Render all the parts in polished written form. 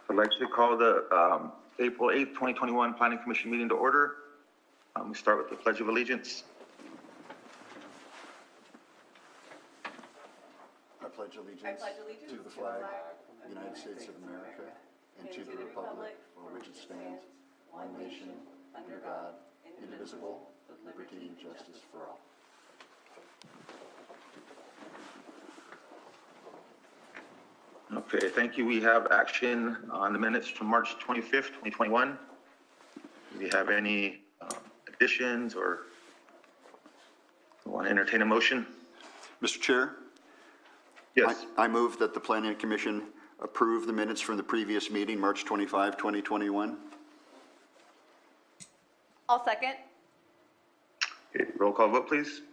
I'd like to call the April 8th, 2021 Planning Commission meeting to order. We start with the Pledge of Allegiance. I pledge allegiance to the flag of the United States of America and to the republic for which it stands, one nation, under God, indivisible, with liberty and justice for all. Okay, thank you. We have action on the minutes from March 25th, 2021. Do we have any additions or want to entertain a motion? Mr. Chair? Yes. I move that the Planning Commission approve the minutes from the previous meeting, March 25, 2021. I'll second. Okay, roll call vote, please.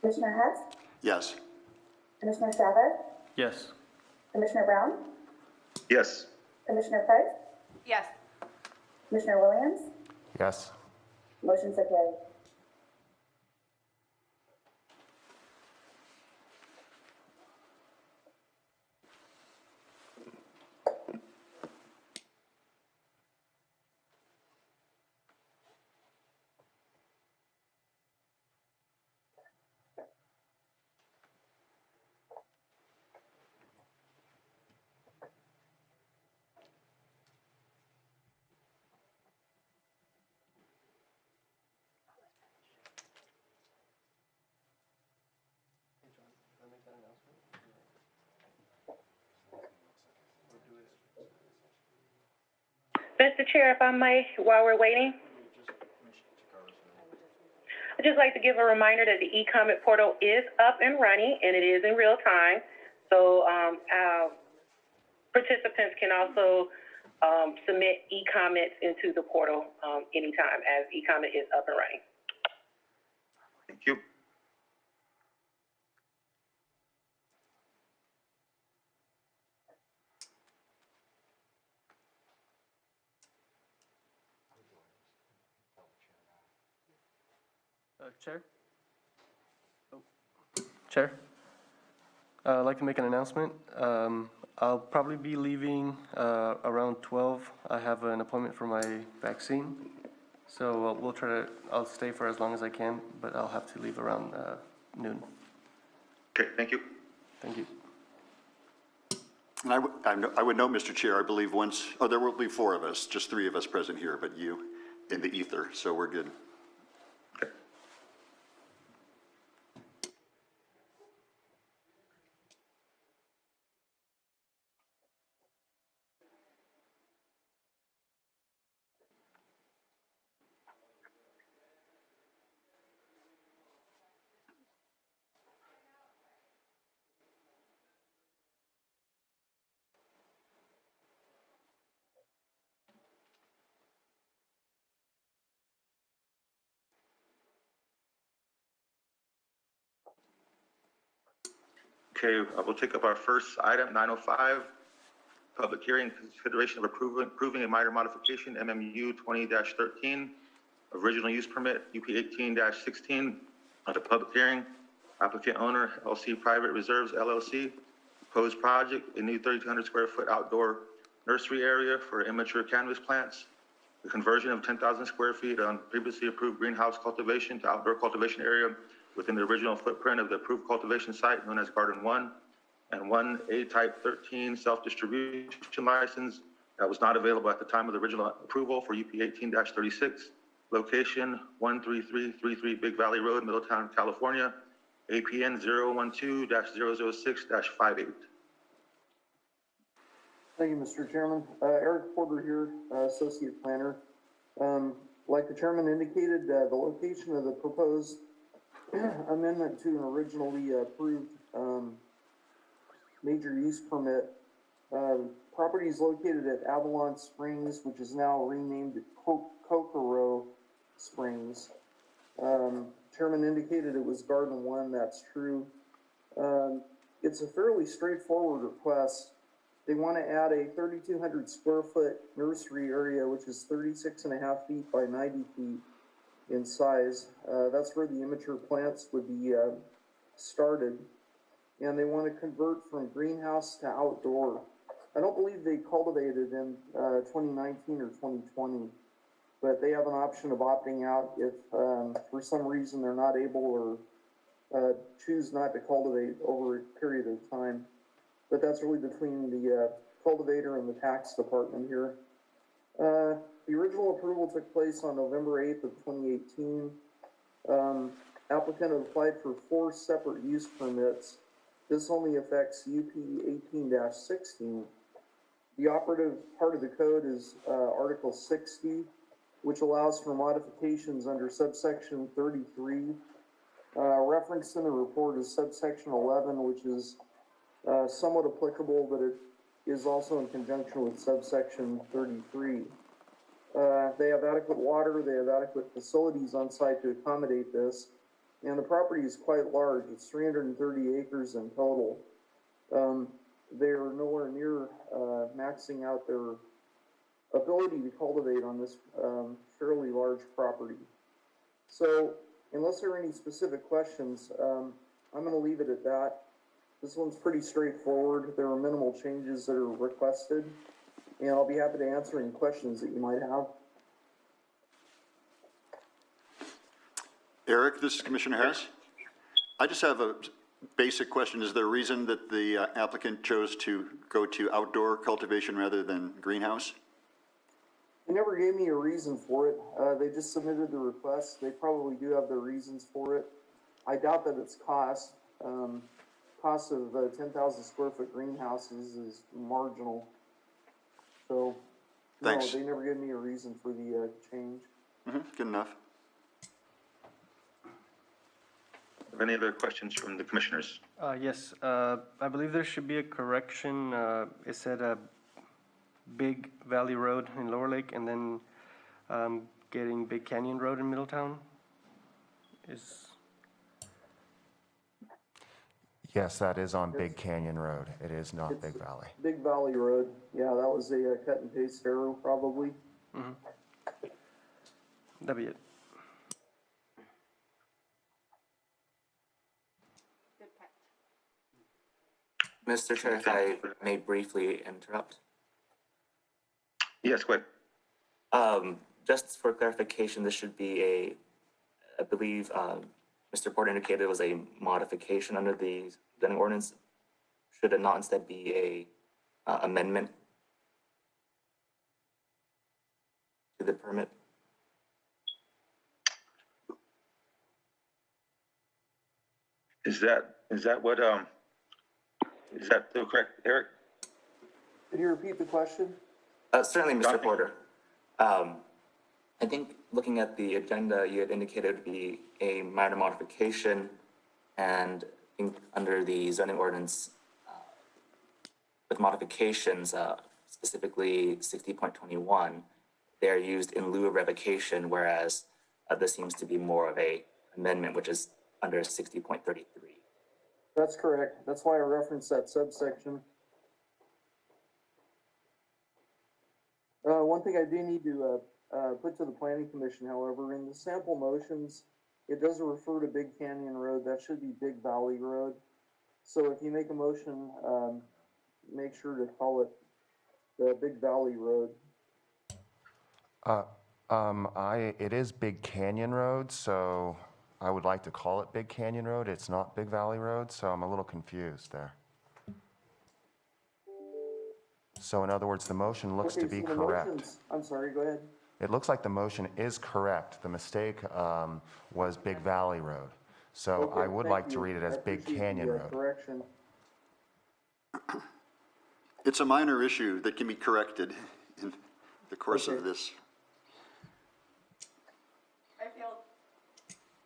Commissioner Hess, Yes. Commissioner Chavez, Yes. Commissioner Brown, Yes. Commissioner Price, Yes. Commissioner Williams, Yes. motion so carried. Mr. Chair, if I may, while we're waiting, I'd just like to give a reminder that the e-comment portal is up and running, and it is in real time. So our participants can also submit e-comments into the portal anytime, as e-comment is up and running. Thank you. Chair? Chair? I'd like to make an announcement. I'll probably be leaving around 12. I have an appointment for my vaccine. So I'll stay for as long as I can, but I'll have to leave around noon. Okay, thank you. Thank you. And I would note, Mr. Chair, I believe there will be 4 of us, just 3 of us present here, but you in the ether, so we're good. Okay. Okay, we'll take up our first item, 905, public hearing, consideration of approving a minor modification, MMU 20-13, original use permit, UP 18-16, at a public hearing, applicant owner, LC Private Reserves LLC, proposed project, a new 3,200 square foot outdoor nursery area for immature cannabis plants, the conversion of 10,000 square feet on previously approved greenhouse cultivation to outdoor cultivation area within the original footprint of the approved cultivation site known as Garden 1, and 1 A-Type 13 self-distribution license that was not available at the time of the original approval for UP 18-36, location 13333 Big Valley Road, Middletown, California, APN 012-006-58. Thank you, Mr. Chairman. Eric Porter here, Associate Planner. Like the Chairman indicated, the location of the proposed amendment to an originally approved major use permit. Property is located at Avalon Springs, which is now renamed Kokoro Springs. Chairman indicated it was Garden 1, that's true. It's a fairly straightforward request. They want to add a 3,200 square foot nursery area, which is 36.5 feet by 90 feet in size. That's where the immature plants would be started. and they want to convert from greenhouse to outdoor. I don't believe they cultivated in 2019 or 2020, but they have an option of opting out if for some reason they're not able or choose not to cultivate over a period of time. But that's really between the cultivator and the tax department here. The original approval took place on November 8th of 2018. Applicant applied for 4 separate use permits. This only affects UP 18-16. The operative part of the code is Article 60, which allows for modifications under subsection 33. Referenced in the report is subsection 11, which is somewhat applicable, but it is also in conjunction with subsection 33. They have adequate water, they have adequate facilities on site to accommodate this, and the property is quite large. It's 330 acres in total. They're nowhere near maxing out their ability to cultivate on this fairly large property. So, unless there are any specific questions, I'm going to leave it at that. This one's pretty straightforward. There are minimal changes that are requested, and I'll be happy to answer any questions that you might have. Eric, this is Commissioner Harris. I just have a basic question. Is there a reason that the applicant chose to go to outdoor cultivation rather than greenhouse? They never gave me a reason for it. They just submitted the request. They probably do have their reasons for it. I doubt that it's cost. Cost of 10,000 square foot greenhouses is marginal. So, Thanks. no, they never gave me a reason for the change. Good enough. Have any other questions from the commissioners? Yes, I believe there should be a correction. It said Big Valley Road in Lower Lake, and then getting Big Canyon Road in Middletown. Yes, that is on Big Canyon Road. It is not Big Valley. Big Valley Road. Yeah, that was a cut and paste error, probably. That'd be it. Mr. Chair, if I may briefly interrupt. Yes, go ahead. Just for clarification, this should be I believe Mr. Porter indicated it was a modification under the zoning ordinance. Should it not instead be a amendment to the permit? Is that what, is that still correct, Eric? Could you repeat the question? Certainly, Mr. Porter. I think looking at the agenda, you had indicated it would be a minor modification, and under the zoning ordinance, with modifications, specifically 60.21, they are used in lieu of revocation, whereas this seems to be more of a amendment, which is under 60.33. That's correct. That's why I referenced that subsection. One thing I do need to put to the Planning Commission, however, in the sample motions, it does refer to Big Canyon Road. That should be Big Valley Road. So if you make a motion, make sure to call it the Big Valley Road. It is Big Canyon Road, so I would like to call it Big Canyon Road. It's not Big Valley Road, so I'm a little confused there. So in other words, the motion looks to be so the correct. motions- I'm sorry, go ahead. It looks like the motion is correct. The mistake was Big Valley Road. So Okay, I would thank like to you. read it as I Big appreciate Canyon the, Road. correction. It's a minor issue that can be corrected in the course of Okay. this.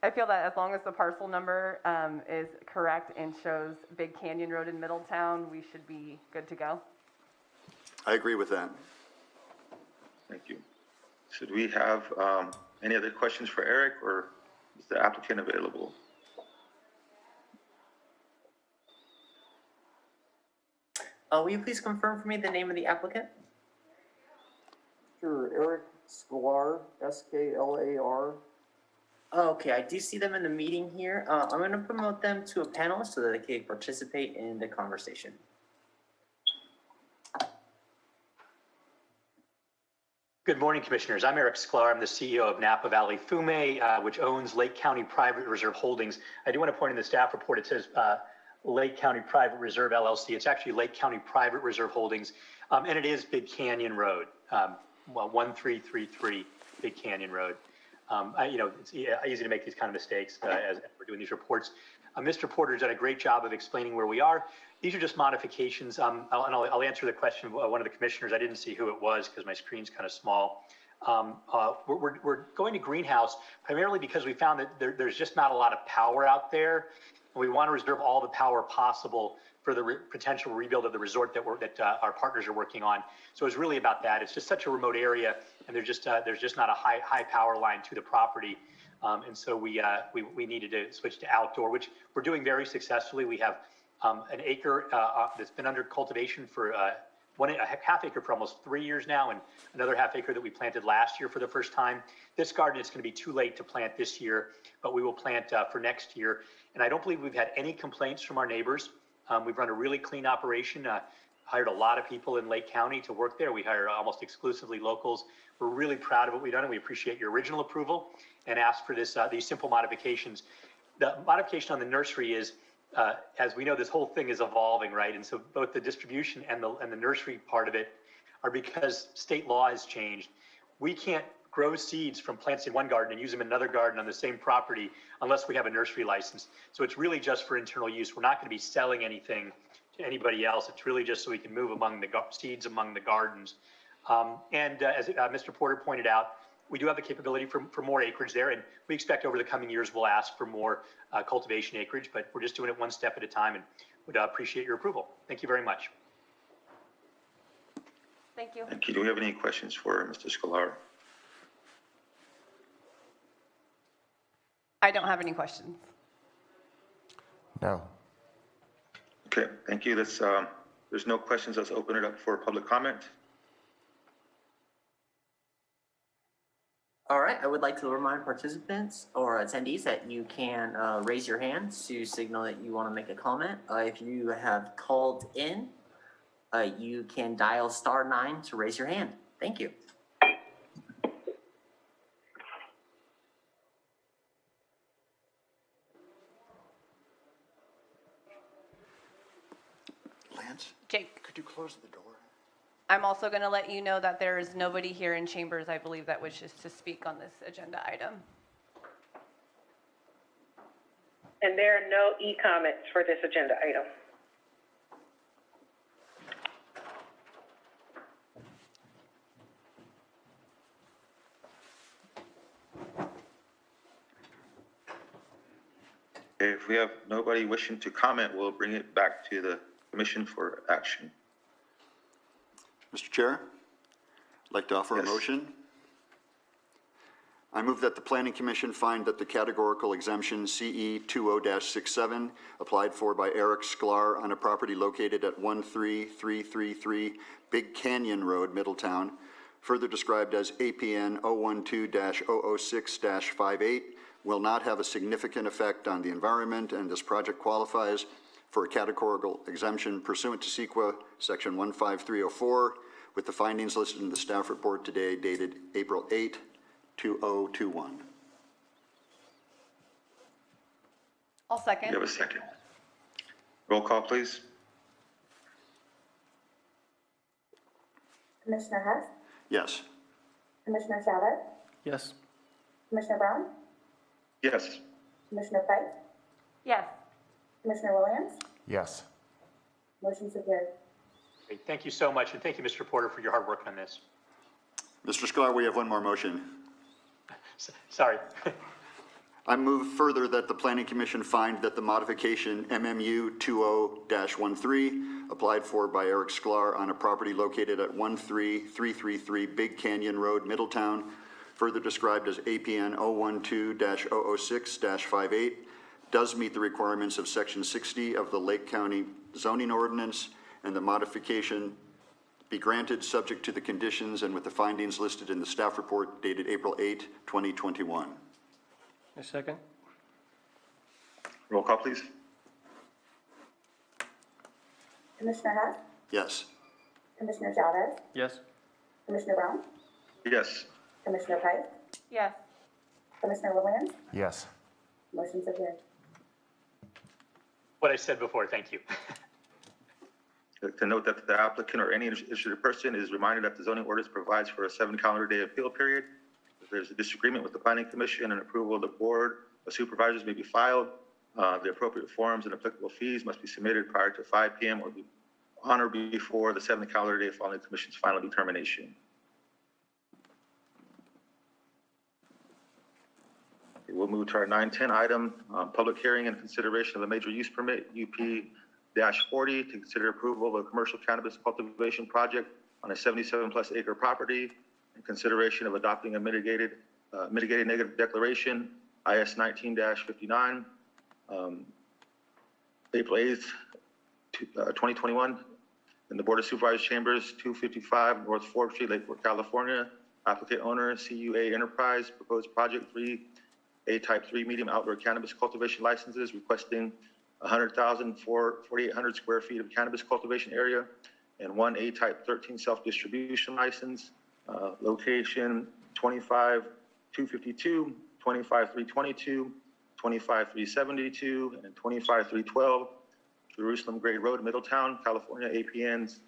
I feel that as long as the parcel number is correct and shows Big Canyon Road in Middletown, we should be good to go. I agree with that. Thank you. So do we have any other questions for Eric, or is the applicant available? Will you please confirm for me the name of the applicant? Sure, Eric Sklar, Sklar. Okay, I do see them in the meeting here. I'm gonna promote them to a panelist so that they can participate in the conversation. Good morning, Commissioners. I'm Eric Sklar. I'm the CEO of Napa Valley Fume, which owns Lake County Private Reserve Holdings. I do want to point in the staff report, it says Lake County Private Reserve LLC. It's actually Lake County Private Reserve Holdings, and it is Big Canyon Road, 1333 Big Canyon Road. It's easy to make these kind of mistakes as we're doing these reports. Mr. Porter's done a great job of explaining where we are. These are just modifications. I'll answer the question of one of the commissioners. I didn't see who it was because my screen's kind of small. We're going to greenhouse primarily because we found that there's just not a lot of power out there. And we want to reserve all the power possible for the potential rebuild of the resort that our partners are working on. So it's really about that. It's just such a remote area, and there's just not a high power line to the property. And so we needed to switch to outdoor, which we're doing very successfully. We have an acre that's been under cultivation for a half acre for almost 3 years now, and another half acre that we planted last year for the first time. This garden is going to be too late to plant this year, but we will plant for next year. And I don't believe we've had any complaints from our neighbors. We've run a really clean operation, hired a lot of people in Lake County to work there. We hire almost exclusively locals. We're really proud of what we've done, and we appreciate your original approval and ask for these simple modifications. The modification on the nursery is, as we know, this whole thing is evolving, right? And so both the distribution and the nursery part of it are because state law has changed. We can't grow seeds from plants in one garden and use them in another garden on the same property unless we have a nursery license. So it's really just for internal use. We're not going to be selling anything to anybody else. It's really just so we can move among the seeds among the gardens. As Mr. Porter pointed out, we do have the capability for more acreage there, and we expect over the coming years we'll ask for more cultivation acreage, but we're just doing it one step at a time, and would appreciate your approval. Thank you very much. Thank you. Thank you. Do we have any questions for Mr. Sklar? I don't have any questions. No. Okay, thank you. There's no questions. Let's open it up for public comment. All right, I would like to remind participants or attendees that you can raise your hand to signal that you want to make a comment. If you have called in, you can dial *9 to raise your hand. Thank you. Lance, Jake, could you close the door? I'm also going to let you know that there is nobody here in chambers, I believe, that wishes to speak on this agenda item. And there are no e-comments for this agenda item. If we have nobody wishing to comment, we'll bring it back to the commission for action. Mr. Chair, I'd like to offer a Yes. motion. I move that the Planning Commission find that the categorical exemption CE 20-67 applied for by Eric Sklar on a property located at 13333 Big Canyon Road, Middletown, further described as APN 012-006-58, will not have a significant effect on the environment, and this project qualifies for a categorical exemption pursuant to CEQA Section 15304, with the findings listed in the staff report today dated April 8, 2021. I'll second. You have a second. Roll call, please. Commissioner Hess, Yes. Commissioner Chavez, Yes. Commissioner Brown, Yes. Commissioner Price, Yes. Commissioner Williams, Yes. motion so carried. Great. Thank you so much, and thank you, Mr. Porter, for your hard work on this. Mr. Sklar, we have one more motion. Sorry. I move further that the Planning Commission find that the modification MMU 20-13 applied for by Eric Sklar on a property located at 13333 Big Canyon Road, Middletown, further described as APN 012-006-58, does meet the requirements of Section 60 of the Lake County zoning ordinance, and the modification be granted subject to the conditions and with the findings listed in the staff report dated April 8, 2021. A second? Roll call, please. Commissioner Hess, Yes. Commissioner Chavez, Yes. Commissioner Brown, Yes. Commissioner Pike, Yes. Commissioner Williams, Yes. motion so carried. What I said before, thank you. To note that the applicant or any interested person is reminded that the zoning ordinance provides for a 7 calendar day appeal period. If there's a disagreement with the planning commission and approval of the board, the supervisors may be filed. The appropriate forms and applicable fees must be submitted prior to 5 p.m. or on or before the 7th calendar day following the commission's final determination. Okay, we'll move to our 910 item, public hearing and consideration of a major use permit, UP-40, to consider approval of a commercial cannabis cultivation project on a 77-plus acre property, and consideration of adopting a mitigated negative declaration, IS 19-59, April 8th, 2021, in the Board of Supervisors Chambers, 255 North 4th Street, Lakeport, California. Applicant owner, CUA Enterprise, proposed project 3A Type 3 medium outdoor cannabis cultivation licenses, requesting 100,000 for 4,800 square feet of cannabis cultivation area, and 1 A Type 13 self-distribution license, location 25-252, 25-322, 25-372, and 25-312, Jerusalem Grade Road, Middletown, California, APNs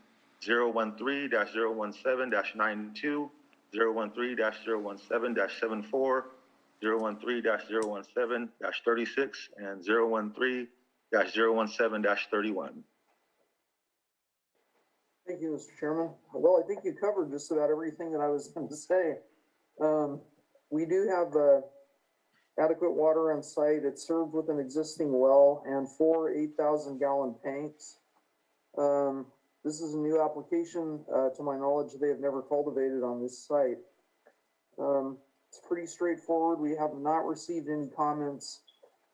013-017-92, 013-017-74, 013-017-36, and 013-017-31. Thank you, Mr. Chairman. Well, I think you covered just about everything that I was going to say. We do have adequate water on site. It's served with an existing well and 4 8,000-gallon tanks. This is a new application. To my knowledge, they have never cultivated on this site. It's pretty straightforward. We have not received any comments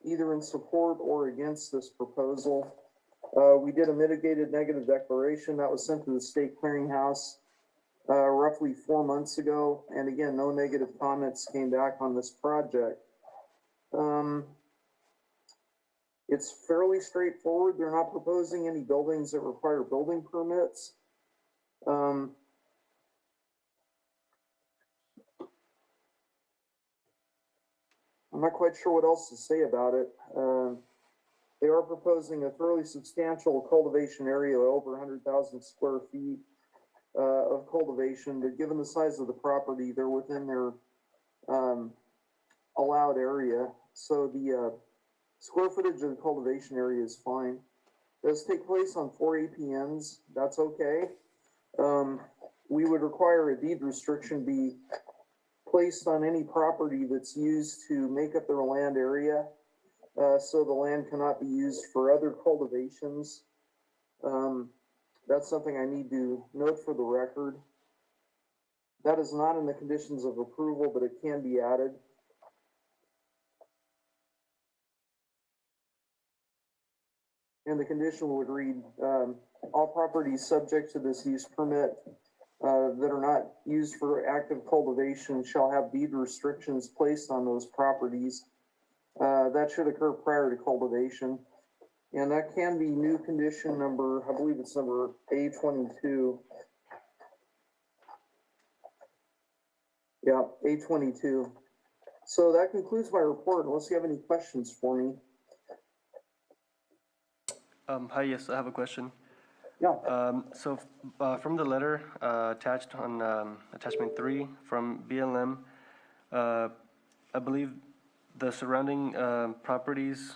either in support or against this proposal. We did a mitigated negative declaration that was sent to the state clearinghouse roughly 4 months ago. And again, no negative comments came back on this project. It's fairly straightforward. They're not proposing any buildings that require building permits. I'm not quite sure what else to say about it. They are proposing a fairly substantial cultivation area, over 100,000 square feet of cultivation, but given the size of the property, they're within their allowed area. So the square footage of the cultivation area is fine. It does take place on 4 APNs. That's okay. We would require a deed restriction be placed on any property that's used to make up their land area. So the land cannot be used for other cultivations. That's something I need to note for the record. That is not in the conditions of approval, but it can be added. And the condition would read, all properties subject to this use permit that are not used for active cultivation shall have deed restrictions placed on those properties. That should occur prior to cultivation. And that can be new condition number, I believe it's number A22. Yeah, A22. So that concludes my report, unless you have any questions for me. Hi, yes, I have a question. Yeah. From the letter attached on attachment 3 from BLM, I believe the surrounding properties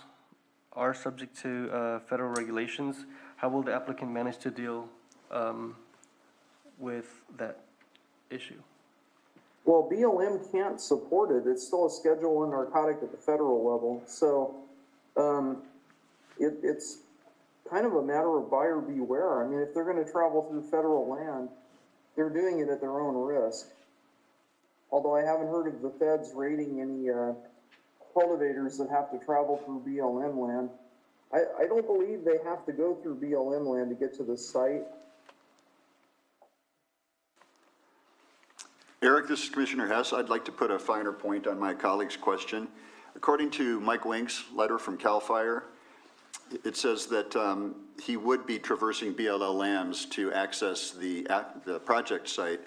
are subject to federal regulations. How will the applicant manage to deal with that issue? Well, BLM can't support it. It's still a Schedule 1 narcotic at the federal level. So it's kind of a matter of buyer beware. I mean, if they're going to travel through federal land, they're doing it at their own risk. Although I haven't heard of the feds raiding any cultivators that have to travel through BLM land. I don't believe they have to go through BLM land to get to the site. Eric, this is Commissioner Hess. I'd like to put a finer point on my colleague's question. According to Mike Wink's letter from CAL FIRE, it says that he would be traversing BLL lands to access the project site.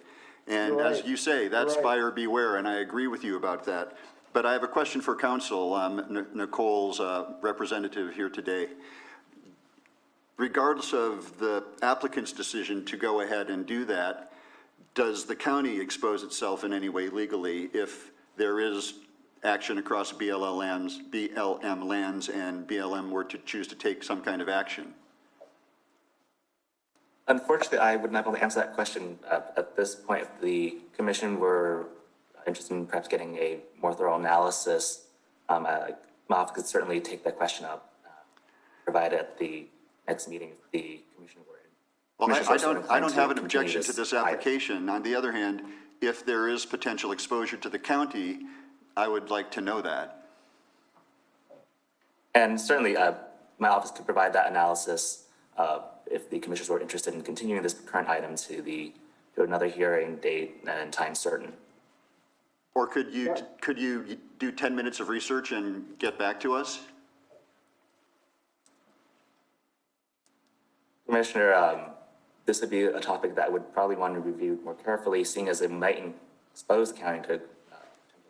And You're as right. you say, that's You're right. buyer beware, and I agree with you about that. But I have a question for council, Nicole's representative here today. Regardless of the applicant's decision to go ahead and do that, does the county expose itself in any way legally if there is action across BLM lands, and BLM were to choose to take some kind of action? Unfortunately, I would not be able to answer that question at this point. If the commission were interested in perhaps getting a more thorough analysis, my office could certainly take that question up, provided at the next meeting if the commission were in. Well, I don't have an continue objection to this item. application. On the other hand, if there is potential exposure to the county, I would like to know that. And certainly, my office could provide that analysis if the commissioners were interested in continuing this current item to another hearing date and time certain. Or could you do 10 minutes of research and get back to us? Commissioner, this would be a topic that I would probably want to review more carefully, seeing as it might expose the county to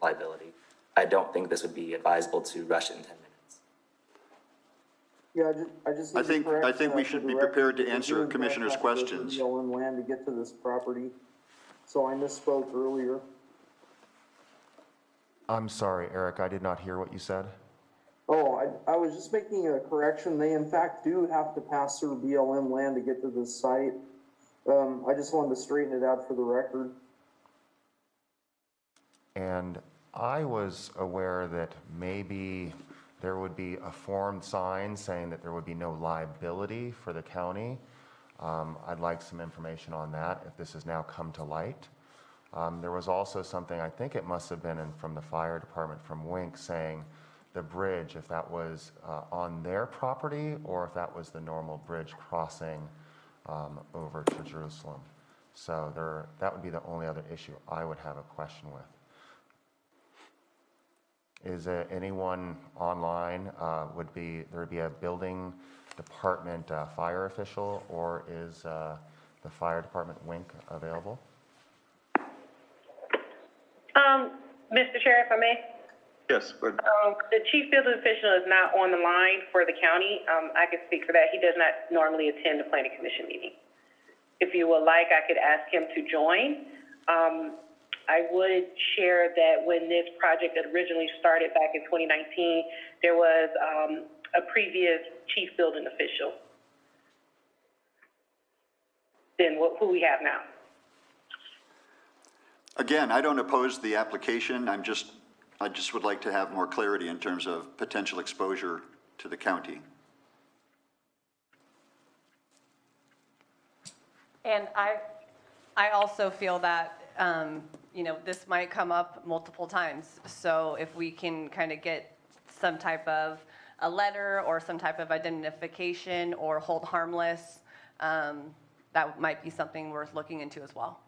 liability. I don't think this would be advisable to rush it in 10 minutes. Yeah, I just. need to correct I think we for should the be record. prepared to We answer do in fact commissioners' have to go through questions. BLM land to get to this property, so I misspoke earlier. I'm sorry, Eric, I did not hear what you said. Oh, I was just making a correction. They in fact do have to pass through BLM land to get to this site. I just wanted to straighten it out for the record. And I was aware that maybe there would be a formed sign saying that there would be no liability for the county. I'd like some information on that if this has now come to light. There was also something, I think it must have been from the fire department from Wink, saying the bridge, if that was on their property or if that was the normal bridge crossing over to Jerusalem. So that would be the only other issue I would have a question with. Is there anyone online, there would be a building department fire official, or is the fire department Wink available? Mr. Chair, if I may? Yes, good. The chief building official is not on the line for the county. I can speak for that. He does not normally attend the planning commission meeting. If you would like, I could ask him to join. I would share that when this project originally started back in 2019, there was a previous chief building official than who we have now. Again, I don't oppose the application. I just would like to have more clarity in terms of potential exposure to the county. And I also feel that, this might come up multiple times. So if we can kind of get some type of a letter or some type of identification or hold harmless, that might be something worth looking into as well.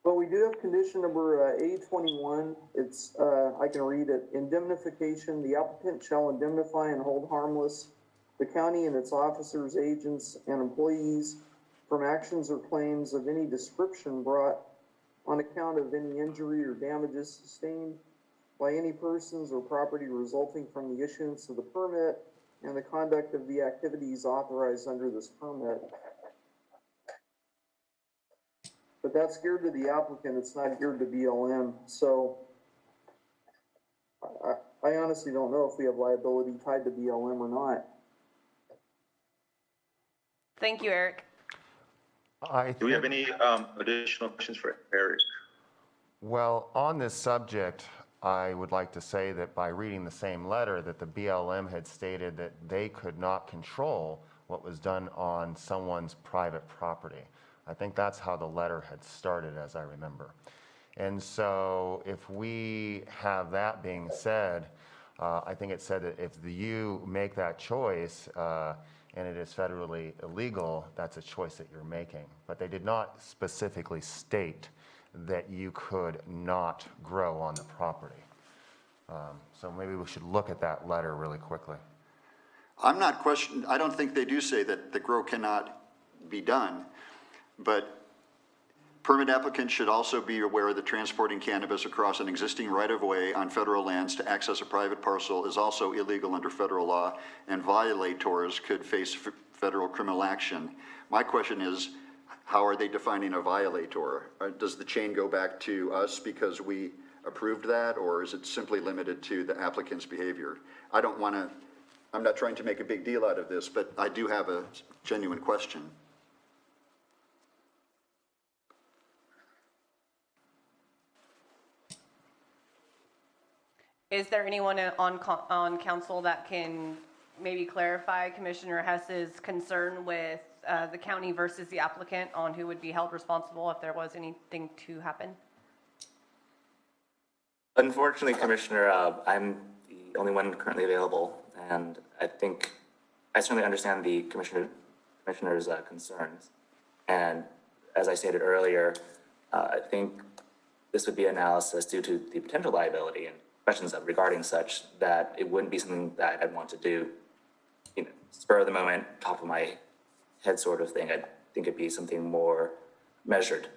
Well, we do have condition number A21. It's, I can read it. Indemnification, the applicant shall indemnify and hold harmless the county and its officers, agents, and employees from actions or claims of any description brought on account of any injury or damages sustained by any persons or property resulting from the issuance of the permit and the conduct of the activities authorized under this permit. But that's geared to the applicant, it's not geared to BLM, so I honestly don't know if we have liability tied to BLM or not. Thank you, Eric. Do we have any additional questions for Eric? Well, on this subject, I would like to say that by reading the same letter, that the BLM had stated that they could not control what was done on someone's private property. I think that's how the letter had started, as I remember. And so if we have that being said, I think it said that if you make that choice and it is federally illegal, that's a choice that you're making. But they did not specifically state that you could not grow on the property. So maybe we should look at that letter really quickly. I'm not questioning, I don't think they do say that the grow cannot be done, but permit applicants should also be aware that transporting cannabis across an existing right-of-way on federal lands to access a private parcel is also illegal under federal law, and violators could face federal criminal action. My question is, how are they defining a violator? Does the chain go back to us because we approved that, or is it simply limited to the applicant's behavior? I'm not trying to make a big deal out of this, but I do have a genuine question. Is there anyone on council that can maybe clarify Commissioner Hess's concern with the county versus the applicant on who would be held responsible if there was anything to happen? Unfortunately, Commissioner, I'm the only one currently available, and I think I certainly understand the commissioner's concerns. And as I stated earlier, I think this would be analysis due to the potential liability and questions regarding such that it wouldn't be something that I'd want to do, spur of the moment, top of my head sort of thing. I think it'd be something more measured.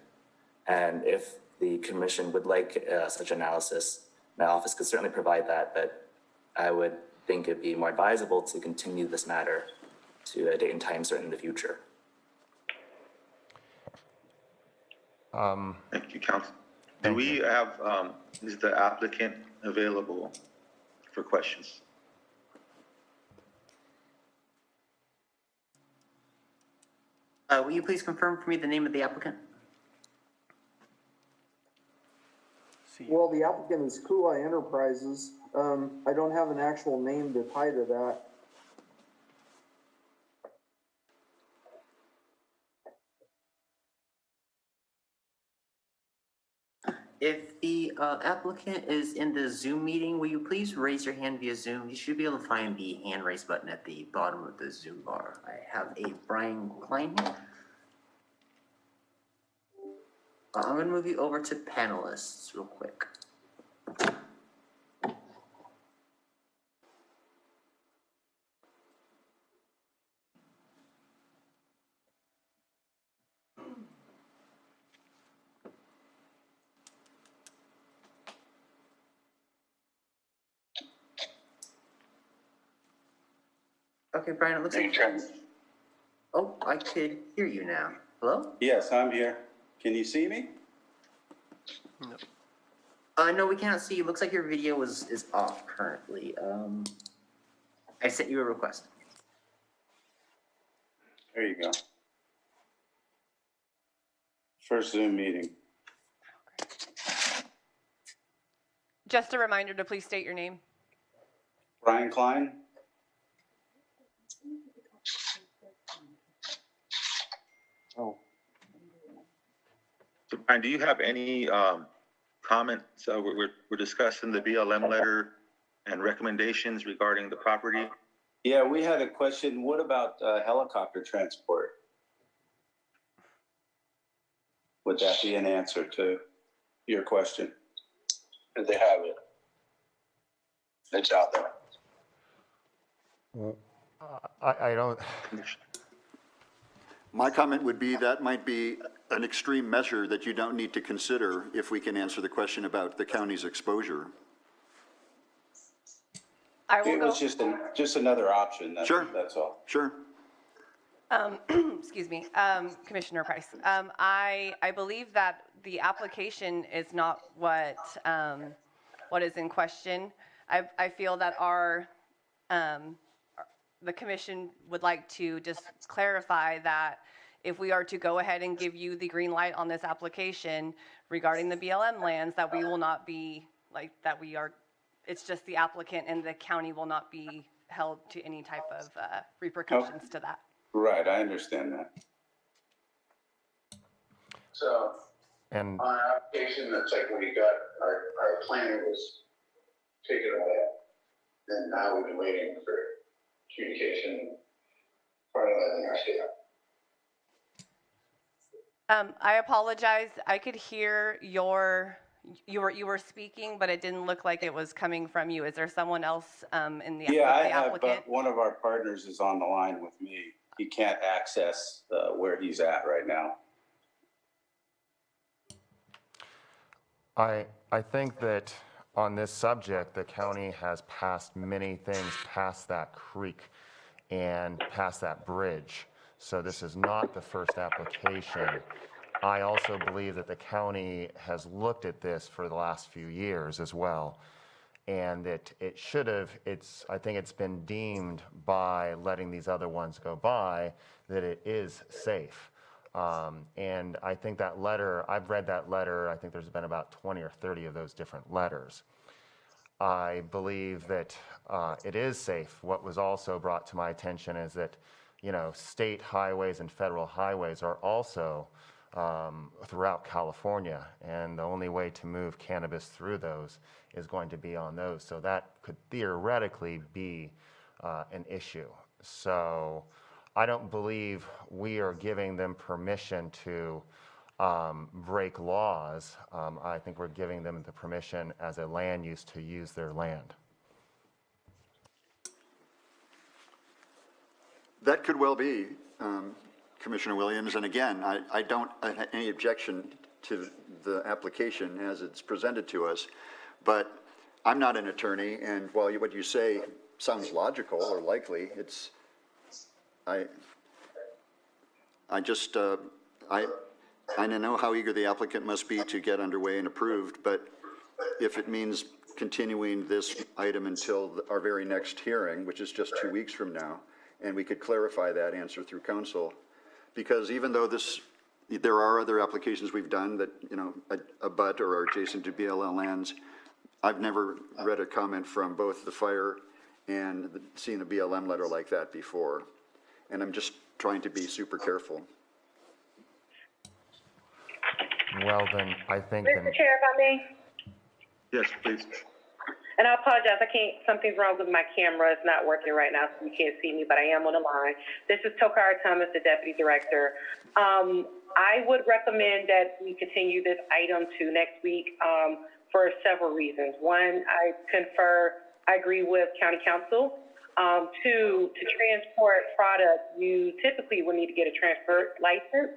And if the commission would like such analysis, my office could certainly provide that, but I would think it'd be more advisable to continue this matter to a date and time certain in the future. Thank you, Council. Do we have, is the applicant available for questions? Will you please confirm for me the name of the applicant? Well, the applicant is Kulai Enterprises. I don't have an actual name to tie to that. If the applicant is in the Zoom meeting, will you please raise your hand via Zoom? You should be able to find the hand raise button at the bottom of the Zoom bar. I have a Brian Klein here. I'm going to move you over to panelists real quick. Okay, Brian, it looks like... Oh, I could hear you now. Hello? Yes, I'm here. Can you see me? No, we cannot see you. Looks like your video is off currently. I sent you a request. There you go. First Zoom meeting. Just a reminder to please state your name. Brian Klein? Oh. So Brian, do you have any comments? We're discussing the BLM letter and recommendations regarding the property. Yeah, we had a question. What about helicopter transport? Would that be an answer to your question? They have it. It's out there. I don't, My comment would be that might be an extreme measure that you don't need to consider if we can answer the question about the county's exposure. I will It go. was just another option. Sure. That's all. Sure. Excuse me, Commissioner Price. I believe that the application is not what is in question. I feel that the commission would like to just clarify that if we are to go ahead and give you the green light on this application regarding the BLM lands, that we will not be it's just the applicant and the county will not be held to any type of repercussions to that. Right, I understand that. So and on our application, that's like we got, our planner was taken away. And now we've been waiting for communication, finalizing our state. I apologize. I could hear your You were speaking, but it didn't look like it was coming from you. Is there someone else in the Yeah, I the have, applicant? one of our partners is on the line with me. He can't access where he's at right now. I think that on this subject, the county has passed many things past that creek and past that bridge. So this is not the first application. I also believe that the county has looked at this for the last few years as well. And that it should have, I think it's been deemed by letting these other ones go by that it is safe. And I think that letter, I've read that letter, I think there's been about 20 or 30 of those different letters. I believe that it is safe. What was also brought to my attention is that, state highways and federal highways are also throughout California, and the only way to move cannabis through those is going to be on those. So that could theoretically be an issue. So I don't believe we are giving them permission to break laws. I think we're giving them the permission as a land use to use their land. That could well be, Commissioner Williams, and again, I don't have any objection to the application as it's presented to us, but I'm not an attorney, and while what you say sounds logical or likely, I know how eager the applicant must be to get underway and approved, but if it means continuing this item until our very next hearing, which is just 2 weeks from now, and we could clarify that answer through council, because even though there are other applications we've done that, abut or are adjacent to BLM lands, I've never read a comment from both the fire and seen a BLM letter like that before. And I'm just trying to be super careful. Well, then, I think Mr. Chair, if I may, Yes, please. and I apologize, something's wrong with my camera. It's not working right now, so you can't see me, but I am on the line. This is Tokara Thomas, the Deputy Director. I would recommend that we continue this item to next week for several reasons. One, I agree with County Council. Two, to transport product, you typically would need to get a transport license.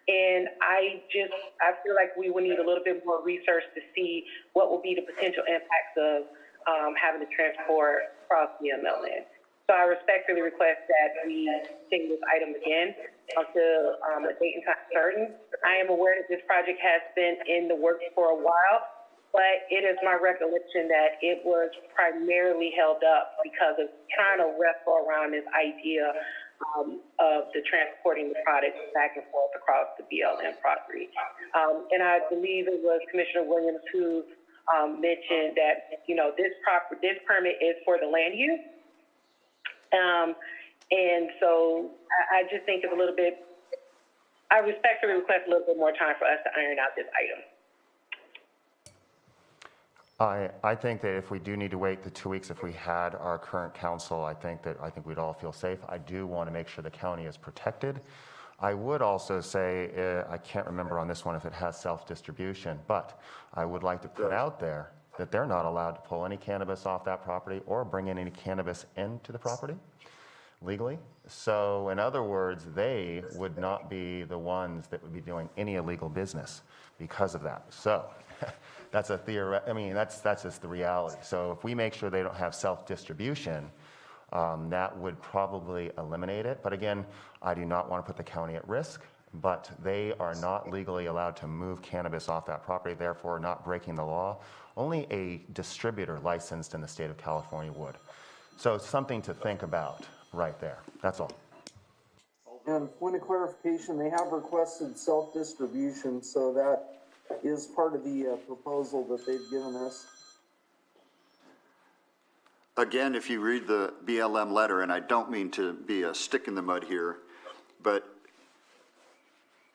And I feel like we would need a little bit more research to see what will be the potential impacts of having to transport across the MLN. So I respectfully request that we take this item again until a date and time certain. I am aware that this project has been in the works for a while, but it is my recollection that it was primarily held up because of trying to wrestle around this idea of the transporting the product back and forth across the BLM property. And I believe it was Commissioner Williams who mentioned that, this permit is for the land use. And so I just think it's I respectfully request a little bit more time for us to iron out this item. I think that if we do need to wait the 2 weeks, if we had our current council, I think we'd all feel safe. I do want to make sure the county is protected. I would also say, I can't remember on this one if it has self-distribution, but I would like to put out there that they're not allowed to pull any cannabis off that property or bring in any cannabis into the property legally. So in other words, they would not be the ones that would be doing any illegal business because of that. So that's that's just the reality. So if we make sure they don't have self-distribution, that would probably eliminate it. But again, I do not want to put the county at risk, but they are not legally allowed to move cannabis off that property, therefore not breaking the law. Only a distributor licensed in the state of California would. So it's something to think about right there. That's all. And point of clarification, they have requested self-distribution, so that is part of the proposal that they've given us. Again, if you read the BLM letter, and I don't mean to be a stick in the mud here, but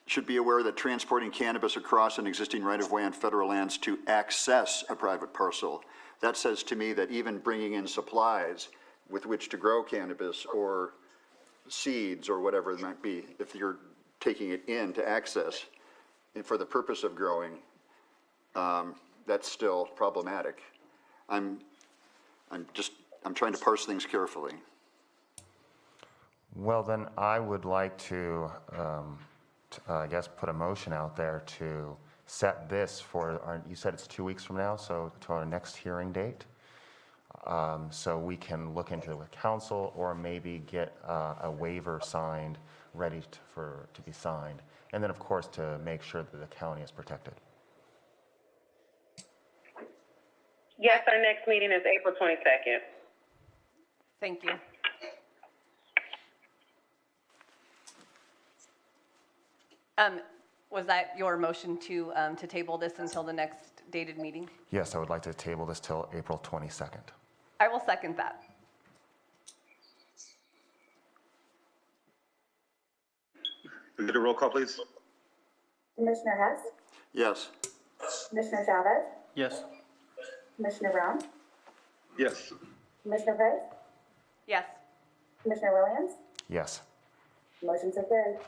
should be aware that transporting cannabis across an existing right-of-way on federal lands to access a private parcel, that says to me that even bringing in supplies with which to grow cannabis or seeds or whatever it might be, if you're taking it in to access and for the purpose of growing, that's still problematic. I'm trying to parse things carefully. Well, then I would like to, I guess, put a motion out there to set this for, you said it's 2 weeks from now, so to our next hearing date. So we can look into it with council or maybe get a waiver signed, ready to be signed. And then, of course, to make sure that the county is protected. Yes, our next meeting is April 22nd. Thank you. Was that your motion to table this until the next dated meeting? Yes, I would like to table this till April 22nd. I will second that. We get a roll call, please? Commissioner Hess, Yes. Commissioner Chavez, Yes. Commissioner Brown, Yes. Commissioner Price, Yes. Commissioner Williams, Yes. motion so carried.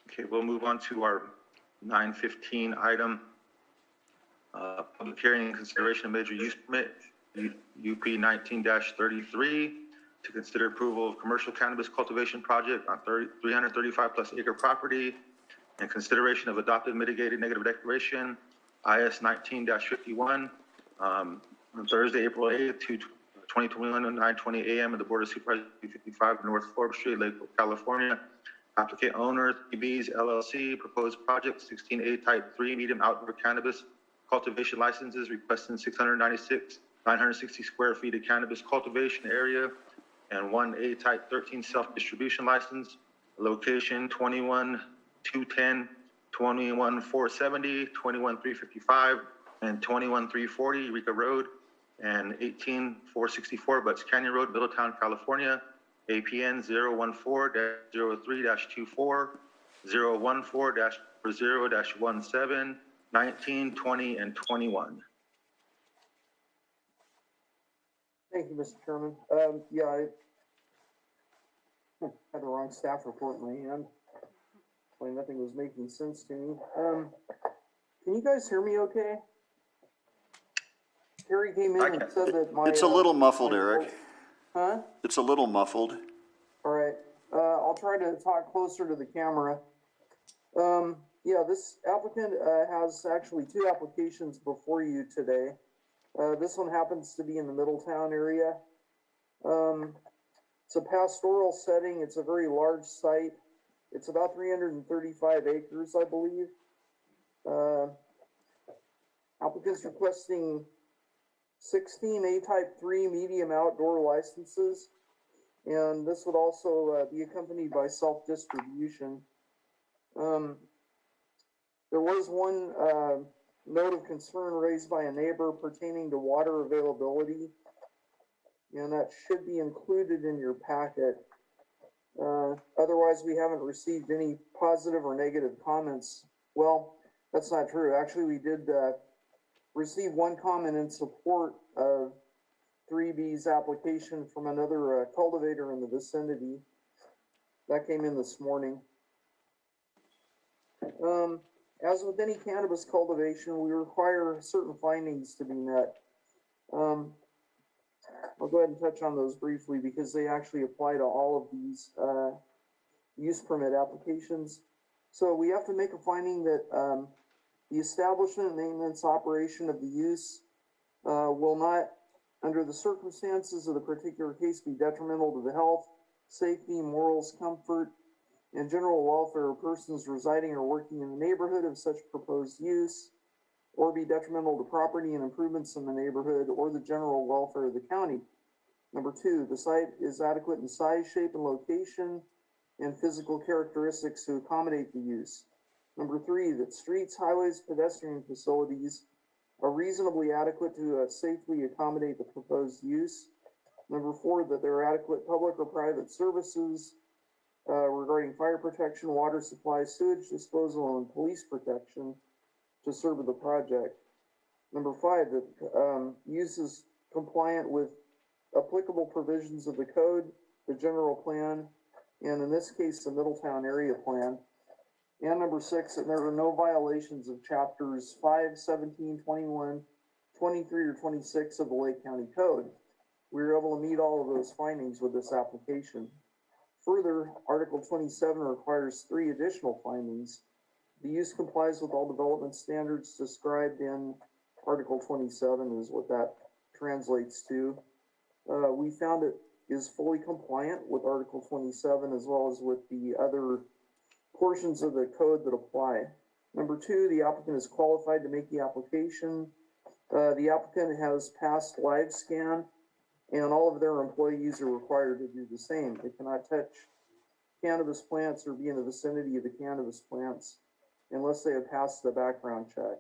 Okay, we'll move on to our 9:15 item. Public hearing and consideration of major use permit, UP 19-33, to consider approval of commercial cannabis cultivation project on 335 plus acre property, and consideration of adopted mitigated negative declaration, IS 19-51, on Thursday, April 8th, 2021, at 9:20 a.m. at the Board of Supervisors, 55 North Forbes Street, Lakewood, California. Applicant owner, TB's LLC, proposed project 16A type 3 medium outdoor cannabis cultivation licenses, requesting 960 square feet of cannabis cultivation area, and 1A type 13 self-distribution license, location 21-210, 21-470, 21-355, and 21-340 Eureka Road, and 18-464 Butts Canyon Road, Middletown, California. APN 014-03-24, 014-0-17, 19, 20, and 21. Thank you, Mr. Chairman. Yeah, I had the wrong staff report in my hand. Why nothing was making sense to me. Can you guys hear me okay? Terry came in and said that my... It's a little muffled, Eric. Huh? It's a little muffled. All right. I'll try to talk closer to the camera. Yeah, this applicant has actually two applications before you today. This one happens to be in the Middletown area. It's a pastoral setting. It's a very large site. It's about 335 acres, I believe. Applicant's requesting 16 A-type 3 medium outdoor licenses, and this would also be accompanied by self-distribution. There was one note of concern raised by a neighbor pertaining to water availability, and that should be included in your packet. Otherwise, we haven't received any positive or negative comments. Well, that's not true. Actually, we did receive one comment in support of 3B's application from another cultivator in the vicinity. That came in this morning. As with any cannabis cultivation, we require certain findings to be met. I'll go ahead and touch on those briefly because they actually apply to all of these use permit applications. So we have to make a finding that the establishment, maintenance, operation of the use will not, under the circumstances of the particular case, be detrimental to the health, safety, morals, comfort, and general welfare of persons residing or working in the neighborhood of such proposed use, or be detrimental to property and improvements in the neighborhood or the general welfare of the county. Number two, the site is adequate in size, shape, and location and physical characteristics to accommodate the use. Number three, that streets, highways, pedestrian facilities are reasonably adequate to safely accommodate the proposed use. Number four, that there are adequate public or private services regarding fire protection, water supply, sewage disposal, and police protection to serve the project. Number five, that use is compliant with applicable provisions of the code, the general plan, and in this case, the Middletown Area Plan. And number 6, that there are no violations of chapters 5, 17, 21, 23, or 26 of the Lake County Code. We were able to meet all of those findings with this application. Further, Article 27 requires 3 additional findings. The use complies with all development standards described in Article 27 is what that translates to. We found it is fully compliant with Article 27 as well as with the other portions of the code that apply. Number 2, the applicant is qualified to make the application. The applicant has passed live scan, and all of their employees are required to do the same. They cannot touch cannabis plants or be in the vicinity of the cannabis plants unless they have passed the background check.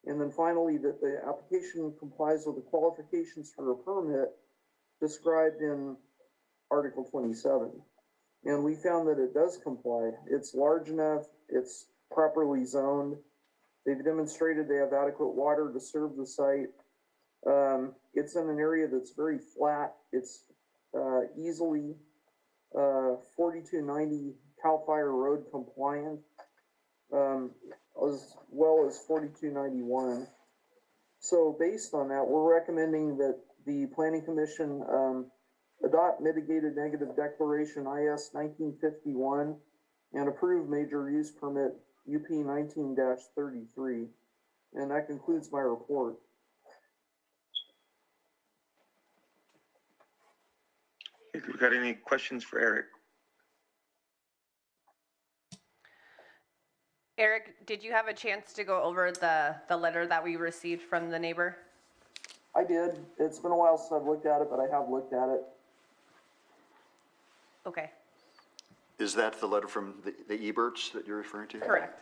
And then finally, that the application complies with the qualifications for a permit described in Article 27. And we found that it does comply. It's large enough, it's properly zoned. They've demonstrated they have adequate water to serve the site. It's in an area that's very flat. It's easily 4290 CAL FIRE road compliant, as well as 4291. So based on that, we're recommending that the Planning Commission adopt mitigated negative declaration IS 1951 and approve major use permit UP 19-33. And that concludes my report. If you got any questions for Eric? Eric, did you have a chance to go over the letter that we received from the neighbor? I did. It's been a while since I've looked at it, but I have looked at it. Okay, Is that the letter from the Eberts that you're referring to? correct.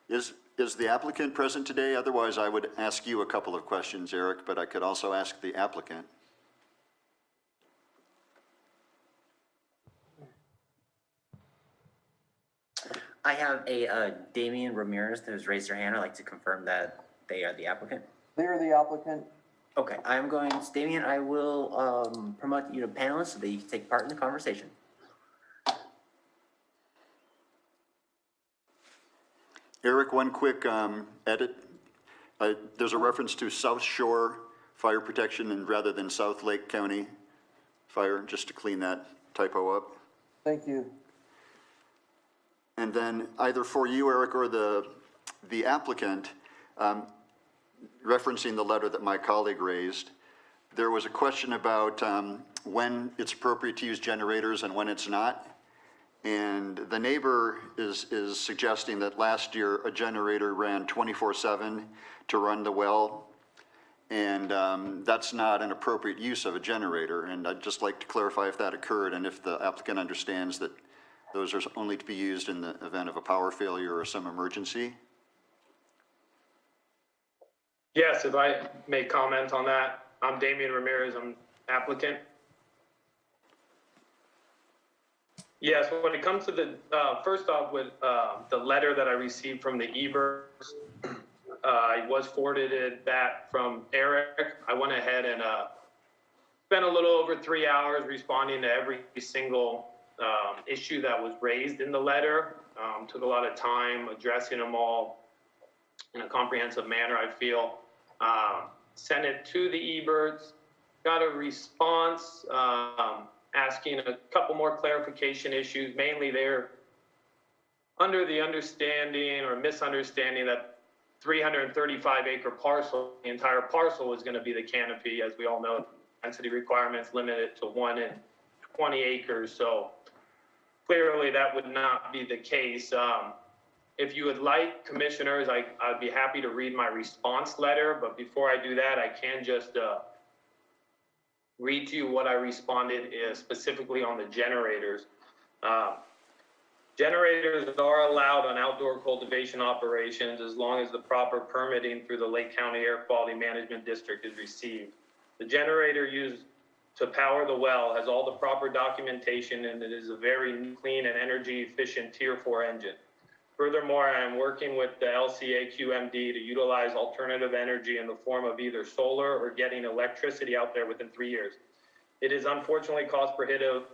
Is the applicant present today? Otherwise, I would ask you a couple of questions, Eric, but I could also ask the applicant. I have a Damian Ramirez that has raised their hand. I'd like to confirm that they are the applicant. They are the applicant. Okay, I'm going, Damian, I will promote you to panelist so that you can take part in the conversation. Eric, one quick edit. There's a reference to South Shore Fire Protection and rather than South Lake County Fire, just to clean that typo up. Thank you. And then either for you, Eric, or the applicant, referencing the letter that my colleague raised, there was a question about when it's appropriate to use generators and when it's not. And the neighbor is suggesting that last year a generator ran 24/7 to run the well. And that's not an appropriate use of a generator. And I'd just like to clarify if that occurred and if the applicant understands that those are only to be used in the event of a power failure or some emergency. Yes, if I may comment on that. I'm Damian Ramirez, I'm applicant. Yes, when it comes to the, first off with the letter that I received from the Eberts, I was forwarded that from Eric. I went ahead and spent a little over 3 hours responding to every single issue that was raised in the letter. Took a lot of time addressing them all in a comprehensive manner, I feel. Sent it to the Eberts, got a response asking a couple more clarification issues. Mainly they're under the understanding or misunderstanding that 335 acre parcel, the entire parcel was going to be the canopy. As we all know, density requirements limited to 1 in 20 acres. So clearly that would not be the case. If you would like, commissioners, I'd be happy to read my response letter, but before I do that, I can just read to you what I responded specifically on the generators. Generators are allowed on outdoor cultivation operations as long as the proper permitting through the Lake County Air Quality Management District is received. The generator used to power the well has all the proper documentation, and it is a very clean and energy efficient Tier 4 engine. Furthermore, I am working with the LCA QMD to utilize alternative energy in the form of either solar or getting electricity out there within 3 years. It is unfortunately cost prohibitive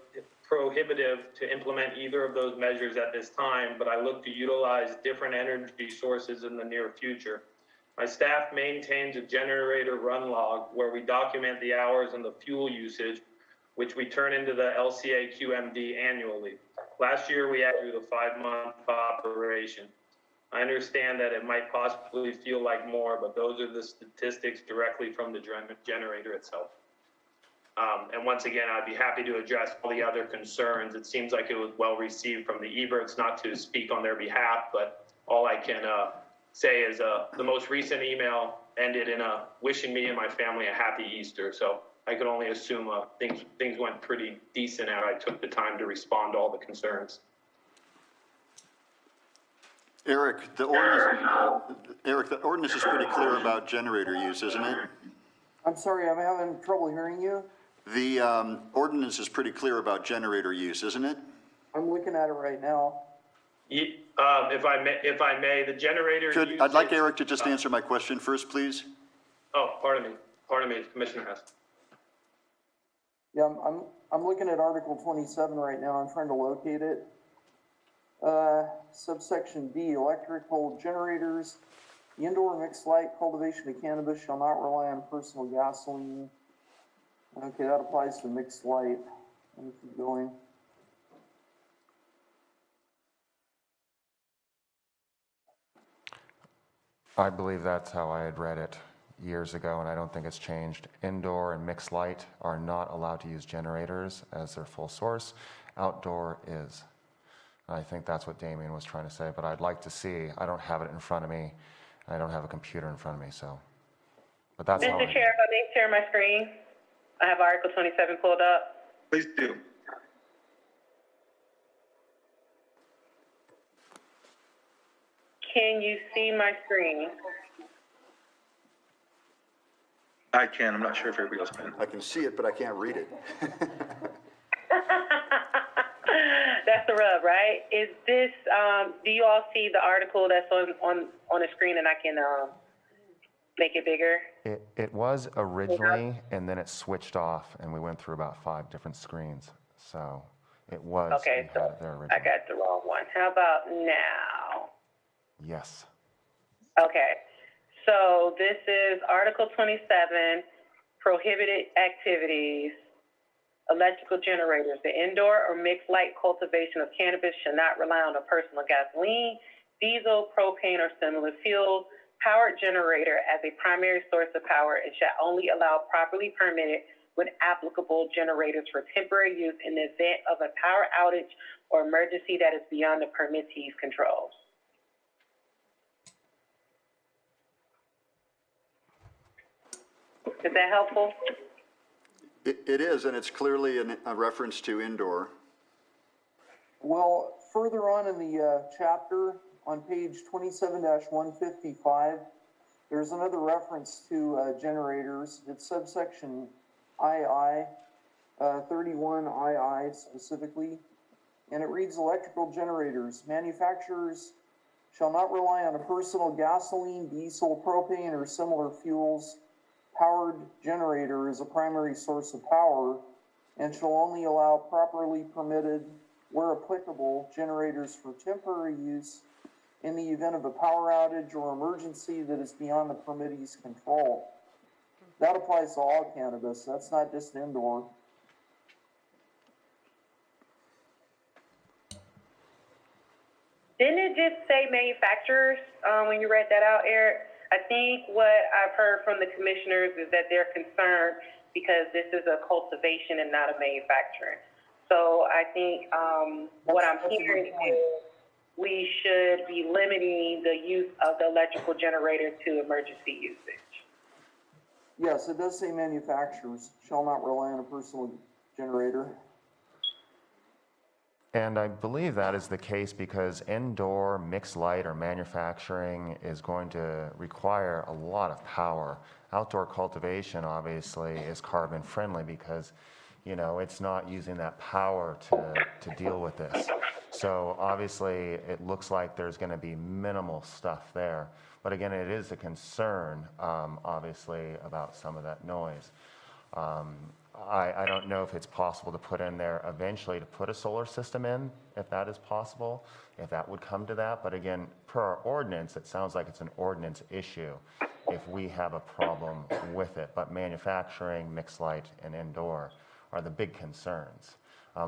to implement either of those measures at this time, but I look to utilize different energy sources in the near future. My staff maintains a generator run log where we document the hours and the fuel usage, which we turn into the LCA QMD annually. Last year, we had to do the 5-month operation. I understand that it might possibly feel like more, but those are the statistics directly from the generator itself. And once again, I'd be happy to address all the other concerns. It seems like it was well received from the Eberts, not to speak on their behalf, but all I can say is the most recent email ended in wishing me and my family a happy Easter. So I could only assume things went pretty decent after I took the time to respond to all the concerns. Eric, the ordinance is pretty clear about generator use, isn't it? I'm sorry, I'm having trouble hearing you. The ordinance is pretty clear about generator use, isn't it? I'm looking at it right now. If I may, the generator usage. I'd like Eric to just answer my question first, please. Oh, pardon me, Commissioner Hess. Yeah, I'm looking at Article 27 right now. I'm trying to locate it. Subsection B, electrical generators. The indoor mixed light cultivation of cannabis shall not rely on personal gasoline. Okay, that applies to mixed light. Let me keep going. I believe that's how I had read it years ago, and I don't think it's changed. Indoor and mixed light are not allowed to use generators as their full source. Outdoor is. I think that's what Damien was trying to say, but I'd like to see, I don't have it in front of me. I don't have a computer in front of me, so. But that's how Mr. Chair, if I may share my screen, I have Article 27 pulled up. Please do. Can you see my screen? I can. I'm not sure if everybody else can. I can see it, but I can't read it. That's the rub, right? Is this, do you all see the article that's on the screen and I can make it bigger? It was originally, and then it switched off, and we went through about 5 different screens. So it was. Okay, so I got the wrong one. How about now? Yes. Okay, so this is Article 27, prohibited activities, electrical generators. The indoor or mixed light cultivation of cannabis shall not rely on a personal gasoline, diesel, propane, or similar fuels. Powered generator as a primary source of power and shall only allow properly permitted when applicable generators for temporary use in the event of a power outage or emergency that is beyond the permittee's control. Is that helpful? It is, and it's clearly a reference to indoor. Well, further on in the chapter, on page 27-155, there's another reference to generators. It's subsection II, 31 II specifically, and it reads electrical generators. Manufacturers shall not rely on a personal gasoline, diesel, propane, or similar fuels. Powered generator is a primary source of power and shall only allow properly permitted, where applicable, generators for temporary use in the event of a power outage or emergency that is beyond the permittee's control. That applies to all cannabis. That's not just indoor. Didn't it just say manufacturers when you read that out, Eric? I think what I've heard from the commissioners is that they're concerned because this is a cultivation and not a manufacturing. So I think what I'm hearing is we should be limiting the use of the electrical generator to emergency usage. Yes, it does say manufacturers shall not rely on a personal generator. And I believe that is the case because indoor, mixed light, or manufacturing is going to require a lot of power. Outdoor cultivation, obviously, is carbon friendly because, you know, it's not using that power to deal with this. So obviously, it looks like there's going to be minimal stuff there. But again, it is a concern, obviously, about some of that noise. I don't know if it's possible to put in there eventually to put a solar system in, if that is possible, if that would come to that. But again, per our ordinance, it sounds like it's an ordinance issue if we have a problem with it. But manufacturing, mixed light, and indoor are the big concerns.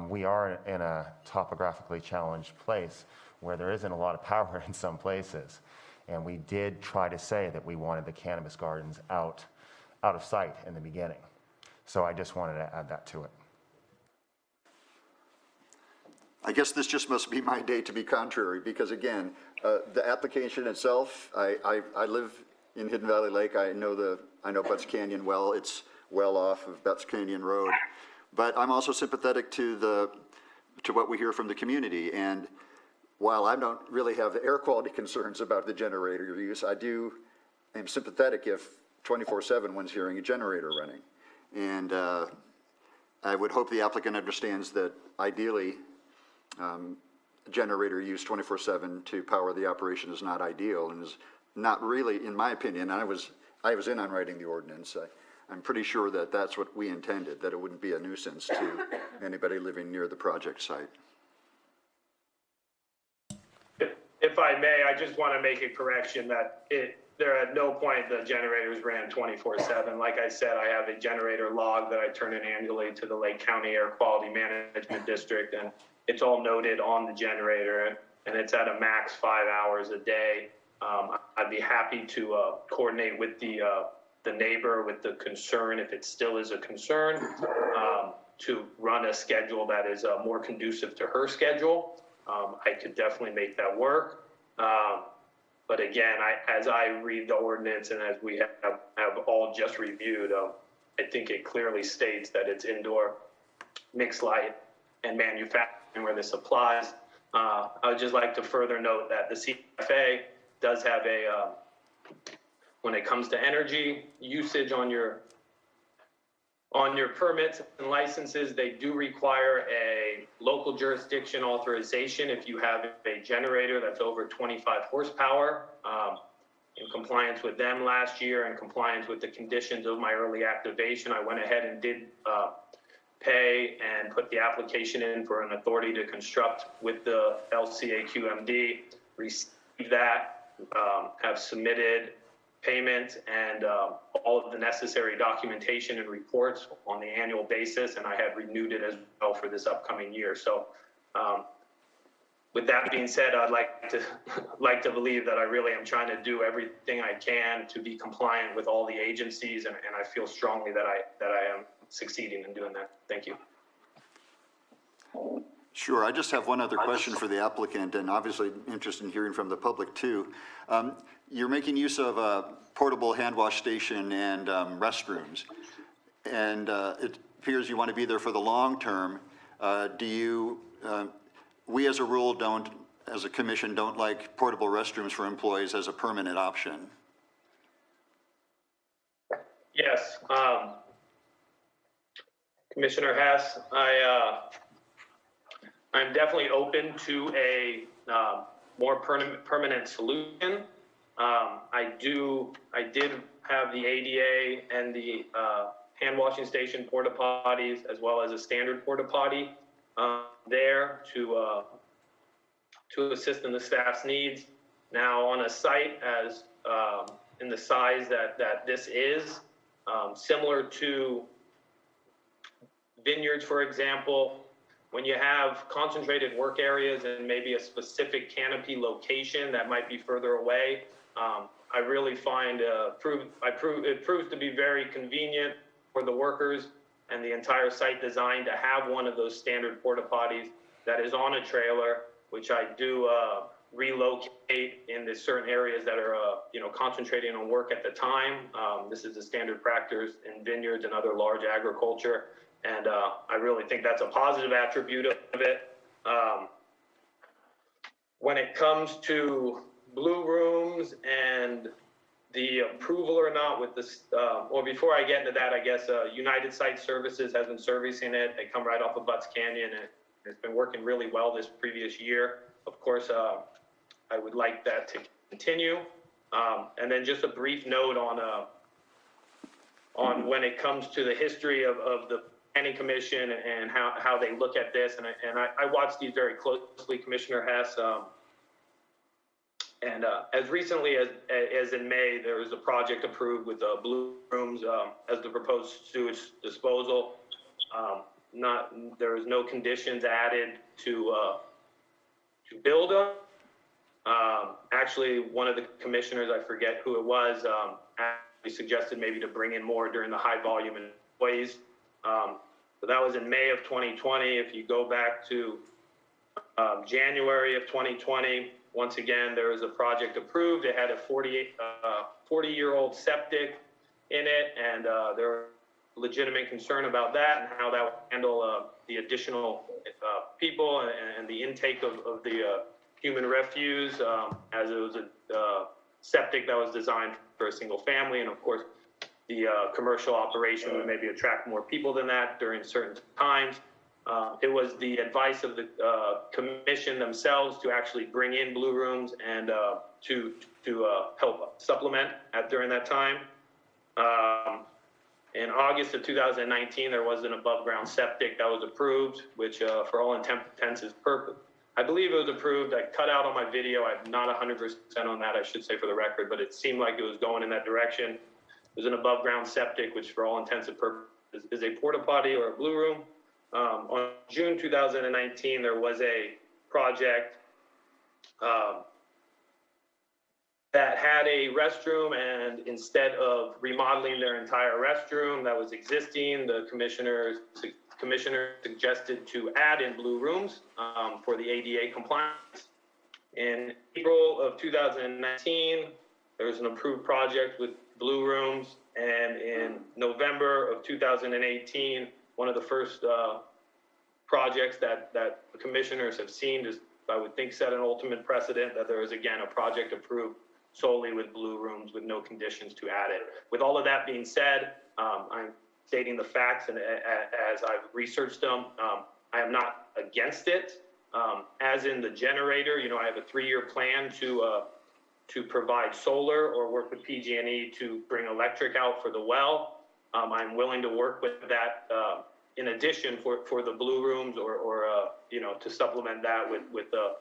We are in a topographically challenged place where there isn't a lot of power in some places. And we did try to say that we wanted the cannabis gardens out of sight in the beginning. So I just wanted to add that to it. I guess this just must be my day to be contrary, because again, the application itself, I live in Hidden Valley Lake. I know Butts Canyon well. It's well off of Butts Canyon Road. But I'm also sympathetic to what we hear from the community. And while I don't really have the air quality concerns about the generator use, I am sympathetic if 24/7 one's hearing a generator running. And I would hope the applicant understands that ideally, generator use 24/7 to power the operation is not ideal and is not really, in my opinion, I was in on writing the ordinance. I'm pretty sure that that's what we intended, that it wouldn't be a nuisance to anybody living near the project site. If I may, I just want to make a correction that there at no point the generators ran 24/7. Like I said, I have a generator log that I turn in annually to the Lake County Air Quality Management District, and it's all noted on the generator, and it's at a max 5 hours a day. I'd be happy to coordinate with the neighbor with the concern, if it still is a concern, to run a schedule that is more conducive to her schedule. I could definitely make that work. But again, as I read the ordinance and as we have all just reviewed, I think it clearly states that it's indoor, mixed light, and manufacturing where this applies. I would just like to further note that the CFA does have when it comes to energy usage on your permits and licenses, they do require a local jurisdiction authorization if you have a generator that's over 25 horsepower. In compliance with them last year, in compliance with the conditions of my early activation, I went ahead and did pay and put the application in for an authority to construct with the LCAQMD, received that, have submitted payment and all of the necessary documentation and reports on the annual basis, and I have renewed it as well for this upcoming year. So with that being said, I'd like to believe that I really am trying to do everything I can to be compliant with all the agencies, and I feel strongly that I am succeeding in doing that. Thank you. Sure. I just have one other question for the applicant, and obviously interested in hearing from the public too. You're making use of a portable hand wash station and restrooms, and it appears you want to be there for the long term. We as a rule as a commission, don't like portable restrooms for employees as a permanent option. Yes. Commissioner Hess, I'm definitely open to a more permanent solution. I did have the ADA and the hand washing station porta potties, as well as a standard porta potty there to assist in the staff's needs. Now, on a site as in the size that this is, similar to vineyards, for example, when you have concentrated work areas and maybe a specific canopy location that might be further away, I really find it proves to be very convenient for the workers and the entire site design to have one of those standard porta potties that is on a trailer, which I do relocate in the certain areas that are concentrating on work at the time. This is the standard practice in vineyards and other large agriculture. And I really think that's a positive attribute of it. When it comes to blue rooms and the approval or not with this, or before I get into that, I guess United Site Services has been servicing it. They come right off of Butts Canyon, and it's been working really well this previous year. Of course, I would like that to continue. And then just a brief note on when it comes to the history of planning commission and how they look at this. And I watch these very closely, Commissioner Hess. And as recently as in May, there was a project approved with Blue Rooms as the proposed sewage disposal. There was no conditions added to build them. Actually, one of the commissioners, I forget who it was, actually suggested maybe to bring in more during the high volume employees. So that was in May of 2020. If you go back to January of 2020, once again, there was a project approved. It had a 40-year-old septic in it, and there were legitimate concern about that and how that would handle the additional people and the intake of the human refuse, as it was a septic that was designed for a single family. And of course, the commercial operation would maybe attract more people than that during certain times. It was the advice of the commission themselves to actually bring in Blue Rooms and to help supplement during that time. In August of 2019, there was an above-ground septic that was approved, which for all intents and purposes, I believe it was approved. I cut out on my video. I'm not 100% on that, I should say for the record, but it seemed like it was going in that direction. It was an above-ground septic, which for all intents and purposes is a porta potty or a Blue Room. On June 2019, there was a project that had a restroom, and instead of remodeling their entire restroom that was existing, the commissioner suggested to add in Blue Rooms for the ADA compliance. In April of 2019, there was an approved project with Blue Rooms, and in November of 2018, one of the first projects that the commissioners have seen is, I would think, set an ultimate precedent that there is again a project approved solely with Blue Rooms with no conditions to add it. With all of that being said, I'm stating the facts, and as I've researched them, I am not against it. As in the generator, you know, I have a 3-year plan to provide solar or work with PG&E to bring electric out for the well. I'm willing to work with that in addition for the Blue Rooms or you know, to supplement that with a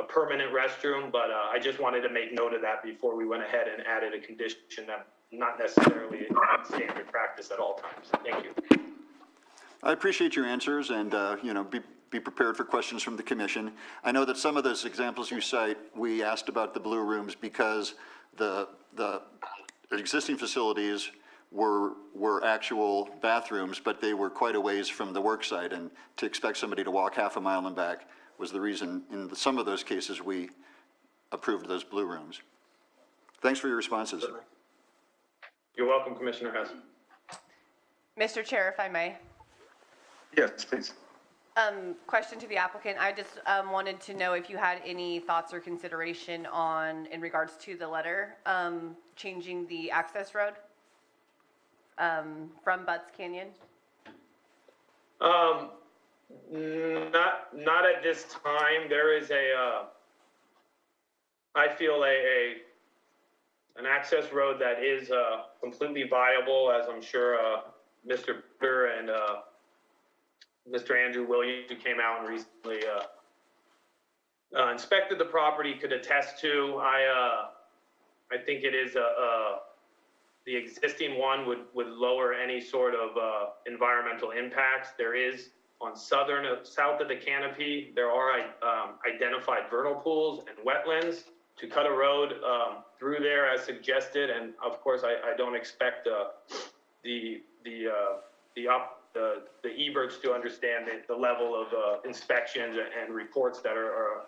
permanent restroom. But I just wanted to make note of that before we went ahead and added a condition that not necessarily standard practice at all times. Thank you. I appreciate your answers, and you know, be prepared for questions from the commission. I know that some of those examples you cite, we asked about the Blue Rooms because the existing facilities were actual bathrooms, but they were quite a ways from the work site, and to expect somebody to walk half a mile and back was the reason in some of those cases we approved those Blue Rooms. Thanks for your responses. You're welcome, Commissioner Hess. Mr. Chair, if I may. Yes, please. Question to the applicant. I just wanted to know if you had any thoughts or consideration in regards to the letter, changing the access road from Butts Canyon. Not at this time. There is I feel an access road that is completely viable, as I'm sure Mr. Burr and Mr. Andrew Williams, who came out and recently inspected the property, could attest to. I think it is the existing one would lower any sort of environmental impacts. There is on south of the canopy, there are identified vernal pools and wetlands. To cut a road through there as suggested, and of course I don't expect the Eberts to understand the level of inspections and reports that are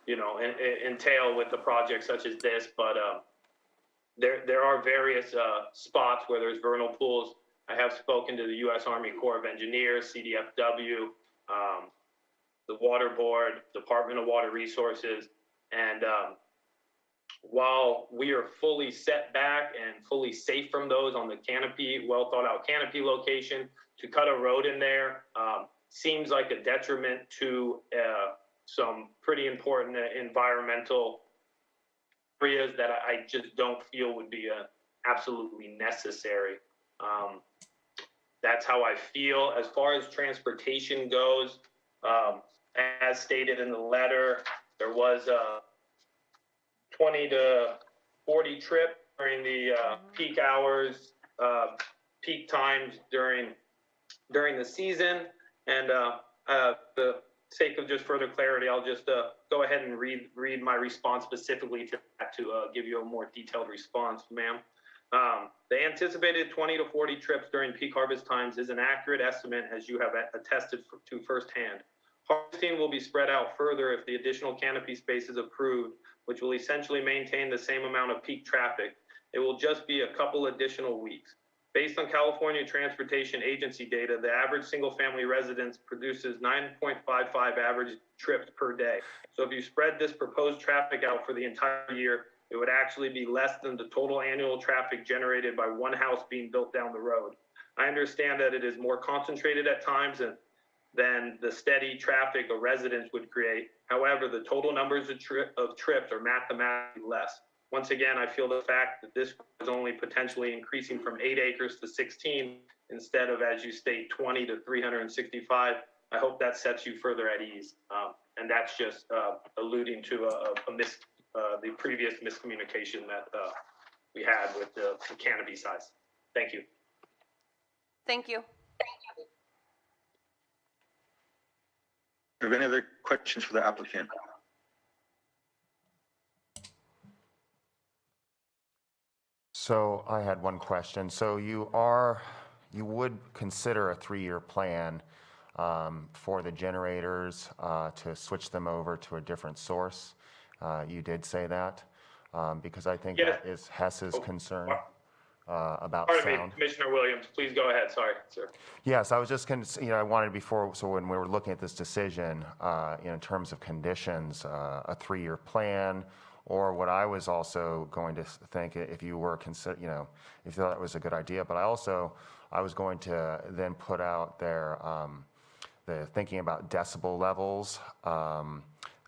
you know, entail with a project such as this, but there are various spots where there's vernal pools. I have spoken to the U.S. Army Corps of Engineers, CDFW, the Water Board, Department of Water Resources, and while we are fully set back and fully safe from those on the canopy, well thought out canopy location, to cut a road in there seems like a detriment to some pretty important environmental areas that I just don't feel would be absolutely necessary. That's how I feel. As far as transportation goes, as stated in the letter, there was a 20 to 40 trip during the peak hours, peak times during the season. And the sake of just further clarity, I'll just go ahead and read my response specifically to that to give you a more detailed response, ma'am. The anticipated 20 to 40 trips during peak harvest times is an accurate estimate, as you have attested to firsthand. Harvesting will be spread out further if the additional canopy space is approved, which will essentially maintain the same amount of peak traffic. It will just be a couple additional weeks. Based on California Transportation Agency data, the average single-family residence produces 9.55 average trips per day. So if you spread this proposed traffic out for the entire year, it would actually be less than the total annual traffic generated by one house being built down the road. I understand that it is more concentrated at times than the steady traffic a residence would create. However, the total numbers of trips are mathematically less. Once again, I feel the fact that this is only potentially increasing from 8 acres to 16 instead of, as you state, 20 to 365. I hope that sets you further at ease. And that's just alluding to the previous miscommunication that we had with the canopy size. Thank you. Thank you. Are there any other questions for the applicant? So I had one question. So you would consider a 3-year plan for the generators to switch them over to a different source. You did say that because I think Yes. that is Hess's concern about Pardon me, sound. Commissioner Williams, please go ahead. sorry, sir. Yes, I was just going to, I wanted before, so when we were looking at this decision, in terms of conditions, a 3-year plan, or what I was also going to think, if you were if you thought it was a good idea, but I was going to then put out there the thinking about decibel levels, and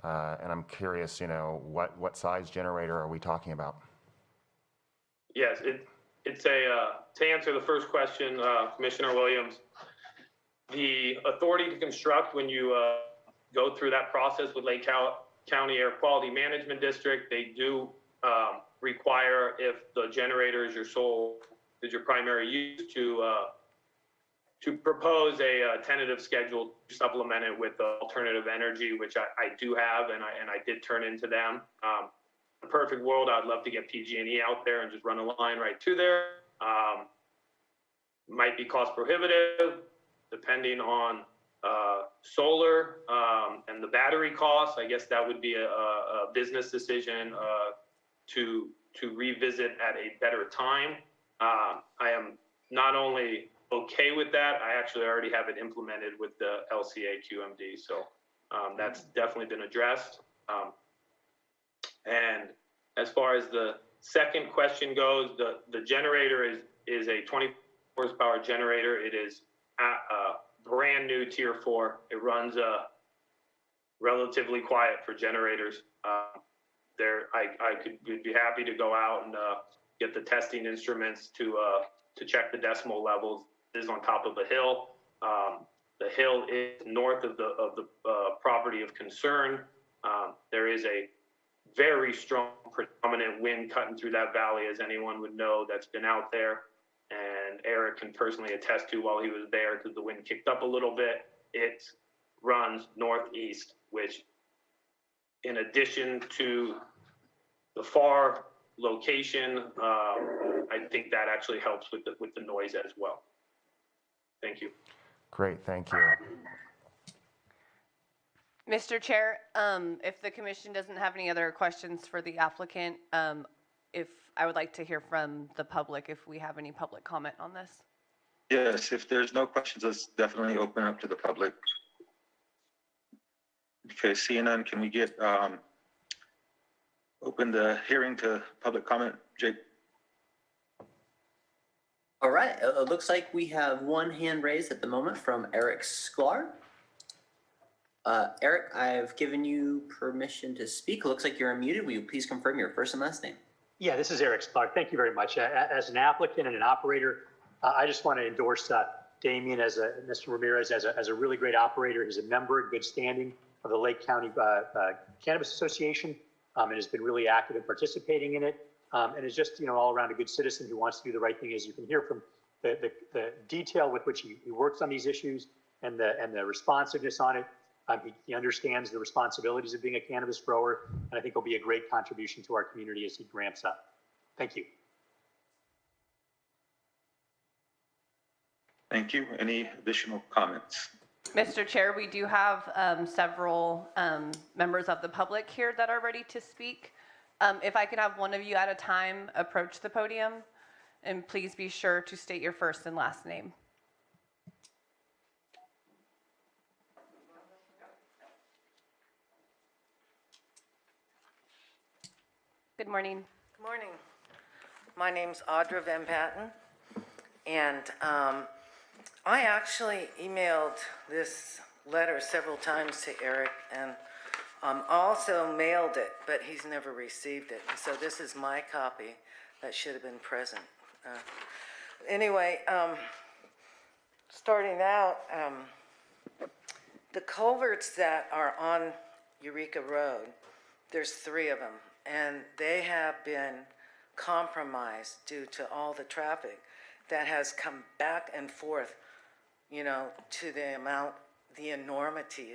I'm curious, what size generator are we talking about? Yes, it's to answer the first question, Commissioner Williams, the authority to construct, when you go through that process with Lake County Air Quality Management District, they do require, if the generator is your primary use, to propose a tentative schedule to supplement it with alternative energy, which I do have, and I did turn into them. In a perfect world, I'd love to get PG&E out there and just run a line right to there. Might be cost prohibitive, depending on solar and the battery costs. I guess that would be a business decision to revisit at a better time. I am not only okay with that, I actually already have it implemented with the LCA QMD. So that's definitely been addressed. And as far as the second question goes, the generator is a 20 horsepower generator. It is brand new Tier 4. It runs relatively quiet for generators. I could be happy to go out and get the testing instruments to check the decimal levels. It is on top of a hill. The hill is north of the property of concern. There is a very strong predominant wind cutting through that valley, as anyone would know that's been out there. And Eric can personally attest to while he was there, because the wind kicked up a little bit. It runs northeast, which, in addition to the far location, I think that actually helps with the noise as well. Thank you. Great, thank you. Mr. Chair, if the commission doesn't have any other questions for the applicant, if I would like to hear from the public, if we have any public comment on this. Yes, if there's no questions, let's definitely open up to the public. Okay, seeing none, can we get open the hearing to public comment, Jake? All right, it looks like we have one hand raised at the moment from Eric Sklar. Eric, I've given you permission to speak. It looks like you're unmuted. Will you please confirm your first and last name? Yeah, this is Eric Clark. Thank you very much. As an applicant and an operator, I just want to endorse Damian Mr. Ramirez as a really great operator. He's a member in good standing of the Lake County Cannabis Association, and has been really active in participating in it, and is just, all around a good citizen who wants to do the right thing, as you can hear from the detail with which he works on these issues and the responsiveness on it. He understands the responsibilities of being a cannabis grower, and I think will be a great contribution to our community as he ramps up. Thank you. Thank you. Any additional comments? Mr. Chair, we do have several members of the public here that are ready to speak. If I could have one of you at a time approach the podium, and please be sure to state your first and last name. Good morning. Good morning. My name's Audra Van Patten, and I actually emailed this letter several times to Eric, and also mailed it, but he's never received it. So this is my copy that should have been present. Anyway, starting out, the culverts that are on Eureka Road, there's 3 of them, and they have been compromised due to all the traffic that has come back and forth, to the enormity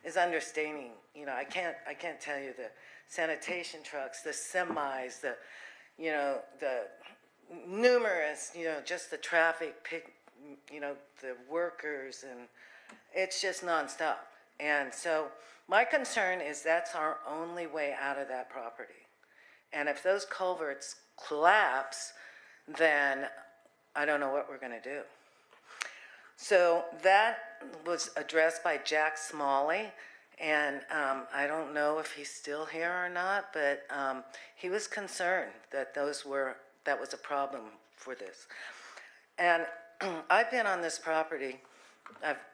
is understanding. I can't tell you the sanitation trucks, the semis, the numerous, just the traffic, the workers, and it's just nonstop. And so my concern is that's our only way out of that property. And if those culverts collapse, then I don't know what we're going to do. So that was addressed by Jack Smalley, and I don't know if he's still here or not, but he was concerned that that was a problem for this. And I've been on this property.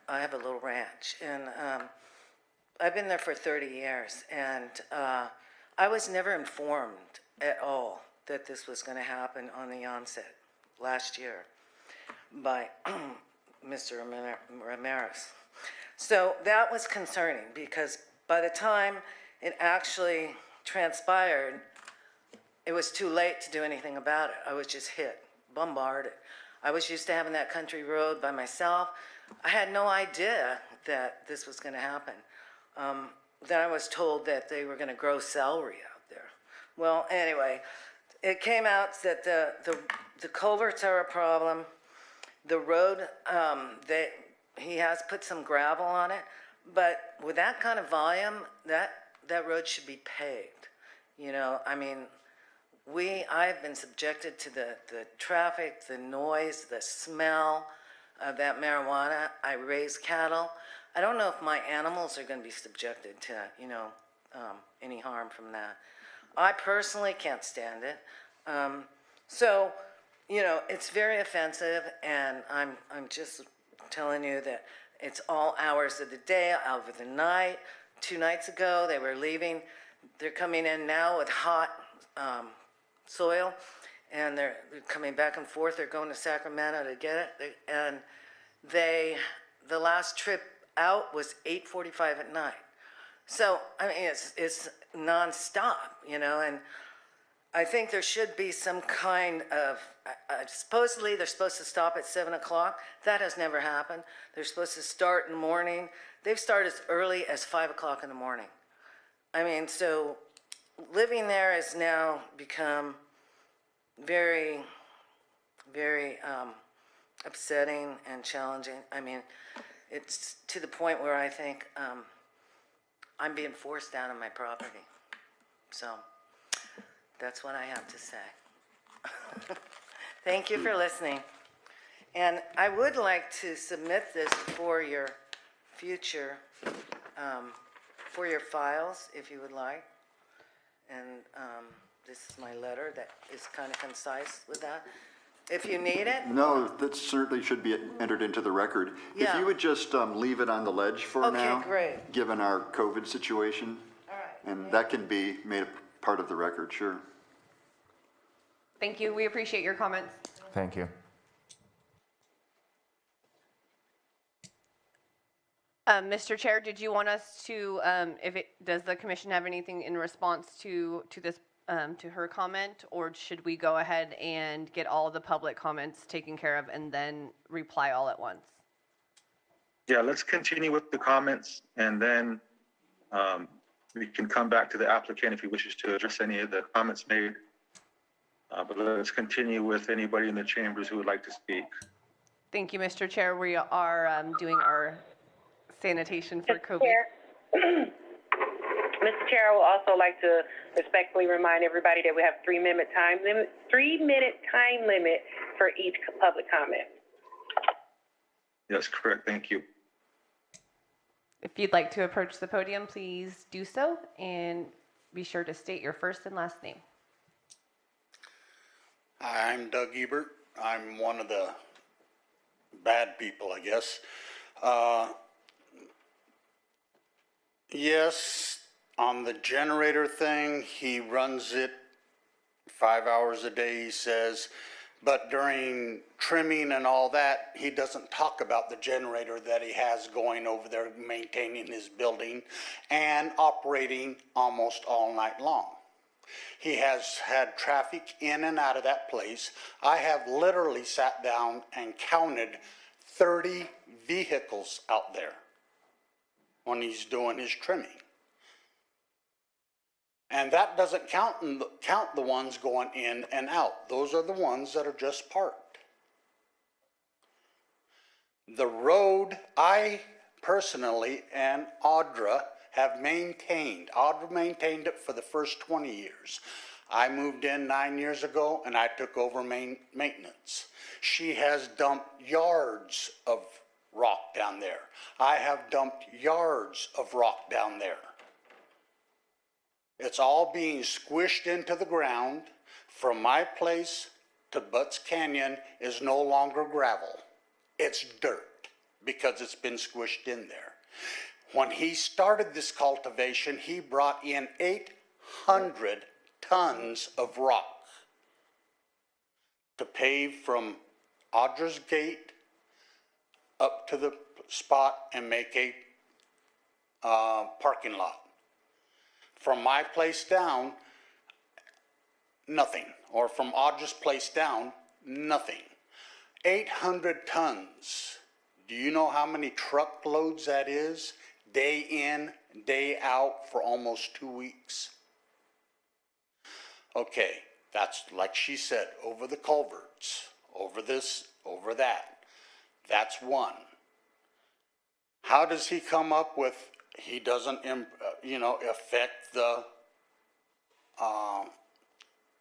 I have a little ranch, and I've been there for 30 years, and I was never informed at all that this was going to happen on the onset last year by Mr. Ramirez. So that was concerning, because by the time it actually transpired, it was too late to do anything about it. I was just hit, bombarded. I was used to having that country road by myself. I had no idea that this was going to happen. Then I was told that they were going to grow celery out there. Well, anyway, it came out that the culverts are a problem. The road, he has put some gravel on it, but with that kind of volume, that road should be paved. I've been subjected to the traffic, the noise, the smell of that marijuana. I raise cattle. I don't know if my animals are going to be subjected to, any harm from that. I personally can't stand it. So, it's very offensive, and I'm just telling you that it's all hours of the day, over the night. 2 nights ago, they were leaving. They're coming in now with hot soil, and they're coming back and forth. They're going to Sacramento to get it, and the last trip out was 8:45 at night. So, it's nonstop, and I think there should be some kind of, supposedly they're supposed to stop at 7 o'clock. That has never happened. They're supposed to start in the morning. They've started as early as 5 o'clock in the morning. So living there has now become very, very upsetting and challenging. It's to the point where I think I'm being forced out of my property. So that's what I have to say. Thank you for listening. And I would like to submit this for your future, for your files, if you would like. And this is my letter that is kind of concise with that. If you need it. No, that certainly should be entered into the record. If you would just leave it on the ledge for now. Okay, great. Given our COVID situation. All right. And that can be made a part of the record, sure. Thank you. We appreciate your comments. Thank you. Mr. Chair, did you want us to, does the commission have anything in response to this, to her comment? Or should we go ahead and get all the public comments taken care of and then reply all at once? Yeah, let's continue with the comments and then we can come back to the applicant if he wishes to address any of the comments made. But let's continue with anybody in the chambers who would like to speak. Thank you, Mr. Chair. We are doing our sanitation for COVID. Mr. Chair, I would also like to respectfully remind everybody that we have 3-minute time limit for each public comment. Yes, correct. Thank you. If you'd like to approach the podium, please do so, and be sure to state your first and last name. Hi, I'm Doug Ebert. I'm one of the bad people, I guess. Yes, on the generator thing, he runs it 5 hours a day, he says. But during trimming and all that, he doesn't talk about the generator that he has going over there, maintaining his building and operating almost all night long. He has had traffic in and out of that place. I have literally sat down and counted 30 vehicles out there when he's doing his trimming. And that doesn't count the ones going in and out. Those are the ones that are just parked. The road, I personally and Audra have maintained. Audra maintained it for the first 20 years. I moved in 9 years ago and I took over maintenance. She has dumped yards of rock down there. I have dumped yards of rock down there. It's all being squished into the ground. From my place to Butts Canyon is no longer gravel. It's dirt because it's been squished in there. When he started this cultivation, he brought in 800 tons of rock to pave from Audra's Gate up to the spot and make a parking lot. From my place down, nothing. Or from Audra's place down, nothing. 800 tons. Do you know how many truckloads that is? Day in, day out for almost 2 weeks. Okay, that's like she said, over the culverts, over this, over that. That's one. How does he come up with, he doesn't, affect the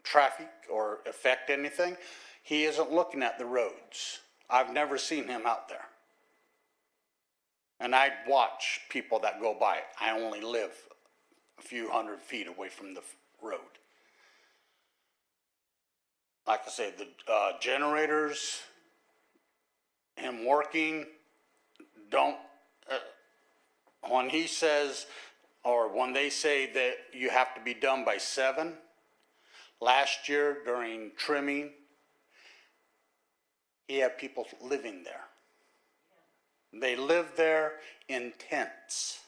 traffic or affect anything? He isn't looking at the roads. I've never seen him out there. And I watch people that go by. I only live a few hundred feet away from the road. Like I say, the generators, him working, when he says, or when they say that you have to be done by 7, last year during trimming, he had people living there. They lived there in tents.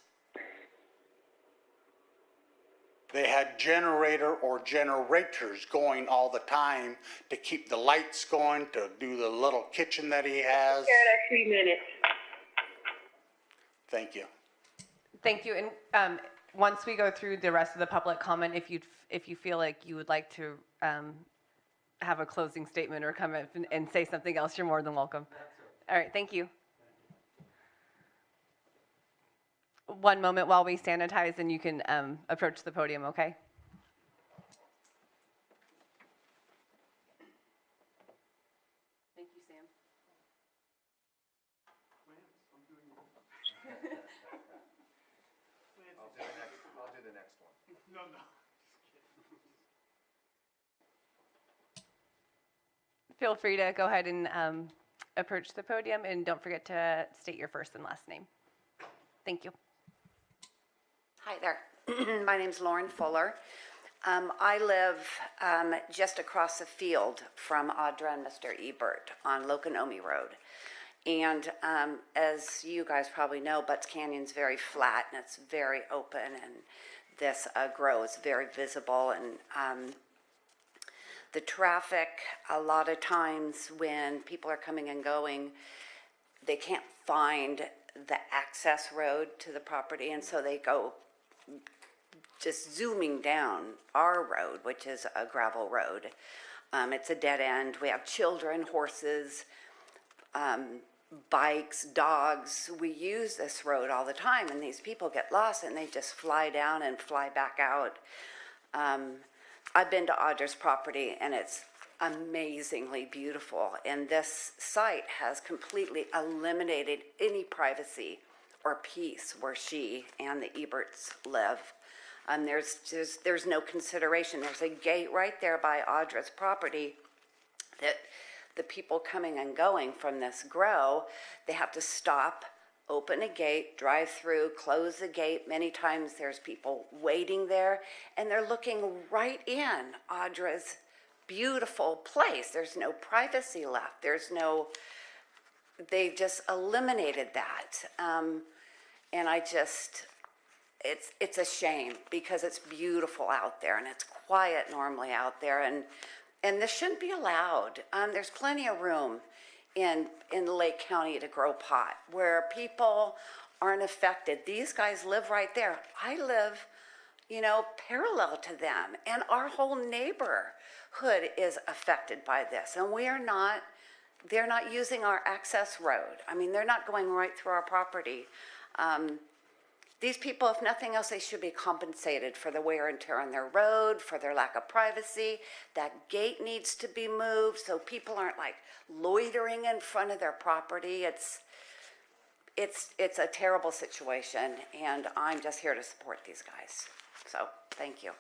They had generator or generators going all the time to keep the lights going, to do the little kitchen that he has. Yeah, that's 3 minutes. Thank you. Thank you. And once we go through the rest of the public comment, if you feel like you would like to have a closing statement or come up and say something else, you're more than welcome. All right, thank you. One moment while we sanitize and you can approach the podium, okay? Thank you, Sam. I'll do the next one. No. Feel free to go ahead and approach the podium, and don't forget to state your first and last name. Thank you. Hi there. My name's Lauren Fuller. I live just across the field from Audra and Mr. Ebert on Loconomi Road. And as you guys probably know, Butts Canyon's very flat and it's very open, and this grow is very visible. And the traffic, a lot of times when people are coming and going, they can't find the access road to the property, and so they go just zooming down our road, which is a gravel road. It's a dead end. We have children, horses, bikes, dogs. We use this road all the time, and these people get lost and they just fly down and fly back out. I've been to Audra's property, and it's amazingly beautiful, and this site has completely eliminated any privacy or peace where she and the Eberts live. There's no consideration. There's a gate right there by Audra's property that the people coming and going from this grow, they have to stop, open a gate, drive through, close the gate. Many times there's people waiting there, and they're looking right in Audra's beautiful place. There's no privacy left. They've just eliminated that. And it's a shame, because it's beautiful out there and it's quiet normally out there, and this shouldn't be allowed. There's plenty of room in Lake County to grow pot where people aren't affected. These guys live right there. I live, parallel to them, and our whole neighborhood is affected by this, and they're not using our access road. I mean, they're not going right through our property. These people, if nothing else, they should be compensated for the wear and tear on their road, for their lack of privacy. That gate needs to be moved so people aren't like loitering in front of their property. It's a terrible situation, and I'm just here to support these guys. So, thank you.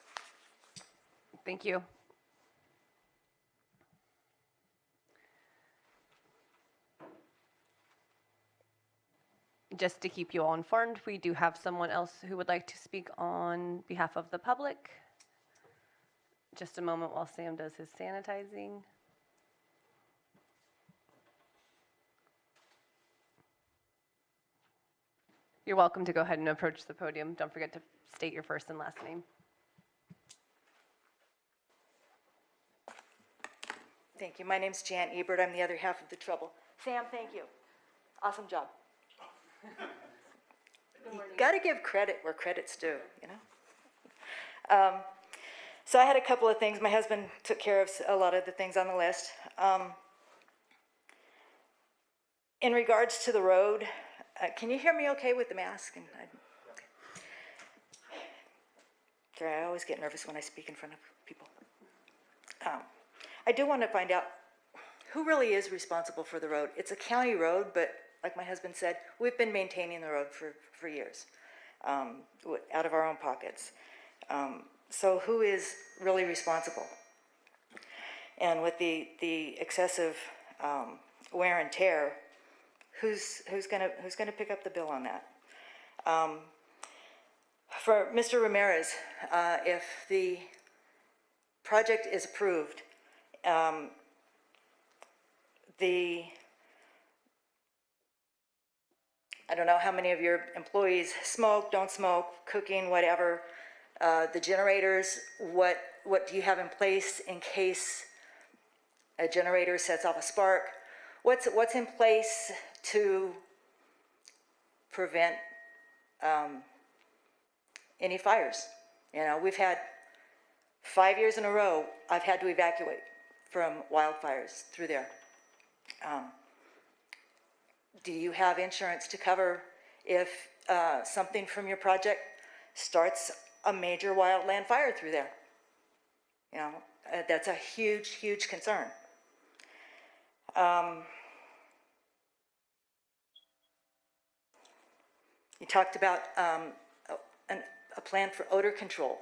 Thank you. Just to keep you all informed, we do have someone else who would like to speak on behalf of the public. Just a moment while Sam does his sanitizing. You're welcome to go ahead and approach the podium. Don't forget to state your first and last name. Thank you. My name's Jan Ebert. I'm the other half of the trouble. Sam, thank you. Awesome job. You got to give credit where credit's due, So I had a couple of things. My husband took care of a lot of the things on the list. In regards to the road, can you hear me okay with the mask? Sorry, I always get nervous when I speak in front of people. I do want to find out who really is responsible for the road. It's a county road, but like my husband said, we've been maintaining the road for years, out of our own pockets. So who is really responsible? And with the excessive wear and tear, who's gonna pick up the bill on that? For Mr. Ramirez, if the project is approved, I don't know how many of your employees smoke, don't smoke, cooking, whatever. The generators, what do you have in place in case a generator sets off a spark? What's in place to prevent any fires? We've had 5 years in a row, I've had to evacuate from wildfires through there. Do you have insurance to cover if something from your project starts a major wildland fire through there? That's a huge, huge concern. You talked about a plan for odor control.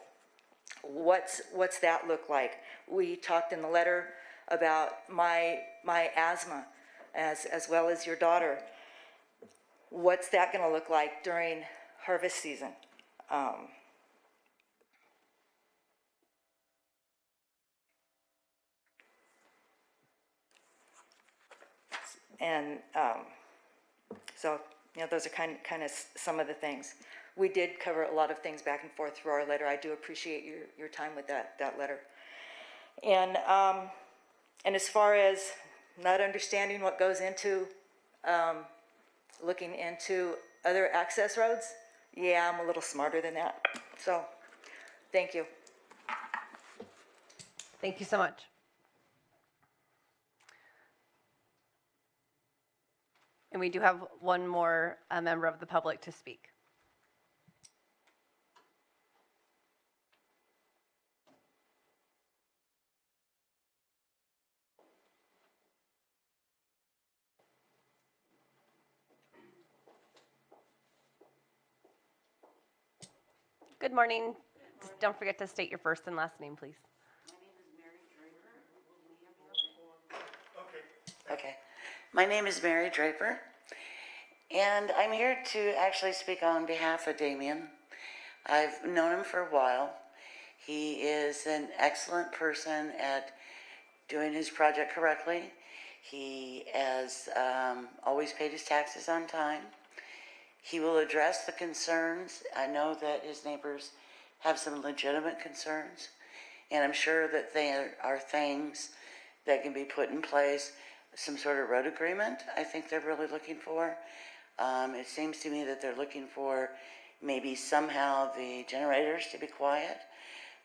What's that look like? We talked in the letter about my asthma, as well as your daughter. What's that going to look like during harvest season? And So, those are kind of some of the things. We did cover a lot of things back and forth through our letter. I do appreciate your time with that letter. And as far as not understanding what goes into looking into other access roads, yeah, I'm a little smarter than that. So, thank you. Thank you so much. And we do have one more member of the public to speak. Good morning. Just don't forget to state your first and last name, please. Okay. My name is Mary Draper, and I'm here to actually speak on behalf of Damien. I've known him for a while. He is an excellent person at doing his project correctly. He has always paid his taxes on time. He will address the concerns. I know that his neighbors have some legitimate concerns, and I'm sure that there are things that can be put in place. Some sort of road agreement, I think they're really looking for. It seems to me that they're looking for maybe somehow the generators to be quiet.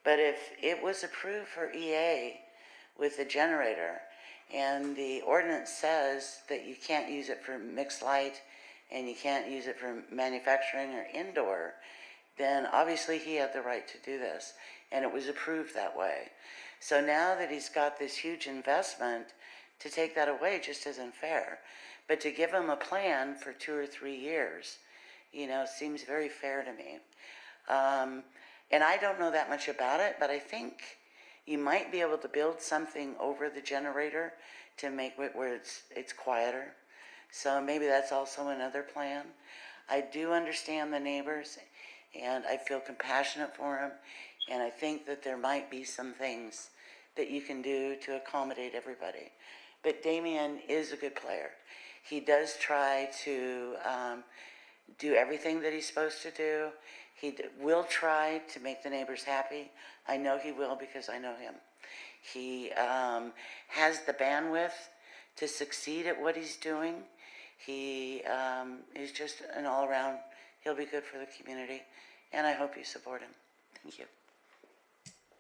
But if it was approved for EA with the generator, and the ordinance says that you can't use it for mixed light and you can't use it for manufacturing or indoor, then obviously he had the right to do this, and it was approved that way. So now that he's got this huge investment, to take that away just isn't fair. But to give him a plan for 2 or 3 years, seems very fair to me. And I don't know that much about it, but I think you might be able to build something over the generator to make it where it's quieter. So maybe that's also another plan. I do understand the neighbors, and I feel compassionate for them, and I think that there might be some things that you can do to accommodate everybody. But Damien is a good player. He does try to do everything that he's supposed to do. He will try to make the neighbors happy. I know he will because I know him. He has the bandwidth to succeed at what he's doing. He is just an all-around, he'll be good for the community, and I hope you support him. Thank you.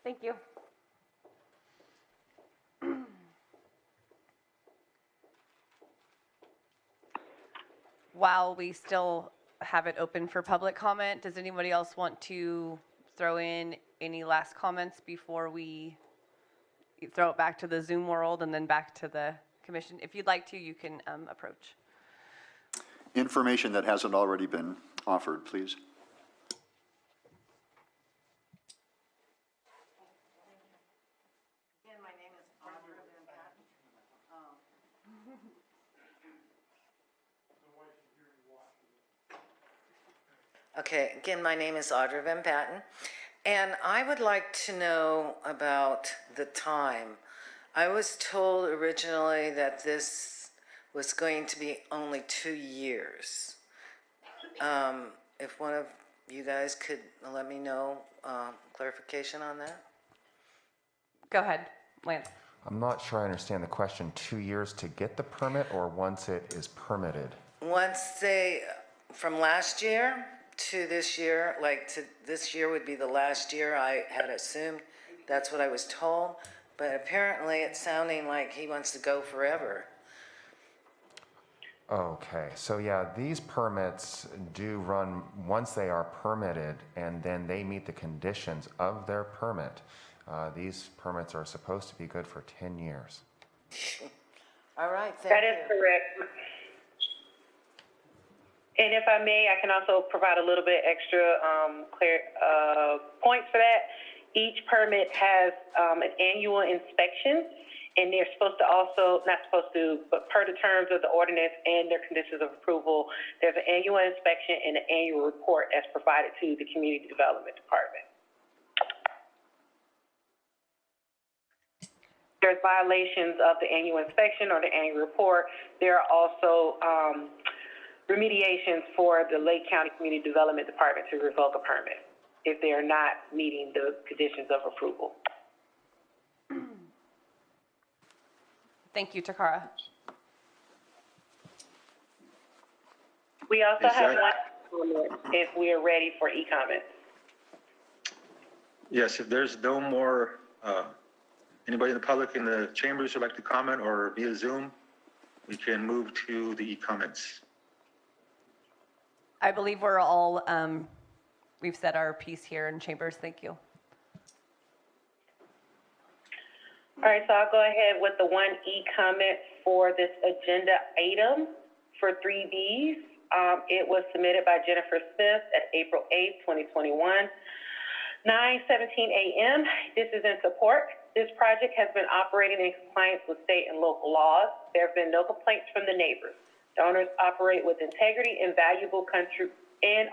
Thank you. While we still have it open for public comment, does anybody else want to throw in any last comments before we throw it back to the Zoom world and then back to the commission? If you'd like to, you can approach. Information that hasn't already been offered, please. Okay, again, my name is Audra Van Patten, and I would like to know about the time. I was told originally that this was going to be only 2 years. If one of you guys could let me know clarification on that? Go ahead, Lance. I'm not sure I understand the question. 2 years to get the permit or once it is permitted? Once they, from last year to this year, this year would be the last year, I had assumed, that's what I was told, but apparently it's sounding like he wants to go forever. Okay, so yeah, these permits do run once they are permitted and then they meet the conditions of their permit. These permits are supposed to be good for 10 years. All right, thank you. That is correct. And if I may, I can also provide a little bit extra points for that. Each permit has an annual inspection, and they're supposed to also, not supposed to, but per the terms of the ordinance and their conditions of approval, there's an annual inspection and an annual report as provided to the Community Development Department. There's violations of the annual inspection or the annual report. There are also remediations for the Lake County Community Development Department to revoke a permit if they are not meeting the conditions of approval. Thank you, Takara. We also Is have that- one comment if we are ready for e-comments. Yes, if there's no more, anybody in the public in the chambers who'd like to comment or via Zoom, we can move to the e-comments. I believe we're all, we've said our piece here in chambers. Thank you. All right, so I'll go ahead with the one e-comment for this agenda item for 3Bs. It was submitted by Jennifer Smith at April 8th, 2021, 9:17 a.m. This is in support. This project has been operating in compliance with state and local laws. There have been no complaints from the neighbors. The owners operate with integrity and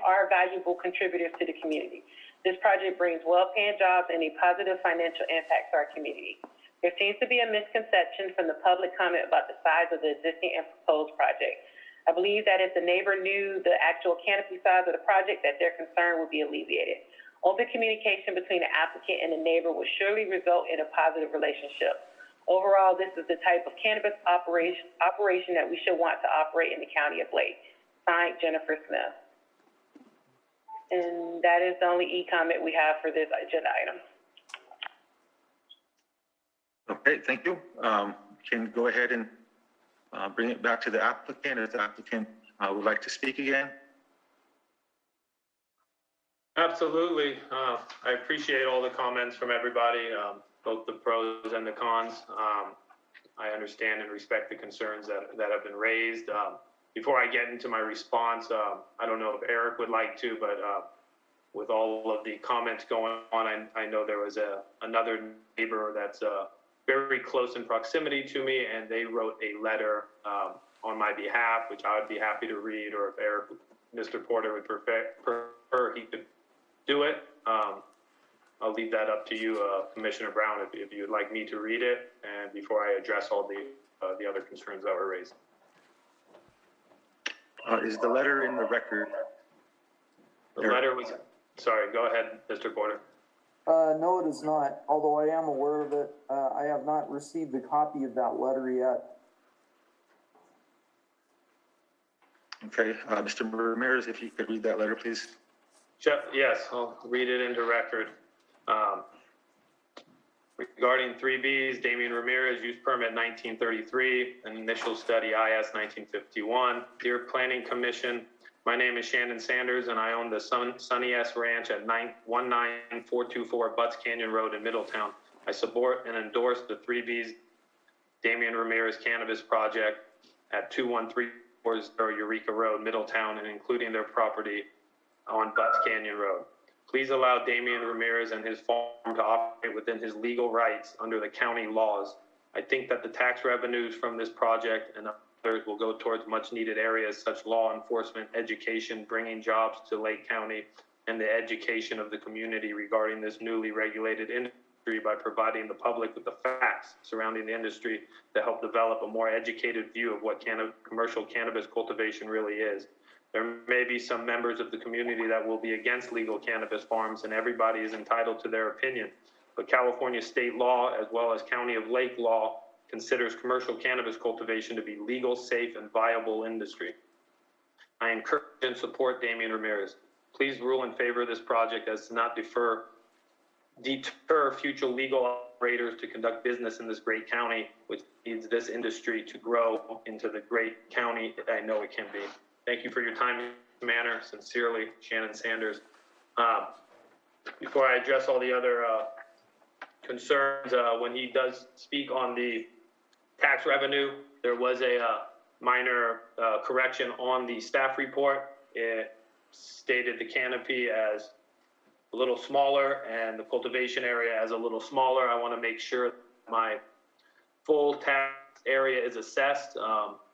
are valuable contributors to the community. This project brings well-paying jobs and a positive financial impact to our community. There seems to be a misconception from the public comment about the size of the existing and proposed project. I believe that if the neighbor knew the actual canopy size of the project, that their concern would be alleviated. Open communication between the applicant and the neighbor will surely result in a positive relationship. Overall, this is the type of cannabis operation that we should want to operate in the county of Lake. Signed, Jennifer Smith. And that is the only e-comment we have for this agenda item. Okay, thank you. Can go ahead and bring it back to the applicant if the applicant would like to speak again. Absolutely. I appreciate all the comments from everybody, both the pros and the cons. I understand and respect the concerns that have been raised. Before I get into my response, I don't know if Eric would like to, but with all of the comments going on, I know there was another neighbor that's very close in proximity to me, and they wrote a letter on my behalf, which I would be happy to read, or if Eric, Mr. Porter would prefer, he could do it. I'll leave that up to you, Commissioner Brown, if you'd like me to read it, and before I address all the other concerns that were raised. Is the letter in the record? The letter was, sorry, go ahead, Mr. Porter. No, it is not, although I am aware of it. I have not received a copy of that letter yet. Okay, Mr. Ramirez, if you could read that letter, please. Yes, I'll read it into record. Regarding 3Bs, Damian Ramirez, use permit 1933, an initial study IS 1951. Dear Planning Commission, my name is Shannon Sanders and I own the Sunny S Ranch at 19424 Butts Canyon Road in Middletown. I support and endorse the 3Bs Damian Ramirez Cannabis Project at 21340 Eureka Road, Middletown, and including their property on Butts Canyon Road. Please allow Damian Ramirez and his farm to operate within his legal rights under the county laws. I think that the tax revenues from this project and others will go towards much needed areas such law enforcement, education, bringing jobs to Lake County, and the education of the community regarding this newly regulated industry by providing the public with the facts surrounding the industry to help develop a more educated view of what commercial cannabis cultivation really is. There may be some members of the community that will be against legal cannabis farms, and everybody is entitled to their opinion. But California state law, as well as County of Lake law, considers commercial cannabis cultivation to be legal, safe, and viable industry. I encourage and support Damian Ramirez. Please rule in favor of this project as to not deter future legal operators to conduct business in this great county, which needs this industry to grow into the great county that I know it can be. Thank you for your time and manner. Sincerely, Shannon Sanders. Before I address all the other concerns, when he does speak on the tax revenue, there was a minor correction on the staff report. It stated the canopy as a little smaller and the cultivation area as a little smaller. I want to make sure my full tax area is assessed,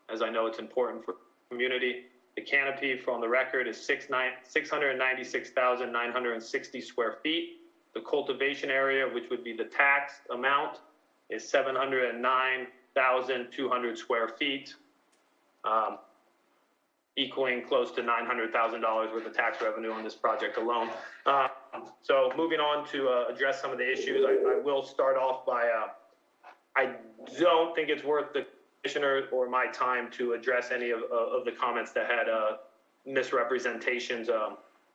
as I know it's important for the community. The canopy, from the record, is 696,960 square feet. The cultivation area, which would be the taxed amount, is 709,200 square feet. equaling close to $900,000 worth of tax revenue on this project alone. So moving on to address some of the issues, I will start off by, I don't think it's worth the commissioner or my time to address any of the comments that had misrepresentations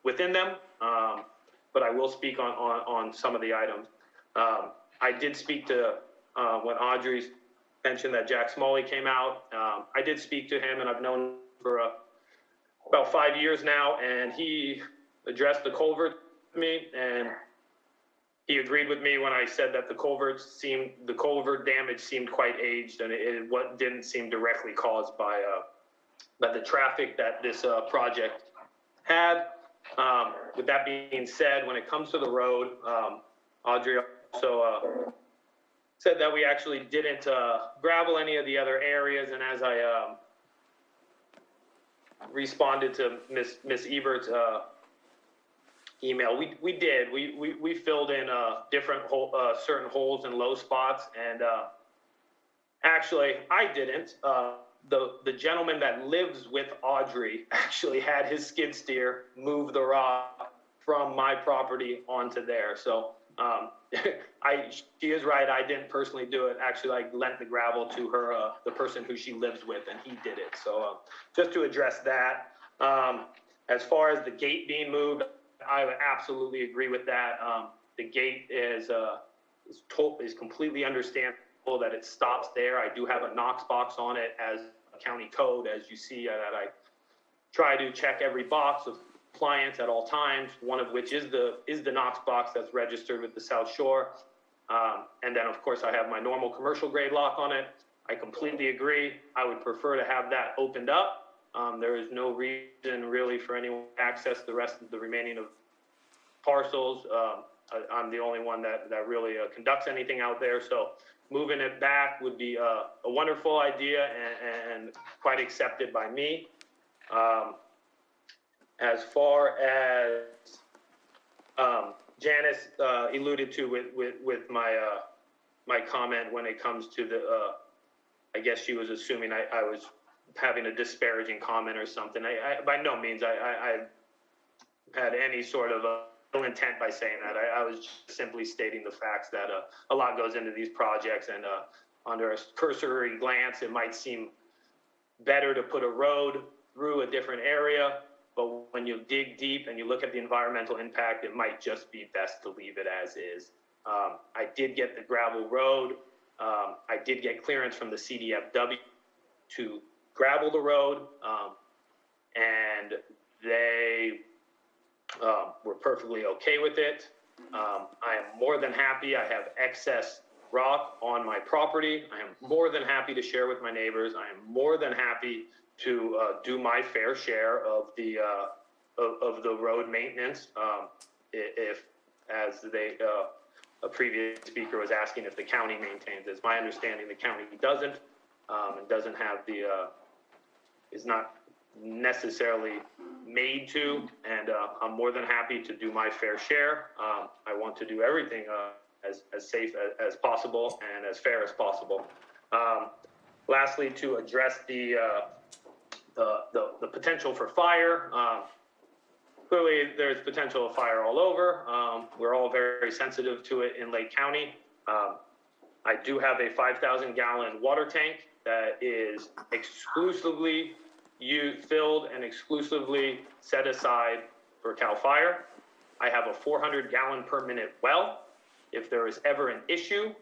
within them, but I will speak on some of the items. I did speak to when Audrey mentioned that Jack Smalley came out. I did speak to him, and I've known him for about 5 years now, and he addressed the culvert to me, and he agreed with me when I said that the culvert damage seemed quite aged, and it didn't seem directly caused by the traffic that this project had. With that being said, when it comes to the road, Audrey also said that we actually didn't gravel any of the other areas, and as I responded to Miss Ebert's email, we did. We filled in different certain holes and low spots, and actually I didn't. The gentleman that lives with Audrey actually had his skid steer move the rock from my property onto there. So she is right. I didn't personally do it. Actually, I lent the gravel to her, the person who she lives with, and he did it. So just to address that, as far as the gate being moved, I would absolutely agree with that. The gate is completely understandable that it stops there. I do have a Knox box on it as a county code, as you see, that I try to check every box of compliance at all times, one of which is the Knox box that's registered with the South Shore. And then, of course, I have my normal commercial grade lock on it. I completely agree. I would prefer to have that opened up. There is no reason really for anyone to access the rest of the remaining of parcels. I'm the only one that really conducts anything out there. So moving it back would be a wonderful idea and quite accepted by me. As far as Janice alluded to with my comment when it comes to the, I guess she was assuming I was having a disparaging comment or something. I by no means I had any sort of ill intent by saying that. I was just simply stating the facts that a lot goes into these projects, and under a cursory glance, it might seem better to put a road through a different area, but when you dig deep and you look at the environmental impact, it might just be best to leave it as is. I did get the gravel road. I did get clearance from the CDFW to gravel the road, and they were perfectly okay with it. I am more than happy. I have excess rock on my property. I am more than happy to share with my neighbors. I am more than happy to do my fair share of the road maintenance. If, as a previous speaker was asking, if the county maintains, it's my understanding the county doesn't, and doesn't have is not necessarily made to, and I'm more than happy to do my fair share. I want to do everything as safe as possible and as fair as possible. Lastly, to address the potential for fire, clearly there's potential of fire all over. We're all very sensitive to it in Lake County. I do have a 5,000-gallon water tank that is exclusively filled and exclusively set aside for CAL FIRE. I have a 400-gallon per minute well. If there is ever an issue,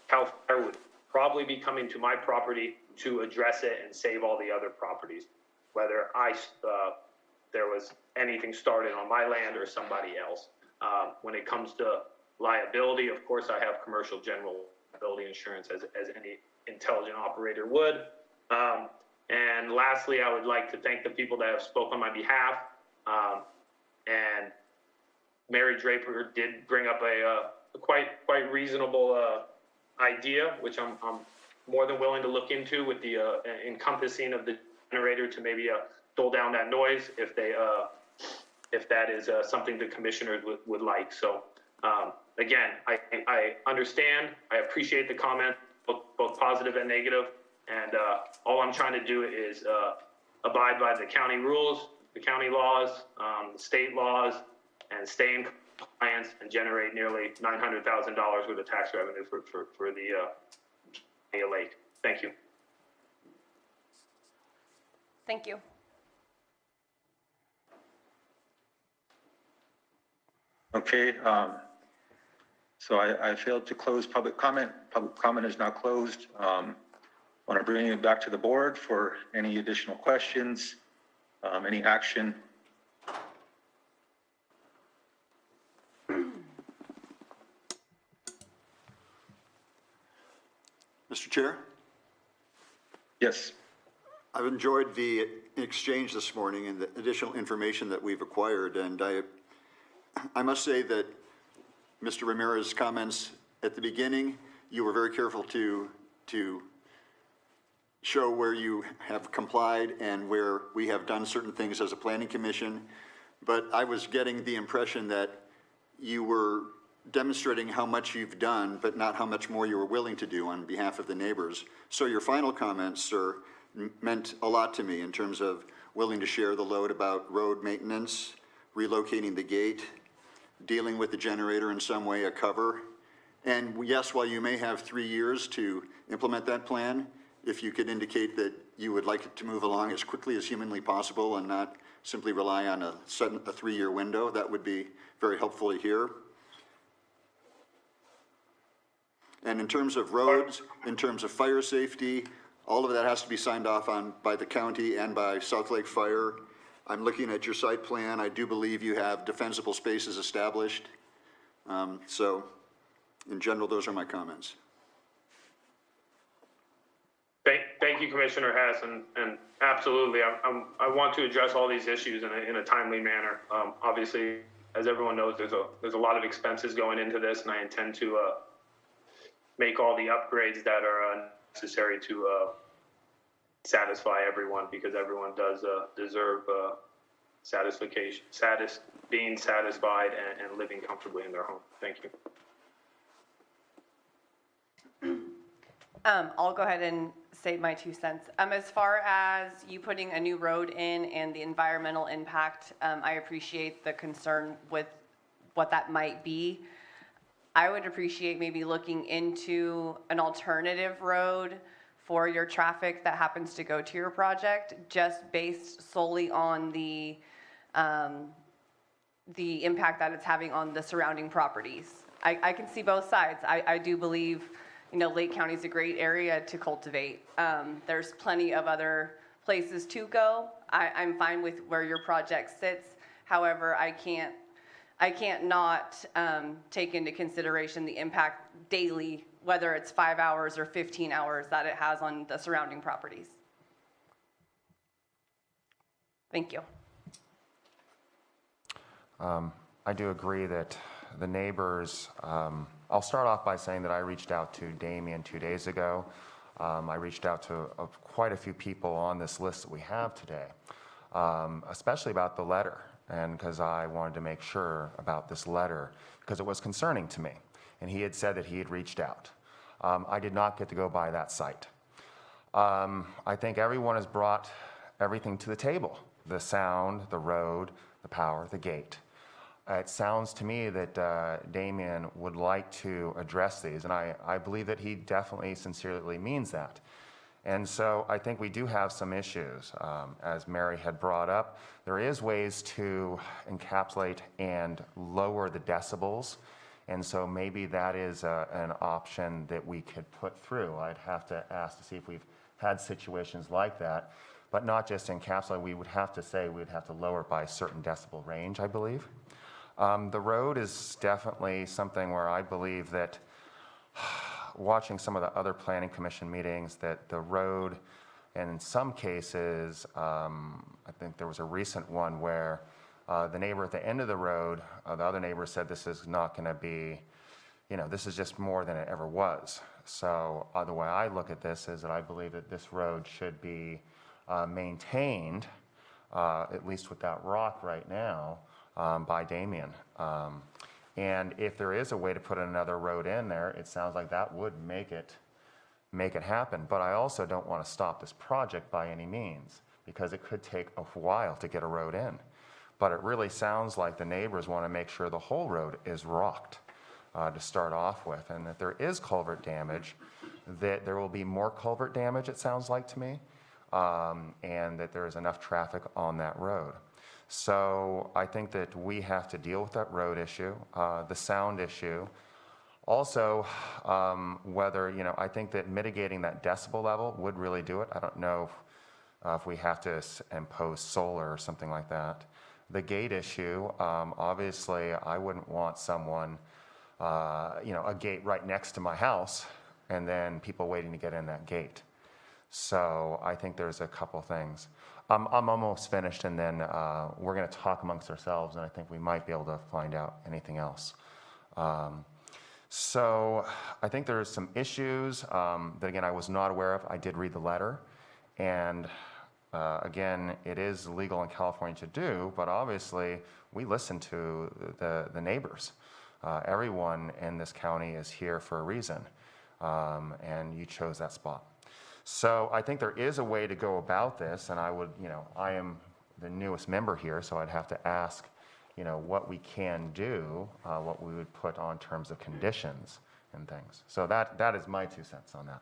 CAL FIRE would probably be coming to my property to address it and save all the other properties, whether there was anything started on my land or somebody else. When it comes to liability, of course, I have commercial general liability insurance as any intelligent operator would. And lastly, I would like to thank the people that have spoken on my behalf. And Mary Draper did bring up a quite reasonable idea, which I'm more than willing to look into, with the encompassing of the generator to maybe dull down that noise if that is something the commissioners would like. So again, I understand, I appreciate the comment, both positive and negative, and all I'm trying to do is abide by the county rules, the county laws, the state laws, and stay in compliance and generate nearly $900,000 worth of tax revenue for the County of Lake. Thank you. Thank you. Okay, so I failed to close public comment. Public comment is now closed. Want to bring it back to the board for any additional questions, any action. Mr. Chair? Yes. I've enjoyed the exchange this morning and the additional information that we've acquired, and I must say that Mr. Ramirez's comments at the beginning, you were very careful to show where you have complied and where we have done certain things as a planning commission, but I was getting the impression that you were demonstrating how much you've done, but not how much more you were willing to do on behalf of the neighbors. So your final comments, sir, meant a lot to me in terms of willing to share the load about road maintenance, relocating the gate, dealing with the generator in some way, a cover. And yes, while you may have 3 years to implement that plan, if you could indicate that you would like it to move along as quickly as humanly possible and not simply rely on a 3-year window, that would be very helpful to hear. And in terms of roads, in terms of fire safety, all of that has to be signed off on by the county and by South Lake Fire. I'm looking at your site plan. I do believe you have defensible spaces established. So in general, those are my comments. Thank you, Commissioner Hess, and absolutely, I want to address all these issues in a timely manner. Obviously, as everyone knows, there's a lot of expenses going into this, and I intend to make all the upgrades that are necessary to satisfy everyone, because everyone does deserve being satisfied and living comfortably in their home. Thank you. I'll go ahead and say my 2 cents. As far as you putting a new road in and the environmental impact, I appreciate the concern with what that might be. I would appreciate maybe looking into an alternative road for your traffic that happens to go to your project, just based solely on the impact that it's having on the surrounding properties. I can see both sides. I do believe, Lake County is a great area to cultivate. There's plenty of other places to go. I'm fine with where your project sits. However, I can't not take into consideration the impact daily, whether it's 5 hours or 15 hours, that it has on the surrounding properties. Thank you. I do agree that the neighbors, I'll start off by saying that I reached out to Damien 2 days ago. I reached out to quite a few people on this list that we have today, especially about the letter, and because I wanted to make sure about this letter, because it was concerning to me. And he had said that he had reached out. I did not get to go by that site. I think everyone has brought everything to the table: the sound, the road, the power, the gate. It sounds to me that Damien would like to address these, and I believe that he definitely sincerely means that. And so I think we do have some issues. As Mary had brought up, there is ways to encapsulate and lower the decibels, and so maybe that is an option that we could put through. I'd have to ask to see if we've had situations like that, but not just encapsulate. We would have to say we would have to lower by a certain decibel range, I believe. The road is definitely something where I believe that, watching some of the other planning commission meetings, that the road, and in some cases, I think there was a recent one where the neighbor at the end of the road, the other neighbor said this is not going to be, this is just more than it ever was. So the way I look at this is that I believe that this road should be maintained, at least with that rock right now, by Damien. And if there is a way to put another road in there, it sounds like that would make it happen. But I also don't want to stop this project by any means, because it could take a while to get a road in. But it really sounds like the neighbors want to make sure the whole road is rocked to start off with, and that there is culvert damage, that there will be more culvert damage, it sounds like to me, and that there is enough traffic on that road. So I think that we have to deal with that road issue, the sound issue. Also, whether, I think that mitigating that decibel level would really do it. I don't know if we have to impose solar or something like that. The gate issue, obviously, I wouldn't want someone, a gate right next to my house and then people waiting to get in that gate. So I think there's a couple things. I'm almost finished, and then we're going to talk amongst ourselves, and I think we might be able to find out anything else. So I think there's some issues that, again, I was not aware of. I did read the letter, and again, it is legal in California to do, but obviously we listen to the neighbors. Everyone in this county is here for a reason, and you chose that spot. So I think there is a way to go about this, and I would, I am the newest member here, so I'd have to ask, what we can do, what we would put on terms of conditions and things. So that is my 2 cents on that.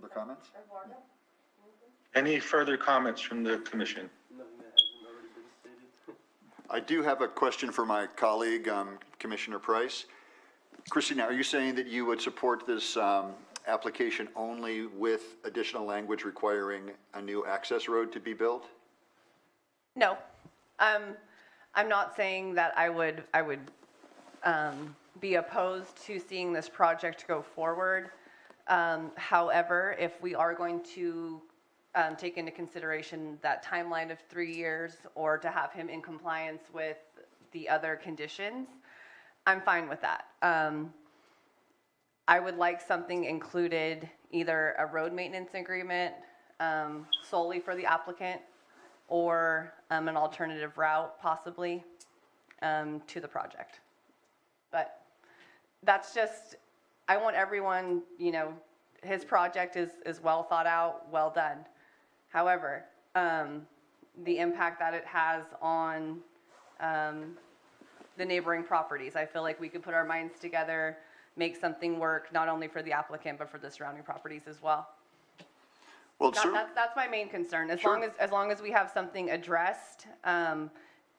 Other comments? Any further comments from the commission? I do have a question for my colleague, Commissioner Price. Christina, are you saying that you would support this application only with additional language requiring a new access road to be built? No, I'm not saying that I would be opposed to seeing this project go forward. However, if we are going to take into consideration that timeline of 3 years, or to have him in compliance with the other conditions, I'm fine with that. I would like something included, either a road maintenance agreement solely for the applicant, or an alternative route possibly to the project. But that's just, I want everyone, his project is well thought out, well done. However, the impact that it has on the neighboring properties, I feel like we could put our minds together, make something work, not only for the applicant, but for the surrounding properties as well. Well, That's my main concern. As long as we have something addressed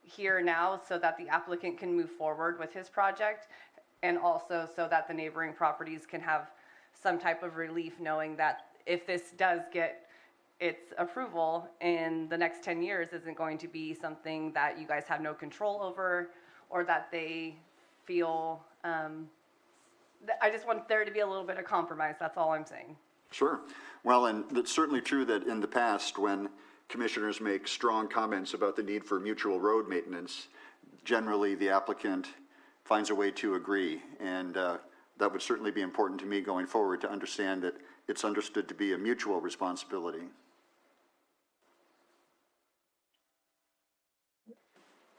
here now, so that the applicant can move forward with his project, and also so that the neighboring properties can have some type of relief, knowing that if this does get its approval in the next 10 years, isn't going to be something that you guys have no control over, or that they feel. I just want there to be a little bit of compromise. That's all I'm saying. Sure. Well, and it's certainly true that in the past, when commissioners make strong comments about the need for mutual road maintenance, generally the applicant finds a way to agree. And that would certainly be important to me going forward, to understand that it's understood to be a mutual responsibility.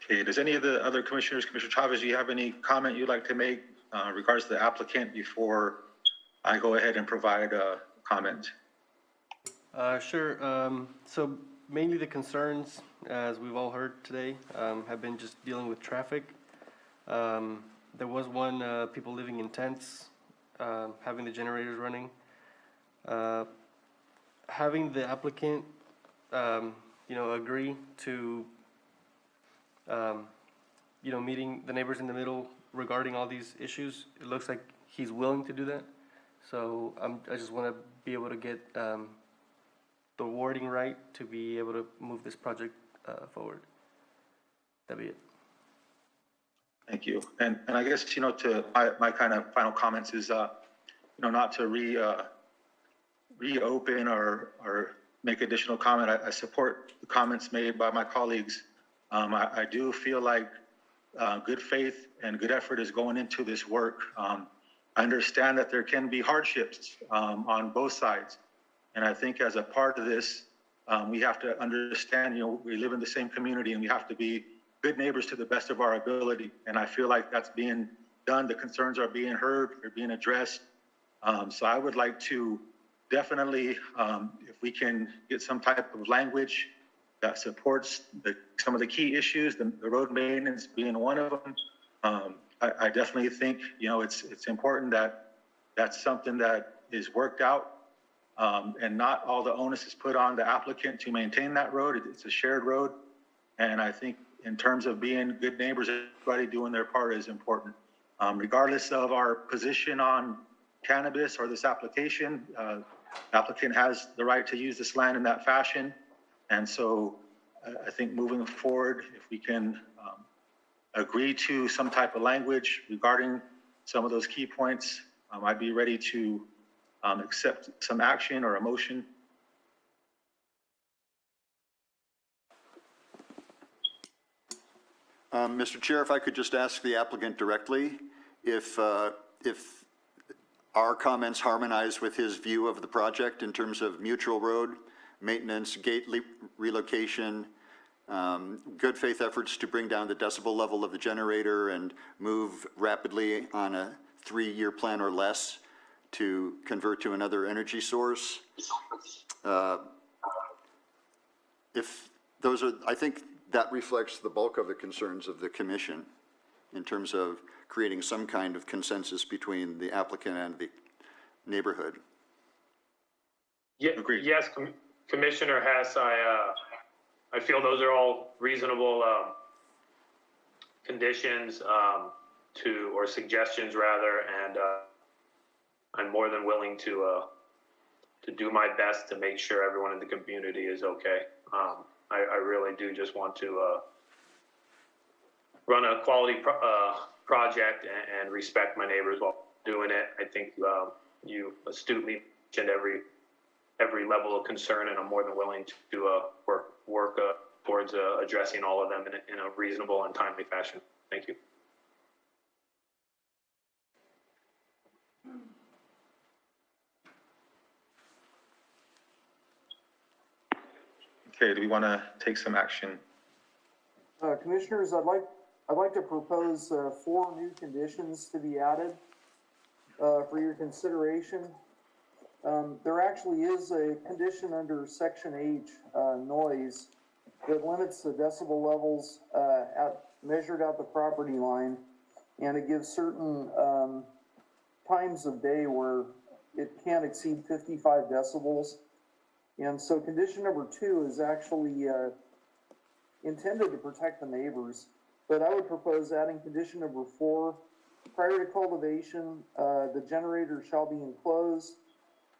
Okay, does any of the other commissioners, Commissioner Chavez, do you have any comment you'd like to make in regards to the applicant before I go ahead and provide a comment? Sure. So mainly the concerns, as we've all heard today, have been just dealing with traffic. There was one, people living in tents, having the generators running. Having the applicant, agree to, meeting the neighbors in the middle regarding all these issues. It looks like he's willing to do that. So I just want to be able to get the wording right to be able to move this project forward. That'd be it. Thank you. And I guess, to my kind of final comments is, not to reopen or make additional comment. I support the comments made by my colleagues. I do feel like good faith and good effort is going into this work. I understand that there can be hardships on both sides. And I think as a part of this, we have to understand, we live in the same community, and we have to be good neighbors to the best of our ability. And I feel like that's being done. The concerns are being heard, they're being addressed. So I would like to definitely, if we can get some type of language that supports some of the key issues, the road maintenance being one of them. I definitely think, it's important that that's something that is worked out, and not all the onus is put on the applicant to maintain that road. It's a shared road. And I think in terms of being good neighbors, everybody doing their part is important. Regardless of our position on cannabis or this application, applicant has the right to use this land in that fashion. And so I think moving forward, if we can agree to some type of language regarding some of those key points, I'd be ready to accept some action or a motion. Mr. Chair, if I could just ask the applicant directly, if our comments harmonize with his view of the project in terms of mutual road maintenance, gate relocation, good faith efforts to bring down the decibel level of the generator and move rapidly on a 3-year plan or less to convert to another energy source. If those are, I think that reflects the bulk of the concerns of the commission in terms of creating some kind of consensus between the applicant and the neighborhood. Yeah, agreed. Yes, Commissioner Hess, I feel those are all reasonable conditions or suggestions rather, and I'm more than willing to do my best to make sure everyone in the community is okay. I really do just want to run a quality project and respect my neighbors while doing it. I think you astutely mentioned every level of concern, and I'm more than willing to work towards addressing all of them in a reasonable and timely fashion. Thank you. Okay, do we want to take some action? Commissioners, I'd like to propose 4 new conditions to be added for your consideration. There actually is a condition under Section H, noise, that limits the decibel levels measured at the property line, and it gives certain times of day where it can't exceed 55 decibels. And so condition number 2 is actually intended to protect the neighbors, but I would propose adding condition number 4. Prior to cultivation, the generator shall be enclosed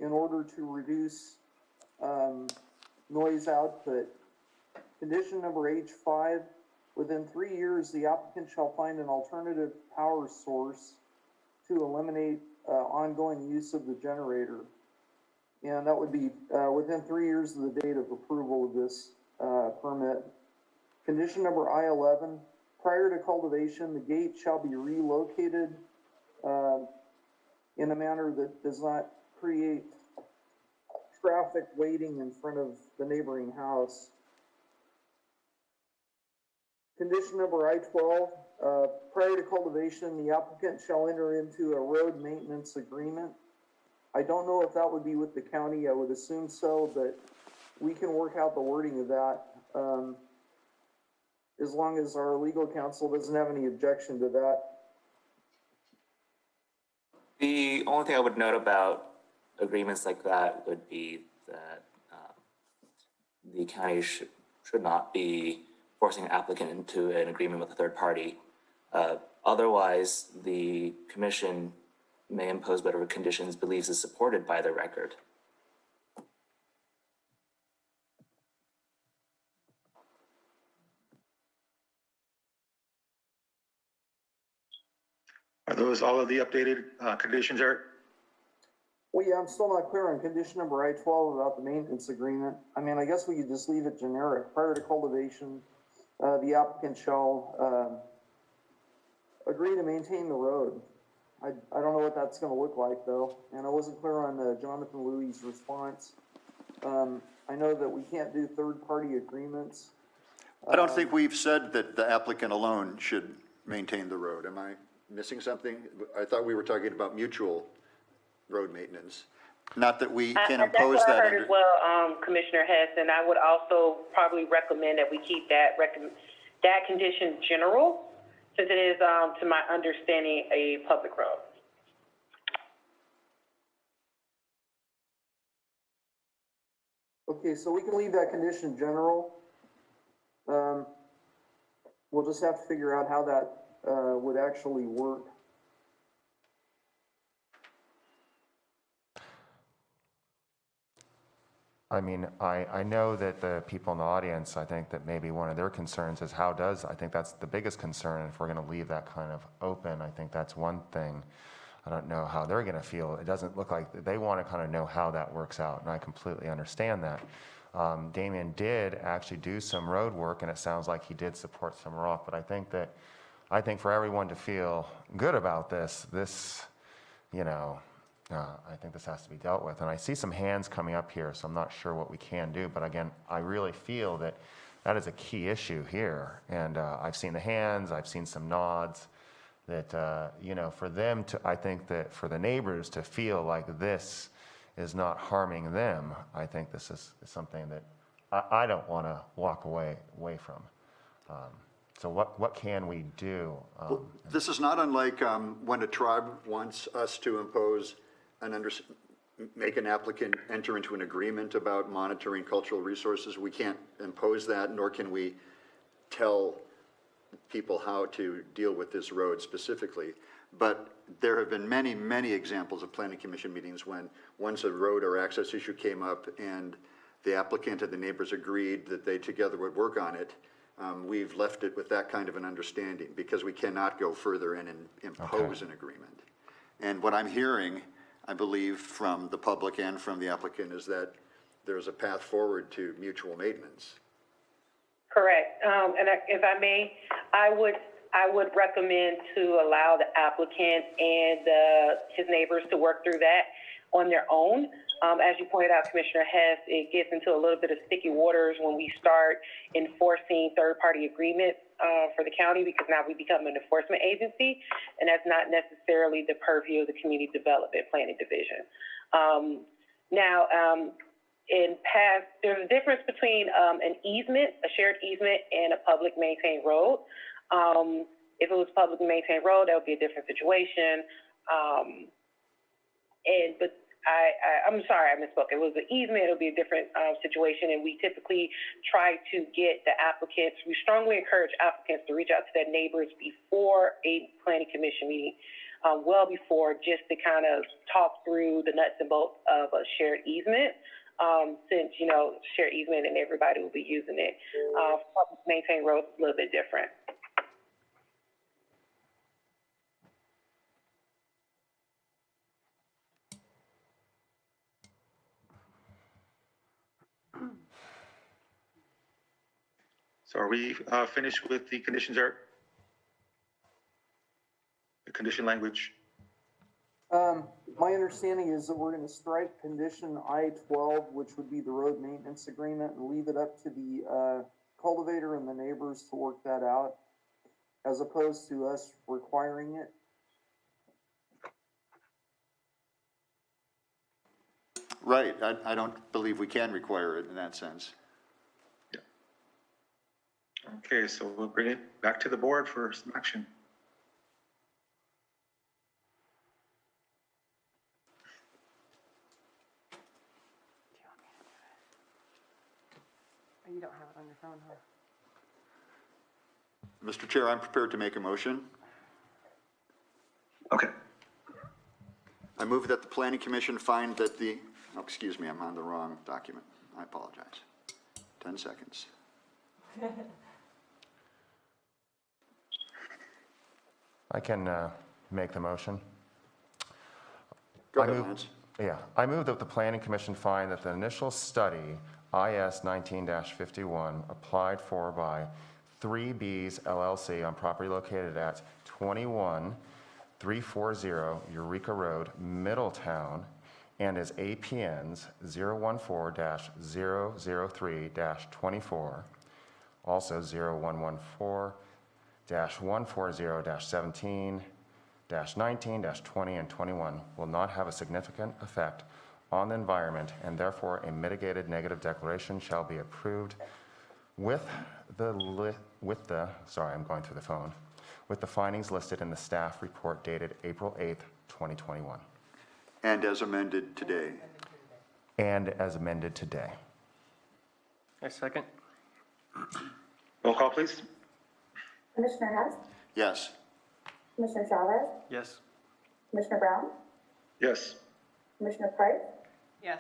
in order to reduce noise output. Condition number H5, within 3 years, the applicant shall find an alternative power source to eliminate ongoing use of the generator. And that would be within 3 years of the date of approval of this permit. Condition number I11, prior to cultivation, the gate shall be relocated in a manner that does not create traffic waiting in front of the neighboring house. Condition number I12, prior to cultivation, the applicant shall enter into a road maintenance agreement. I don't know if that would be with the county. I would assume so, but we can work out the wording of that as long as our legal counsel doesn't have any objection to that. The only thing I would note about agreements like that would be that the county should not be forcing an applicant into an agreement with a third party. Otherwise, the commission may impose whatever conditions believes is supported by the record. Are those all of the updated conditions, Eric? Well, yeah, I'm still not clear on condition number I12 about the maintenance agreement. I mean, I guess we could just leave it generic. Prior to cultivation, the applicant shall agree to maintain the road. I don't know what that's going to look like, though, and I wasn't clear on Jonathan Louie's response. I know that we can't do third-party agreements. I don't think we've said that the applicant alone should maintain the road. Am I missing something? I thought we were talking about mutual road maintenance. Not that we can That's impose what I that heard under. as well, Commissioner Hess, and I would also probably recommend that we keep that that condition general, since it is, to my understanding, a public road. Okay, so we can leave that condition general. We'll just have to figure out how that, would actually work. I mean, I know that the people in the audience, I think that maybe one of their concerns is I think that's the biggest concern. If we're going to leave that kind of open, I think that's one thing. I don't know how they're going to feel. It doesn't look like they want to kind of know how that works out, and I completely understand that. Damien did actually do some road work, and it sounds like he did support some rock, but I think for everyone to feel good about this, I think this has to be dealt with. And I see some hands coming up here, so I'm not sure what we can do. But again, I really feel that that is a key issue here. And I've seen the hands, I've seen some nods that, for them to, I think that for the neighbors to feel like this is not harming them, I think this is something that I don't want to walk away from. So what can we do? This is not unlike when a tribe wants us to impose make an applicant enter into an agreement about monitoring cultural resources. We can't impose that, nor can we tell people how to deal with this road specifically. But there have been many, many examples of planning commission meetings when once a road or access issue came up and the applicant and the neighbors agreed that they together would work on it. We've left it with that kind of an understanding because we cannot go further in and impose an agreement. And what I'm hearing, I believe, from the public and from the applicant is that there's a path forward to mutual maintenance. Correct. If I may, I would recommend to allow the applicant and his neighbors to work through that on their own. As you pointed out, Commissioner Hess, it gets into a little bit of sticky waters when we start enforcing third-party agreements for the county, because now we become an enforcement agency, and that's not necessarily the purview of the Community Development Planning Division. There's a difference between an easement, a shared easement, and a public maintained road. If it was publicly maintained road, that would be a different situation. I'm sorry, I misspoke. If it was an easement, it would be a different situation, and we typically try to get the applicants, we strongly encourage applicants to reach out to their neighbors before a planning commission meeting, well before, just to kind of talk through the nuts and bolts of a shared easement, since, shared easement and everybody will be using it. Public maintained roads is a little bit different. So are we finished with the conditions, Eric? The condition language? My understanding is that we're going to strike condition I-12, which would be the road maintenance agreement, and leave it up to the cultivator and the neighbors to work that out, as opposed to us requiring it. Right, I don't believe we can require it in that sense. Okay, so we'll bring it back to the board for some action. You don't have it on your phone, huh? Mr. Chair, I'm prepared to make a motion. Okay. I move that the Planning Commission find that excuse me, I'm on the wrong document. I apologize. 10 seconds. I can make the motion. Go ahead, Lance. Yeah, I move that the Planning Commission find that the initial study, IS 19-51, applied for by 3Bs LLC on property located at 21340 Eureka Road, Middletown, and as APNs 014-003-24, also 0114-140-17, 19, 20, and 21 will not have a significant effect on the environment, and therefore a mitigated negative declaration shall be approved with the findings listed in the staff report dated April 8th, 2021. And as amended today. And as amended today. I second. Roll call, please. Commissioner Hess, Yes. Commissioner Chavez, Yes. Commissioner Brown, Yes. Commissioner Price, Yes.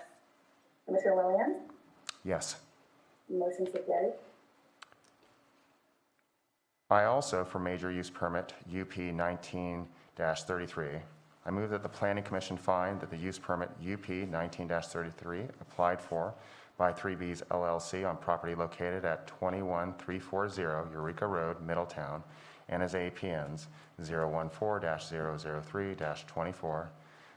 Commissioner Williams, Yes. motion so carried. I also, for major use permit UP 19-33, I move that the Planning Commission find that the use permit UP 19-33 applied for by 3Bs LLC on property located at 21340 Eureka Road, Middletown, and as APNs 014-003-24,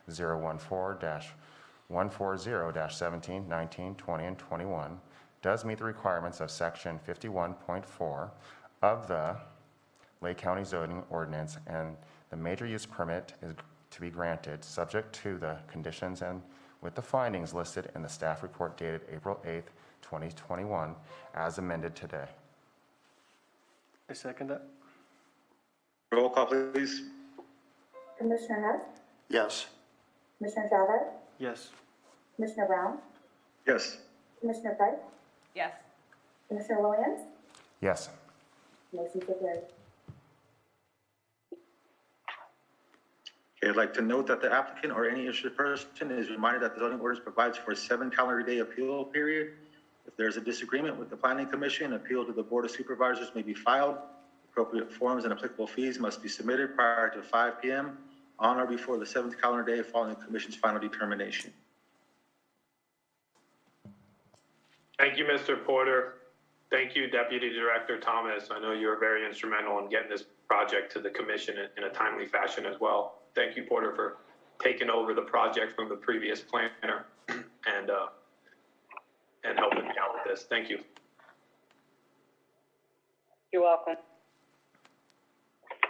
014-140-17, 19, 20, and 21 does meet the requirements of Section 51.4 of the Lake County zoning ordinance, and the major use permit is to be granted subject to the conditions and with the findings listed in the staff report dated April 8th, 2021, as amended today. I second that. Roll call, please. Commissioner Hess, Yes. Commissioner Chavez, Yes. Commissioner Brown, Yes. Commissioner Price, Yes. Commissioner Williams, Yes. motion so carried. Okay, I'd like to note that the applicant or any interested person is reminded that the zoning ordinance provides for a 7 calendar day appeal period. If there's a disagreement with the Planning Commission, appeal to the Board of Supervisors may be filed. Appropriate forms and applicable fees must be submitted prior to 5 p.m. on or before the 7th calendar day following the Commission's final determination. Thank you, Mr. Porter. Thank you, Deputy Director Thomas. I know you were very instrumental in getting this project to the commission in a timely fashion as well. Thank you, Porter, for taking over the project from the previous planner and helping me out with this. Thank you. You're welcome.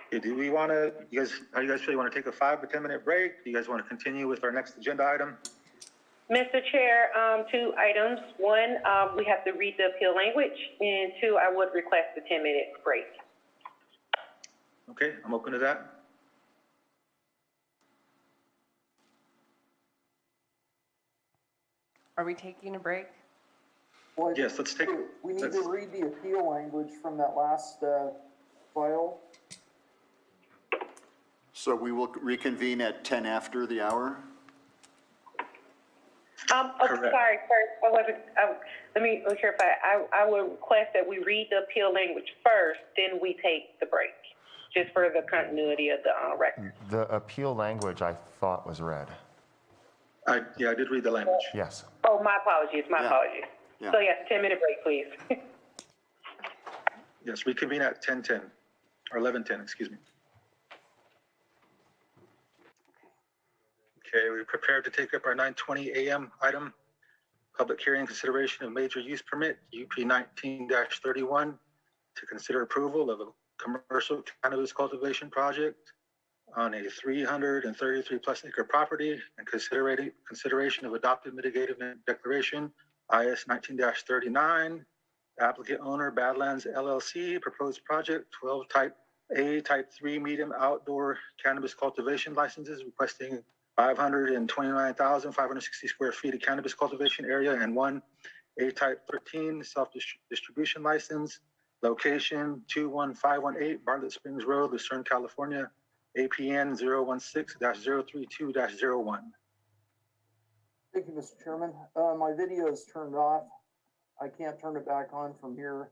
Okay, do we want to, how do you guys feel? You want to take a 5 to 10 minute break? Do you guys want to continue with our next agenda item? Mr. Chair, 2 items. 1, we have to read the appeal language, and 2, I would request a 10-minute break. Okay, I'm open to that. Are we taking a break? Well, Yes, let's take, we need let's- to read the appeal language from that last, file. So we will reconvene at 10 after the hour? Correct. Sorry, first, let me clarify. I would request that we read the appeal language first, then we take the break, just for the continuity of the record. The appeal language I thought was read. I did read the language. Yes. Oh, my apologies, Yeah. So yes, 10-minute break, please. Yes, reconvene at 10:10, or 11:10, excuse me. Okay, we're prepared to take up our 9:20 a.m. item, public hearing consideration of major use permit, UP 19-31, to consider approval of a commercial cannabis cultivation project on a 333 plus acre property and consideration of adopted mitigative declaration, IS 19-39, applicant owner Badlands LLC, proposed project 12 type A, type 3 medium outdoor cannabis cultivation licenses requesting 529,560 square feet of cannabis cultivation area and 1 A type 13 self-distribution license, location 21518 Bartlett Springs Road, Lucerne, California, APN 016-032-01. Thank you, Mr. Chairman. My video is turned off. I can't turn it back on from here.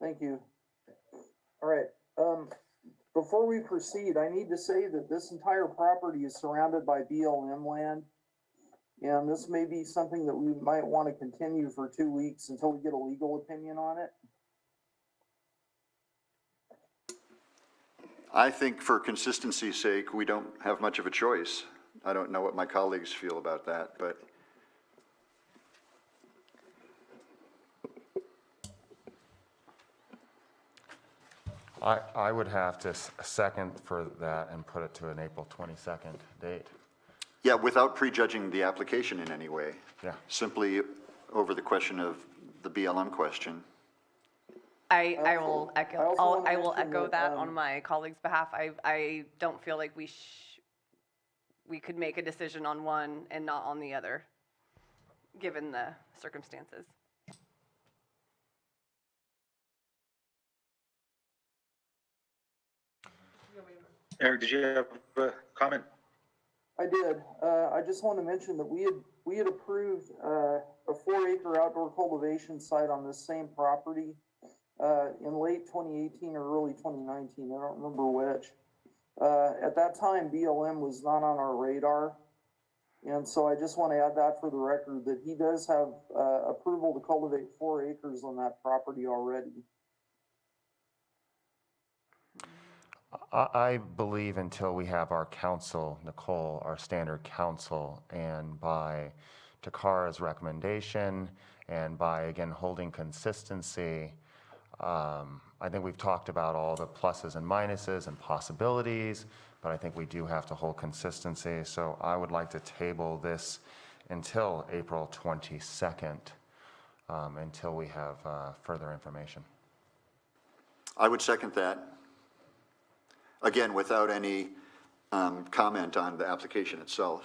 Thank you. All right. Before we proceed, I need to say that this entire property is surrounded by BLM land. And this may be something that we might want to continue for 2 weeks until we get a legal opinion on it. I think for consistency's sake, we don't have much of a choice. I don't know what my colleagues feel about that, but I would have to second for that and put it to an April 22nd date. Yeah, without prejudging the application in any way. Yeah. Simply over the question of the BLM question. I will I echo, also wanna I will mention echo that, that on my colleague's behalf. I don't feel like we could make a decision on one and not on the other, given the circumstances. Eric, did you have a comment? I did. I just want to mention that we had approved a 4-acre outdoor cultivation site on this same property in late 2018 or early 2019. I don't remember which. At that time, BLM was not on our radar. And so I just want to add that for the record, that he does have approval to cultivate 4 acres on that property already. I believe until we have our council, Nicole, our standard council, and by Takara's recommendation, and by, again, holding consistency, I think we've talked about all the pluses and minuses and possibilities, but I think we do have to hold consistency. So I would like to table this until April 22nd, until we have further information. I would second that. Again, without any comment on the application itself.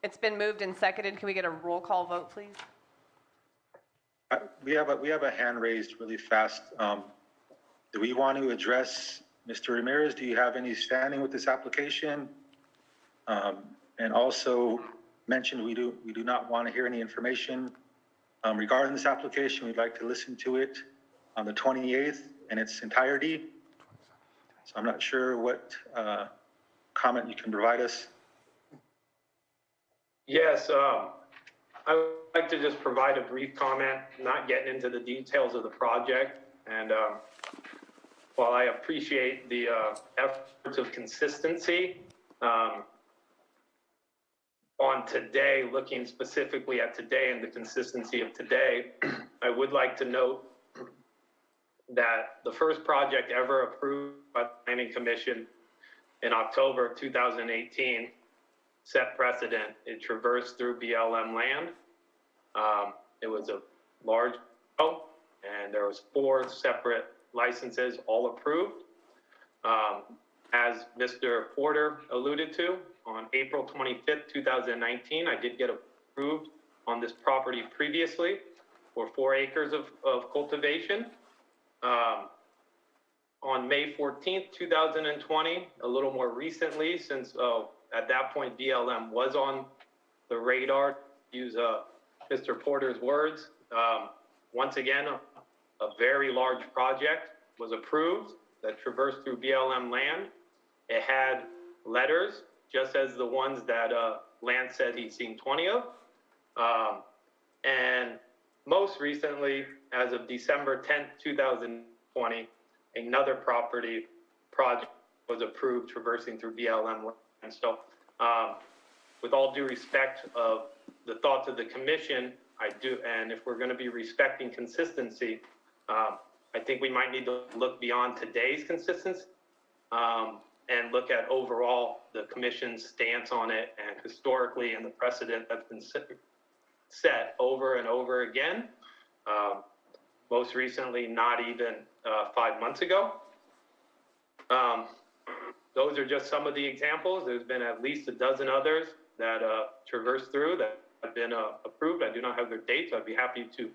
It's been moved and seconded. Can we get a roll call vote, please? We have a hand raised really fast. Do we want to address Mr. Ramirez? Do you have any standing with this application? And also mentioned we do not want to hear any information regarding this application. We'd like to listen to it on the 28th in its entirety. So I'm not sure what comment you can provide us. Yes, I would like to just provide a brief comment, not getting into the details of the project. And while I appreciate the efforts of consistency on today, looking specifically at today and the consistency of today, I would like to note that the first project ever approved by the Planning Commission in October of 2018 set precedent. It traversed through BLM land. It was a large, and there was 4 separate licenses, all approved. As Mr. Porter alluded to, on April 25th, 2019, I did get approved on this property previously for 4 acres of cultivation. On May 14th, 2020, a little more recently, since at that point BLM was on the radar, to use Mr. Porter's words, once again, a very large project was approved that traversed through BLM land. It had letters, just as the ones that Lance said he'd seen 20 of. And most recently, as of December 10th, 2020, another property project was approved traversing through BLM land. And so, with all due respect of the thoughts of the commission, I do, and if we're going to be respecting consistency, I think we might need to look beyond today's consistency and look at overall the commission's stance on it, and historically and the precedent that's been set over and over again. Most recently, not even 5 months ago. Those are just some of the examples. There's been at least a dozen others that traverse through that have been approved. I do not have their dates. I'd be happy to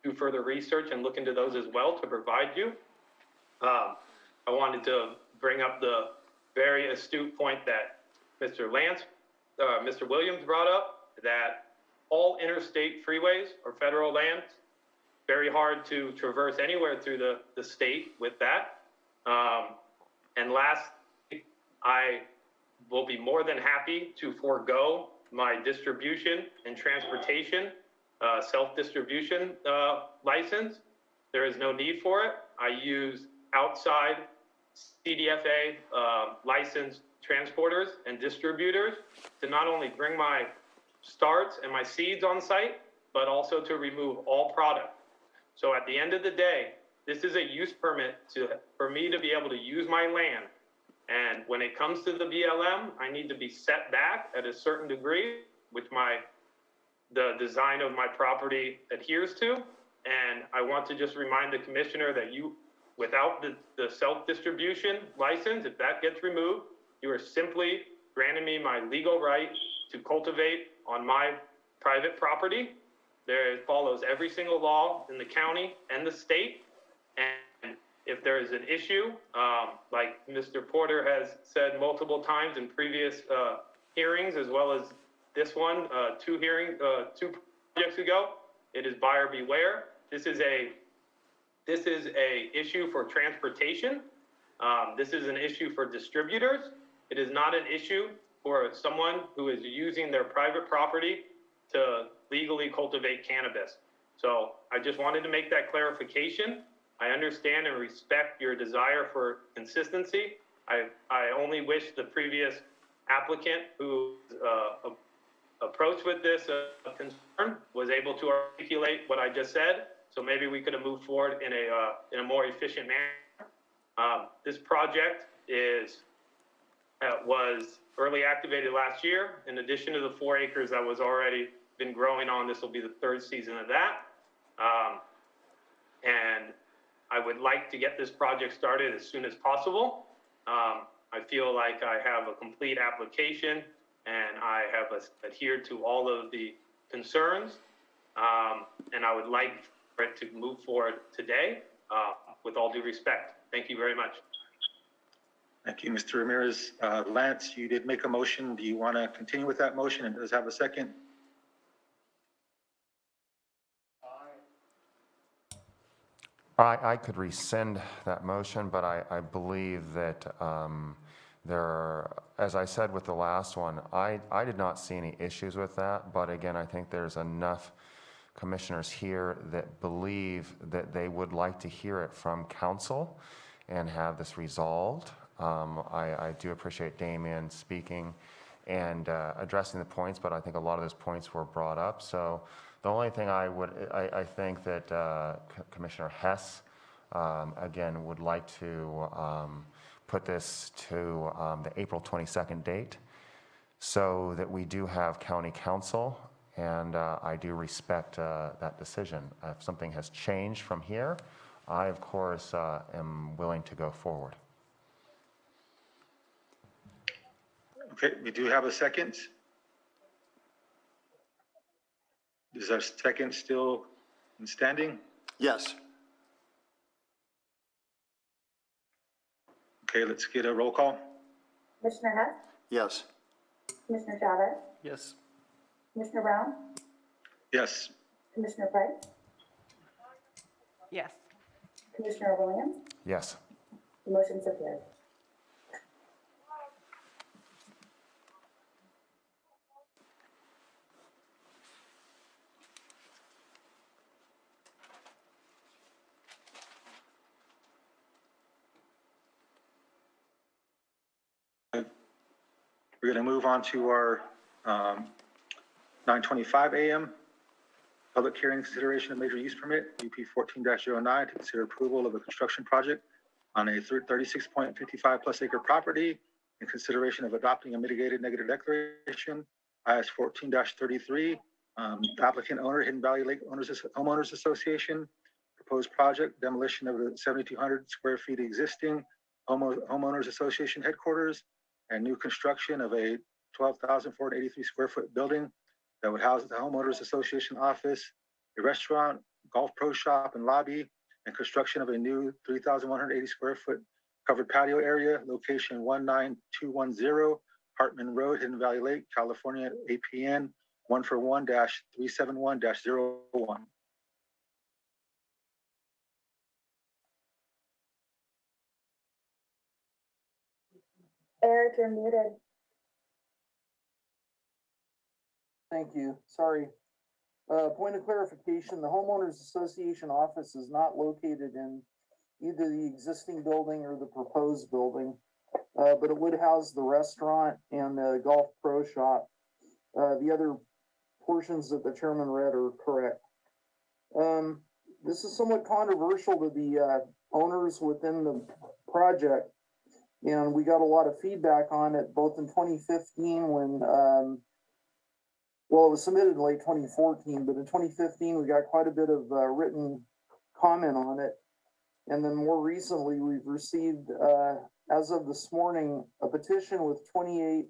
do further research and look into those as well to provide you. I wanted to bring up the very astute point that Mr. Williams brought up, that all interstate freeways or federal lands, very hard to traverse anywhere through the state with that. And last, I will be more than happy to forego my distribution and transportation self-distribution license. There is no need for it. I use outside CDFA licensed transporters and distributors to not only bring my starts and my seeds on site, but also to remove all product. So at the end of the day, this is a use permit for me to be able to use my land. And when it comes to the BLM, I need to be set back at a certain degree, which the design of my property adheres to. And I want to just remind the commissioner that without the self-distribution license, if that gets removed, you are simply granting me my legal right to cultivate on my private property. It follows every single law in the county and the state. And if there is an issue, like Mr. Porter has said multiple times in previous hearings, as well as this one, two projects ago, it is buyer beware. This is a issue for transportation. This is an issue for distributors. It is not an issue for someone who is using their private property to legally cultivate cannabis. So I just wanted to make that clarification. I understand and respect your desire for consistency. I only wish the previous applicant who approached with this concern was able to articulate what I just said. So maybe we could have moved forward in a more efficient manner. This project was early activated last year. In addition to the 4 acres that was already been growing on, this will be the 3rd season of that. And I would like to get this project started as soon as possible. I feel like I have a complete application and I have adhered to all of the concerns. And I would like for it to move forward today with all due respect. Thank you very much. Thank you, Mr. Ramirez. Lance, you did make a motion. Do you want to continue with that motion, and does have a second? I could rescind that motion, but I believe that as I said with the last one, I did not see any issues with that. But again, I think there's enough commissioners here that believe that they would like to hear it from council and have this resolved. I do appreciate Damien speaking and addressing the points, but I think a lot of those points were brought up. So the only thing I think that Commissioner Hess, again, would like to put this to the April 22nd date so that we do have county council, and I do respect that decision. If something has changed from here, I, of course, am willing to go forward. Okay, we do have a second. Is our second still in standing? Yes. Okay, let's get a roll call. Commissioner Hess, Yes. Commissioner Chavez, Yes. Commissioner Brown, Yes. Commissioner Price, Yes. Commissioner Williams. Yes. The motion's approved. We're going to move on to our 9:25 a.m. public hearing consideration of major use permit, UP 14-09, to consider approval of a construction project on a 36.55 plus acre property in consideration of adopting a mitigated negative declaration, IS 14-33, applicant owner, Hidden Valley Lake Homeowners Association, proposed project demolition of the 7,200 square feet existing homeowners association headquarters, and new construction of a 12,483 square foot building that would house the homeowners association office, a restaurant, golf pro shop and lobby, and construction of a new 3,180 square foot covered patio area, location 19210 Hartman Road, Hidden Valley Lake, California, APN 141-371-01. Eric, you're muted. Thank you. Sorry. Point of clarification, the homeowners association office is not located in either the existing building or the proposed building, but it would house the restaurant and the golf pro shop. The other portions that the chairman read are correct. This is somewhat controversial to the owners within the project, and we got a lot of feedback on it both in 2015 when, well, it was submitted in late 2014, but in 2015 we got quite a bit of written comment on it. And then more recently, we've received, as of this morning, a petition with 28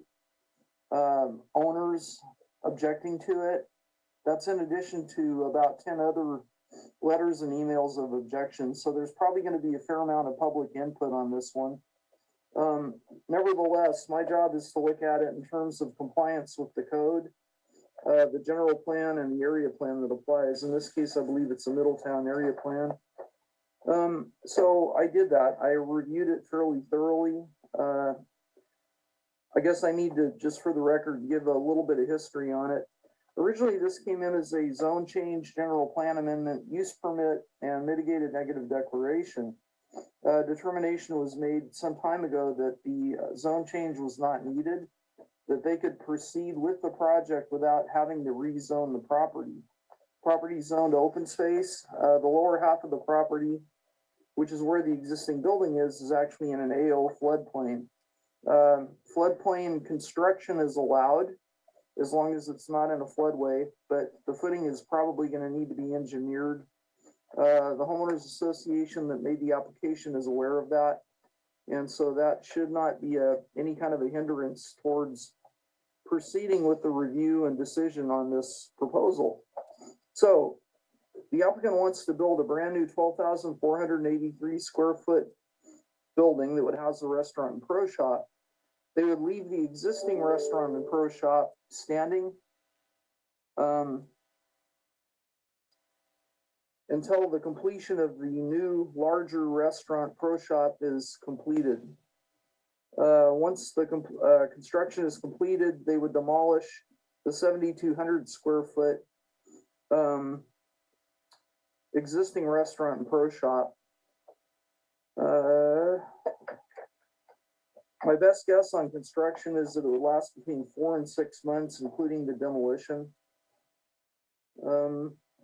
owners objecting to it. That's in addition to about 10 other letters and emails of objection. So there's probably going to be a fair amount of public input on this one. Nevertheless, my job is to look at it in terms of compliance with the code, the general plan and the area plan that applies. In this case, I believe it's a Middletown area plan. So I did that. I reviewed it fairly thoroughly. I guess I need to, just for the record, give a little bit of history on it. Originally, this came in as a zone change, general plan amendment, use permit, and mitigated negative declaration. Determination was made some time ago that the zone change was not needed, that they could proceed with the project without having to rezone the property. Property zoned open space. The lower half of the property, which is where the existing building is actually in an AO floodplain. Floodplain construction is allowed as long as it's not in a floodway, but the footing is probably going to need to be engineered. The homeowners association that made the application is aware of that. And so that should not be any kind of a hindrance towards proceeding with the review and decision on this proposal. So the applicant wants to build a brand new 12,483 square foot building that would house the restaurant and pro shop. They would leave the existing restaurant and pro shop standing until the completion of the new larger restaurant pro shop is completed. Once the construction is completed, they would demolish the 7,200 square foot existing restaurant and pro shop. My best guess on construction is that it would last between 4 and 6 months, including the demolition.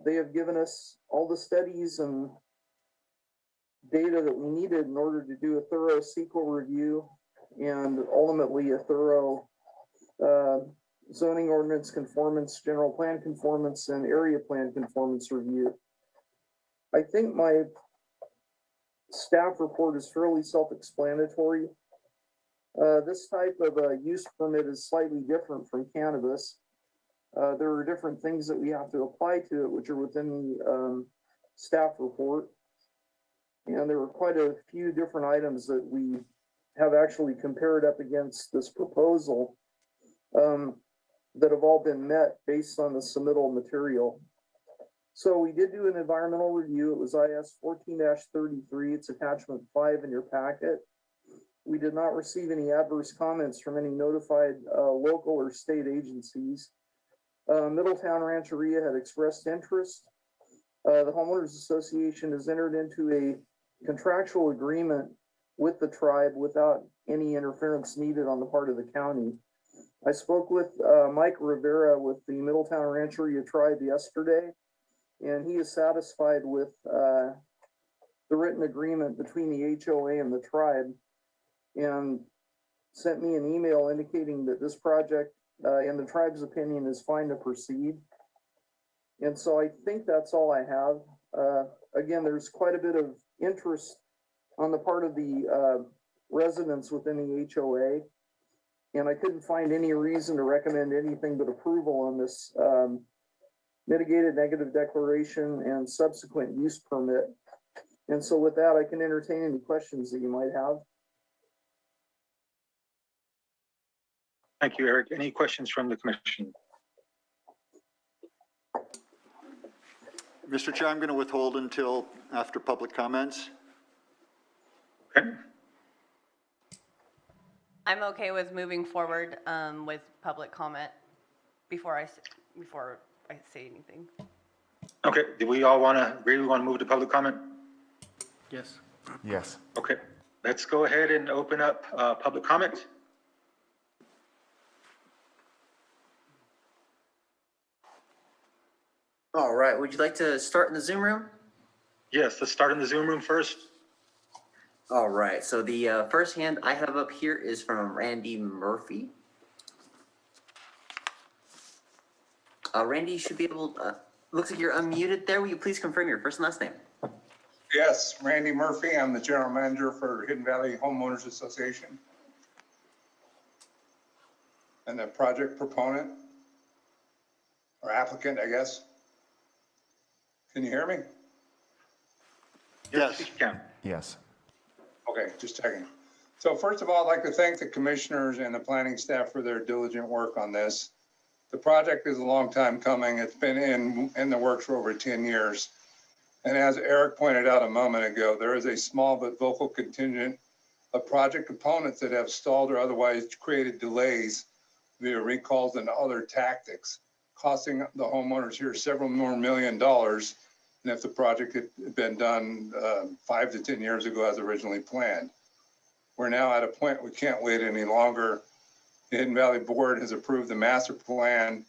They have given us all the studies and data that we needed in order to do a thorough CEQA review and ultimately a thorough zoning ordinance conformance, general plan conformance, and area plan conformance review. I think my staff report is fairly self-explanatory. This type of a use permit is slightly different from cannabis. There are different things that we have to apply to it, which are within the staff report. And there were quite a few different items that we have actually compared up against this proposal that have all been met based on the submittal material. So we did do an environmental review. It was IS 14-33. It's attachment 5 in your packet. We did not receive any adverse comments from any notified local or state agencies. Middletown Rancheria had expressed interest. The Homeowners Association has entered into a contractual agreement with the tribe without any interference needed on the part of the county. I spoke with Mike Rivera with the Middletown Rancheria tribe yesterday, and he is satisfied with the written agreement between the HOA and the tribe, and sent me an email indicating that this project, in the tribe's opinion, is fine to proceed. And so I think that's all I have. Again, there's quite a bit of interest on the part of the residents within the HOA, and I couldn't find any reason to recommend anything but approval on this mitigated negative declaration and subsequent use permit. And so with that, I can entertain any questions that you might have. Thank you, Eric. Any questions from the commission? Mr. Chair, I'm going to withhold until after public comments. Okay. I'm okay with moving forward with public comment before I say anything. Okay, do we all want to agree we want to move to public comment? Yes. Yes. Okay, let's go ahead and open up public comment. All right, would you like to start in the Zoom room? Yes, let's start in the Zoom room first. All right, so the first hand I have up here is from Randy Murphy. Randy, you should be able, looks like you're unmuted there. Will you please confirm your first and last name? Yes, Randy Murphy. I'm the general manager for Hidden Valley Homeowners Association. And the project proponent, or applicant, I guess. Can you hear me? Yes, you can. Yes. Okay, just checking. So first of all, I'd like to thank the commissioners and the planning staff for their diligent work on this. The project is a long time coming. It's been in the works for over 10 years. And as Eric pointed out a moment ago, there is a small but vocal contingent of project components that have stalled or otherwise created delays via recalls and other tactics, costing the homeowners here several more $1 million than if the project had been done 5 to 10 years ago as originally planned. We're now at a point we can't wait any longer. The Hidden Valley Board has approved the master plan.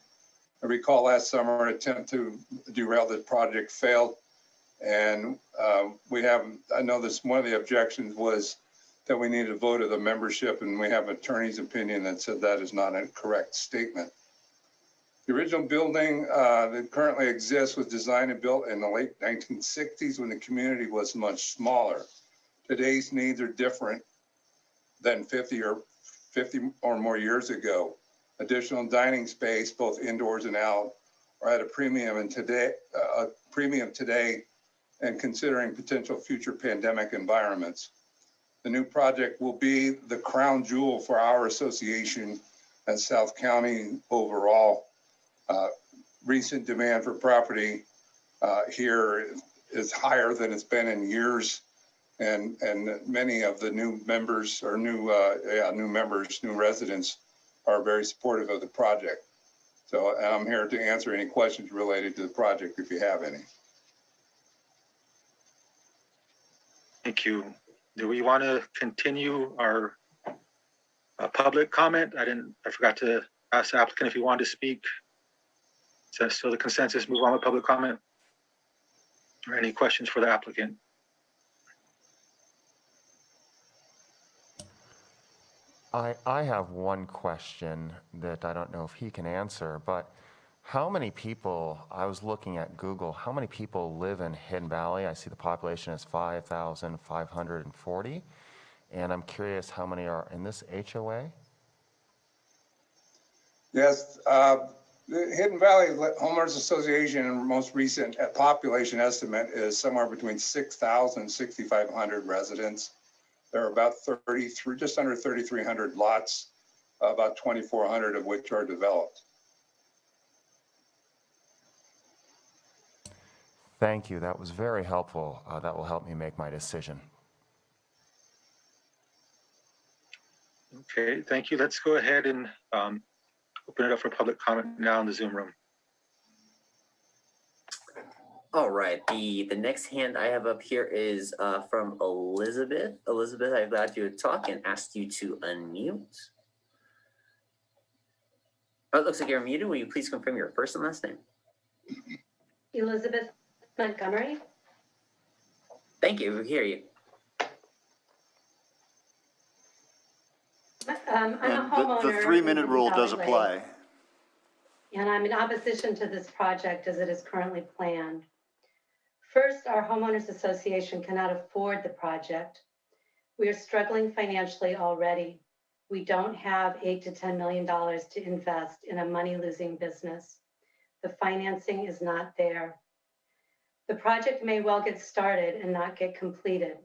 I recall last summer, an attempt to derail the project failed. And I know this, one of the objections was that we needed a vote of the membership, and we have an attorney's opinion that said that is not a correct statement. The original building that currently exists was designed and built in the late 1960s when the community was much smaller. Today's needs are different than 50 or more years ago. Additional dining space, both indoors and out, are at a premium today, and considering potential future pandemic environments. The new project will be the crown jewel for our association and South County overall. Recent demand for property here is higher than it's been in years. And many of the new members or new residents are very supportive of the project. So I'm here to answer any questions related to the project if you have any. Thank you. Do we want to continue our public comment? I forgot to ask the applicant if he wanted to speak. So the consensus, move on with public comment? Or any questions for the applicant? I have one question that I don't know if he can answer, but how many people, I was looking at Google, how many people live in Hidden Valley? I see the population is 5,540, and I'm curious how many are in this HOA? Yes, the Hidden Valley Homeowners Association most recent population estimate is somewhere between 6,000 and 6,500 residents. There are about just under 3,300 lots, about 2,400 of which are developed. Thank you. That was very helpful. That will help me make my decision. Okay, thank you. Let's go ahead and open it up for public comment now in the Zoom room. All right, the next hand I have up here is from Elizabeth. Elizabeth, I've allowed you to talk and asked you to unmute. Oh, it looks like you're muted. Will you please confirm your first and last name? Elizabeth Montgomery. Thank you, we hear you. I'm a homeowner. The 3-minute rule does Valley apply. Lake, and I'm in opposition to this project as it is currently planned. First, our homeowners association cannot afford the project. We are struggling financially already. We don't have $8 to $10 million to invest in a money-losing business. The financing is not there. The project may well get started and not get completed.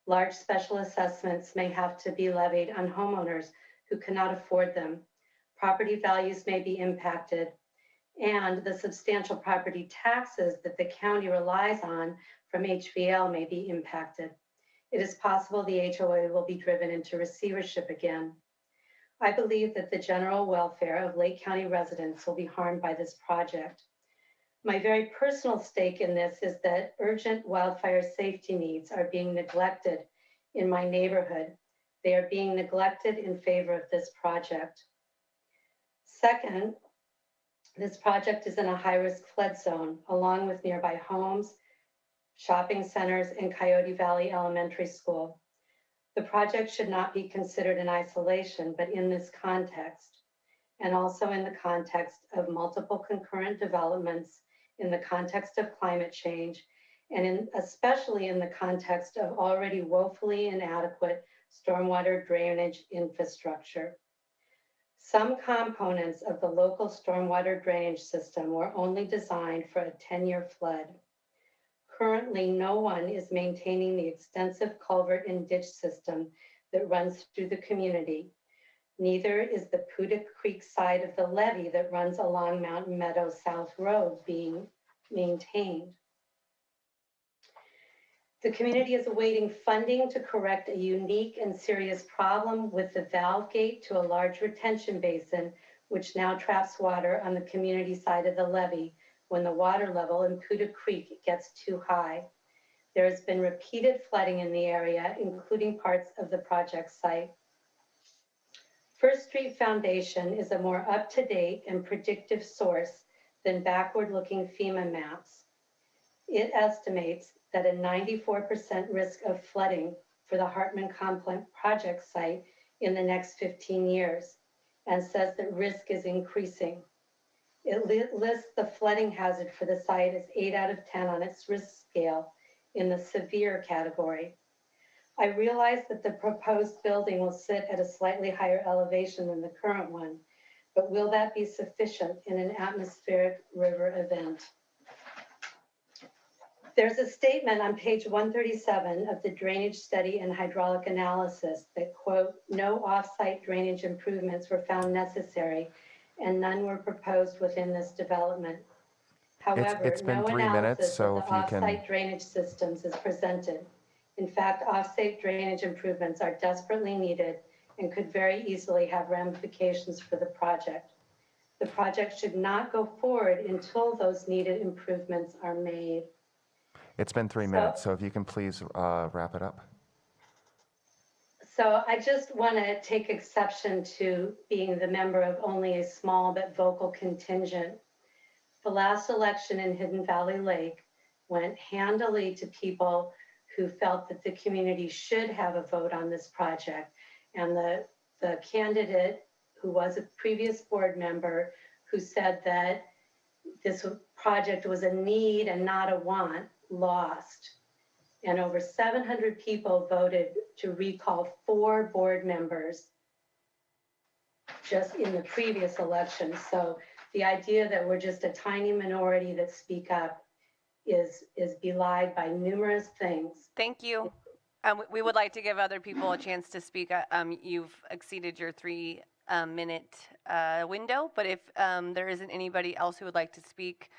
Large special assessments may have to be levied on homeowners who cannot afford them. Property values may be impacted, and the substantial property taxes that the county relies on from HVL may be impacted. It is possible the HOA will be driven into receivership again. I believe that the general welfare of Lake County residents will be harmed by this project. My very personal stake in this is that urgent wildfire safety needs are being neglected in my neighborhood. They are being neglected in favor of this project. Second, This project is in a high-risk flood zone, along with nearby homes, shopping centers, and Coyote Valley Elementary School. The project should not be considered in isolation, but in this context, and also in the context of multiple concurrent developments, in the context of climate change, and especially in the context of already woefully inadequate stormwater drainage infrastructure. Some components of the local stormwater drainage system were only designed for a 10-year flood. Currently, no one is maintaining the extensive culvert and ditch system that runs through the community. Neither is the Pudic Creek side of the levee that runs along Mountain Meadow South Road being maintained. The community is awaiting funding to correct a unique and serious problem with the valve gate to a large retention basin, which now traps water on the community side of the levee when the water level in Pudic Creek gets too high. There has been repeated flooding in the area, including parts of the project site. First Street Foundation is a more up-to-date and predictive source than backward-looking FEMA maps. It estimates that a 94% risk of flooding for the Hartman Complex project site in the next 15 years, and says that risk is increasing. It lists the flooding hazard for the site as 8 out of 10 on its risk scale in the severe category. I realize that the proposed building will sit at a slightly higher elevation than the current one, but will that be sufficient in an atmospheric river event? There's a statement on page 137 of the drainage study and hydraulic analysis that, quote, no off-site drainage improvements were found necessary and none were proposed within this development. However, It's been no 3 minutes, analysis so of if the you can. off-site drainage systems is presented. In fact, off-site drainage improvements are desperately needed and could very easily have ramifications for the project. The project should not go forward until those needed improvements are made. It's been 3 minutes, so if you can please wrap it up. So I just want to take exception to being the member of only a small but vocal contingent. The last election in Hidden Valley Lake went handily to people who felt that the community should have a vote on this project. And the candidate, who was a previous board member, who said that this project was a need and not a want, lost. And over 700 people voted to recall 4 board members just in the previous election. So the idea that we're just a tiny minority that speak up is belied by numerous things. Thank you. We would like to give other people a chance to speak. You've exceeded your 3-minute window, but if there isn't anybody else who would like to speak,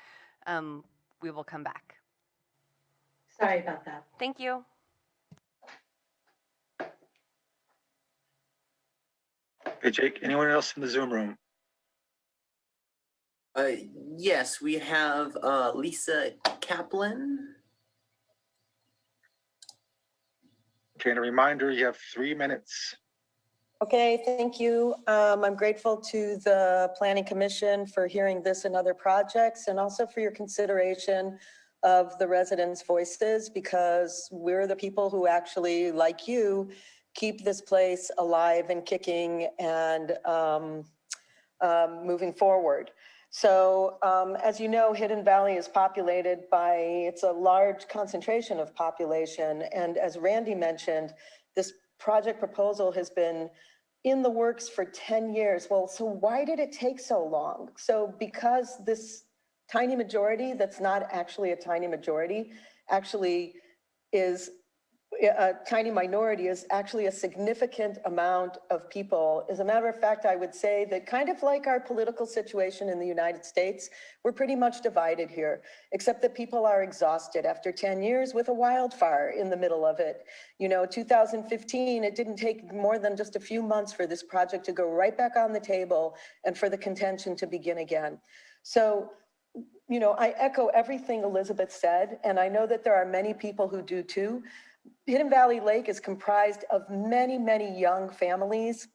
we will come back. Sorry about that. Thank you. Hey, Jake, anyone else in the Zoom room? Yes, we have Lisa Kaplan. Okay, and a reminder, you have 3 minutes. Okay, thank you. I'm grateful to the Planning Commission for hearing this and other projects, and also for your consideration of the residents' voices, because we're the people who actually, like you, keep this place alive and kicking and moving forward. So as you know, Hidden Valley is populated by, it's a large concentration of population. And as Randy mentioned, this project proposal has been in the works for 10 years. Well, so why did it take so long? So because this tiny majority that's not actually a tiny majority actually is a tiny minority is actually a significant amount of people. As a matter of fact, I would say that kind of like our political situation in the United States, we're pretty much divided here, except that people are exhausted after 10 years with a wildfire in the middle of it. You know, 2015, it didn't take more than just a few months for this project to go right back on the table and for the contention to begin again. So, you know, I echo everything Elizabeth said, and I know that there are many people who do too. Hidden Valley Lake is comprised of many, many young families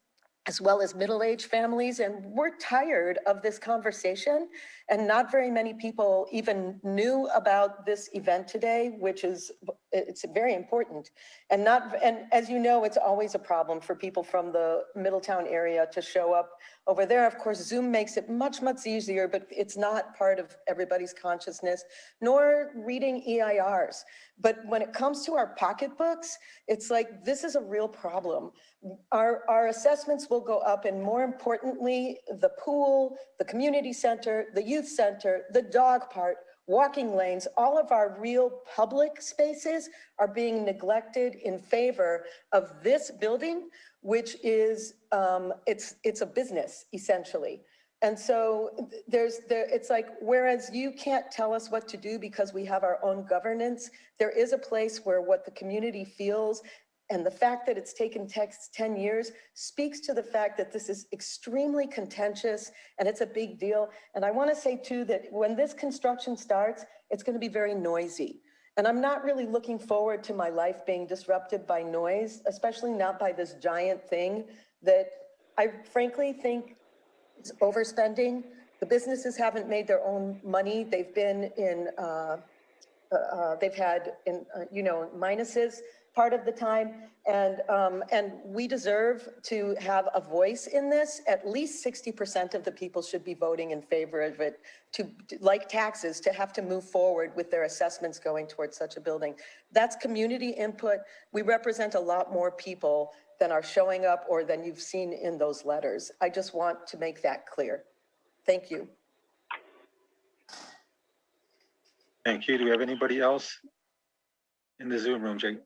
as well as middle-aged families, and we're tired of this conversation. And not very many people even knew about this event today, which is, it's very important. And as you know, it's always a problem for people from the Middletown area to show up over there. Of course, Zoom makes it much, much easier, but it's not part of everybody's consciousness, nor reading EIRs. But when it comes to our pocketbooks, it's like, this is a real problem. Our assessments will go up, and more importantly, the pool, the community center, the youth center, the dog park, walking lanes, all of our real public spaces are being neglected in favor of this building, which is, it's a business essentially. And so it's like, whereas you can't tell us what to do because we have our own governance, there is a place where what the community feels, and the fact that it's taken 10 years speaks to the fact that this is extremely contentious and it's a big deal. And I want to say too, that when this construction starts, it's going to be very noisy. And I'm not really looking forward to my life being disrupted by noise, especially not by this giant thing that I frankly think is overspending. The businesses haven't made their own money. They've been in, they've had minuses part of the time, and we deserve to have a voice in this. At least 60% of the people should be voting in favor of it, to, like taxes, to have to move forward with their assessments going towards such a building. That's community input. We represent a lot more people than are showing up or than you've seen in those letters. I just want to make that clear. Thank you. Thank you. Do we have anybody else in the Zoom room, Jake?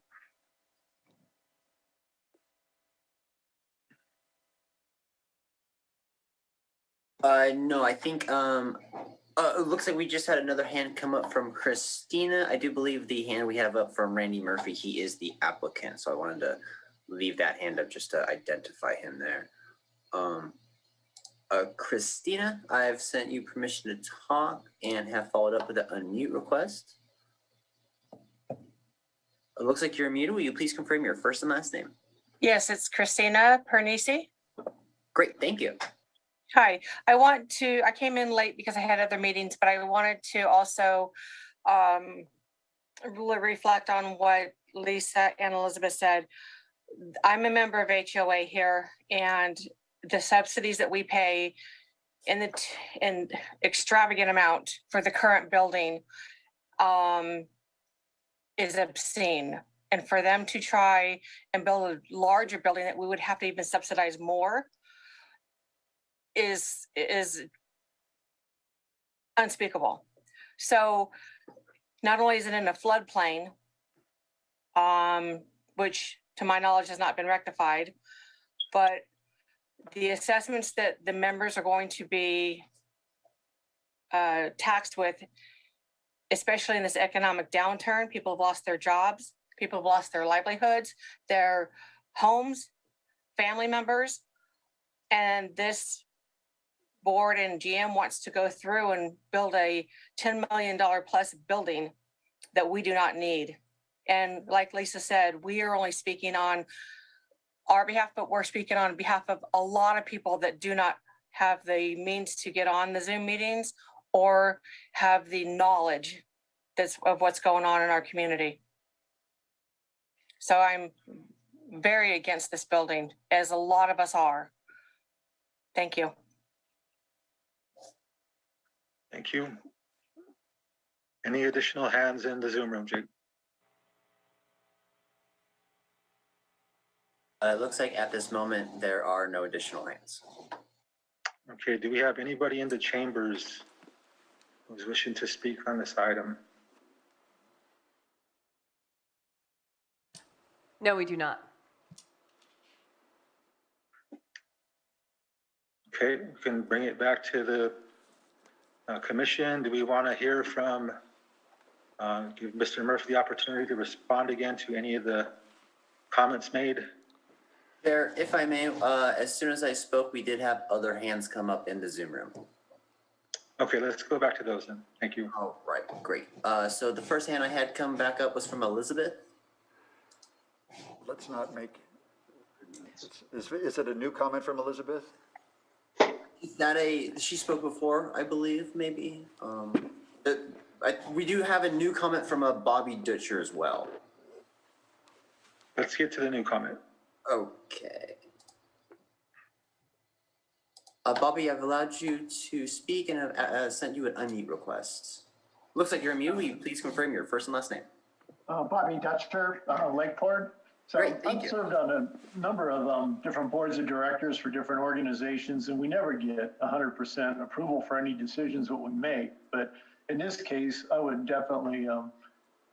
No, I think, it looks like we just had another hand come up from Christina. I do believe the hand we have up from Randy Murphy, he is the applicant, so I wanted to leave that hand up just to identify him there. Christina, I've sent you permission to talk and have followed up with an unmute request. It looks like you're muted. Will you please confirm your first and last name? Yes, it's Christina Pernisi. Great, thank you. Hi, I came in late because I had other meetings, but I wanted to also really reflect on what Lisa and Elizabeth said. I'm a member of HOA here, and the subsidies that we pay in extravagant amount for the current building is obscene. And for them to try and build a larger building that we would have to even subsidize more is unspeakable. So not only is it in a floodplain, which to my knowledge has not been rectified, but the assessments that the members are going to be taxed with, especially in this economic downturn, people have lost their jobs, people have lost their livelihoods, their homes, family members, and this board and GM wants to go through and build a $10 million plus building that we do not need. And like Lisa said, we are only speaking on our behalf, but we're speaking on behalf of a lot of people that do not have the means to get on the Zoom meetings or have the knowledge of what's going on in our community. So I'm very against this building, as a lot of us are. Thank you. Thank you. Any additional hands in the Zoom room, Jake? It looks like at this moment, there are no additional hands. Okay, do we have anybody in the chambers who's wishing to speak on this item? No, we do not. Okay, we can bring it back to the commission. Do we want to hear from, give Mr. Murphy the opportunity to respond again to any of the comments made? Chair, if I may, as soon as I spoke, we did have other hands come up in the Zoom room. Okay, let's go back to those then. Thank you. All right, great. So the first hand I had come back up was from Elizabeth. Let's not make Is it a new comment from Elizabeth? Is that she spoke before, I believe, maybe? We do have a new comment from a Bobby Dutcher as well. Let's get to the new comment. Okay. Bobby, I've allowed you to speak and have sent you an unmute request. Looks like you're on mute. Will you please confirm your first and last name? Bobby Dutcher, Lakeport. So Great, thank I've you. served on a number of different boards of directors for different organizations, and we never get 100% approval for any decisions that we make. But in this case, I would definitely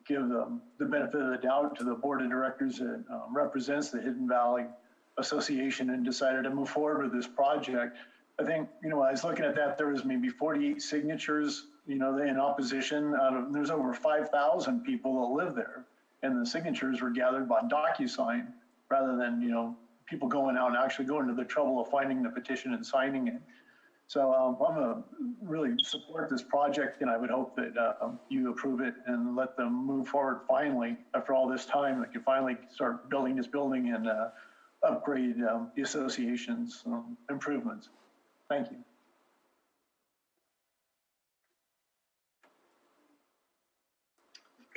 give the benefit of the doubt to the board of directors that represents the Hidden Valley Association and decided to move forward with this project. I think, when I was looking at that, there was maybe 48 signatures, in opposition. There's over 5,000 people that live there, and the signatures were gathered by DocuSign rather than, people going out and actually going to the trouble of finding the petition and signing it. So I'm going to really support this project, and I would hope that you approve it and let them move forward finally. After all this time, they can finally start building this building and upgrade the association's improvements. Thank you.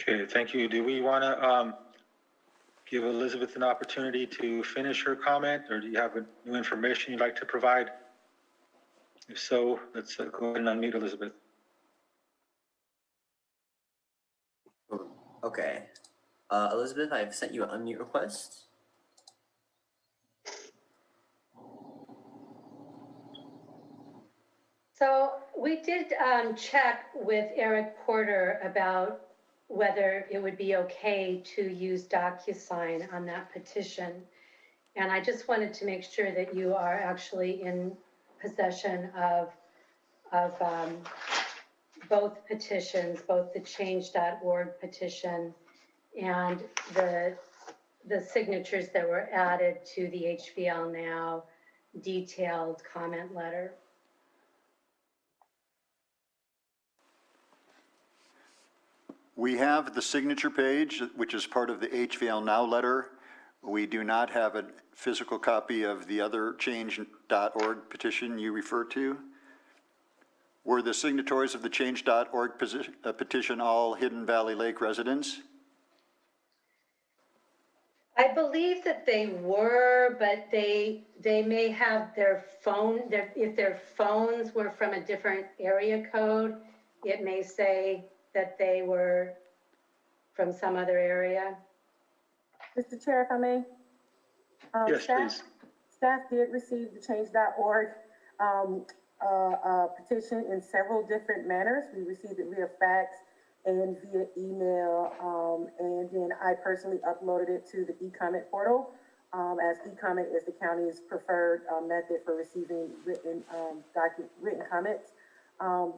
Okay, thank you. Do we want to give Elizabeth an opportunity to finish her comment, or do you have new information you'd like to provide? If so, let's go ahead and unmute Elizabeth. Okay. Elizabeth, I've sent you an unmute request. So we did check with Eric Porter about whether it would be okay to use DocuSign on that petition. And I just wanted to make sure that you are actually in possession of both petitions, both the change.org petition and the signatures that were added to the HVL Now detailed comment letter. We have the signature page, which is part of the HVL Now letter. We do not have a physical copy of the other change.org petition you referred to. Were the signatories of the change.org petition all Hidden Valley Lake residents? I believe that they were, but they may have their phone, if their phones were from a different area code, it may say that they were from some other area. Mr. Chair, if I may? Yes, please. Staff did receive the change.org petition in several different manners. We received it via fax and via email, and then I personally uploaded it to the e-comment portal, as e-comment is the county's preferred method for receiving written comments.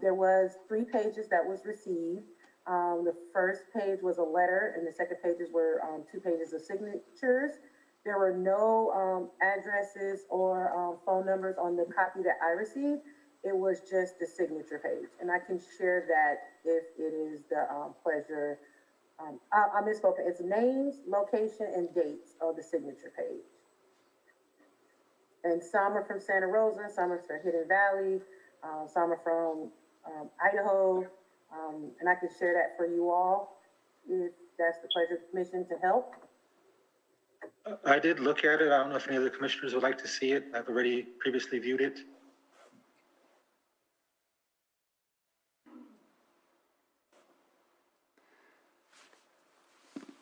There was 3 pages that was received. The first page was a letter, and the second pages were 2 pages of signatures. There were no addresses or phone numbers on the copy that I received. It was just the signature page, and I can share that if it is the pleasure. I misspoke. It's names, location, and dates of the signature page. And some are from Santa Rosa, some are from Hidden Valley, some are from Idaho, and I can share that for you all if that's the pleasure of the commission to help. I did look at it. I don't know if any other commissioners would like to see it. I've already previously viewed it.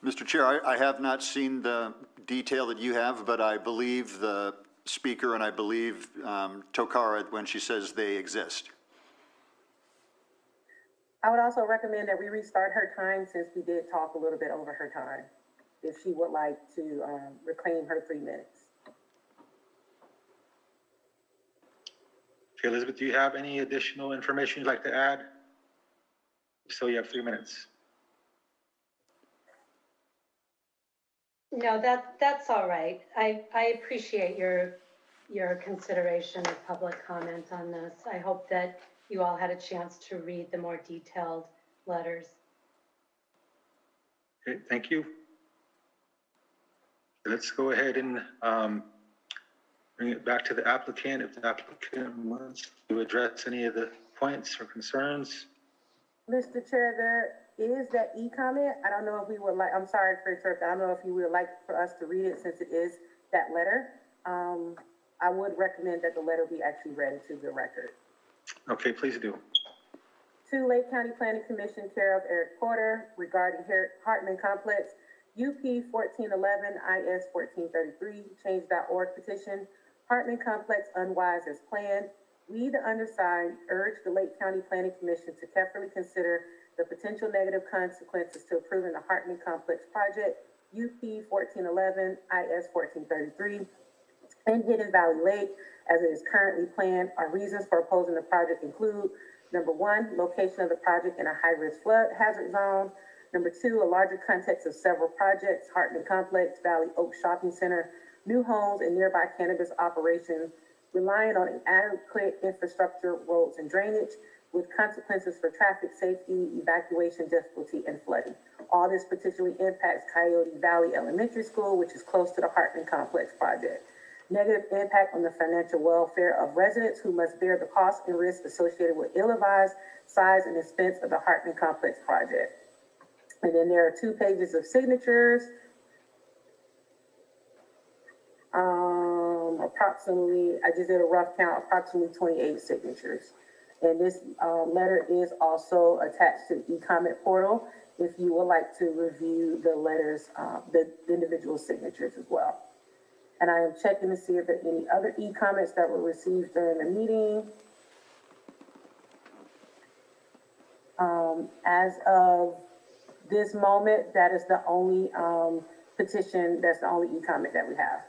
Mr. Chair, I have not seen the detail that you have, but I believe the speaker and I believe Tokara when she says they exist. I would also recommend that we restart her time since we did talk a little bit over her time, if she would like to reclaim her 3 minutes. Okay, Elizabeth, do you have any additional information you'd like to add? So you have 3 minutes. No, that's all right. I appreciate your consideration of public comment on this. I hope that you all had a chance to read the more detailed letters. Okay, thank you. let's go ahead and bring it back to the applicant. If the applicant wants to address any of the points or concerns. Mr. Chair, there is that e-comment. I don't know if we would like, I'm sorry for interrupting. I don't know if you would like for us to read it since it is that letter. I would recommend that the letter be actually read into the record. Okay, please do. To Lake County Planning Commission, care of Eric Porter, regarding Hartman Complex, UP 1411, IS 1433, change.org petition, Hartman Complex unwise as planned. We, the undersigned, urge the Lake County Planning Commission to carefully consider the potential negative consequences to approving the Hartman Complex project, UP 1411, IS 1433, and Hidden Valley Lake, as it is currently planned. Our reasons for opposing the project include: number one, location of the project in a high-risk flood hazard zone. Number two, a larger context of several projects: Hartman Complex, Valley Oak Shopping Center, new homes, and nearby cannabis operations, relying on inadequate infrastructure, roads, and drainage, with consequences for traffic safety, evacuation difficulty, and flooding. All this particularly impacts Coyote Valley Elementary School, which is close to the Hartman Complex project. Negative impact on the financial welfare of residents who must bear the cost and risk associated with ill-advised size and expense of the Hartman Complex project. And then there are 2 pages of signatures. Approximately, I just did a rough count, approximately 28 signatures. And this letter is also attached to the e-comment portal if you would like to review the letters, the individual signatures as well. And I am checking to see if there are any other e-comments that were received during the meeting. As of this moment, that is the only petition, that's the only e-comment that we have.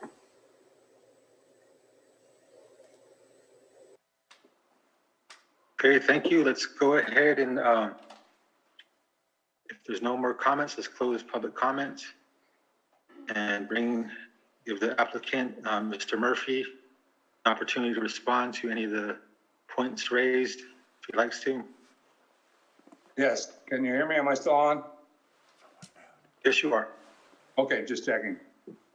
Okay, thank you. Let's go ahead and if there's no more comments, let's close public comment and give the applicant, Mr. Murphy, an opportunity to respond to any of the points raised, if he likes to. Yes, can you hear me? Am I still on? Yes, you are. Okay, just checking.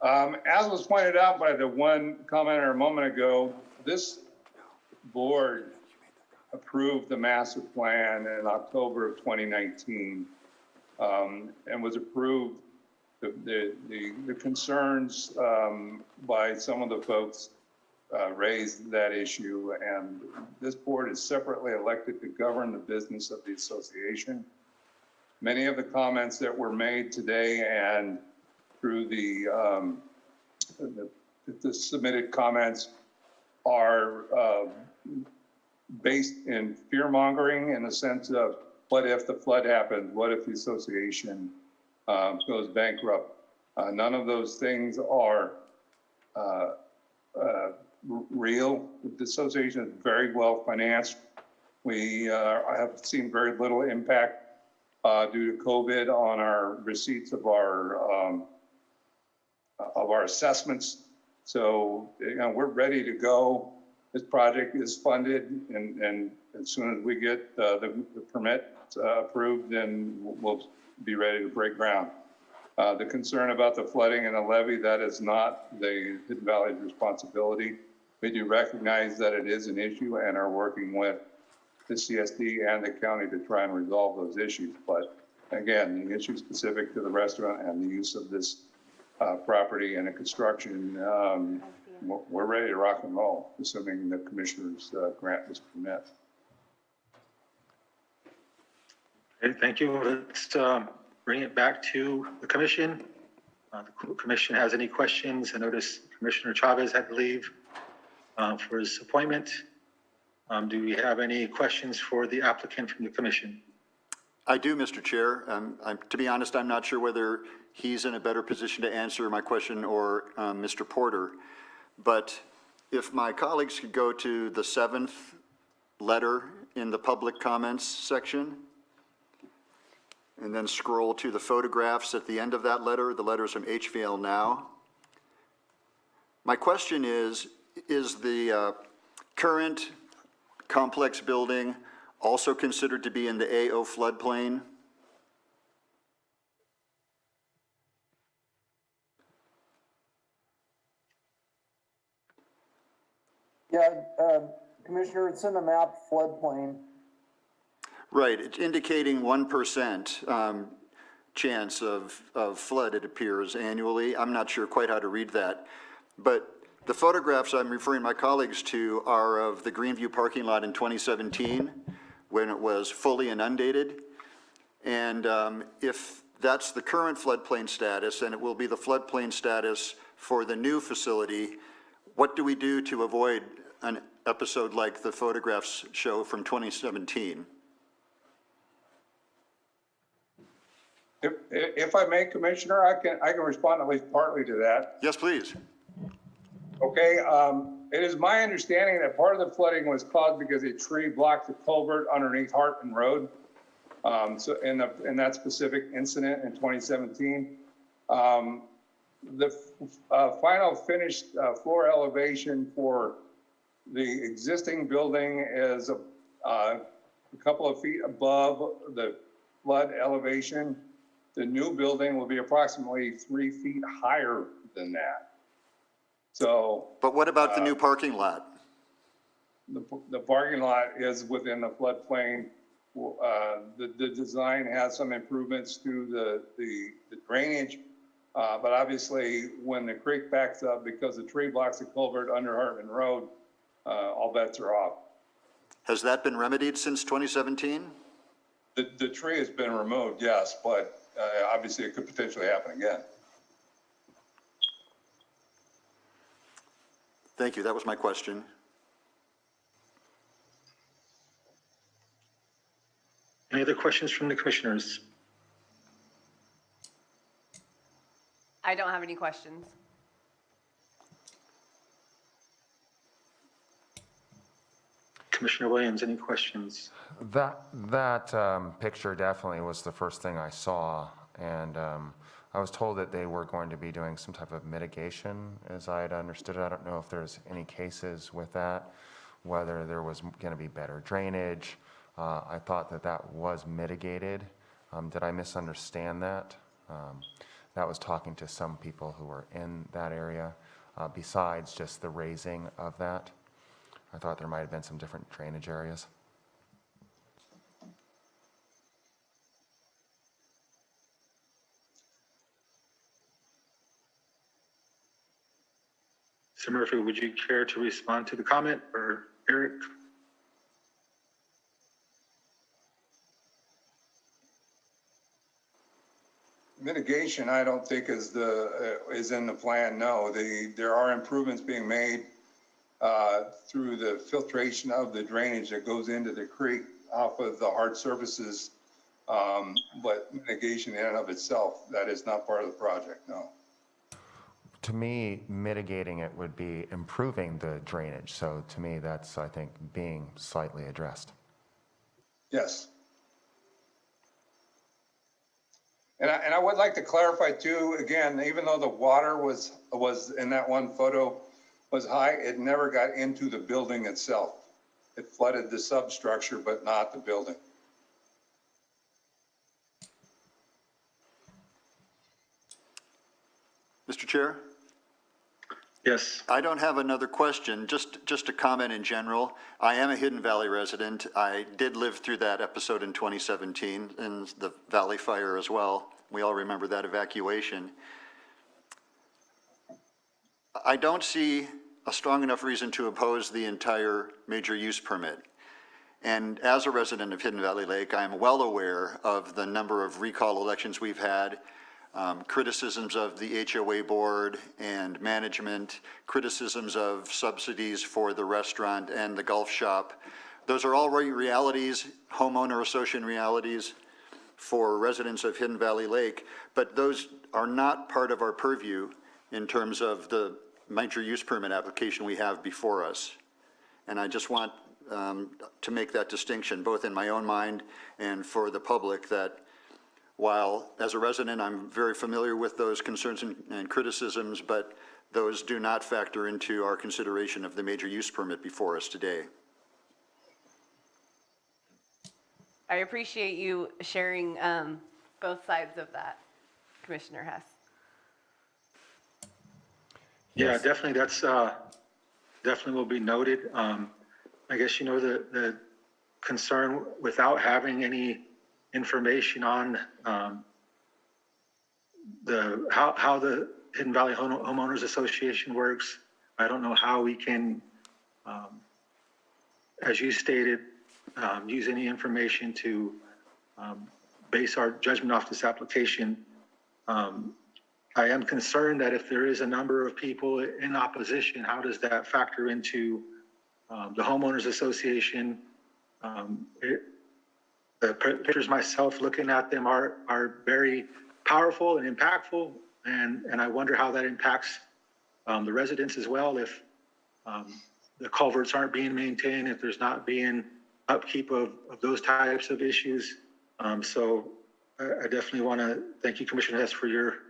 As was pointed out by the one commenter a moment ago, this board approved the master plan in October of 2019 and was approved. The concerns by some of the folks raised that issue, and this board is separately elected to govern the business of the association. Many of the comments that were made today and through the submitted comments are based in fear mongering, in the sense of what if the flood happens? What if the association goes bankrupt? None of those things are real. The association is very well financed. We have seen very little impact due to COVID on our receipts of our assessments. So, you know, we're ready to go. This project is funded, and as soon as we get the permit approved, then we'll be ready to break ground. The concern about the flooding and the levee, that is not the Hidden Valley's responsibility. We do recognize that it is an issue and are working with the CSD and the county to try and resolve those issues. But again, the issue specific to the restaurant and the use of this property and the construction, we're ready to rock and roll, assuming the commissioners grant this permit. Okay, thank you. Let's bring it back to the commission. The commission has any questions? I noticed Commissioner Chavez had to leave for his appointment. Do we have any questions for the applicant from the commission? I do, Mr. Chair. To be honest, I'm not sure whether he's in a better position to answer my question or Mr. Porter. But if my colleagues could go to the 7th letter in the public comments section, and then scroll to the photographs at the end of that letter. The letters from HVL Now. My question is the current complex building also considered to be in the AO floodplain? Yeah, Commissioner, it's in the map floodplain. Right, it's indicating 1% chance of flood, it appears, annually. I'm not sure quite how to read that. But the photographs I'm referring my colleagues to are of the Greenview parking lot in 2017, when it was fully inundated. And if that's the current floodplain status, and it will be the floodplain status for the new facility, what do we do to avoid an episode like the photographs show from 2017? If I may, Commissioner, I can respond at least partly to that. Yes, please. Okay, it is my understanding that part of the flooding was caused because a tree blocked the culvert underneath Hartman Road. So in that specific incident in 2017, the final finished floor elevation for the existing building is a couple of feet above the flood elevation. The new building will be approximately 3 feet higher than that. So. But what about the new parking lot? The parking lot is within the floodplain. The design has some improvements to the drainage, but obviously when the creek backs up because the tree blocks the culvert under Hartman Road, all bets are off. Has that been remedied since 2017? The tree has been removed, yes, but obviously it could potentially happen again. Thank you, that was my question. Any other questions from the commissioners? I don't have any questions. Commissioner Williams, any questions? That picture definitely was the first thing I saw, and I was told that they were going to be doing some type of mitigation, as I had understood it. I don't know if there's any cases with that, whether there was going to be better drainage. I thought that was mitigated. Did I misunderstand that? That was talking to some people who were in that area, besides just the raising of that. I thought there might have been some different drainage areas. Mr. Murphy, would you care to respond to the comment, or Eric? Mitigation, I don't think is in the plan. No, there are improvements being made through the filtration of the drainage that goes into the creek off of the hard surfaces. But mitigation in and of itself, that is not part of the project. No. To me, mitigating it would be improving the drainage. So to me, that's, I think, being slightly addressed. Yes. And I would like to clarify too, again, even though the water was in that one photo was high, it never got into the building itself. It flooded the substructure, but not the building. Mr. Chair? Yes. I don't have another question, just a comment in general. I am a Hidden Valley resident. I did live through that episode in 2017 and the Valley Fire as well. We all remember that evacuation. I don't see a strong enough reason to oppose the entire major use permit. And as a resident of Hidden Valley Lake, I am well aware of the number of recall elections we've had, criticisms of the HOA board and management, criticisms of subsidies for the restaurant and the golf shop. Those are all realities, homeowner association realities for residents of Hidden Valley Lake, but those are not part of our purview in terms of the major use permit application we have before us. And I just want to make that distinction, both in my own mind and for the public, that while as a resident I'm very familiar with those concerns and criticisms, but those do not factor into our consideration of the major use permit before us today. I appreciate you sharing both sides of that, Commissioner Hess. Yeah, definitely. That's definitely will be noted. I guess, the concern without having any information on how the Hidden Valley Homeowners Association works. I don't know how we can, as you stated, use any information to base our judgment off this application. I am concerned that if there is a number of people in opposition, how does that factor into the homeowners association? The pictures myself, looking at them, are very powerful and impactful, and I wonder how that impacts the residents as well. If the culverts aren't being maintained, if there's not being upkeep of those types of issues. So I definitely want to thank you, Commissioner Hess, for your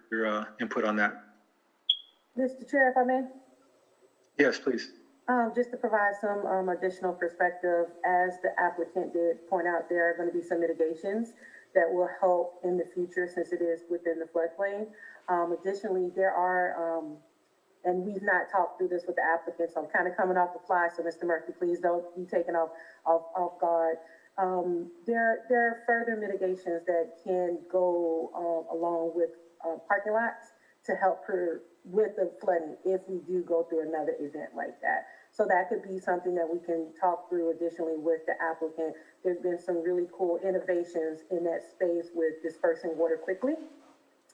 input on that. Mr. Chair, if I may? Yes, please. Just to provide some additional perspective, as the applicant did point out, there are going to be some mitigations that will help in the future since it is within the floodplain. Additionally, there are, and we've not talked through this with the applicant, so I'm kind of coming off the fly, so Mr. Murphy, please don't be taken off guard. There are further mitigations that can go along with parking lots to help with the flooding if we do go through another event like that. So that could be something that we can talk through additionally with the applicant. There's been some really cool innovations in that space with dispersing water quickly.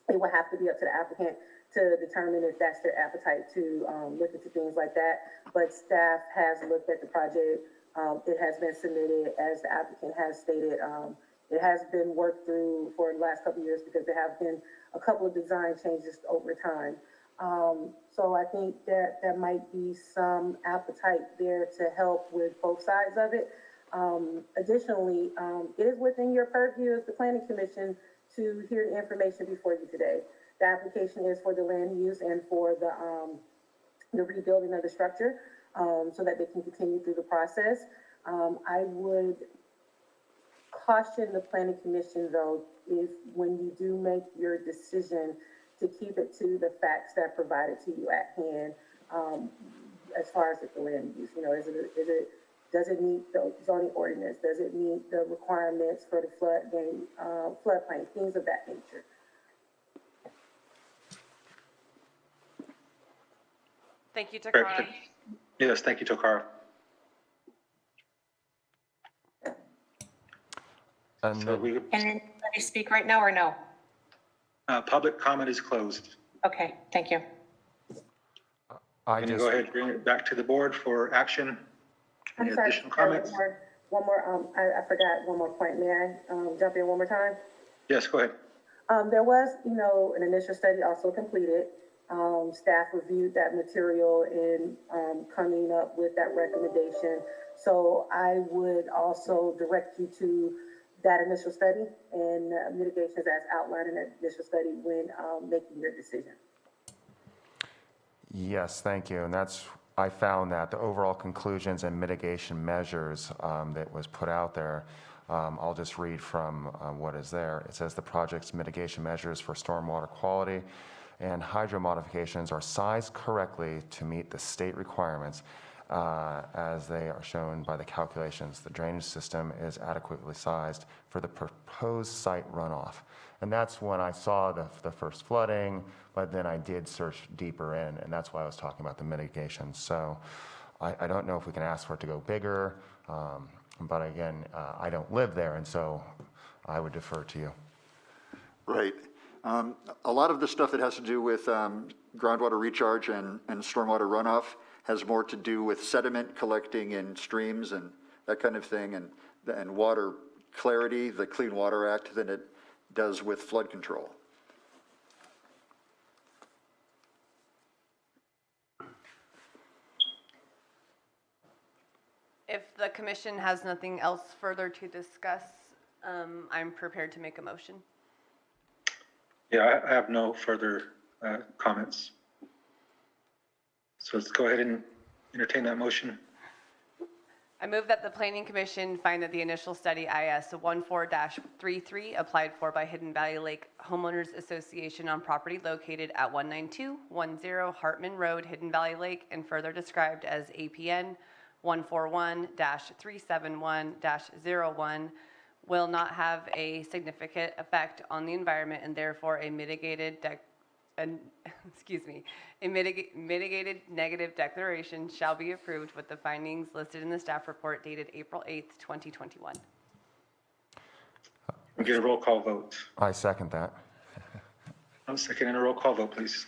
It will have to be up to the applicant to determine if that's their appetite to look into things like that. But staff has looked at the project. It has been submitted, as the applicant has stated. It has been worked through for the last couple of years because there have been a couple of design changes over time. So I think that there might be some appetite there to help with both sides of it. Additionally, it is within your purview as the Planning Commission to hear the information before you today. The application is for the land use and for the rebuilding of the structure, so that they can continue through the process. I would caution the Planning Commission, though, if when you do make your decision, to keep it to the facts that are provided to you at hand, as far as the land use. Does it meet the zoning ordinance? Does it meet the requirements for the floodplain, things of that nature? Thank you, Takara. Yes, thank you, Takara. And anybody speak right now or no? Public comment is closed. Okay, thank you. Can you go ahead and bring it back to the board for action? Any I'm sorry, additional comments? one more, I forgot one more point. May I jump in one more time? Yes, go ahead. There was, an initial study also completed. Staff reviewed that material in coming up with that recommendation. So I would also direct you to that initial study and mitigations as outlined in that initial study when making your decision. Yes, thank you. And I found that the overall conclusions and mitigation measures that was put out there, I'll just read from what is there. It says the project's mitigation measures for stormwater quality and hydro modifications are sized correctly to meet the state requirements as they are shown by the calculations. The drainage system is adequately sized for the proposed site runoff. And that's when I saw the first flooding, but then I did search deeper in, and that's why I was talking about the mitigation. So I don't know if we can ask for it to go bigger, but again, I don't live there, and so I would defer to you. Right. A lot of the stuff that has to do with groundwater recharge and stormwater runoff has more to do with sediment collecting in streams and that kind of thing, and water clarity, the Clean Water Act, than it does with flood control. If the commission has nothing else further to discuss, I'm prepared to make a motion. Yeah, I have no further comments. So let's go ahead and entertain that motion. I move that the Planning Commission find that the initial study IS 14-33 applied for by Hidden Valley Lake Homeowners Association on property located at 19210 Hartman Road, Hidden Valley Lake, and further described as APN 141-371-01 will not have a significant effect on the environment and therefore a mitigated mitigated negative declaration shall be approved with the findings listed in the staff report dated April 8th, 2021. We get a roll call vote. I second that. I'm seconding a roll call vote, please.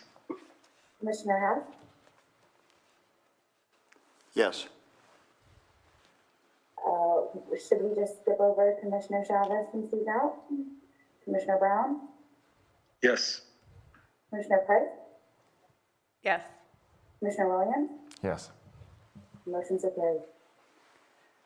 Commissioner Hess, Yes. should we just skip over Commissioner Chavez since he's out? Commissioner Brown, Yes. Commissioner Price, Yes. Commissioner Williams, Yes. motion's carried.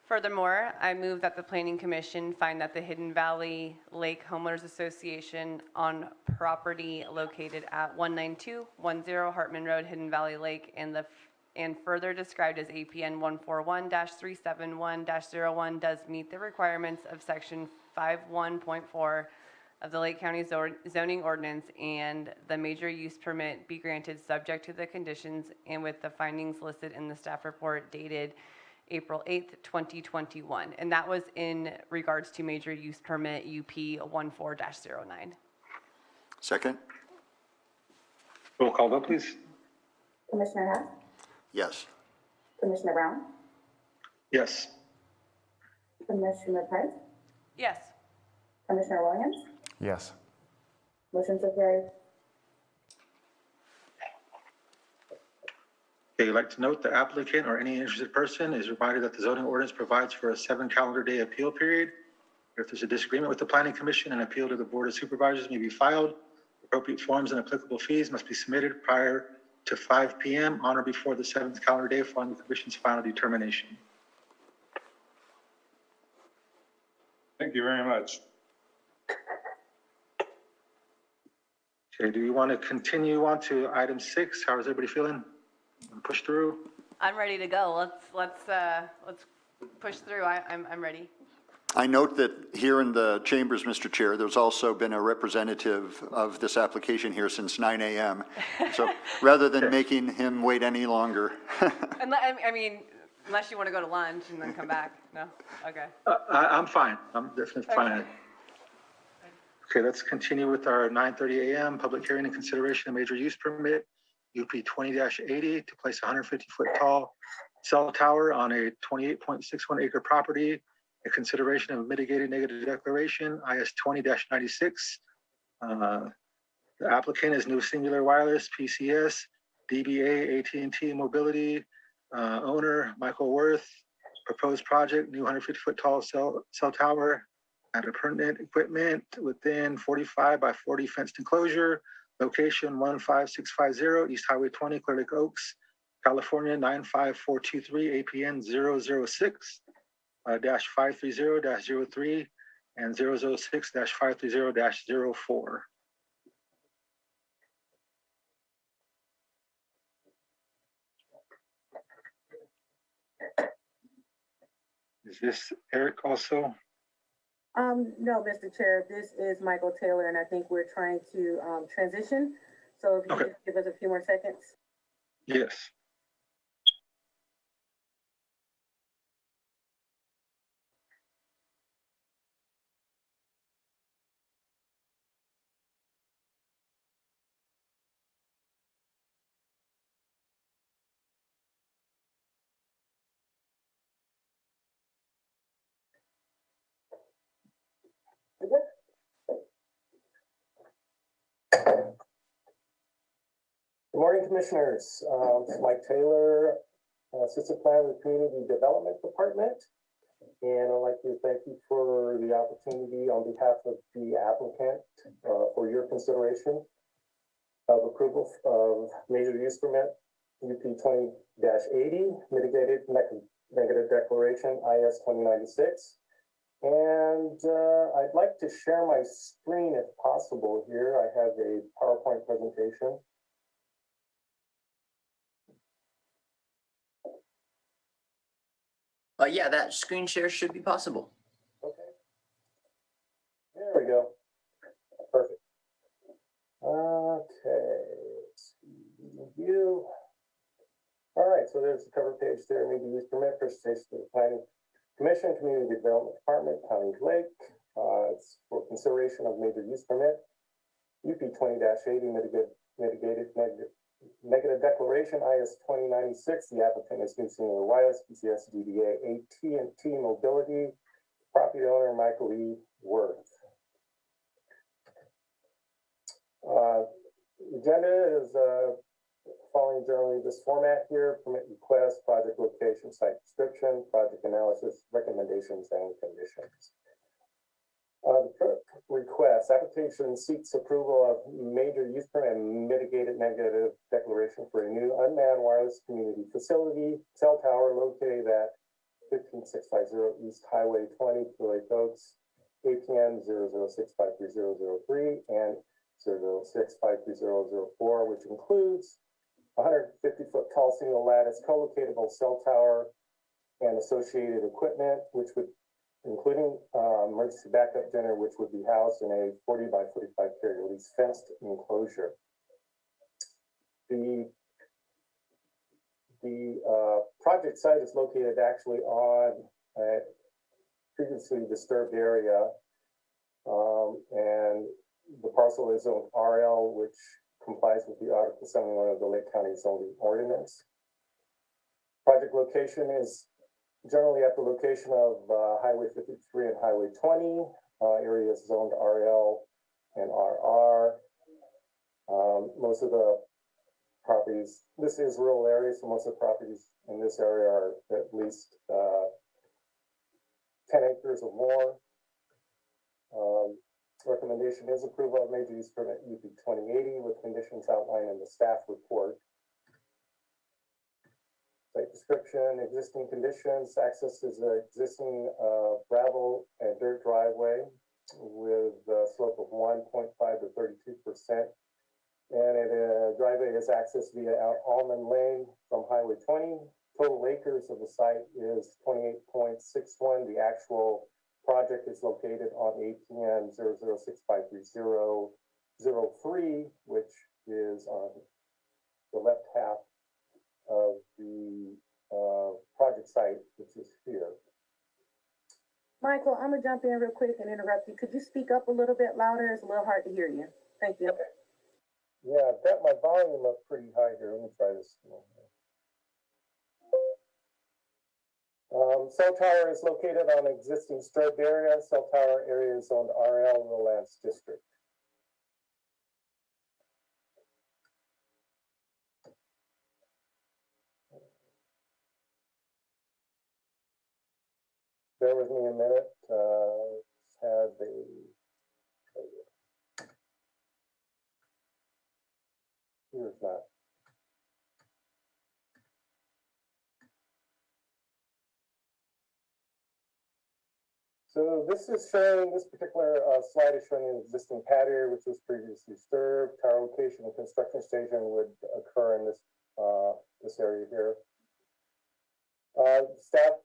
Furthermore, I move that the Planning Commission find that the Hidden Valley Lake Homeowners Association on property located at 19210 Hartman Road, Hidden Valley Lake, and further described as APN 141-371-01 does meet the requirements of Section 51.4 of the Lake County zoning ordinance, and the major use permit be granted subject to the conditions and with the findings listed in the staff report dated April 8th, 2021. And that was in regards to major use permit UP 14-09. Second? Roll call vote, please. Commissioner Hess, Yes. Commissioner Brown, Yes. Commissioner Price, Yes. Commissioner Williams, Yes. motion's carried. Okay, I'd like to note the applicant or any interested person is reminded that the zoning ordinance provides for a 7 calendar day appeal period. If there's a disagreement with the Planning Commission, an appeal to the Board of Supervisors may be filed. Appropriate forms and applicable fees must be submitted prior to 5 p.m. on or before the 7th calendar day following the Commission's final determination. Thank you very much. Okay, do you want to continue on to item 6? How is everybody feeling? Push through? I'm ready to go. Let's push through. I'm ready. I note that here in the chambers, Mr. Chair, there's also been a representative of this application here since 9 a.m. So rather than making him wait any longer. I mean, unless you want to go to lunch and then come back. No? Okay. I'm fine. I'm definitely fine. Okay, let's continue with our 9:30 a.m. public hearing and consideration of major use permit, UP 20-80, to place a 150-foot tall cell tower on a 28.61 acre property. A consideration of mitigated negative declaration, IS 20-96. The applicant is New Singular Wireless, PCS, DBA, AT&T Mobility, owner Michael Worth. Proposed project, new 150-foot tall cell tower and appurtenant equipment within 45 by 40 fenced enclosure. Location 15650 East Highway 20, Clear Lake Oaks, California 95423, APN 006-530-03 and 006-530-04. Is this Eric also? No, Mr. Chair, this is Michael Taylor, and I think we're trying to transition. So if you could just give us a few more seconds. Yes. Good morning, Commissioners. Mike Taylor, Assistant Planner with Community Development Department. And I'd like to thank you for the opportunity on behalf of the applicant for your consideration of approval of major use permit UP 20-80, mitigated negative declaration IS 2096. And I'd like to share my screen if possible here. I have a PowerPoint presentation. Yeah, that screen share should be possible. Okay. There we go. Perfect. Okay. Let's see. Review. All right, so there's the cover page there. Major use permit, presentation to the Planning Commission, Community Development Department, County Lake. It's for consideration of major use permit. UP 20-80 negative declaration, IS 2096. The applicant is New Senior Wireless, PCS DBA AT&T Mobility. Property owner Michael E. Worth. Agenda is following generally this format here: permit request, project location, site description, project analysis, recommendations, and conditions. The request application seeks approval of major use permit and mitigated negative declaration for a new unmanned wireless community facility cell tower located at 15650 East Highway 20, Lake Oaks, APN 006530003 and 006530004, which includes 150-foot tall single lattice co-locatable cell tower and associated equipment, which would, including emergency backup generator, which would be housed in a 40 by 45 carrier lease fenced enclosure. The project site is located actually on a previously disturbed area, and the parcel is on RL, which complies with the Article 71 of the Lake County zoning ordinance. Project location is generally at the location of Highway 53 and Highway 20. Area is zoned RL and RR. Most of the properties, this is rural area, so most of the properties in this area are at least 10 acres or more. Recommendation is approval of major use permit UP 2080 with conditions outlined in the staff report. Site description, existing conditions, access is an existing gravel and dirt driveway with a slope of 1.5 to 32%. And a driveway is accessed via Almond Lane from Highway 20. Total acres of the site is 28.61. The actual project is located on APN 0065303, which is on the left half of the project site, which is here. Michael, I'm gonna jump in real quick and interrupt you. Could you speak up a little bit louder? It's a little hard to hear you. Thank you. Yeah, I've got my volume up pretty high here. Let me try this. Cell tower is located on existing disturbed area. Cell tower area is on RL Rural Lands District. Bear with me a minute. Have the here's that. So this is showing, this particular slide is showing an existing pad area which was previously disturbed. Tower location and construction station would occur in this this area here. Staff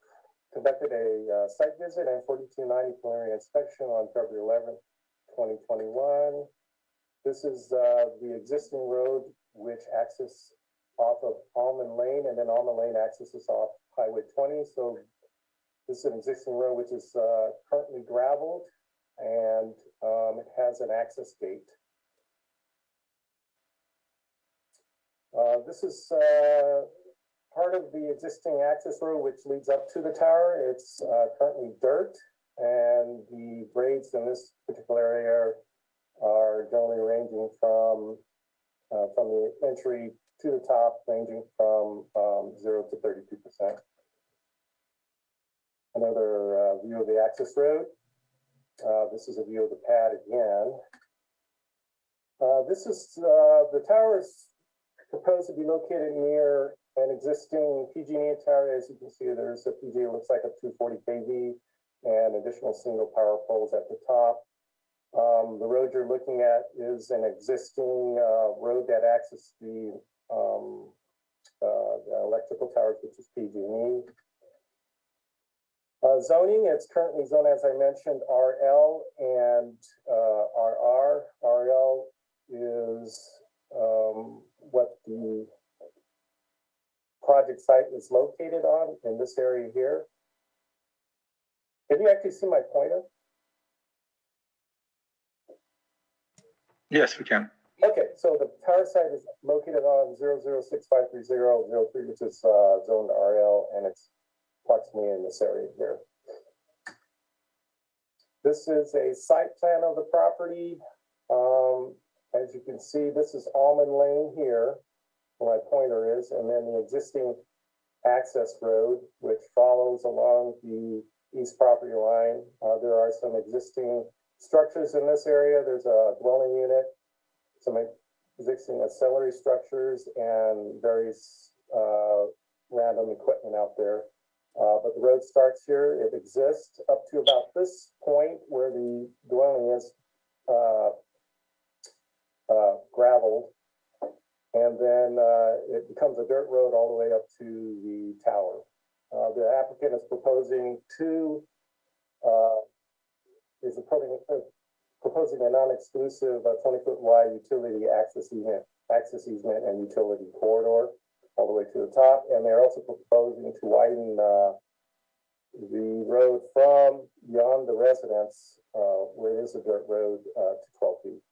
conducted a site visit and 4290 preliminary inspection on February 11th, 2021. This is the existing road which accesses off of Almond Lane, and then Almond Lane accesses off Highway 20. So this is an existing road which is currently graveled, and it has an access gate. This is part of the existing access road which leads up to the tower. It's currently dirt, and the grades in this particular area are generally ranging from the entry to the top, ranging from 0 to 32%. Another view of the access road. This is a view of the pad again. This is the tower is proposed to be located near an existing PG&E tower. As you can see, there's a PG, it looks like a 240 kV and additional single power poles at the top. The road you're looking at is an existing road that accesses the electrical towers, which is PG&E. Zoning, it's currently zoned, as I mentioned, RL and RR. RL is what the project site is located on in this area here. Can you actually see my pointer? Yes, we can. Okay, so the tower site is located on 0065303, which is zoned RL, and it's approximately in this area here. This is a site plan of the property. As you can see, this is Almond Lane here, where my pointer is, and then the existing access road, which follows along the east property line. There are some existing structures in this area. There's a dwelling unit, some existing ancillary structures, and various random equipment out there. But the road starts here. It exists up to about this point where the dwelling is graveled, and then it becomes a dirt road all the way up to the tower. The applicant is proposing proposing a non-exclusive 20-foot wide utility access easement and utility corridor all the way to the top, and they're also proposing to widen the road from beyond the residence, where it is a dirt road, to 12 feet.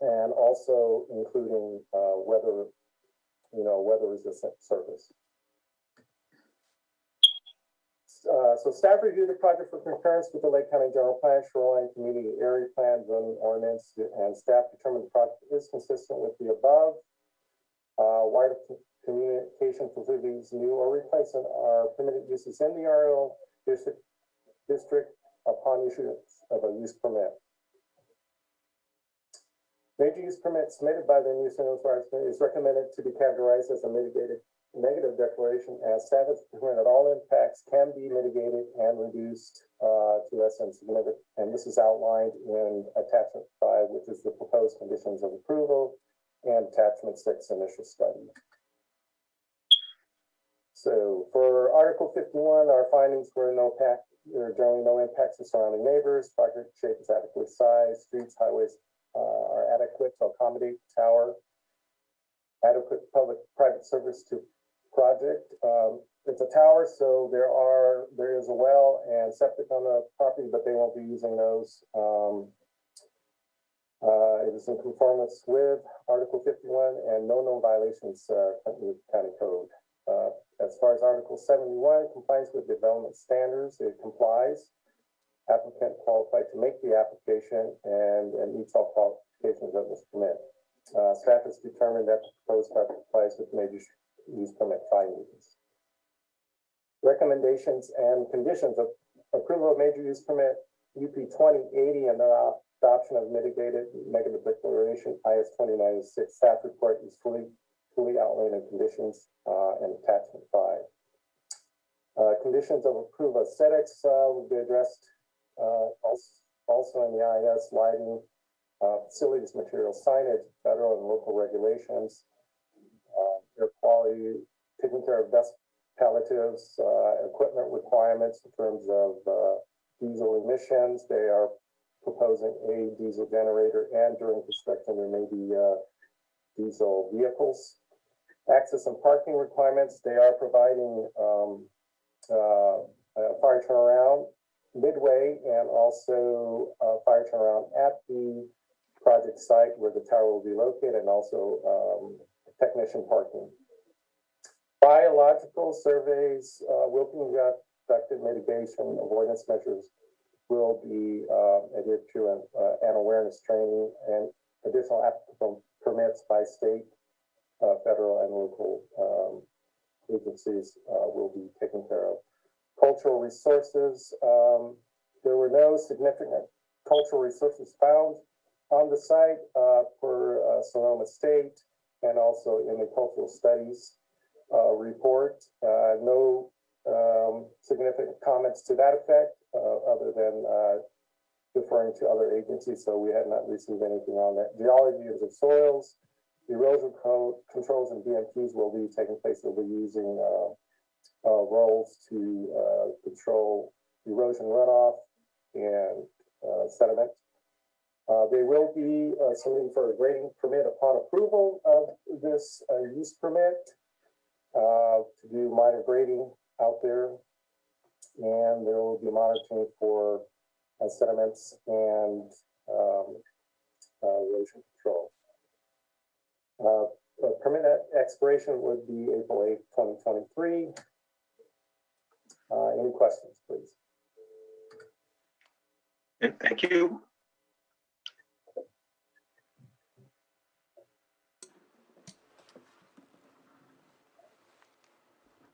And also including weather-resistant surface. So staff reviewed the project for concurrence with the Lake County General Plan, Shoreline Community Area Plan, Zoning Ordinance, and staff determined the project is consistent with the above. Wireless communication facilities, new or replacement, are permitted uses in the RO district upon issuance of a use permit. Major use permit submitted by the new center is recommended to be categorized as a mitigated negative declaration, as staff has determined that all impacts can be mitigated and reduced to less than significant. And this is outlined in attachment 5, which is the proposed conditions of approval, and attachment 6, initial study. So for Article 51, our findings were there are generally no impacts to surrounding neighbors. Project shape is adequately sized. Streets, highways are adequate to accommodate the tower. Adequate public-private service to project. It's a tower, so there is a well and septic on the property, but they won't be using those. It is in conformance with Article 51 and no known violations with county code. As far as Article 71, compliance with development standards, it complies. Applicant qualified to make the application and meets all qualifications of this permit. Staff has determined that the proposed project complies with major use permit findings. Recommendations and conditions of approval of major use permit UP 2080 and the adoption of mitigated negative declaration IS 2096. Staff report is fully outlined in conditions and attachment 5. Conditions of approval aesthetics will be addressed also in the IS lighting, facilities, material, signage, federal and local regulations, air quality, taking care of dust palliatives, equipment requirements in terms of diesel emissions. They are proposing a diesel generator, and during construction there may be diesel vehicles. Access and parking requirements, they are providing fire turnaround midway and also fire turnaround at the project site where the tower will be located, and also technician parking. Biological surveys will be conducted. Mitigation avoidance measures will be adhered to, and awareness training and additional applicable permits by state, federal, and local agencies will be taken care of. Cultural resources, there were no significant cultural resources found on the site for Sonoma State, and also in the cultural studies report. No significant comments to that effect, other than referring to other agencies, so we had not received anything on that. Geology of the soils, erosion controls and BMPs will be taking place. They'll be using roles to control erosion runoff and sediment. They will be submitting for a grading permit upon approval of this use permit to do minor grading out there. And there will be monitoring for sediments and erosion control. Permit expiration would be April 8th, 2023. Any questions, please? Thank you.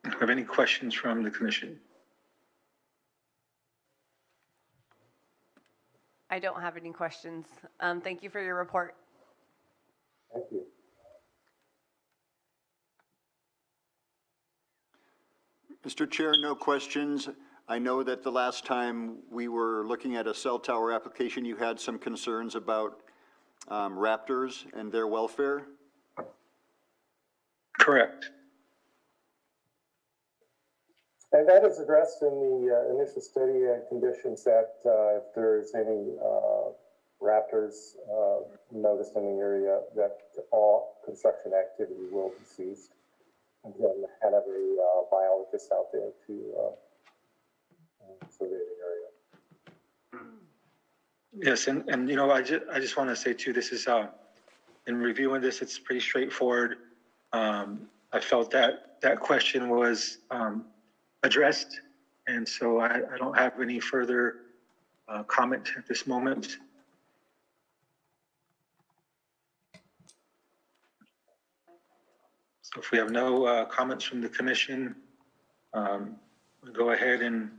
Do you have any questions from the commission? I don't have any questions. Thank you for your report. Thank you. Mr. Chair, no questions. I know that the last time we were looking at a cell tower application, you had some concerns about raptors and their welfare. Correct. And that is addressed in the initial study and conditions that if there's any raptors noticed in the area, that all construction activity will be ceased. Again, have a biologist out there to survey the area. Yes, and you know, I just want to say too, this is in reviewing this, it's pretty straightforward. I felt that question was addressed, and so I don't have any further comment at this moment. So if we have no comments from the commission, we'll go ahead and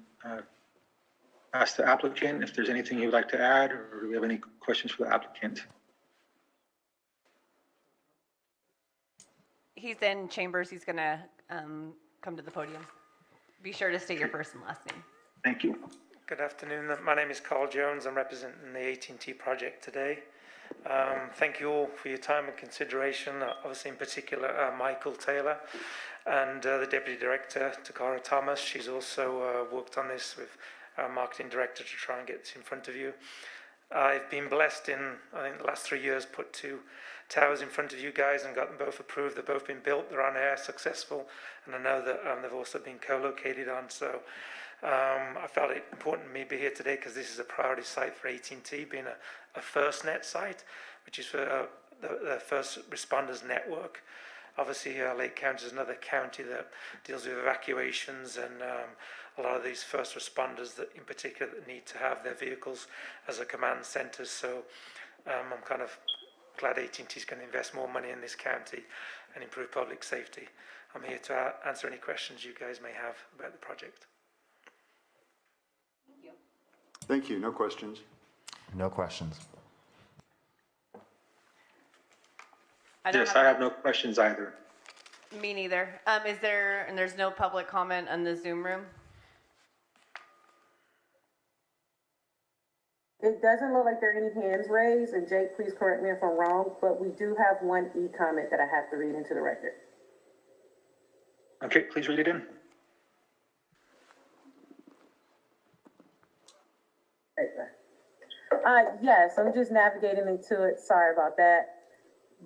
ask the applicant if there's anything he would like to add, or do we have any questions for the applicant? He's in chambers. He's going to come to the podium. Be sure to state your first and last name. Thank you. Good afternoon. My name is Carl Jones. I'm representing the AT&T project today. Thank you all for your time and consideration, obviously in particular Michael Taylor and the Deputy Director, Takara Thomas. She's also worked on this with our Marketing Director to try and get this in front of you. I've been blessed in, I think, the last 3 years, put 2 towers in front of you guys and got them both approved. They've both been built, they're on air, successful, and I know that they've also been co-located on. So I felt it important for me to be here today because this is a priority site for AT&T, being a FirstNet site, which is for the first responders network. Obviously, Lake County is another county that deals with evacuations and a lot of these first responders that in particular that need to have their vehicles as a command center. So I'm kind of glad AT&T is going to invest more money in this county and improve public safety. I'm here to answer any questions you guys may have about the project. Thank you. Thank you. No questions. No questions. Yes, I have no questions either. Me neither. There's no public comment in the Zoom room? It doesn't look like there are any hands raised, and Jake, please correct me if I'm wrong, but we do have one e-comment that I have to read into the record. Okay, please read it in. Yes, I'm just navigating into it. Sorry about that.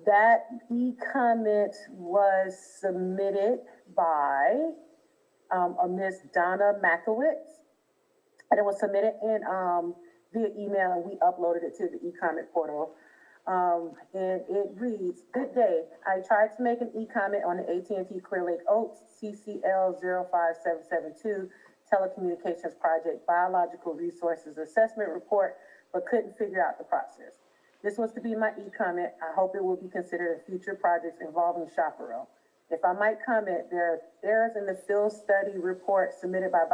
That e-comment was submitted by a Miss Donna Makowitz, and it was submitted in via email, and we uploaded it to the e-comment portal. And it reads, "Good day. I tried to make an e-comment on the AT&T Clear Lake Oaks CCL 05772 telecommunications project biological resources assessment report, but couldn't figure out the process. This was to be my e-comment. I hope it will be considered in future projects involving Chaparral. If I might comment, there are errors in the field study report submitted by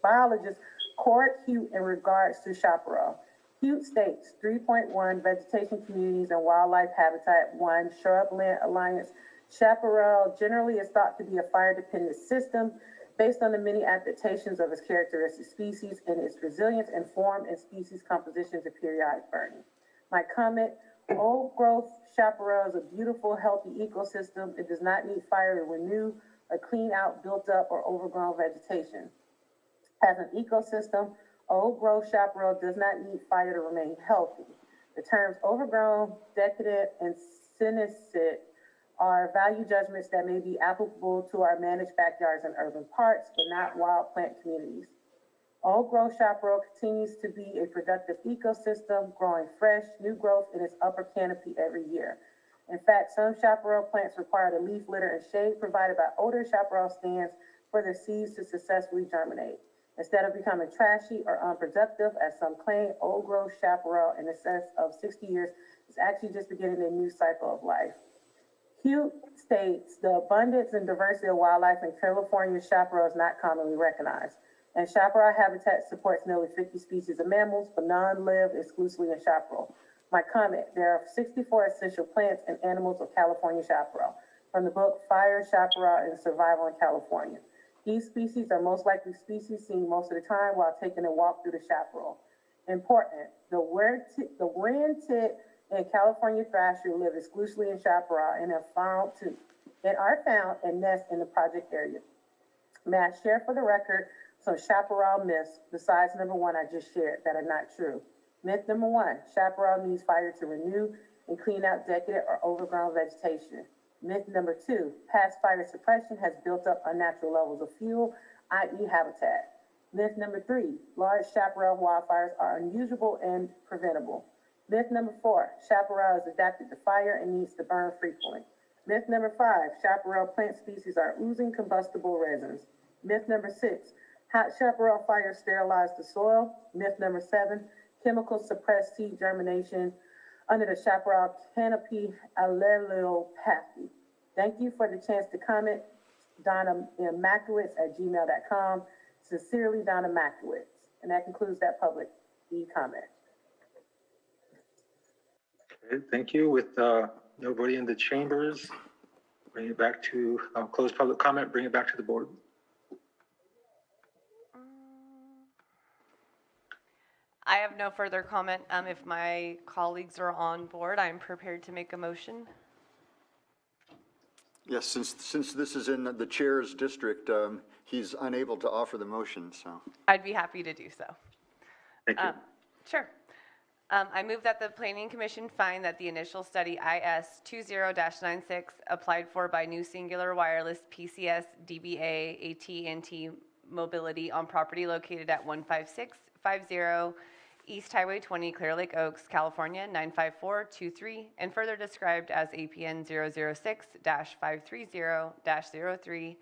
biologist Cord Hute in regards to Chaparral. Hute states 3.1 Vegetation Communities and Wildlife Habitat 1 Shrubland Alliance. Chaparral generally is thought to be a fire-dependent system based on the many adaptations of its characteristic species and its resilience and form and species composition to periodic burning. My comment, old growth chaparral is a beautiful, healthy ecosystem. It does not need fire to renew or clean out built up or overgrown vegetation. As an ecosystem, old growth chaparral does not need fire to remain healthy. The terms overgrown, decadent, and senescent are value judgments that may be applicable to our managed backyards and urban parks, but not wild plant communities. Old growth chaparral continues to be a productive ecosystem, growing fresh, new growth in its upper canopy every year. In fact, some chaparral plants require the leaf litter and shade provided by older chaparral stands for their seeds to successfully germinate. Instead of becoming trashy or unproductive, as some claim, old growth chaparral in excess of 60 years is actually just beginning a new cycle of life. Hugh states the abundance and diversity of wildlife in California chaparral is not commonly recognized. And chaparral habitat supports nearly 50 species of mammals, but none live exclusively in chaparral. My comment, there are 64 essential plants and animals of California chaparral, from the book Fire, Chaparral, and Survival in California. These species are most likely species seen most of the time while taking a walk through the chaparral. Important, the wren tit and California thrasher live exclusively in chaparral and are found and nest in the project area. May I share for the record some chaparral myths besides number one I just shared that are not true. Myth number one, chaparral needs fire to renew and clean out decadent or overgrown vegetation. Myth number two, past fire suppression has built up unnatural levels of fuel, i.e. habitat. Myth number three, large chaparral wildfires are unusable and preventable. Myth number four, chaparral is adapted to fire and needs to burn frequently. Myth number five, chaparral plant species are oozing combustible resins. Myth number six, hot chaparral fires sterilize the soil. Myth number seven, chemicals suppress seed germination under the chaparral canopy allelopathy. Thank you for the chance to comment. Donna Makowitz at gmail.com. Sincerely, Donna Makowitz. And that concludes that public e-comment. Okay, thank you. With nobody in the chambers, bring it back to close public comment, bring it back to the board. I have no further comment. If my colleagues are on board, I'm prepared to make a motion. Yes, since this is in the chair's district, he's unable to offer the motion, so. I'd be happy to do so. Thank you. Sure. I move that the Planning Commission find that the initial study IS 20-96 applied for by New Singular Wireless PCS DBA AT&T Mobility on property located at 15650 East Highway 20, Clear Lake Oaks, California 95423, and further described as APN 006-530-03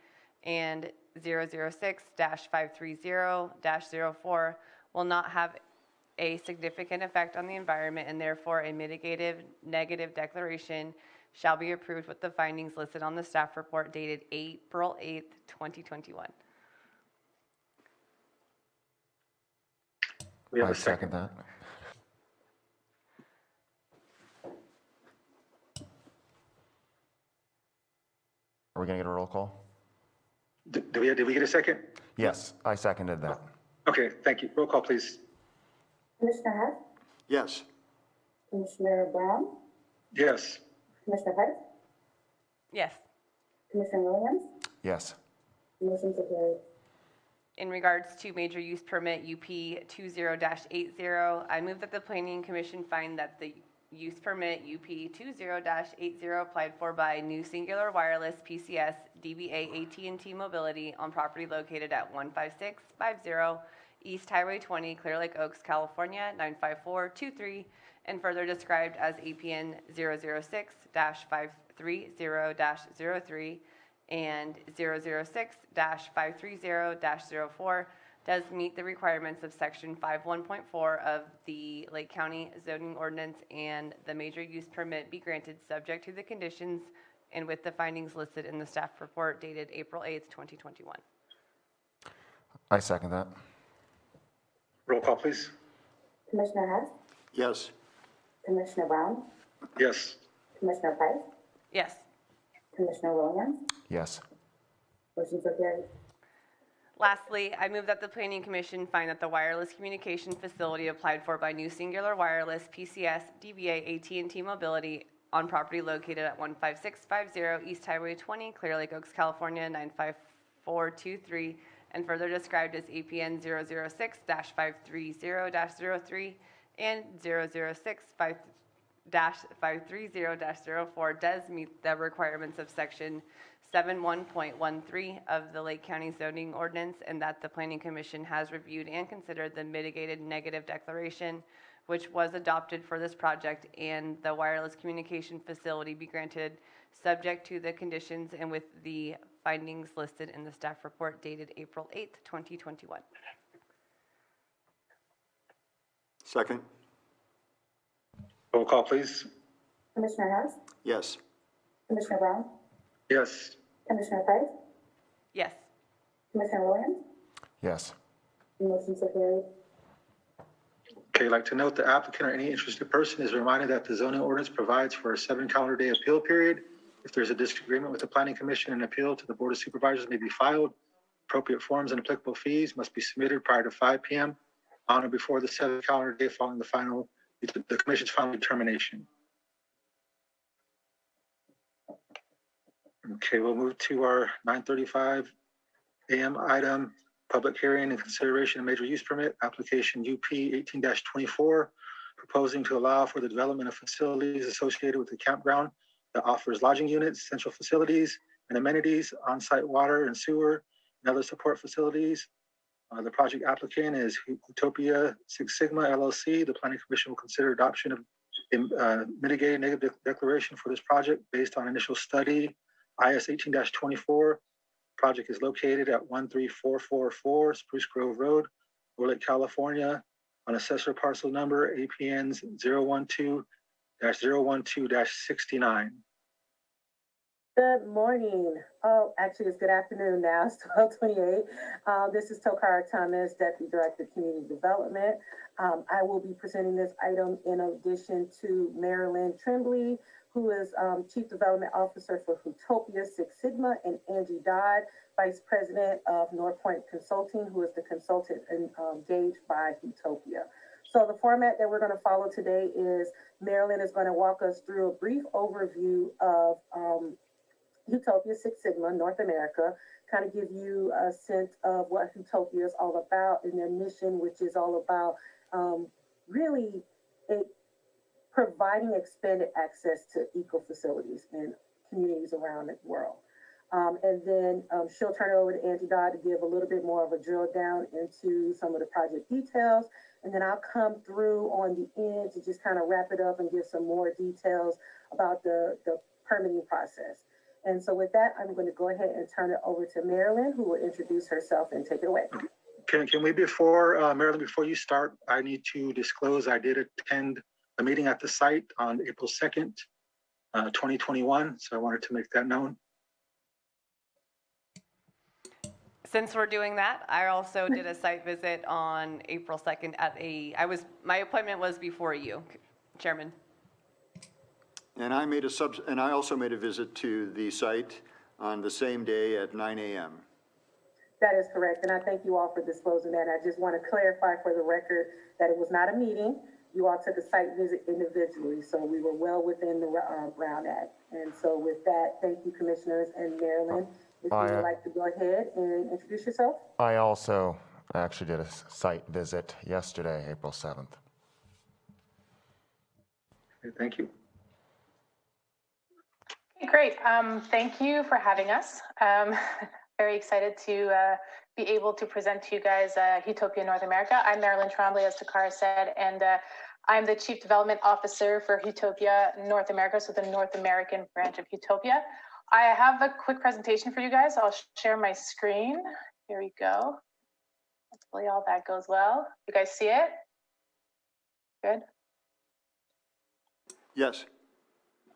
and 006-530-04 will not have a significant effect on the environment, and therefore a mitigative negative declaration shall be approved with the findings listed on the staff report dated April 8th, 2021. We have I a second. that. Are we going to get a roll call? Did we get a second? Yes, I seconded that. Okay, thank you. Roll call, please. Commissioner Hess, Yes. Commissioner Brown, Yes. Commissioner Hess, Yes. Commissioner Williams, Yes. motion to carry. In regards to major use permit UP 20-80, I move that the Planning Commission find that the use permit UP 20-80 applied for by New Singular Wireless PCS DBA AT&T Mobility on property located at 15650 East Highway 20, Clear Lake Oaks, California 95423, and further described as APN 006-530-03 and 006-530-04 does meet the requirements of Section 5.1.4 of the Lake County zoning ordinance, and the major use permit be granted subject to the conditions and with the findings listed in the staff report dated April 8th, 2021. I second that. Roll call, please. Commissioner Hess, Yes. Commissioner Brown, Yes. Commissioner Price, Yes. Commissioner Williams, Yes. motion to carry. Lastly, I move that the Planning Commission find that the wireless communication facility applied for by New Singular Wireless PCS DBA AT&T Mobility on property located at 15650 East Highway 20, Clear Lake Oaks, California, 95423, and further described as APN 006-530-03 and 006-530-04, does meet the requirements of Section 71.13 of the Lake County zoning ordinance, and that the Planning Commission has reviewed and considered the mitigated negative declaration which was adopted for this project, and the wireless communication facility be granted subject to the conditions and with the findings listed in the staff report dated April 8th, 2021. Second. Roll call, please. Commissioner Hess, Yes. Commissioner Brown, Yes. Commissioner Price, Yes. Commissioner Williams, Yes. motion so carried. Okay, I'd like to note the applicant or any interested person is reminded that the zoning ordinance provides for a 7 calendar day appeal period. If there's a disagreement with the Planning Commission, an appeal to the Board of Supervisors may be filed. Appropriate forms and applicable fees must be submitted prior to 5 p.m. on or before the 7th calendar day following the Commission's final determination. Okay, we'll move to our 9:35 a.m. item, public hearing and consideration of major use permit, application UP 18-24, proposing to allow for the development of facilities associated with the campground that offers lodging units, central facilities, and amenities, on-site water and sewer, and other support facilities. The project applicant is Utopia Six Sigma LLC. The Planning Commission will consider adoption of a mitigated negative declaration for this project based on initial study IS 18-24. Project is located at 13444 Spruce Grove Road, Lake, California, on assessor parcel number APNs 012-012-69. Good morning. Oh, actually, it's good afternoon now. It's 12:28. This is Tokara Thomas, Deputy Director of Community Development. I will be presenting this item in addition to Marilyn Tremblay, who is Chief Development Officer for Utopia Six Sigma, and Angie Dodd, Vice President of North Point Consulting, who is the consultant engaged by Utopia. So the format that we're going to follow today is Marilyn is going to walk us through a brief overview of Utopia Six Sigma North America, kind of give you a sense of what Utopia is all about and their mission, which is all about really providing expanded access to eco facilities in communities around the world. And then she'll turn it over to Angie Dodd to give a little bit more of a drill down into some of the project details. And then I'll come through on the end to just kind of wrap it up and give some more details about the permitting process. And so with that, I'm going to go ahead and turn it over to Marilyn, who will introduce herself and take it away. Can we, Marilyn, before you start, I need to disclose I did attend a meeting at the site on April 2nd, 2021. So I wanted to make that known. Since we're doing that, I also did a site visit on April 2nd my appointment was before you, Chairman. And I also made a visit to the site on the same day at 9 a.m. That is correct. And I thank you all for disclosing that. I just want to clarify for the record that it was not a meeting. You all took a site visit individually, so we were well within the Brown Act. And so with that, thank you, Commissioners, and Marilyn, if you would like to go ahead and introduce yourself. I also actually did a site visit yesterday, April 7th. Okay, thank you. Great. Thank you for having us. Very excited to be able to present to you guys Utopia North America. I'm Marilyn Tremblay, as Tokara said, and I'm the Chief Development Officer for Utopia North America, so the North American branch of Utopia. I have a quick presentation for you guys. I'll share my screen. Here we go. Hopefully all that goes well. You guys see it? Good? Yes.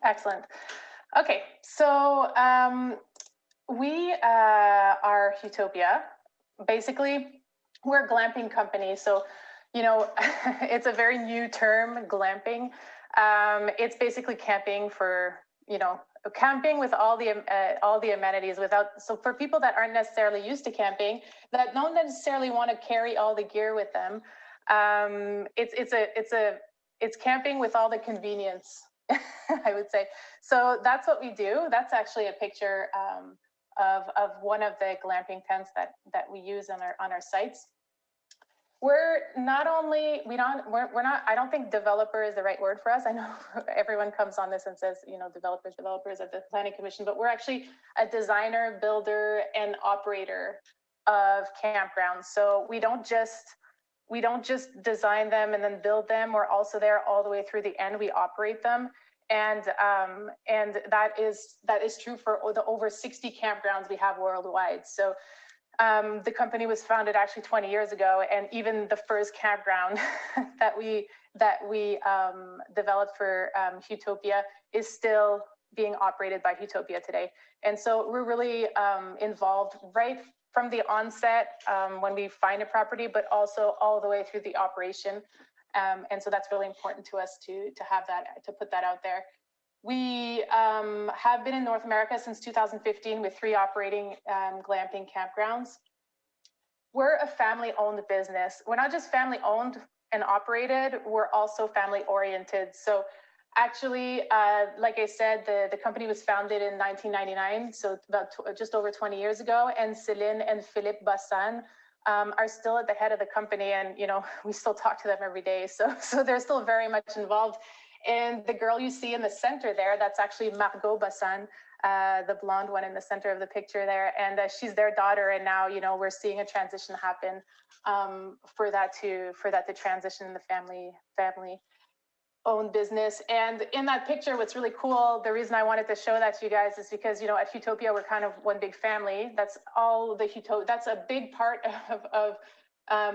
Excellent. Okay, so we are Utopia. Basically, we're a glamping company. So, you know, it's a very new term, glamping. It's basically camping for, you know, camping with all the amenities so for people that aren't necessarily used to camping, that don't necessarily want to carry all the gear with them, it's camping with all the convenience I would say. So that's what we do. That's actually a picture of one of the glamping tents that we use on our sites. We're not only, we're not, I don't think developer is the right word for us. I know everyone comes on this and says, you know, developers at the Planning Commission, but we're actually a designer, builder, and operator of campgrounds. So we don't just design them and then build them. We're also there all the way through the end. We operate them. And that is true for the over 60 campgrounds we have worldwide. So the company was founded actually 20 years ago, and even the first campground that we developed for Hutopia is still being operated by Hutopia today. And so we're really involved right from the onset when we find a property, but also all the way through the operation. And so that's really important to us to have that, to put that out there. We have been in North America since 2015 with 3 operating glamping campgrounds. We're a family-owned business. We're not just family-owned and operated, we're also family-oriented. So actually, like I said, the company was founded in 1999, so about just over 20 years ago, and Céline and Philippe Bassan are still at the head of the company, and you know, we still talk to them every day. So they're still very much involved. And the girl you see in the center there, that's actually Margot Bassan, the blonde one in the center of the picture there. And she's their daughter. And now, you know, we're seeing a transition happen for that to transition in the family owned business. And in that picture, what's really cool, the reason I wanted to show that to you guys is because, you know, at Hutopia, we're kind of one big family. That's all the that's a big part of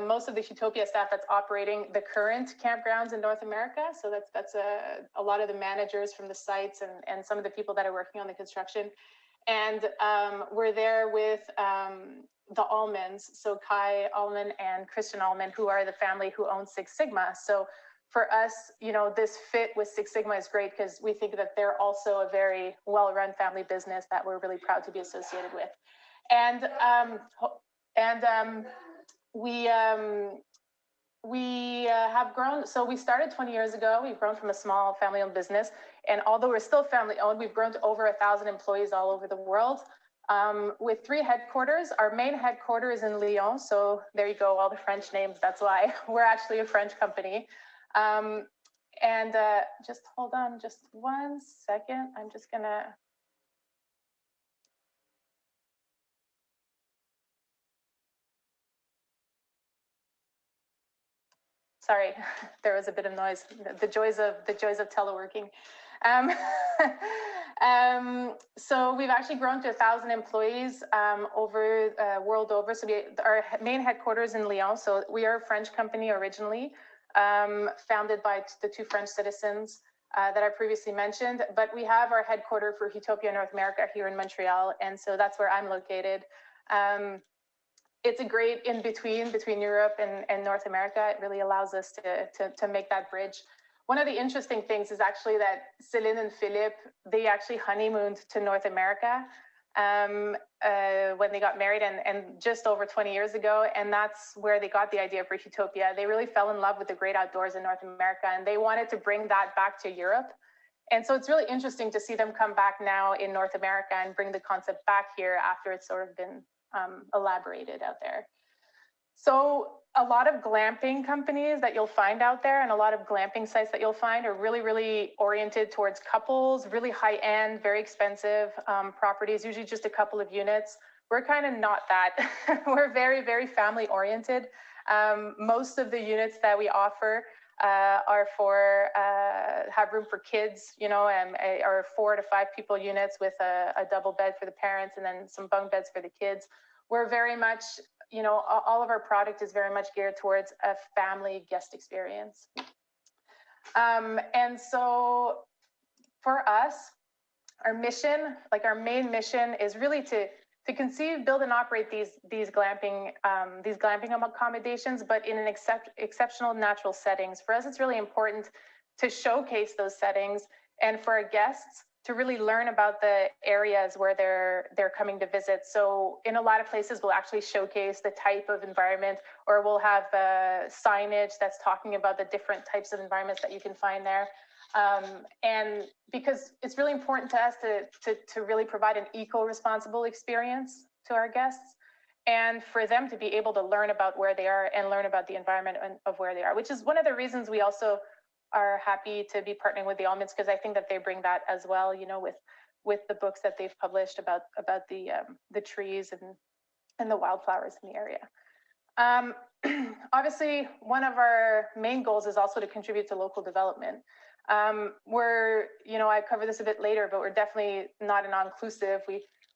most of the Hutopia staff that's operating the current campgrounds in North America. So that's a lot of the managers from the sites and some of the people that are working on the construction. And we're there with the Allmans, so Kai Allman and Christian Allman, who are the family who owns Six Sigma. So for us, you know, this fit with Six Sigma is great because we think that they're also a very well-run family business that we're really proud to be associated with. And we have grown. So we started 20 years ago. We've grown from a small family-owned business, and although we're still family-owned, we've grown to over 1,000 employees all over the world, with 3 headquarters. Our main headquarters is in Lyon. So there you go, all the French names. That's why we're actually a French company. And just hold on, just 1 second. I'm just gonna. Sorry, there was a bit of noise. The joys of teleworking. So we've actually grown to 1,000 employees world over. So our main headquarters in Lyon. So we are a French company originally, founded by the 2 French citizens that I previously mentioned. But we have our headquarters for Hutopia North America here in Montreal, and so that's where I'm located. It's a great between Europe and North America. It really allows us to make that bridge. One of the interesting things is actually that Céline and Philippe, they actually honeymooned to North America when they got married and just over 20 years ago. And that's where they got the idea for Hutopia. They really fell in love with the great outdoors in North America, and they wanted to bring that back to Europe. And so it's really interesting to see them come back now in North America and bring the concept back here after it's sort of been elaborated out there. So a lot of glamping companies that you'll find out there and a lot of glamping sites that you'll find are really, really oriented towards couples, really high end, very expensive properties, usually just a couple of units. We're kind of not that. We're very, very family oriented. Most of the units that we offer are have room for kids, you know, and are 4 to 5 people units with a double bed for the parents and then some bunk beds for the kids. We're very much, you know, all of our product is very much geared towards a family guest experience. And so for us, our mission, like our main mission is really to conceive, build and operate these glamping accommodations, but in an exceptional natural settings. For us, it's really important to showcase those settings, and for our guests, really learn about the areas where they're coming to visit. So in a lot of places, we'll actually showcase the type of environment, or we'll have signage that's talking about the different types of environments that you can find there. And because it's really important to us to really provide an eco-responsible experience to our guests, and for them to be able to learn about where they are and learn about the environment of where they are, which is one of the reasons we also are happy to be partnering with the Almonds, because I think that they bring that as well, you know, with the books that they've published about the trees and the wildflowers in the area. Obviously, one of our main goals is also to contribute to local development. We're, you know, I cover this a bit later, but we're definitely not a non-inclusive.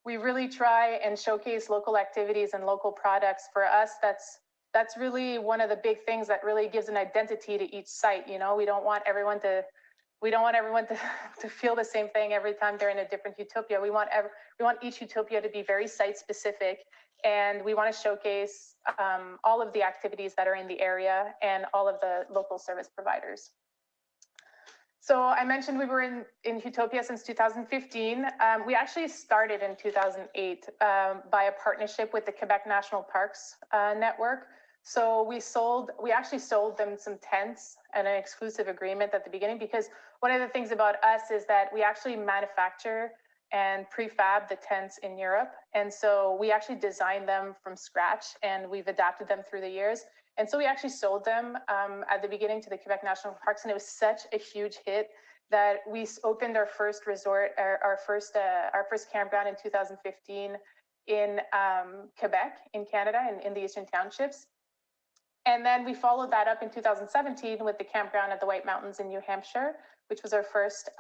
We really try and showcase local activities and local products. For us, that's really one of the big things that really gives an identity to each site. You know, we don't want everyone to feel the same thing every time they're in a different utopia. We want each utopia to be very site specific, and we want to showcase all of the activities that are in the area and all of the local service providers. So I mentioned we were in Utopia since 2015. We actually started in 2008 by a partnership with the Quebec National Parks Network. So we actually sold them some tents and an exclusive agreement at the beginning, because one of the things about us is that we actually manufacture and prefab the tents in Europe. And so we actually designed them from scratch, and we've adapted them through the years. And so we actually sold them at the beginning to the Quebec National Parks, and it was such a huge hit that we opened our first resort, our first campground in 2015 in Quebec, in Canada, in the Eastern Townships. And then we followed that up in 2017 with the campground at the White Mountains in New Hampshire, which was our first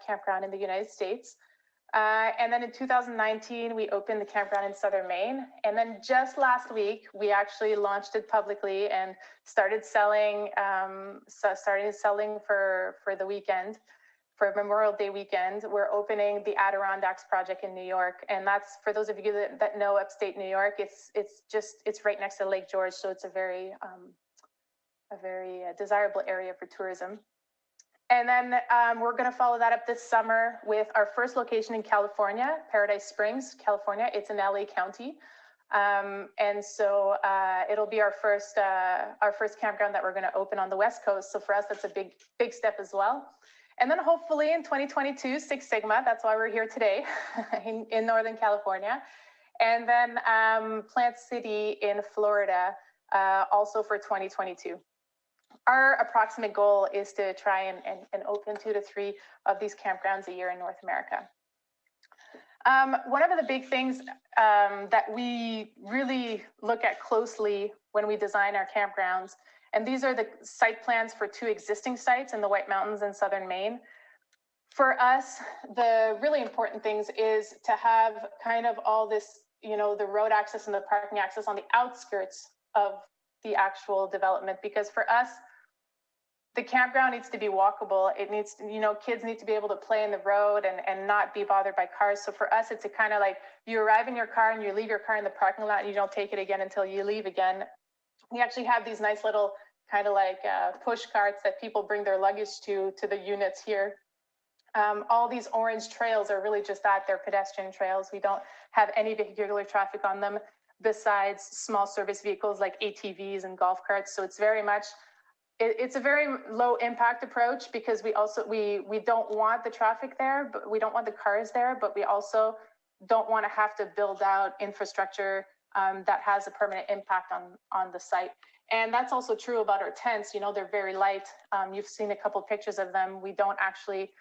campground in the United States. And then in 2019, we opened the campground in Southern Maine. And then just last week, we actually launched it publicly and started selling for the weekend, for Memorial Day weekend. We're opening the Adirondacks Project in New York. And that's, for those of you that know upstate New York, it's right next to Lake George. So it's a very desirable area for tourism. And then we're going to follow that up this summer with our first location in California, Paradise Springs, California. It's in LA County. And so it'll be our first campground that we're going to open on the West Coast. So for us, that's a big step as well. And then hopefully in 2022, Six Sigma, that's why we're here today in Northern California. And then Plant City in Florida, also for 2022. Our approximate goal is to try and open 2 to 3 of these campgrounds a year in North America. One of the big things that we really look at closely when we design our campgrounds, and these are the site plans for 2 existing sites in the White Mountains in Southern Maine. For us, the really important things is to have kind of all this, you know, the road access and the parking access on the outskirts of the actual development, because for us, the campground needs to be walkable. It needs to, you know, kids need to be able to play in the road and not be bothered by cars. So for us, it's a kind of like you arrive in your car and you leave your car in the parking lot and you don't take it again until you leave again. We actually have these nice little kind of like push carts that people bring their luggage to the units here. All these orange trails are really just that, they're pedestrian trails. We don't have any vehicular traffic on them besides small service vehicles like ATVs and golf carts. So it's very much, it's a very low impact approach, because we don't want the traffic there, but we don't want the cars there, but we also don't want to have to build out infrastructure that has a permanent impact on the site. And that's also true about our tents. You know, they're very light. You've seen a couple pictures of them. We don't actually,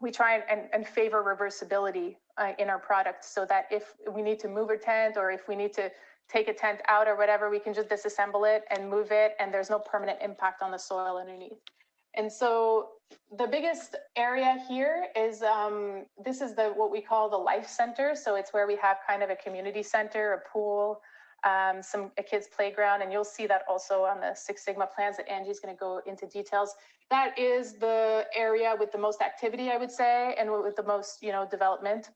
we try and favor reversibility in our product, so that if we need to move a tent or if we need to take a tent out or whatever, we can just disassemble it and move it, and there's no permanent impact on the soil underneath. And so the biggest area here is, this is what we call the life center. So it's where we have kind of a community center, a pool, a kid's playground, and you'll see that also on the Six Sigma plans that Angie's going to go into details. That is the area with the most activity, I would say, and with the most, you know, development.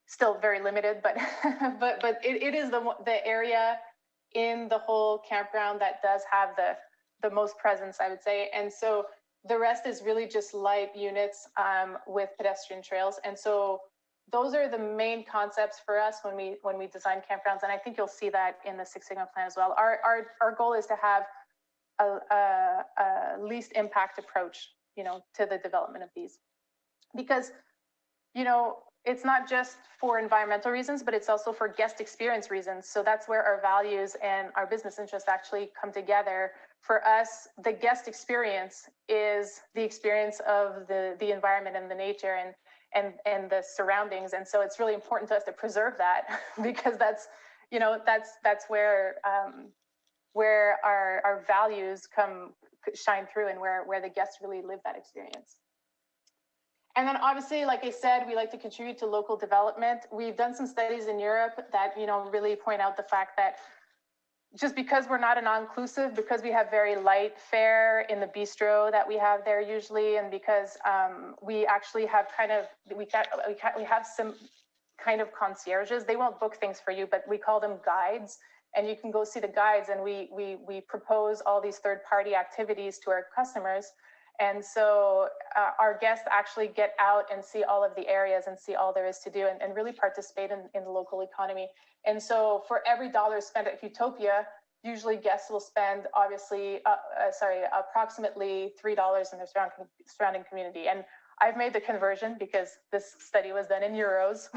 Still very limited, but but it is the area in the whole campground that does have the most presence, I would say. And so The rest is really just light units with pedestrian trails. And so those are the main concepts for us when we design campgrounds. And I think you'll see that in the Six Sigma plan as well. Our goal is to have a least impact approach, to the development of these, because, it's not just for environmental reasons, but it's also for guest experience reasons. So that's where our values and our business interests actually come together. For us, the guest experience is the experience of the environment and the nature and the surroundings. And so it's really important to us to preserve that because that's where our values shine through and where the guests really live that experience. And then obviously, like I said, we like to contribute to local development. We've done some studies in Europe that, really point out the fact that just because we're not an all-inclusive, because we have very light fare in the bistro that we have there usually, and because we actually have we have some kind of concierges. They won't book things for you, but we call them guides. And you can go see the guides, and we propose all these third-party activities to our customers. And so our guests actually get out and see all of the areas and see all there is to do and really participate in the local economy. And so for every dollar spent at Utopia, usually guests will spend approximately $3 in their surrounding community. And I've made the conversion because this study was done in euros,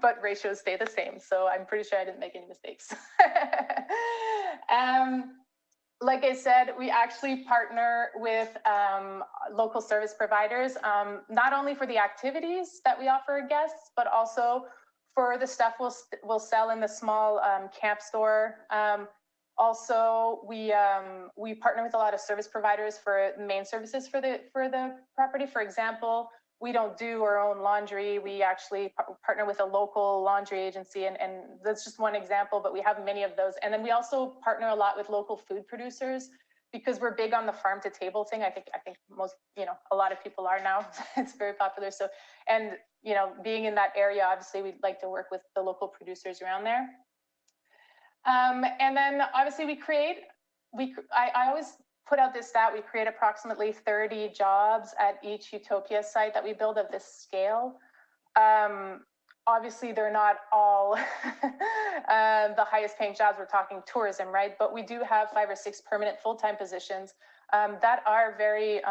but ratios stay the same. So I'm pretty sure I didn't make any mistakes. Like I said, we actually partner with local service providers, not only for the activities that we offer our guests, but also for the stuff we'll sell in the small camp store. Also, we partner with a lot of service providers for main services for the property. For example, we don't do our own laundry. We actually partner with a local laundry agency, and that's just one example, but we have many of those. And then we also partner a lot with local food producers because we're big on the farm to table thing. I think most, a lot of people are now. It's very popular. So, and, being in that area, obviously we'd like to work with the local producers around there. And then obviously I always put out this stat, we create approximately 30 jobs at each Utopia site that we build of this scale. Obviously, they're not all the highest paying jobs. We're talking tourism, right? But we do have 5 or 6 permanent full-time positions that are very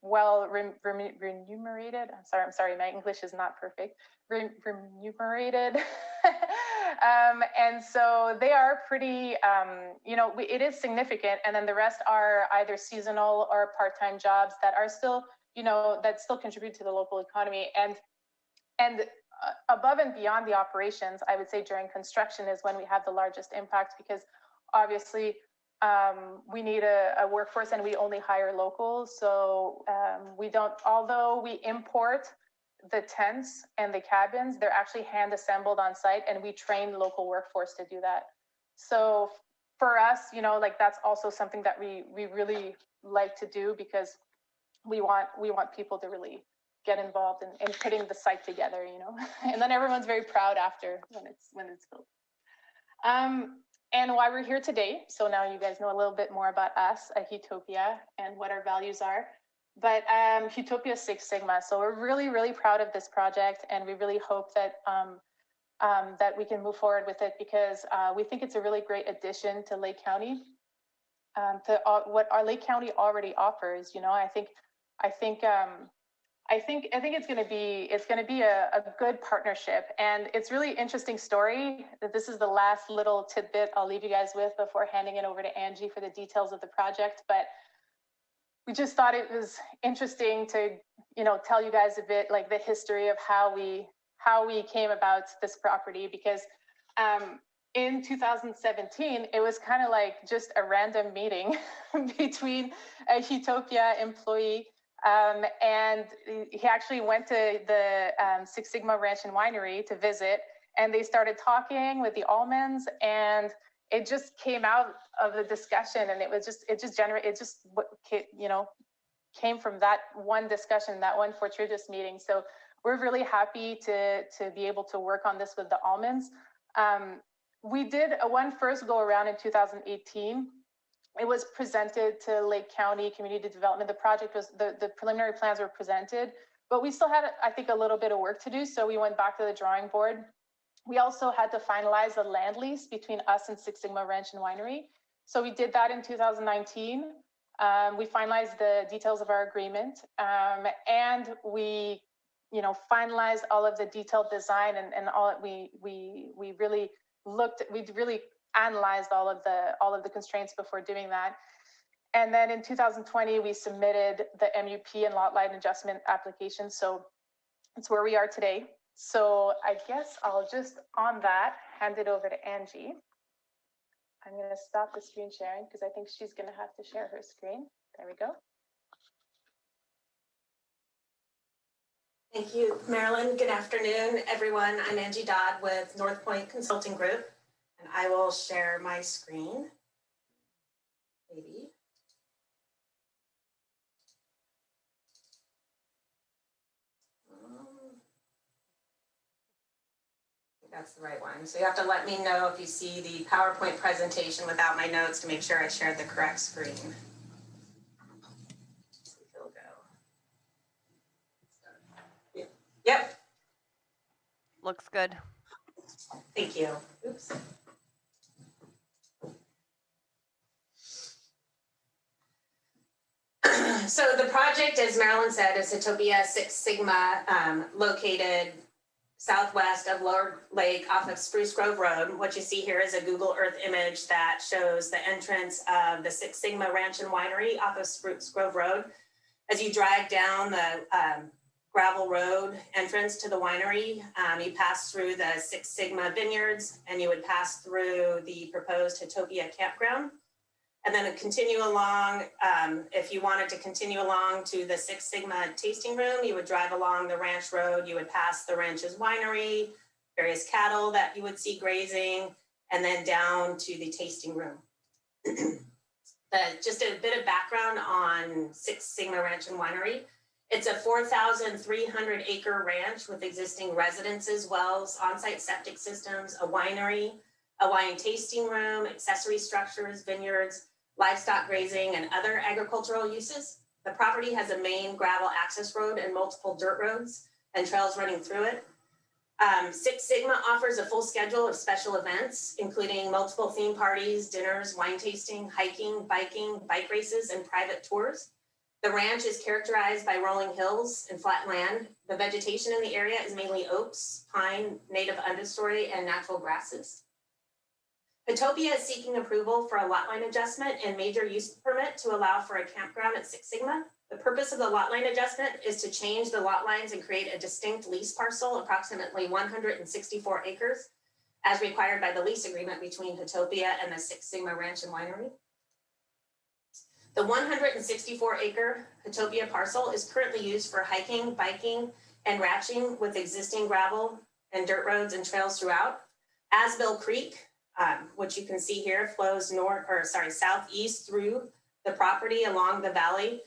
well remunerated. I'm sorry, my English is not perfect. Remunerated. And so they are pretty, it is significant. And then the rest are either seasonal or part-time jobs that are still, that still contribute to the local economy. And above and beyond the operations, I would say during construction is when we have the largest impact, because obviously we need a workforce and we only hire locals. So we don't, although we import the tents and the cabins, they're actually hand assembled on site, and we train local workforce to do that. So for us, that's also something that we really like to do, because we want people to really get involved in putting the site together, and then everyone's very proud after when it's built. And why we're here today. So now you guys know a little bit more about us at Utopia and what our values are. But Utopia Six Sigma. So we're really, really proud of this project, and we really hope that that we can move forward with it, because we think it's a really great addition to Lake County, to what our Lake County already offers. I think it's going to be a good partnership, and it's really interesting story. This is the last little tidbit I'll leave you guys with before handing it over to Angie for the details of the project. But we just thought it was interesting to, tell you guys a bit like the history of how we came about this property, because in 2017, it was kind of like just a random meeting between a Utopia employee and he actually went to the Six Sigma Ranch and Winery to visit, and they started talking with the Almonds, and it just came out of the discussion, and came from that one discussion, that one fortuitous meeting. So we're really happy to be able to work on this with the Almonds. We did one first go around in 2018, it was presented to Lake County Community Development. The project was, the preliminary plans were presented, but we still had, I think, a little bit of work to do. So we went back to the drawing board. We also had to finalize the land lease between us and Six Sigma Ranch and Winery. So we did that in 2019. We finalized the details of our agreement, and we, finalized all of the detailed design and all. We really looked. We really analyzed all of the constraints before doing that. And then in 2020, we submitted the MUP and lot line adjustment application. So it's where we are today. So I guess I'll just, on that, hand it over to Angie. I'm going to stop the screen sharing because I think she's going to have to share her screen. There we go. Thank you, Marilyn. Good afternoon, everyone. I'm Angie Dodd with North Point Consulting Group, and I will share my screen. Maybe. That's the right one. So you have to let me know if you see the PowerPoint presentation without my notes to make sure I shared the correct screen. Let's see if it'll go. Yep. Looks good. Thank you. Oops. So the project, as Marilyn said, is Hitopia Six Sigma, located southwest of Lower Lake off of Spruce Grove Road. What you see here is a Google Earth image that shows the entrance of the Six Sigma Ranch and Winery off of Spruce Grove Road. As you drive down the gravel road entrance to the winery, you pass through the Six Sigma vineyards, and you would pass through the proposed Hitopia campground. And then continue along, if you wanted to continue along to the Six Sigma tasting room, you would drive along the ranch road, you would pass the ranch's winery, various cattle that you would see grazing, and then down to the tasting room. Just a bit of background on Six Sigma Ranch and Winery. It's a 4,300 acre ranch with existing residences, wells, on-site septic systems, a winery, a wine tasting room, accessory structures, vineyards, livestock grazing, and other agricultural uses. The property has a main gravel access road and multiple dirt roads and trails running through it. Six Sigma offers a full schedule of special events, including multiple theme parties, dinners, wine tasting, hiking, biking, bike races, and private tours. The ranch is characterized by rolling hills and flat land. The vegetation in the area is mainly oaks, pine, native understory, and natural grasses. Hitopia is seeking approval for a lot line adjustment and major use permit to allow for a campground at Six Sigma. The purpose of the lot line adjustment is to change the lot lines and create a distinct lease parcel, approximately 164 acres, as required by the lease agreement between Hitopia and the Six Sigma Ranch and Winery. The 164 acre Hitopia parcel is currently used for hiking, biking, and ranching with existing gravel and dirt roads and trails throughout. Asbill Creek, which you can see here, flows southeast through the property along the valley.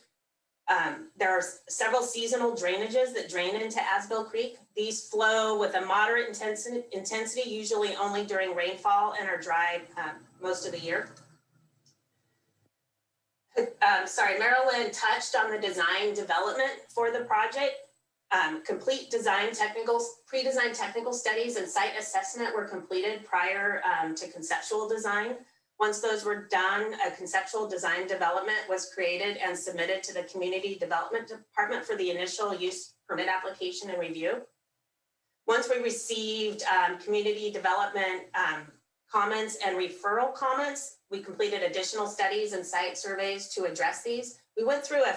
There are several seasonal drainages that drain into Asbill Creek. These flow with a moderate intensity, usually only during rainfall, and are dry most of the year. Marilyn touched on the design development for the project. Complete pre-design technical studies and site assessment were completed prior to conceptual design. Once those were done, a conceptual design development was created and submitted to the Community Development Department for the initial use permit application and review. Once we received community development comments and referral comments, we completed additional studies and site surveys to address these. We went through a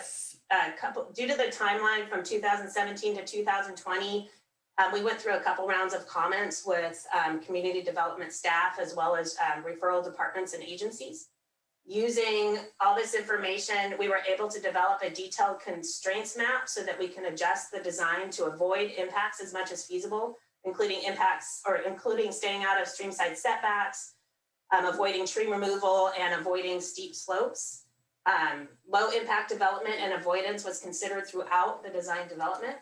couple, due to the timeline from 2017 to 2020, we went through a couple rounds of comments with community development staff, as well as referral departments and agencies. Using all this information, we were able to develop a detailed constraints map so that we can adjust the design to avoid impacts as much as feasible, including staying out of streamside setbacks, avoiding tree removal, and avoiding steep slopes. Low impact development and avoidance was considered throughout the design development.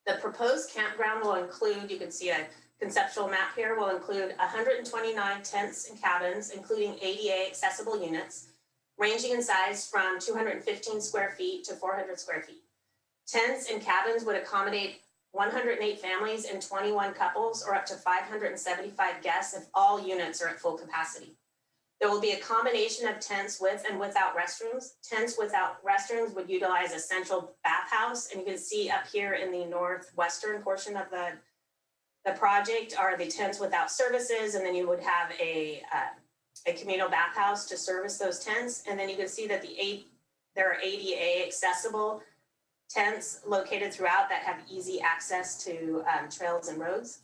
The proposed campground will include, you can see a conceptual map here will include 129 tents and cabins, including ADA accessible units, ranging in size from 215 square feet to 400 square feet. Tents and cabins would accommodate 108 families and 21 couples, or up to 575 guests if all units are at full capacity. There will be a combination of tents with and without restrooms. Tents without restrooms would utilize a central bathhouse, and you can see up here in the northwestern portion of the project are the tents without services, and then you would have a communal bathhouse to service those tents. And then you can see that there are ADA accessible tents located throughout that have easy access to trails and roads.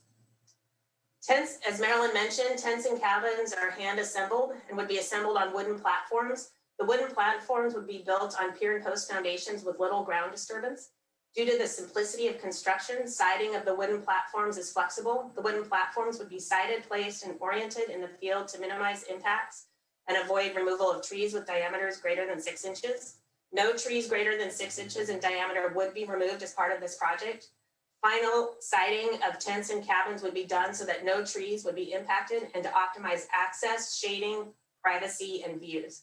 Tents, as Marilyn mentioned, tents and cabins are hand assembled and would be assembled on wooden platforms. The wooden platforms would be built on pier and post foundations with little ground disturbance. Due to the simplicity of construction, siding of the wooden platforms is flexible. The wooden platforms would be sited, placed, and oriented in the field to minimize impacts and avoid removal of trees with diameters greater than 6 inches. No trees greater than 6 inches in diameter would be removed as part of this project. Final siding of tents and cabins would be done so that no trees would be impacted and to optimize access, shading, privacy, and views.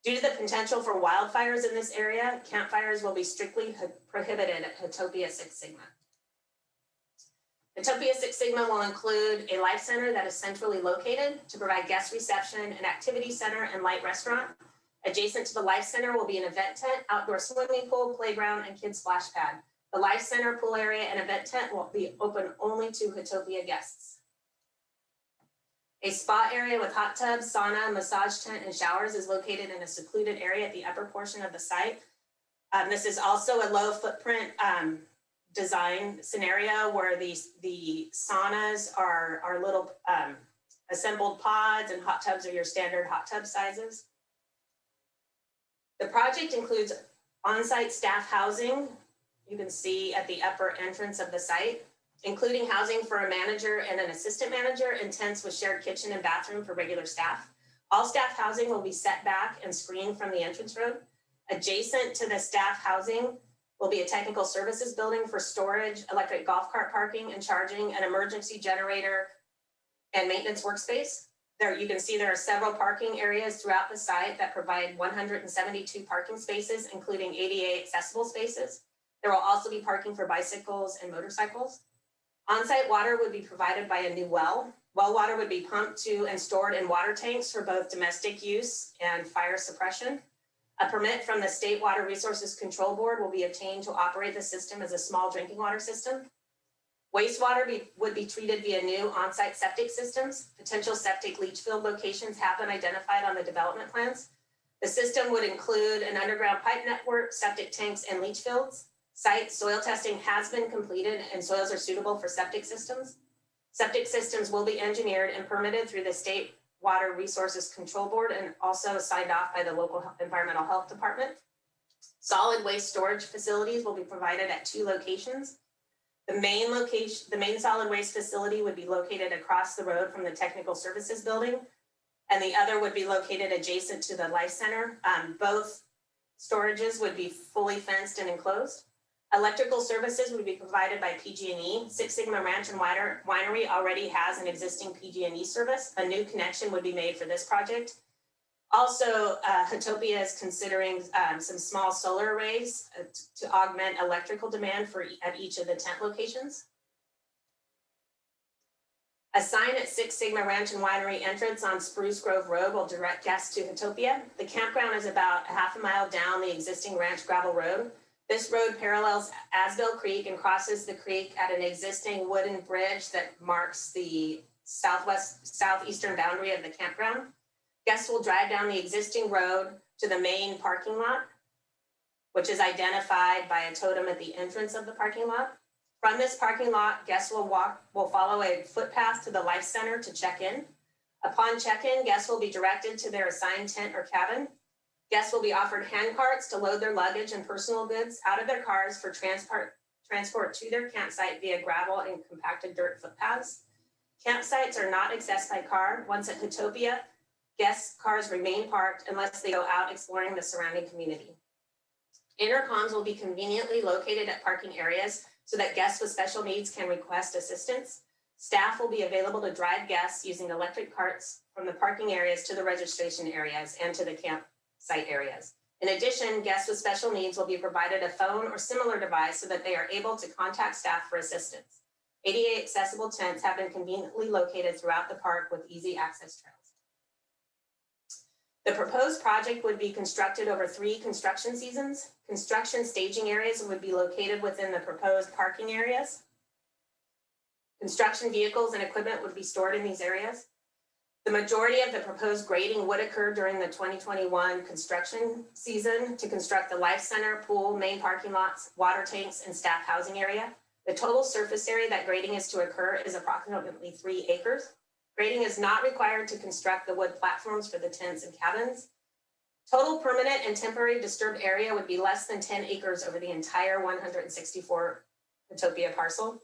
Due to the potential for wildfires in this area, campfires will be strictly prohibited at Hotopia Six Sigma. Hotopia Six Sigma will include a life center that is centrally located to provide guest reception, an activity center, and light restaurant. Adjacent to the life center will be an event tent, outdoor swimming pool, playground, and kids splash pad. The life center, pool area, and event tent will be open only to Hotopia guests. A spa area with hot tubs, sauna, massage tent, and showers is located in a secluded area at the upper portion of the site. This is also a low footprint design scenario where the saunas are little assembled pods, and hot tubs are your standard hot tub sizes. The project includes on-site staff housing. You can see at the upper entrance of the site, including housing for a manager and an assistant manager, and tents with shared kitchen and bathroom for regular staff. All staff housing will be set back and screened from the entrance road. Adjacent to the staff housing will be a technical services building for storage, electric golf cart parking and charging, an emergency generator, and maintenance workspace. There, you can see there are several parking areas throughout the site that provide 172 parking spaces, including ADA accessible spaces. There will also be parking for bicycles and motorcycles. On-site water would be provided by a new well. Well water would be pumped to and stored in water tanks for both domestic use and fire suppression. A permit from the State Water Resources Control Board will be obtained to operate the system as a small drinking water system. Wastewater would be treated via new on-site septic systems. Potential septic leach field locations have been identified on the development plans. The system would include an underground pipe network, septic tanks, and leach fields. Site soil testing has been completed and soils are suitable for septic systems. Septic systems will be engineered and permitted through the State Water Resources Control Board and also signed off by the local environmental health department. Solid waste storage facilities will be provided at 2 locations. The main solid waste facility would be located across the road from the technical services building, and the other would be located adjacent to the life center. Both storages would be fully fenced and enclosed. Electrical services would be provided by PG&E. Six Sigma Ranch and Winery already has an existing PG&E service. A new connection would be made for this project. Also, Hotopia is considering some small solar arrays to augment electrical demand at each of the tent locations. A sign at Six Sigma Ranch and Winery entrance on Spruce Grove Road will direct guests to Hotopia. The campground is about half a mile down the existing ranch gravel road. This road parallels Asbill Creek and crosses the creek at an existing wooden bridge that marks the southeastern boundary of the campground. Guests will drive down the existing road to the main parking lot, which is identified by a totem at the entrance of the parking lot. From this parking lot, guests will follow a footpath to the Life Center to check in. Upon check-in, guests will be directed to their assigned tent or cabin. Guests will be offered hand carts to load their luggage and personal goods out of their cars for transport to their campsite via gravel and compacted dirt footpaths. Campsites are not accessed by car. Once at Hotopia, guests' cars remain parked unless they go out exploring the surrounding community. Intercoms will be conveniently located at parking areas so that guests with special needs can request assistance. Staff will be available to drive guests using electric carts from the parking areas to the registration areas and to the campsite areas. In addition, guests with special needs will be provided a phone or similar device so that they are able to contact staff for assistance. ADA accessible tents have been conveniently located throughout the park with easy access trails. The proposed project would be constructed over 3 construction seasons. Construction staging areas would be located within the proposed parking areas. Construction vehicles and equipment would be stored in these areas. The majority of the proposed grading would occur during the 2021 construction season to construct the Life Center, pool, main parking lots, water tanks, and staff housing area. The total surface area that grading is to occur is approximately 3 acres. Grading is not required to construct the wood platforms for the tents and cabins. Total permanent and temporary disturbed area would be less than 10 acres over the entire 164 Hutopia parcel.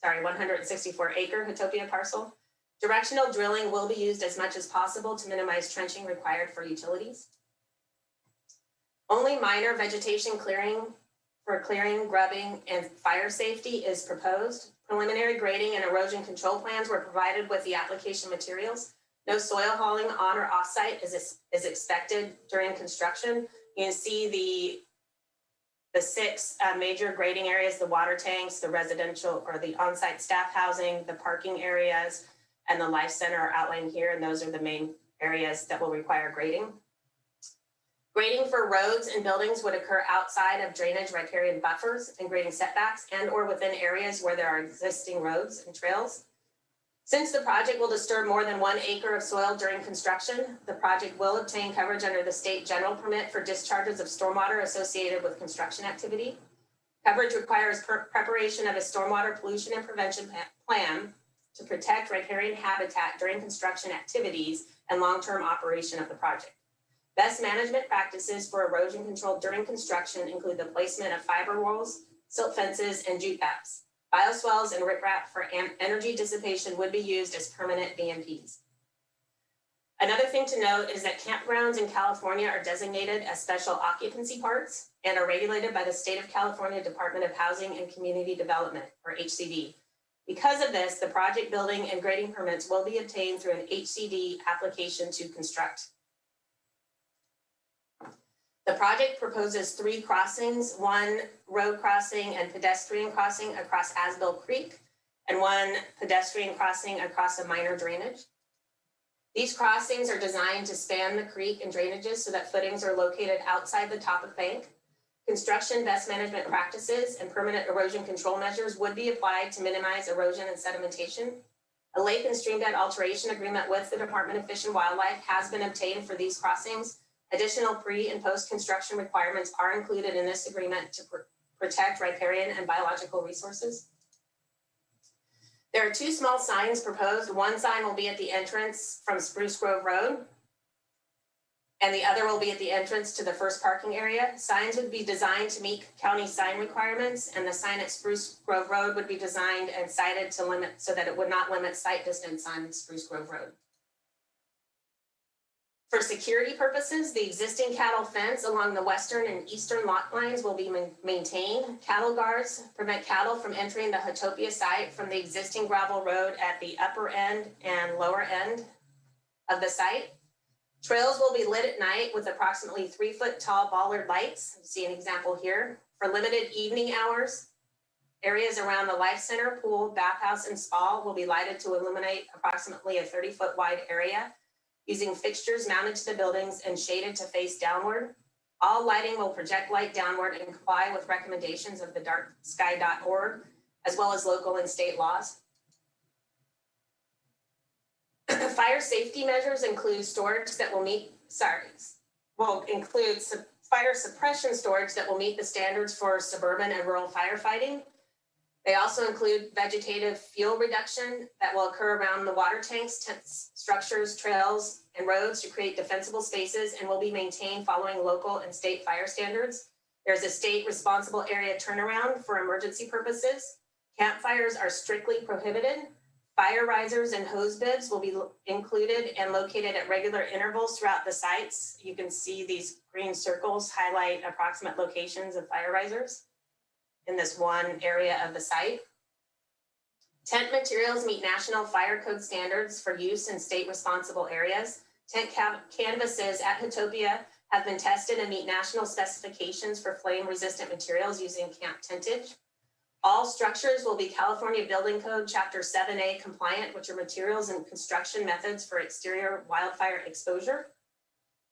164 acre Hutopia parcel. Directional drilling will be used as much as possible to minimize trenching required for utilities. Only minor vegetation clearing for clearing, grubbing, and fire safety is proposed. Preliminary grading and erosion control plans were provided with the application materials. No soil hauling on or off-site is expected during construction. You can see the 6 major grading areas, the water tanks, the residential or the on-site staff housing, the parking areas, and the Life Center are outlined here, and those are the main areas that will require grading. Grading for roads and buildings would occur outside of drainage riparian buffers and grading setbacks and or within areas where there are existing roads and trails. Since the project will disturb more than 1 acre of soil during construction, the project will obtain coverage under the state general permit for discharges of stormwater associated with construction activity. Coverage requires preparation of a stormwater pollution and prevention plan to protect riparian habitat during construction activities and long-term operation of the project. Best management practices for erosion control during construction include the placement of fiber walls, silt fences, and jute caps. Bioswales and riprap for energy dissipation would be used as permanent BMPs. Another thing to note is that campgrounds in California are designated as special occupancy parks and are regulated by the State of California Department of Housing and Community Development, or HCD. Because of this, the project building and grading permits will be obtained through an HCD application to construct. The project proposes 3 crossings, 1 road crossing and pedestrian crossing across Asbill Creek, and 1 pedestrian crossing across a minor drainage. These crossings are designed to span the creek and drainages so that footings are located outside the top of bank. Construction best management practices and permanent erosion control measures would be applied to minimize erosion and sedimentation. A lake and stream bed alteration agreement with the Department of Fish and Wildlife has been obtained for these crossings. Additional pre- and post-construction requirements are included in this agreement to protect riparian and biological resources. There are 2 small signs proposed. 1 sign will be at the entrance from Spruce Grove Road, and the other will be at the entrance to the first parking area. Signs would be designed to meet county sign requirements, and the sign at Spruce Grove Road would be designed and sited to limit so that it would not limit sight distance on Spruce Grove Road. For security purposes, the existing cattle fence along the western and eastern lot lines will be maintained. Cattle guards prevent cattle from entering the Hutopia site from the existing gravel road at the upper end and lower end of the site. Trails will be lit at night with approximately 3-foot tall bollard lights. You see an example here. For limited evening hours, areas around the Life Center, pool, bathhouse, and spa will be lighted to illuminate approximately a 30-foot wide area, using fixtures mounted to the buildings and shaded to face downward. All lighting will project light downward and comply with recommendations of the darksky.org, as well as local and state laws. Fire safety measures include storage that will include fire suppression storage that will meet the standards for suburban and rural firefighting. They also include vegetative fuel reduction that will occur around the water tanks, tents, structures, trails, and roads to create defensible spaces and will be maintained following local and state fire standards. There's a state responsible area turnaround for emergency purposes. Campfires are strictly prohibited. Fire risers and hose bibs will be included and located at regular intervals throughout the sites. You can see these green circles highlight approximate locations of fire risers in this one area of the site. Tent materials meet national fire code standards for use in state responsible areas. Tent canvases at Hitopia have been tested and meet national specifications for flame resistant materials using camp tentage. All structures will be California Building Code Chapter 7A compliant, which are materials and construction methods for exterior wildfire exposure.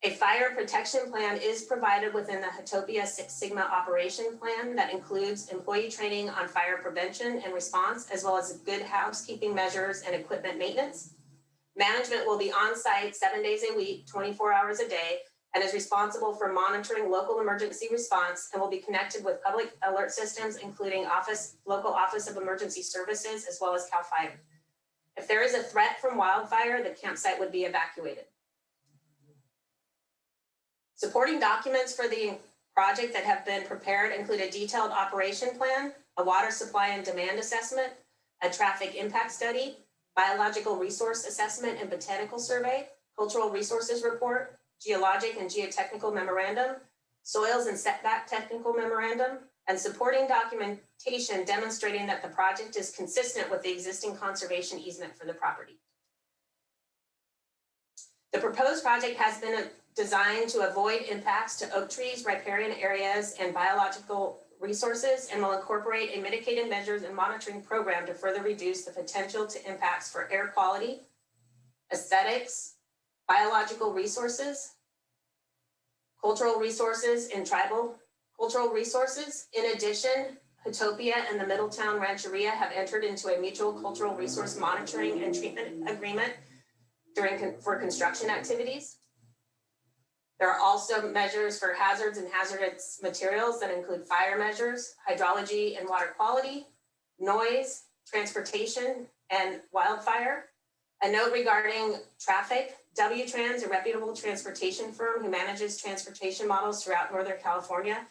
A fire protection plan is provided within the Hitopia Six Sigma operation plan that includes employee training on fire prevention and response, as well as good housekeeping measures and equipment maintenance. Management will be on site 7 days a week, 24 hours a day, and is responsible for monitoring local emergency response and will be connected with public alert systems, including local Office of Emergency Services, as well as CAL FIRE. If there is a threat from wildfire, the campsite would be evacuated. Supporting documents for the project that have been prepared include a detailed operation plan, a water supply and demand assessment, a traffic impact study, biological resource assessment and botanical survey, cultural resources report, geologic and geotechnical memorandum, soils and setback technical memorandum, and supporting documentation demonstrating that the project is consistent with the existing conservation easement for the property. The proposed project has been designed to avoid impacts to oak trees, riparian areas, and biological resources, and will incorporate a mitigated measures and monitoring program to further reduce the potential to impacts for air quality, aesthetics, biological resources, cultural resources, and tribal cultural resources. In addition, Hitopia and the Middletown Rancheria have entered into a mutual cultural resource monitoring and treatment agreement for construction activities. There are also measures for hazards and hazardous materials that include fire measures, hydrology and water quality, noise, transportation, and wildfire. A note regarding traffic: W-Trans, a reputable transportation firm who manages transportation models throughout Northern California,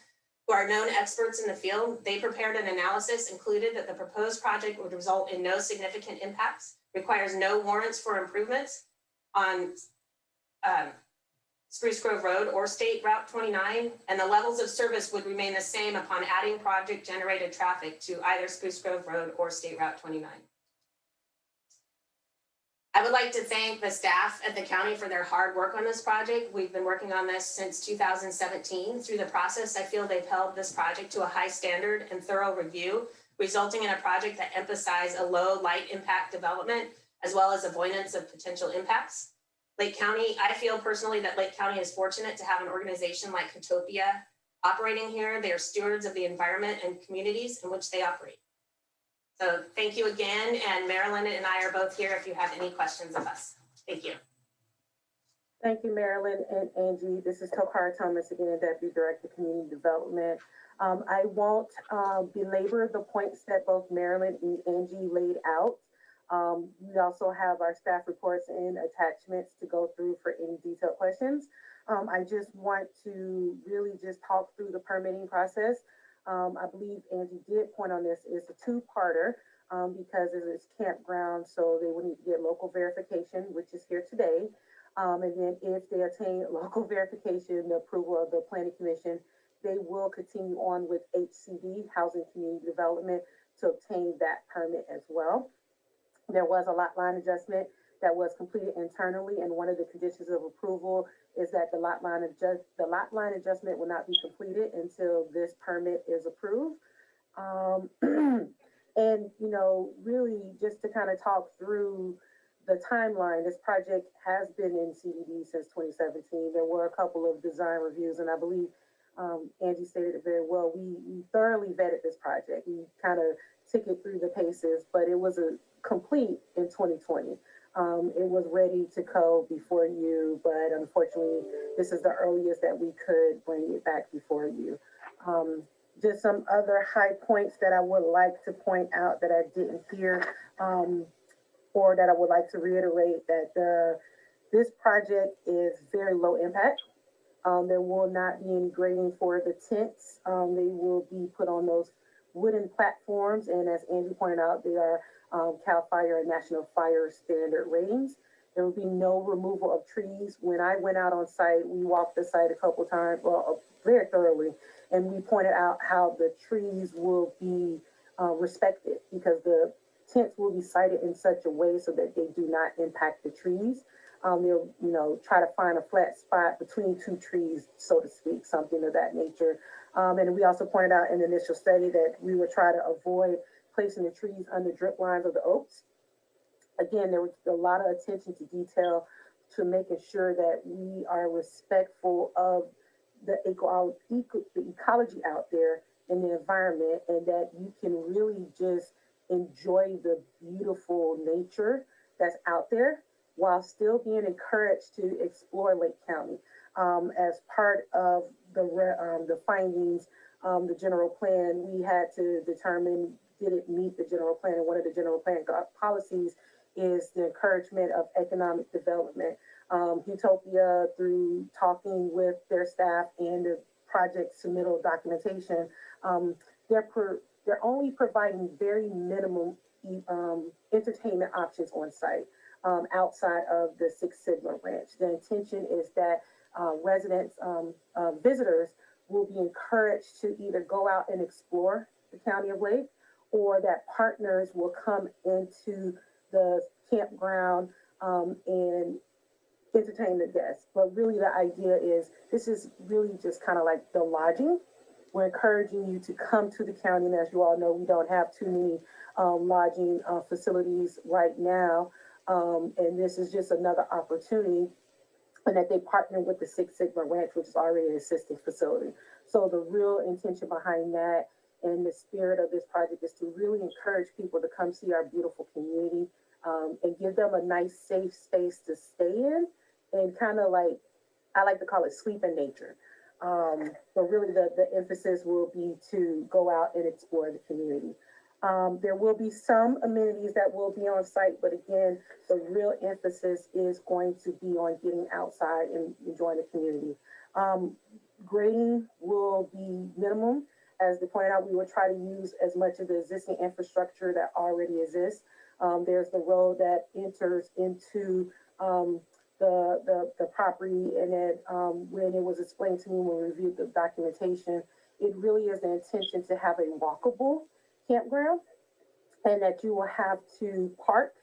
who are known experts in the field, they prepared an analysis included that the proposed project would result in no significant impacts, requires no warrants for improvements on Spruce Grove Road or State Route 29, and the levels of service would remain the same upon adding project generated traffic to either Spruce Grove Road or State Route 29. I would like to thank the staff at the county for their hard work on this project. We've been working on this since 2017. Through the process, I feel they've held this project to a high standard and thorough review, resulting in a project that emphasized a low light impact development, as well as avoidance of potential impacts. Lake County, I feel personally that Lake County is fortunate to have an organization like Hitopia operating here. They are stewards of the environment and communities in which they operate. So thank you again, and Marilyn and I are both here if you have any questions of us. Thank you. Thank you, Marilyn and Angie. This is Tokara Thomas again, Deputy Director of Community Development. I won't belabor the points that both Marilyn and Angie laid out. We also have our staff reports and attachments to go through for any detailed questions. I just want to really just talk through the permitting process. I believe Angie did point on this. It's a two-parter because it is campground, so they would need to get local verification, which is here today. And then if they attain local verification, the approval of the Planning Commission, they will continue on with HCD, Housing Community Development, to obtain that permit as well. There was a lot line adjustment that was completed internally, and one of the conditions of approval is that the lot line adjustment will not be completed until this permit is approved. And, you know, really just to kind of talk through the timeline, this project has been in CDD since 2017. There were a couple of design reviews, and I believe Angie stated it very well. We thoroughly vetted this project. We kind of took it through the paces, but it was complete in 2020. It was ready to go before you, but unfortunately, this is the earliest that we could bring it back before you. Just some other high points that I would like to point out that I didn't hear, or that I would like to reiterate, that this project is very low impact. There will not be any grading for the tents. They will be put on those wooden platforms, and as Angie pointed out, they are CAL FIRE and National Fire Standard ratings. There will be no removal of trees. When I went out on site, we walked the site a couple times, well, very thoroughly, and we pointed out how the trees will be respected, because the tents will be sited in such a way so that they do not impact the trees. They'll, try to find a flat spot between two trees, so to speak, something of that nature. And we also pointed out in the initial study that we would try to avoid placing the trees under drip lines of the oaks. Again, there was a lot of attention to detail to making sure that we are respectful of the ecology out there in the environment, and that you can really just enjoy the beautiful nature that's out there while still being encouraged to explore Lake County. As part of the findings, the general plan, we had to determine, did it meet the general plan? And one of the general plan policies is the encouragement of economic development. Utopia, through talking with their staff and the project submittal documentation, they're only providing very minimum entertainment options on site outside of the Six Sigma Ranch. The intention is that residents, visitors will be encouraged to either go out and explore the County of Lake, or that partners will come into the campground and entertain the guests. But really the idea is, this is really just kind of like the lodging. We're encouraging you to come to the county, and as you all know, we don't have too many lodging facilities right now. And this is just another opportunity, and that they partner with the Six Sigma Ranch, which is already an assisted facility. So the real intention behind that and the spirit of this project is to really encourage people to come see our beautiful community, and give them a nice, safe space to stay in, and kind of like, I like to call it sleep in nature. But really the emphasis will be to go out and explore the community. There will be some amenities that will be on site, but again, the real emphasis is going to be on getting outside and enjoying the community. Grading will be minimum. As they pointed out, we will try to use as much of the existing infrastructure that already exists. There's the road that enters into the property, and then when it was explained to me when we reviewed the documentation, it really is the intention to have a walkable campground, and that you will have to park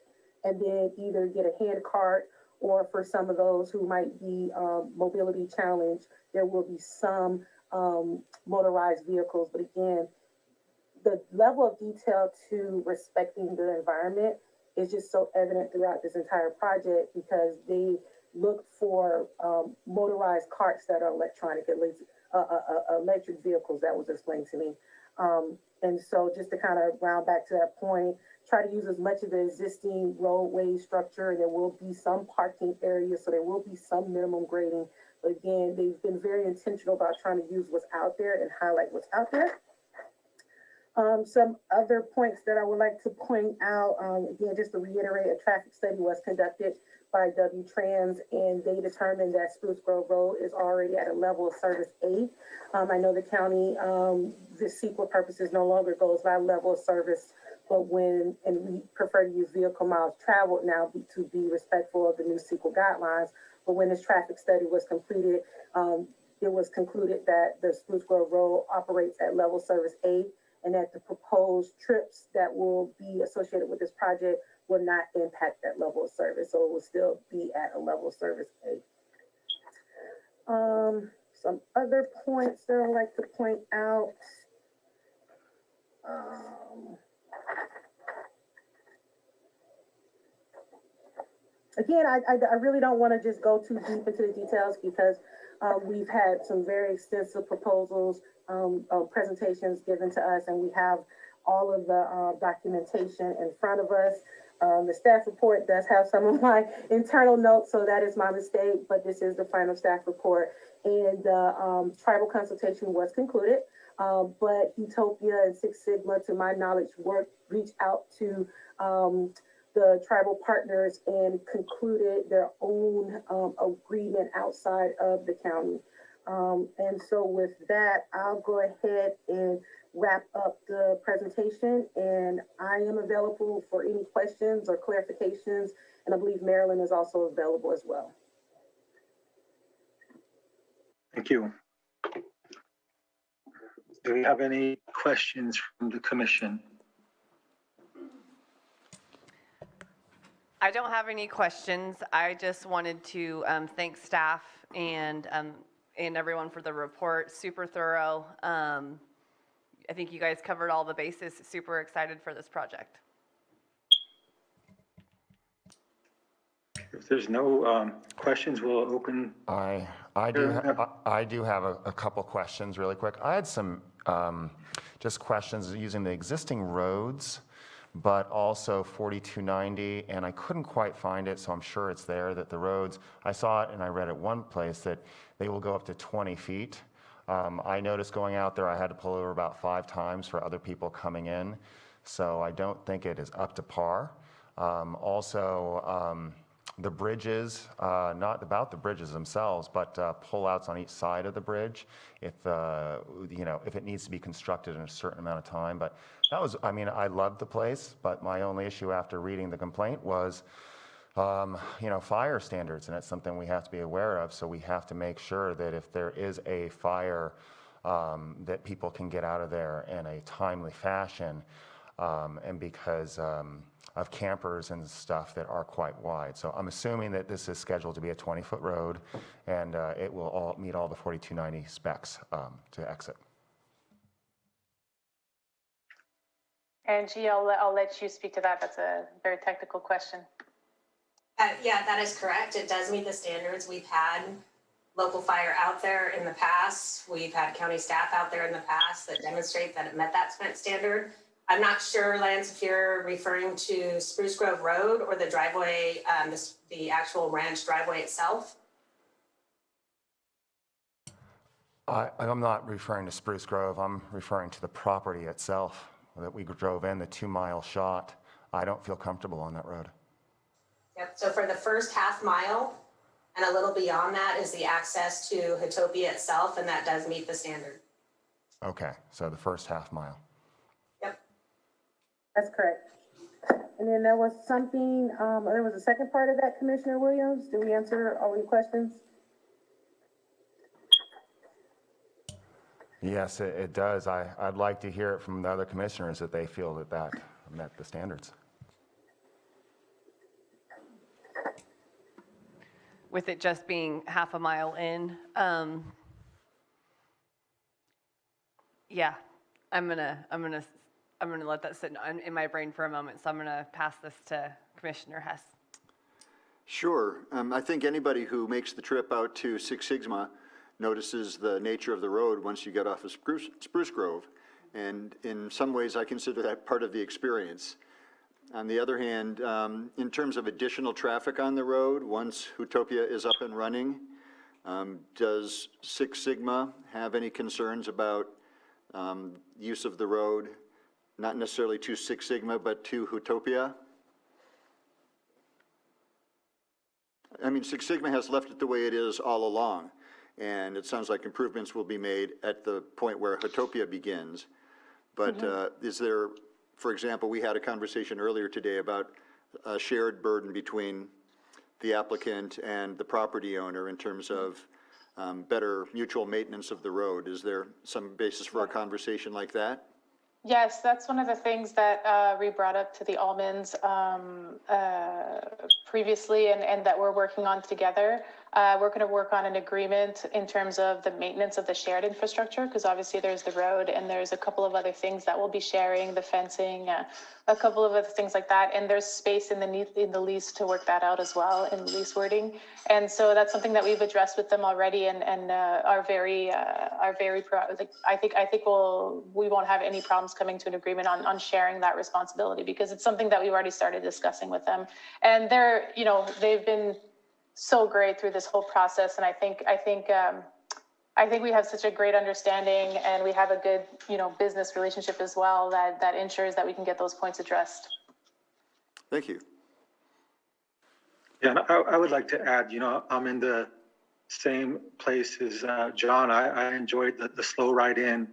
and then either get a hand cart, or for some of those who might be mobility challenged, there will be some motorized vehicles. But again, the level of detail to respecting the environment is just so evident throughout this entire project, because they look for motorized carts that are electric vehicles, that was explained to me. And so just to kind of round back to that point, try to use as much of the existing roadway structure. There will be some parking areas, so there will be some minimum grading. But again, they've been very intentional about trying to use what's out there and highlight what's out there. Some other points that I would like to point out, again, just to reiterate, a traffic study was conducted by W-Trans, and they determined that Spruce Grove Road is already at a level of service A. I know the county, the CEQA purposes no longer goes by level of service, but and we prefer to use vehicle miles traveled now to be respectful of the new CEQA guidelines. But when this traffic study was completed, it was concluded that the Spruce Grove Road operates at level service A, and that the proposed trips that will be associated with this project will not impact that level of service. So it will still be at a level of service A. Some other points that I'd like to point out. Again, I really don't want to just go too deep into the details, because we've had some very extensive proposals, presentations given to us, and we have all of the documentation in front of us. The staff report does have some of my internal notes, so that is my mistake, but this is the final staff report. And the tribal consultation was concluded, but Utopia and Six Sigma, to my knowledge, reached out to the tribal partners and concluded their own agreement outside of the county. And so with that, I'll go ahead and wrap up the presentation, and I am available for any questions or clarifications, and I believe Marilyn is also available as well. Thank you. Do we have any questions from the commission? I don't have any questions. I just wanted to thank staff and everyone for the report. Super thorough. I think you guys covered all the bases. Super excited for this project. If there's no questions, we'll open. I do have a couple questions really quick. I had some just questions using the existing roads, but also 4290, and I couldn't quite find it, so I'm sure it's there, that the roads, I saw it and I read at one place that they will go up to 20 feet. I noticed going out there, I had to pull over about 5 times for other people coming in, so I don't think it is up to par. The bridges, not about the bridges themselves, but pullouts on each side of the bridge, if it needs to be constructed in a certain amount of time. But that was, I loved the place, but my only issue after reading the complaint was, fire standards, and it's something we have to be aware of. So we have to make sure that if there is a fire, that people can get out of there in a timely fashion, and because of campers and stuff that are quite wide. So I'm assuming that this is scheduled to be a 20-foot road, and it will all meet all the 4290 specs to exit. Angie, I'll let you speak to that. That's a very technical question. Yeah, that is correct. It does meet the standards. We've had local fire out there in the past. We've had county staff out there in the past that demonstrate that it met that standard. I'm not sure, Lance, if you're referring to Spruce Grove Road or the driveway, the actual ranch driveway itself. I'm not referring to Spruce Grove. I'm referring to the property itself that we drove in, the 2-mile shot. I don't feel comfortable on that road. Yep. So for the first half mile and a little beyond that is the access to Hitopia itself, and that does meet the standard. Okay, so the first half mile. That's correct. And then there was something, there was a second part of that, Commissioner Williams. Did we answer all your questions? Yes, it does. I'd like to hear it from the other commissioners that they feel that met the standards. With it just being half a mile in, yeah, I'm gonna let that sit in my brain for a moment, so I'm gonna pass this to Commissioner Hess. Sure. I think anybody who makes the trip out to Six Sigma notices the nature of the road once you get off of Spruce Grove. And in some ways, I consider that part of the experience. On the other hand, in terms of additional traffic on the road, once Hitopia is up and running, does Six Sigma have any concerns about use of the road? Not necessarily to Six Sigma, but to Hitopia? Six Sigma has left it the way it is all along, and it sounds like improvements will be made at the point where Hitopia begins. But is there, for example, we had a conversation earlier today about a shared burden between the applicant and the property owner in terms of better mutual maintenance of the road. Is there some basis for a conversation like that? Yes, that's one of the things that we brought up to the Almonds previously and that we're working on together. We're going to work on an agreement in terms of the maintenance of the shared infrastructure, because obviously there's the road and there's a couple of other things that we'll be sharing, the fencing, a couple of other things like that. And there's space in the lease to work that out as well in the lease wording. And so that's something that we've addressed with them already and are very I think we won't have any problems coming to an agreement on sharing that responsibility, because it's something that we've already started discussing with them. And they've been so great through this whole process. And I think we have such a great understanding, and we have a good, business relationship as well that ensures that we can get those points addressed. Thank you. Yeah, and I would like to add, I'm in the same place as John. I enjoyed the slow ride in,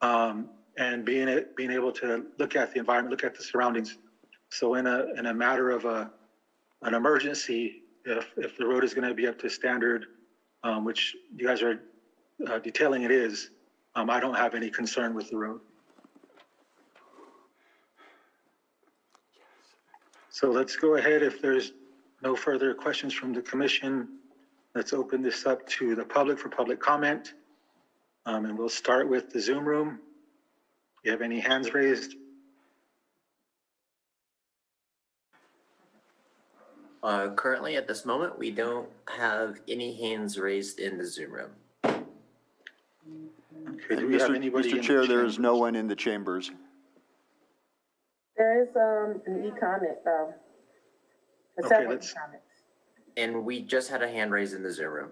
and being able to look at the environment, look at the surroundings. So in a matter of an emergency, if the road is going to be up to standard, which you guys are detailing it is, I don't have any concern with the road. So let's go ahead. If there's no further questions from the commission, let's open this up to the public for public comment. And we'll start with the Zoom room. Do you have any hands raised? Currently, at this moment, we don't have any hands raised in the Zoom room. Okay, do we have anybody in Mr. the Chair, there chambers? is no one in the chambers. There is, an e-comment though. Okay, Several let's- e-comments. And we just had a hand raised in the Zoom room.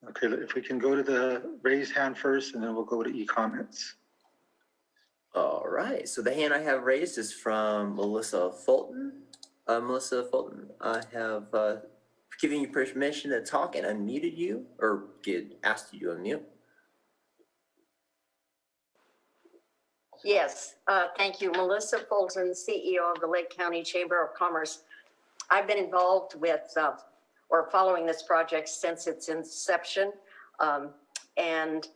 Okay, if we can go to the raised hand first, and then we'll go to e-comments. All right, so the hand I have raised is from Melissa Fulton. Melissa Fulton, I have given you permission to talk and unmuted you, or asked you to unmute. Yes, thank you. Melissa Fulton, CEO of the Lake County Chamber of Commerce. I've been involved with or following this project since its inception. And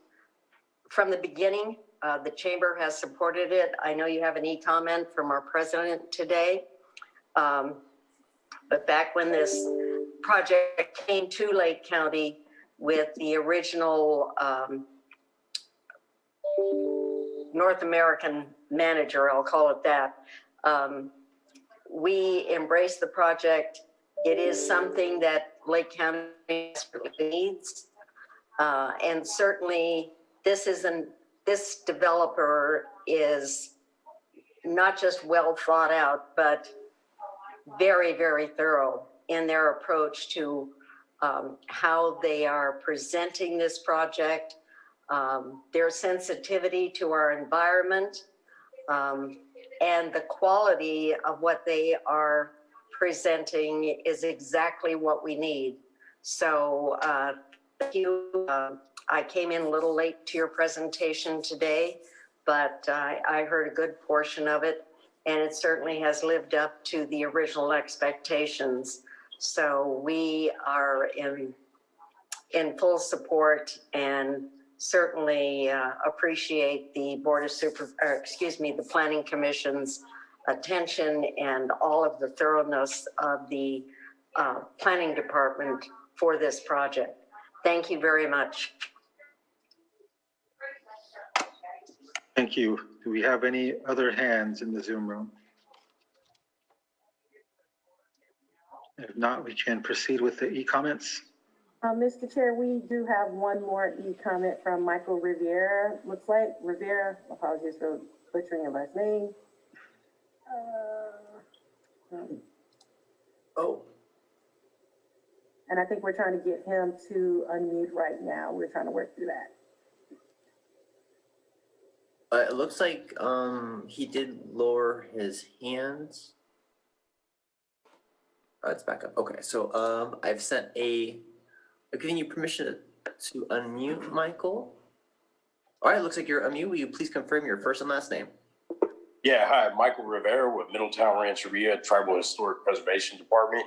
from the beginning, the chamber has supported it. I know you have an e-comment from our president today. But back when this project came to Lake County with the original North American manager, I'll call it that, we embraced the project. It is something that Lake County desperately needs. And certainly this developer is not just well thought out, but very, very thorough in their approach to how they are presenting this project, their sensitivity to our environment, and the quality of what they are presenting is exactly what we need. So thank you. I came in a little late to your presentation today, but I heard a good portion of it, and it certainly has lived up to the original expectations. So we are in full support and certainly appreciate the the Planning Commission's attention and all of the thoroughness of the Planning Department for this project. Thank you very much. Thank you. Do we have any other hands in the Zoom room? If not, we can proceed with the e-comments. Mr. Chair, we do have one more e-comment from Michael Rivera. Looks like Rivera, apologies for butchering your last name. And I think we're trying to get him to unmute right now. We're trying to work through that. It looks like he did lower his hands. It's back up. Okay, so I've giving you permission to unmute Michael. All right, looks like you're unmute. Will you please confirm your first and last name? Yeah, hi, Michael Rivera with Middletown Rancheria Tribal Historic Preservation Department.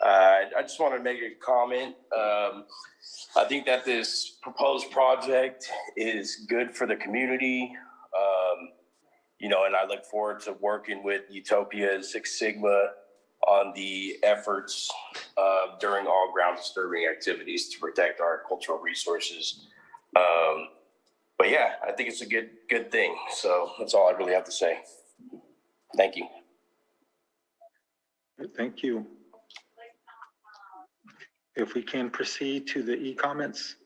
I just want to make a comment. I think that this proposed project is good for the community. And I look forward to working with Utopia Six Sigma on the efforts during all ground disturbing activities to protect our cultural resources. But yeah, I think it's a good thing. So that's all I really have to say. Thank you. Thank you. If we can proceed to the e-comments.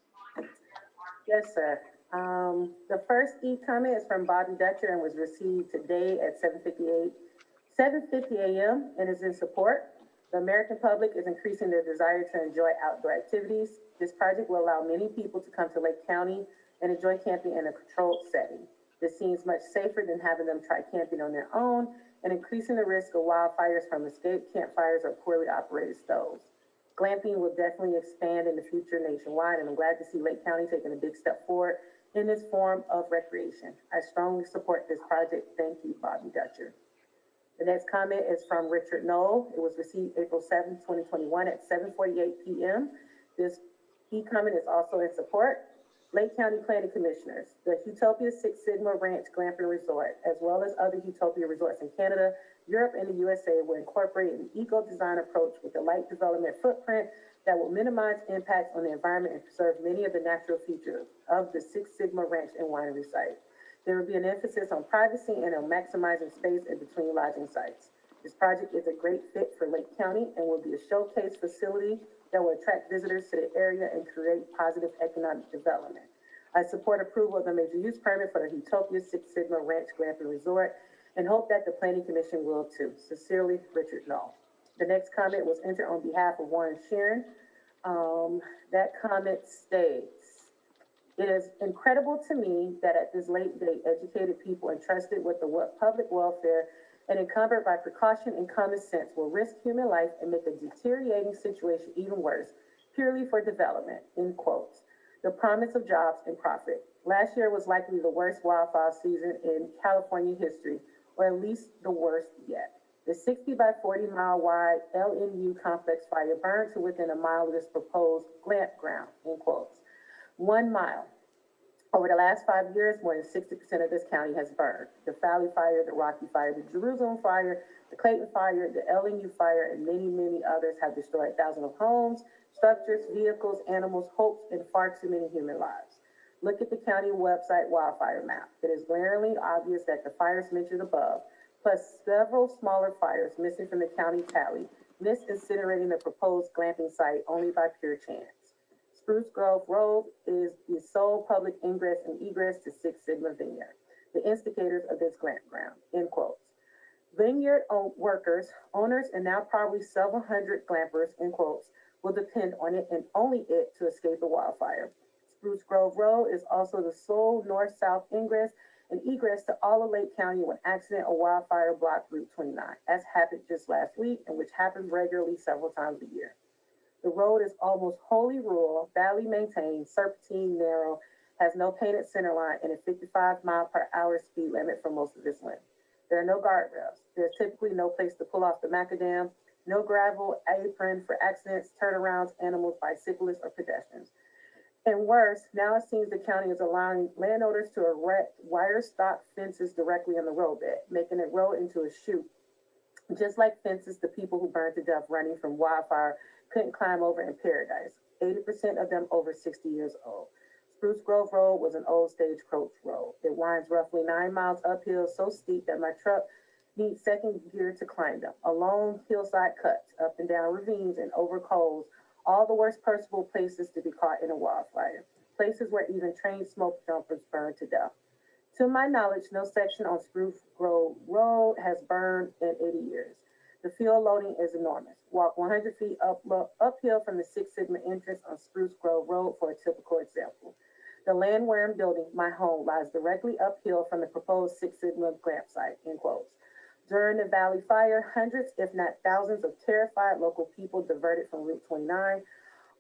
Yes, sir. The first e-comment is from Bobby Dutcher and was received today at 7:50 a.m. and is in support. The American public is increasing their desire to enjoy outdoor activities. This project will allow many people to come to Lake County and enjoy camping in a controlled setting. This seems much safer than having them try camping on their own and increasing the risk of wildfires from escaped campfires or poorly operated stoves. Glamping will definitely expand in the future nationwide, and I'm glad to see Lake County taking a big step forward in this form of recreation. I strongly support this project. Thank you, Bobby Dutcher. The next comment is from Richard Knoll. It was received April 7, 2021 at 7:48 p.m. This e-comment is also in support. Lake County Planning Commissioners, the Utopia Six Sigma Ranch Glamping Resort, as well as other Utopia resorts in Canada, Europe and the USA will incorporate an eco-design approach with a light development footprint that will minimize impacts on the environment and preserve many of the natural features of the Six Sigma Ranch and Winery site. There will be an emphasis on privacy and on maximizing space in between lodging sites. This project is a great fit for Lake County and will be a showcase facility that will attract visitors to the area and create positive economic development. I support approval of the major use permit for the Utopia Six Sigma Ranch Glamping Resort and hope that the Planning Commission will too. Sincerely, Richard Knoll. The next comment was entered on behalf of Warren Sharon. That comment states, "It is incredible to me that at this late date, educated people entrusted with the public welfare and encumbered by precaution and common sense will risk human life and make a deteriorating situation even worse, purely for development," in quotes. The promise of jobs and profit. Last year was likely the worst wildfire season in California history, or at least the worst yet. The 60 by 40 mile wide LNU complex fire burned to within a mile of this proposed glamp ground, in quotes. 1 mile. Over the last 5 years, more than 60% of this county has burned. The Valley Fire, the Rocky Fire, the Jerusalem Fire, the Clayton Fire, the LNU Fire, and many, many others have destroyed thousands of homes, structures, vehicles, animals, hopes, and far too many human lives. Look at the county website wildfire map. It is glaringly obvious that the fires mentioned above, plus several smaller fires missing from the county tally, miss incinerating the proposed glamping site only by pure chance. Spruce Grove Road is the sole public ingress and egress to Six Sigma Vineyard, the instigators of this glamp ground, in quotes. Vineyard workers, owners, and now probably several hundred glampers, in quotes, will depend on it and only it to escape a wildfire. Spruce Grove Road is also the sole north-south ingress and egress to all of Lake County when accident or wildfire blocked Route 29, as happened just last week and which happens regularly several times a year. The road is almost wholly rural, badly maintained, serpentine, narrow, has no painted center line, and a 55-mile-per-hour speed limit for most of its length. There are no guardrails. There's typically no place to pull off the macadam, no gravel apron for accidents, turnarounds, animals, bicyclists, or pedestrians. And worse, now it seems the county is allowing landowners to erect wire stock fences directly on the roadbed, making it roll into a chute. Just like fences the people who burned to death running from wildfire couldn't climb over in Paradise, 80% of them over 60 years old. Spruce Grove Road was an old stagecoach road. It winds roughly 9 miles uphill, so steep that my truck needs second gear to climb them. Along hillside cuts, up and down ravines, and over coals, all the worst possible places to be caught in a wildfire. Places where even trained smoke jumpers burn to death. To my knowledge, no section on Spruce Grove Road has burned in 80 years. The fuel loading is enormous. Walk 100 feet uphill from the Six Sigma entrance on Spruce Grove Road for a typical example. The Landwehr building, my home, lies directly uphill from the proposed Six Sigma glamp site, in quotes. During the Valley Fire, hundreds, if not thousands, of terrified local people diverted from Route 29,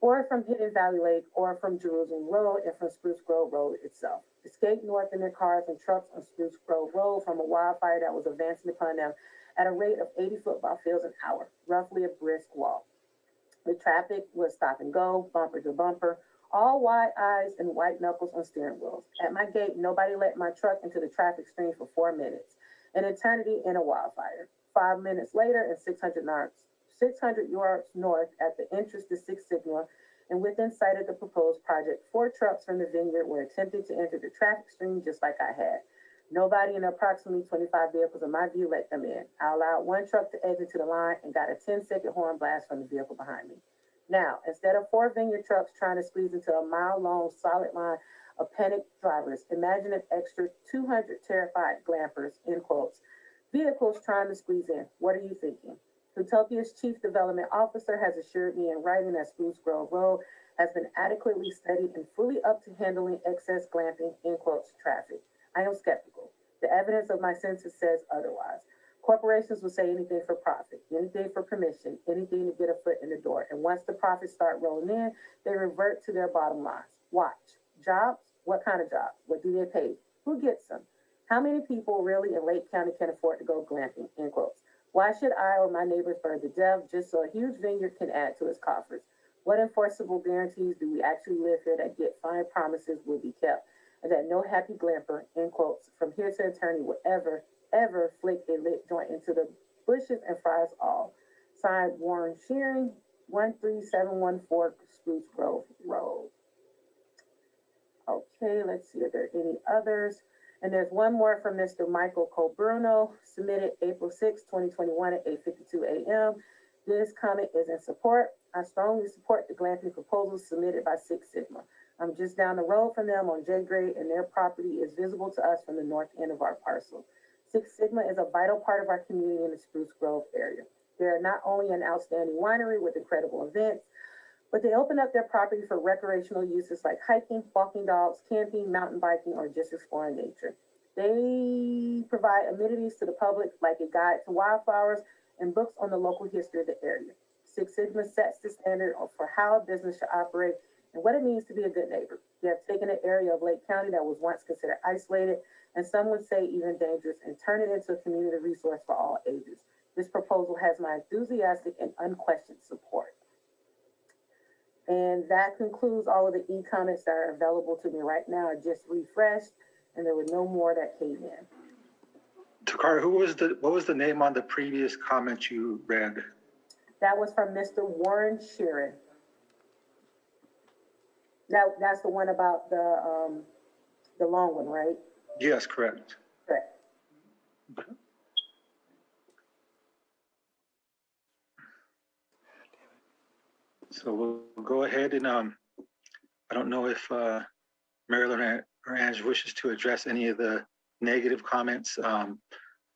or from Hidden Valley Lake, or from Jerusalem Road, and from Spruce Grove Road itself. Escaped north in their cars and trucks on Spruce Grove Road from a wildfire that was advancing upon them at a rate of 80 football fields an hour, roughly a brisk walk. The traffic was stop and go, bumper to bumper, all wide eyes and white knuckles on steering wheels. At my gate, nobody let my truck into the traffic stream for 4 minutes. An eternity in a wildfire. 5 minutes later, and 600 yards north at the entrance to Six Sigma, and within sight of the proposed project, 4 trucks from the vineyard were attempting to enter the traffic stream just like I had. Nobody in approximately 25 vehicles in my view let them in. I allowed 1 truck to exit to the line and got a 10-second horn blast from the vehicle behind me. Now, instead of 4 vineyard trucks trying to squeeze into a mile-long solid line of panicked drivers, imagine an extra 200 terrified glampers, in quotes, vehicles trying to squeeze in. What are you thinking? Utopia's Chief Development Officer has assured me in writing that Spruce Grove Road has been adequately studied and fully up to handling excess glamping, in quotes, traffic. I am skeptical. The evidence of my senses says otherwise. Corporations will say anything for profit, anything for permission, anything to get a foot in the door. And once the profits start rolling in, they revert to their bottom lines. Watch. Jobs? What kind of jobs? What do they pay? Who gets them? How many people really in Lake County can afford to go glamping, in quotes? Why should I or my neighbors burn to death just so a huge vineyard can add to its coffers? What enforceable guarantees do we actually live here that get fine promises will be kept, and that no happy glamper, in quotes, from here to eternity will ever flick a lit joint into the bushes and fries all. Signed, Warren Shearing, 13714 Spruce Grove Road. Okay, let's see if there are any others. And there's one more from Mr. Michael Colbruno, submitted April 6, 2021 at 8:52 a.m. This comment is in support. I strongly support the glamping proposals submitted by Six Sigma. I'm just down the road from them on J grade, and their property is visible to us from the north end of our parcel. Six Sigma is a vital part of our community in the Spruce Grove area. They are not only an outstanding winery with incredible events, but they open up their property for recreational uses like hiking, walking dogs, camping, mountain biking, or just exploring nature. They provide amenities to the public like a guide to wildflowers and books on the local history of the area. Six Sigma sets the standard for how a business should operate and what it means to be a good neighbor. They have taken an area of Lake County that was once considered isolated, and some would say even dangerous, and turned it into a community resource for all ages. This proposal has my enthusiastic and unquestioned support. And that concludes all of the e-comments that are available to me right now. I just refreshed, and there were no more that came in. Takara, what was the name on the previous comment you read? That was from Mr. Warren Sheeran. That's the one about the long one, right? Yes, correct. Correct. Okay. So we'll go ahead and I don't know if Marilyn or Ange wishes to address any of the negative comments.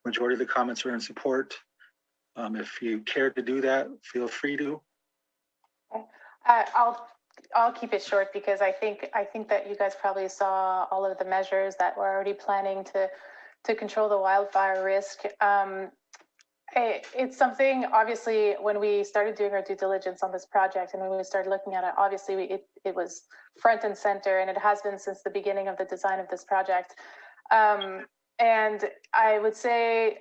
Majority of the comments are in support. If you care to do that, feel free to. I'll keep it short because I think that you guys probably saw all of the measures that we're already planning to control the wildfire risk. It's something, obviously, when we started doing our due diligence on this project and when we started looking at it, obviously it was front and center, and it has been since the beginning of the design of this project. And I would say,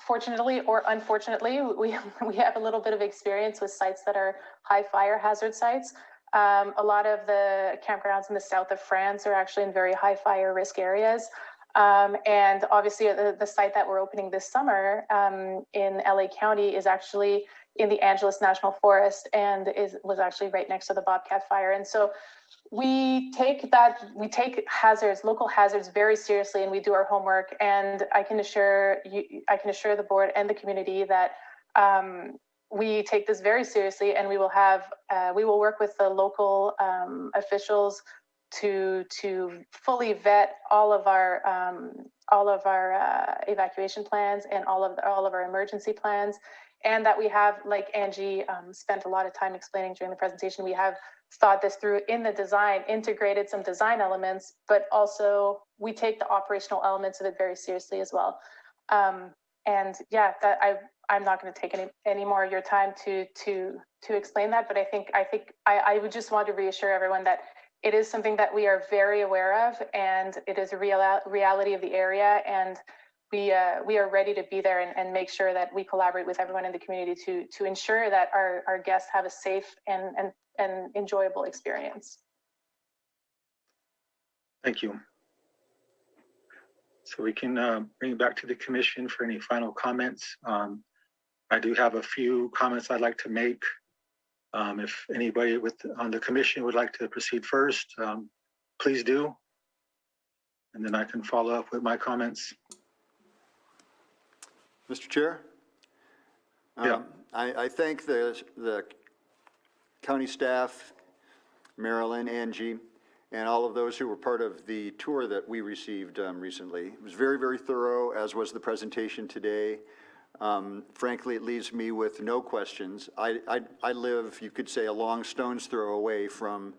fortunately or unfortunately, we have a little bit of experience with sites that are high fire hazard sites. A lot of the campgrounds in the south of France are actually in very high fire risk areas. And obviously the site that we're opening this summer in LA County is actually in the Angeles National Forest and was actually right next to the Bobcat Fire. And so we take hazards, local hazards, very seriously, and we do our homework. And I can assure the board and the community that we take this very seriously, and we will work with the local officials to fully vet all of our evacuation plans and all of our emergency plans, and that we have, like Angie spent a lot of time explaining during the presentation, we have thought this through in the design, integrated some design elements, but also we take the operational elements of it very seriously as well. And yeah, that I'm not going to take any more of your time to explain that, but I think I would just want to reassure everyone that it is something that we are very aware of, and it is a reality of the area, and we are ready to be there and make sure that we collaborate with everyone in the community to ensure that our guests have a safe and enjoyable experience. Thank you. So we can bring it back to the commission for any final comments. I do have a few comments I'd like to make. If anybody on the commission would like to proceed first, please do. And then I can follow up with my comments. Mr. Chair? Yeah. I thank the county staff, Marilyn, Angie, and all of those who were part of the tour that we received recently. It was very, very thorough, as was the presentation today. Frankly, it leaves me with no questions. I live, you could say, a long stone's throw away from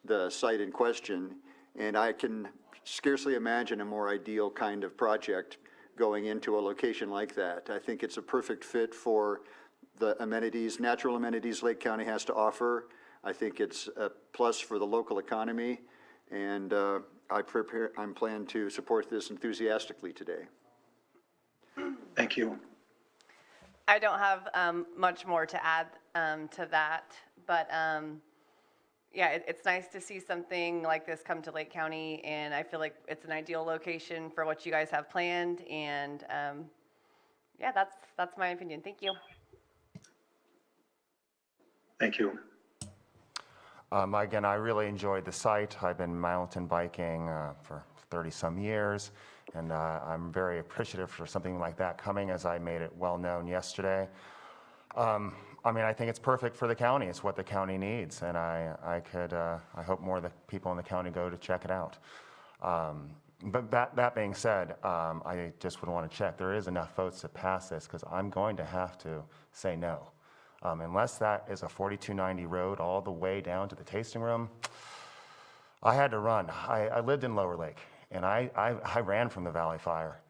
the site in question, and I can scarcely imagine a more ideal kind of project going into a location like that. I think it's a perfect fit for the amenities, natural amenities Lake County has to offer. I think it's a plus for the local economy, and I'm planning to support this enthusiastically today. Thank you. I don't have much more to add to that, but yeah, it's nice to see something like this come to Lake County, and I feel like it's an ideal location for what you guys have planned, and yeah, that's my opinion. Thank you. Thank you. Again, I really enjoyed the site. I've been mountain biking for 30-some years, and I'm very appreciative for something like that coming, as I made it well known yesterday. I mean, I think it's perfect for the county. It's what the county needs, and I hope more of the people in the county go to check it out. But that being said, I just would want to check. There is enough votes to pass this, because I'm going to have to say no. Unless that is a 4290 road all the way down to the tasting room, I had to run. I lived in Lower Lake, and I ran from the Valley Fire,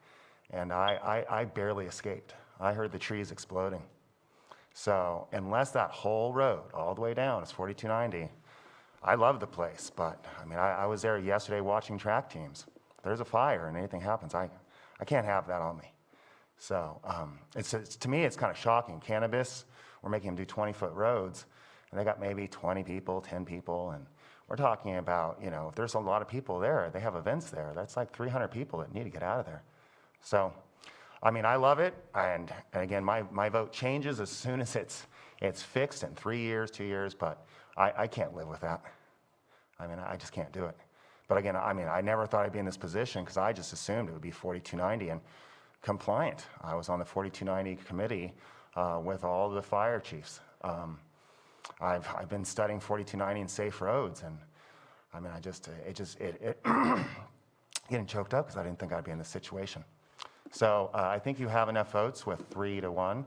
and I barely escaped. I heard the trees exploding. So unless that whole road all the way down is 4290, I love the place, but I mean, I was there yesterday watching track teams. If there's a fire and anything happens, I can't have that on me. So it's to me, it's kind of shocking. Cannabis, we're making them do 20-foot roads, and they got maybe 20 people, 10 people, and we're talking about, you know, if there's a lot of people there, they have events there, that's like 300 people that need to get out of there. So, I mean, I love it, and again, my vote changes as soon as it's fixed in 3 years, 2 years, but I can't live with that. I mean, I just can't do it. But again, I mean, I never thought I'd be in this position, because I just assumed it would be 4290 and compliant. I was on the 4290 committee with all the fire chiefs. I've been studying 4290 and safe roads, and I mean, it getting choked up because I didn't think I'd be in this situation. So I think you have enough votes with 3-1.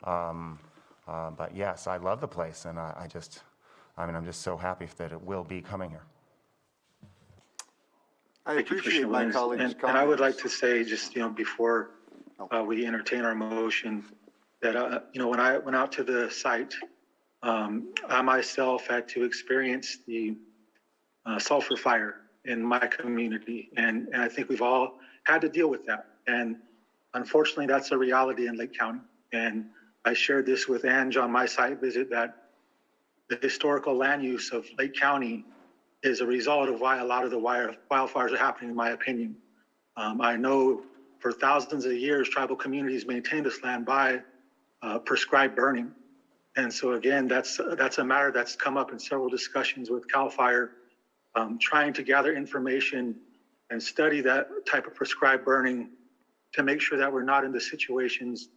But yes, I love the place, and I'm just so happy that it will be coming here. I appreciate my colleagues' comments. And I would like to say, just, you know, before we entertain our motion, that, you know, when I went out to the site, I myself had to experience the sulfur fire in my community. And I think we've all had to deal with that. And unfortunately, that's a reality in Lake County. And I shared this with Ange on my site visit, that the historical land use of Lake County is a result of why a lot of the wildfires are happening, in my opinion. I know for thousands of years, tribal communities maintained this land by prescribed burning. And so again, that's a matter that's come up in several discussions with CAL FIRE, trying to gather information and study that type of prescribed burning to make sure that we're not in the situations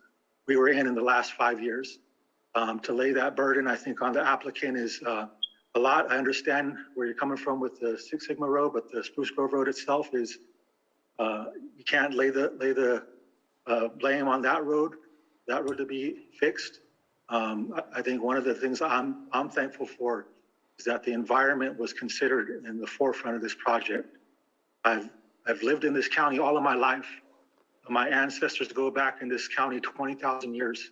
we were in the last 5 years. To lay that burden, I think, on the applicant is a lot. I understand where you're coming from with the Six Sigma Road, but the Spruce Grove Road itself is, you can't lay the blame on that road to be fixed. I think one of the things I'm thankful for is that the environment was considered in the forefront of this project. I've lived in this county all of my life. My ancestors go back in this county 20,000 years.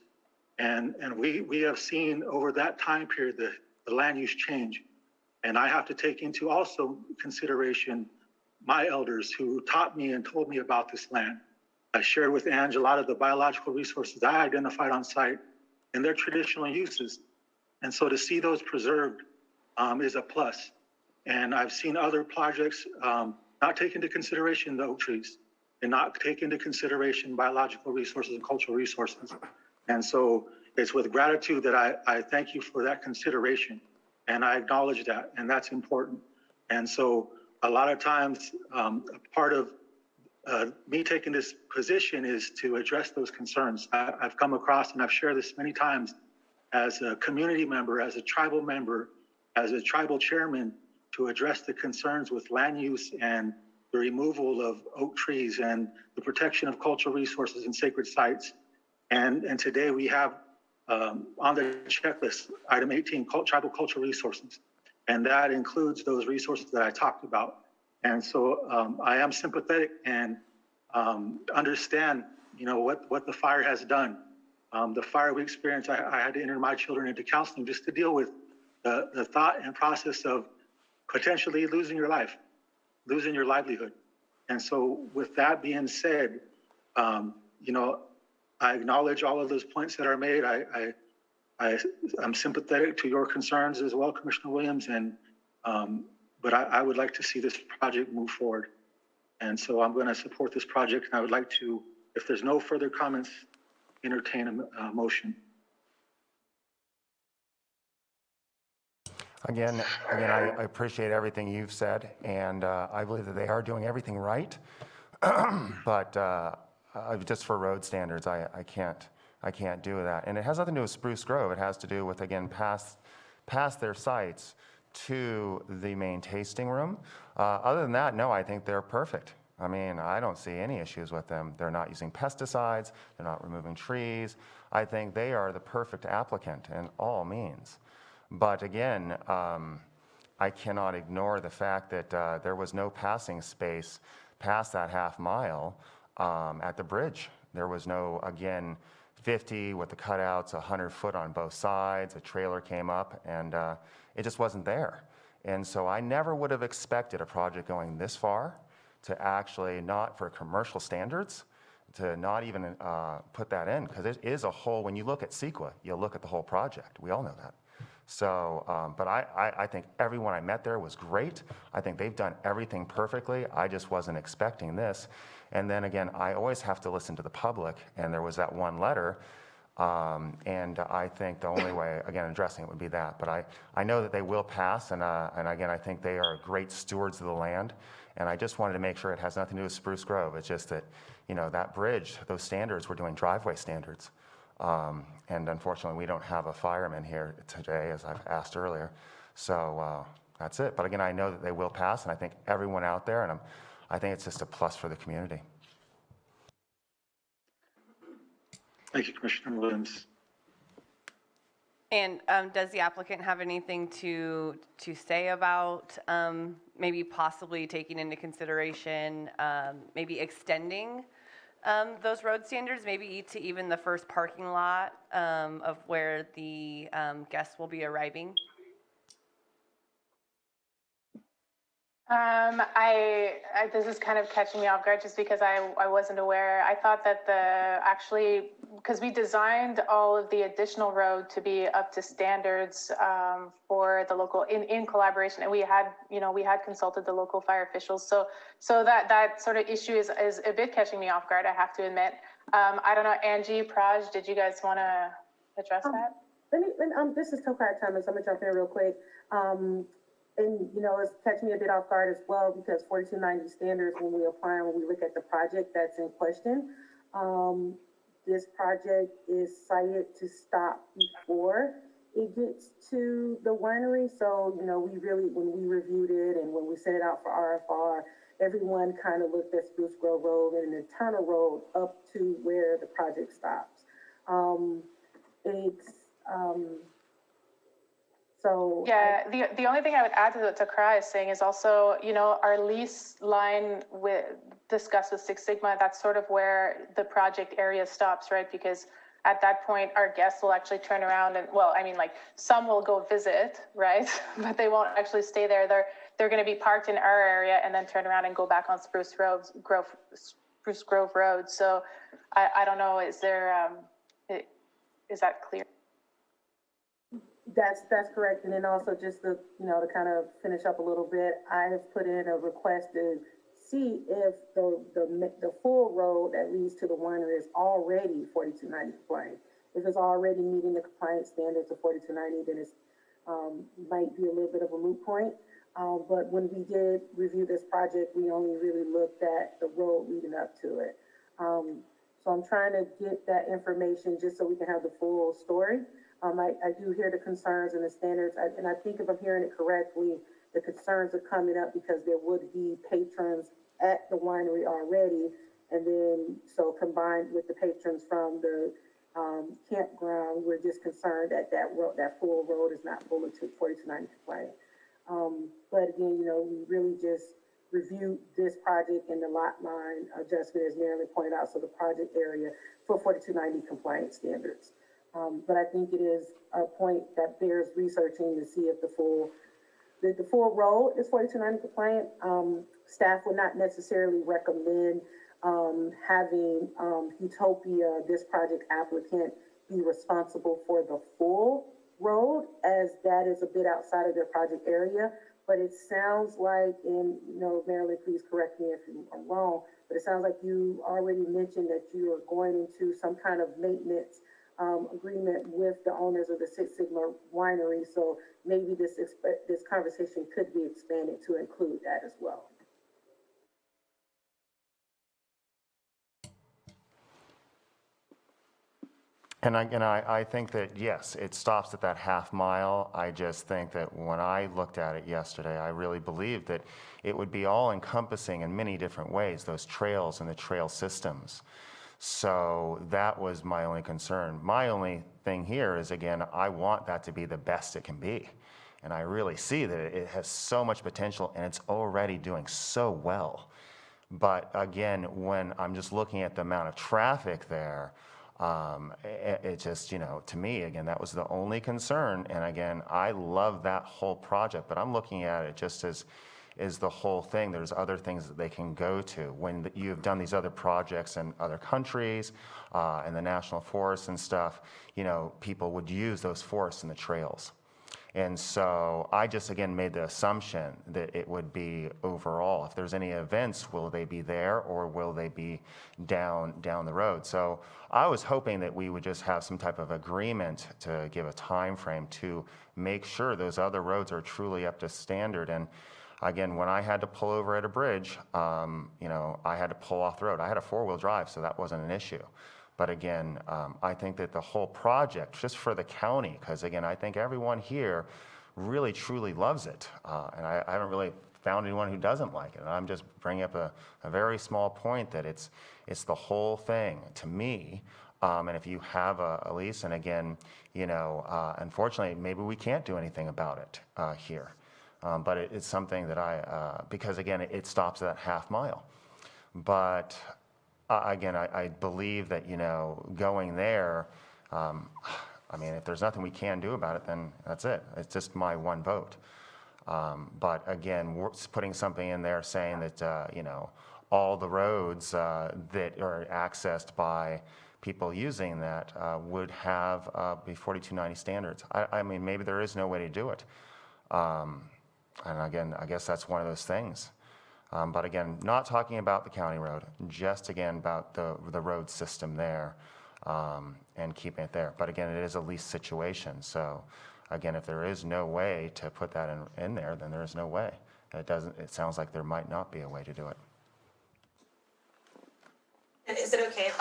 And we have seen over that time period the land use change. And I have to take into also consideration my elders who taught me and told me about this land. I shared with Ange a lot of the biological resources I identified on site and their traditional uses. And so to see those preserved is a plus. And I've seen other projects not take into consideration the oak trees and not take into consideration biological resources and cultural resources. And so it's with gratitude that I thank you for that consideration. And I acknowledge that, and that's important. And so a lot of times, a part of me taking this position is to address those concerns. I've come across, and I've shared this many times, as a community member, as a tribal member, as a tribal chairman, to address the concerns with land use and the removal of oak trees and the protection of cultural resources and sacred sites. And today we have on the checklist, item 18, tribal cultural resources. And that includes those resources that I talked about. And so I am sympathetic and understand, you know, what the fire has done. The fire we experienced, I had to enter my children into counseling just to deal with the thought and process of potentially losing your life, losing your livelihood. And so with that being said, you know, I acknowledge all of those points that are made. I'm sympathetic to your concerns as well, Commissioner Williams, and but I would like to see this project move forward. And so I'm going to support this project, and I would like to, if there's no further comments entertain a motion. Again, I appreciate everything you've said, and I believe that they are doing everything right. But just for road standards, I can't do that. And it has nothing to do with Spruce Grove. It has to do with, again, past their sites to the main tasting room. Other than that, no, I think they're perfect. I mean, I don't see any issues with them. They're not using pesticides. They're not removing trees. I think they are the perfect applicant in all means. But again, I cannot ignore the fact that there was no passing space past that half mile at the bridge. There was no, again, 50 with the cutouts, 100 foot on both sides. A trailer came up, and it just wasn't there. And so I never would have expected a project going this far to actually not for commercial standards, to not even put that in, because it is a whole, when you look at CEQA, you look at the whole project. We all know that. So, but I think everyone I met there was great. I think they've done everything perfectly. I just wasn't expecting this. And then again, I always have to listen to the public, and there was that one letter, and I think the only way, again, addressing it would be that. But I know that they will pass, and again, I think they are great stewards of the land, and I just wanted to make sure it has nothing to do with Spruce Grove. It's just that, you know, that bridge, those standards, we're doing driveway standards. And unfortunately, we don't have a fireman here today, as I've asked earlier. So that's it. But again, I know that they will pass, and I think everyone out there, and I think it's just a plus for the community. Thank you, Commissioner Williams. And does the applicant have anything to say about maybe possibly taking into consideration maybe extending those road standards, maybe to even the first parking lot of where the guests will be arriving? This is kind of catching me off guard just because I wasn't aware. I thought that because we designed all of the additional road to be up to standards for the local, in collaboration, and we had consulted the local fire officials. So that sort of issue is a bit catching me off guard, I have to admit. I don't know, Angie, Praj, did you guys want to address that? This is Tokar Thomas. I'm gonna jump in real quick. And, you know, it's catching me a bit off guard as well, because 4290 standards, when we apply and when we look at the project that's in question, this project is cited to stop before it gets to the winery. So, you know, we really, when we reviewed it and when we sent it out for RFR, everyone kind of looked at Spruce Grove Road and the Turner Road up to where the project stops. The only thing I would add to what Takara is saying is also, you know, our lease line discussed with Six Sigma, that's sort of where the project area stops, right? Because at that point, our guests will actually turn around and, well, I mean, like, some will go visit, right? But they won't actually stay there. They're going to be parked in our area and then turn around and go back on Spruce Grove Road. So I don't know, is that clear? That's correct. And then also just to kind of finish up a little bit, I have put in a request to see if the full road that leads to the winery is already 4290 compliant. If it's already meeting the compliance standards of 4290, then it might be a little bit of a moot point. But when we did review this project, we only really looked at the road leading up to it. So I'm trying to get that information just so we can have the full story. I do hear the concerns and the standards, and I think if I'm hearing it correctly, the concerns are coming up because there would be patrons at the winery already, and then so combined with the patrons from the campground, we're just concerned that that full road is not fully 4290 compliant. But again, we really just reviewed this project and the lot line adjustment, as Marilyn pointed out, so the project area for 4290 compliant standards. But I think it is a point that bears researching to see if the full road is 4290 compliant. Staff would not necessarily recommend having Utopia, this project applicant, be responsible for the full Road, as that is a bit outside of their project area. But it sounds like, and, Marilyn, please correct me if I'm wrong, but it sounds like you already mentioned that you are going into some kind of maintenance agreement with the owners of the Six Sigma Winery. So maybe this conversation could be expanded to include that as well. And I think that, yes, it stops at that half mile. I just think that when I looked at it yesterday, I really believed that it would be all encompassing in many different ways, those trails and the trail systems. So that was my only concern. My only thing here is, again, I want that to be the best it can be. And I really see that it has so much potential and it's already doing so well. But again, when I'm just looking at the amount of traffic there, it just, to me, again, that was the only concern. And again, I love that whole project, but I'm looking at it just as the whole thing. There's other things that they can go to. When you've done these other projects in other countries, in the national forests and stuff, people would use those forests and the trails. And so I just, again, made the assumption that it would be overall. If there's any events, will they be there or will they be down the road? So I was hoping that we would just have some type of agreement to give a time frame to make sure those other roads are truly up to standard. And again, when I had to pull over at a bridge, I had to pull off the road. I had a four-wheel drive, so that wasn't an issue. But again, I think that the whole project, just for the county, because again, I think everyone here really truly loves it. And I haven't really found anyone who doesn't like it. And I'm just bringing up a very small point that it's the whole thing to me. And if you have a lease, and again, unfortunately, maybe we can't do anything about it here. But it's something that because again, it stops at that half mile. But again, I believe that, going there, if there's nothing we can do about it, then that's it. It's just my one vote. But again, we're putting something in there saying that, all the roads that are accessed by people using that would have be 4290 standards. Maybe there is no way to do it. And again, I guess that's one of those things. But again, not talking about the county road, just again about the road system there, and keeping it there. But again, it is a lease situation. So again, if there is no way to put that in there, then there is no way. It sounds like there might not be a way to do it. And is it okay if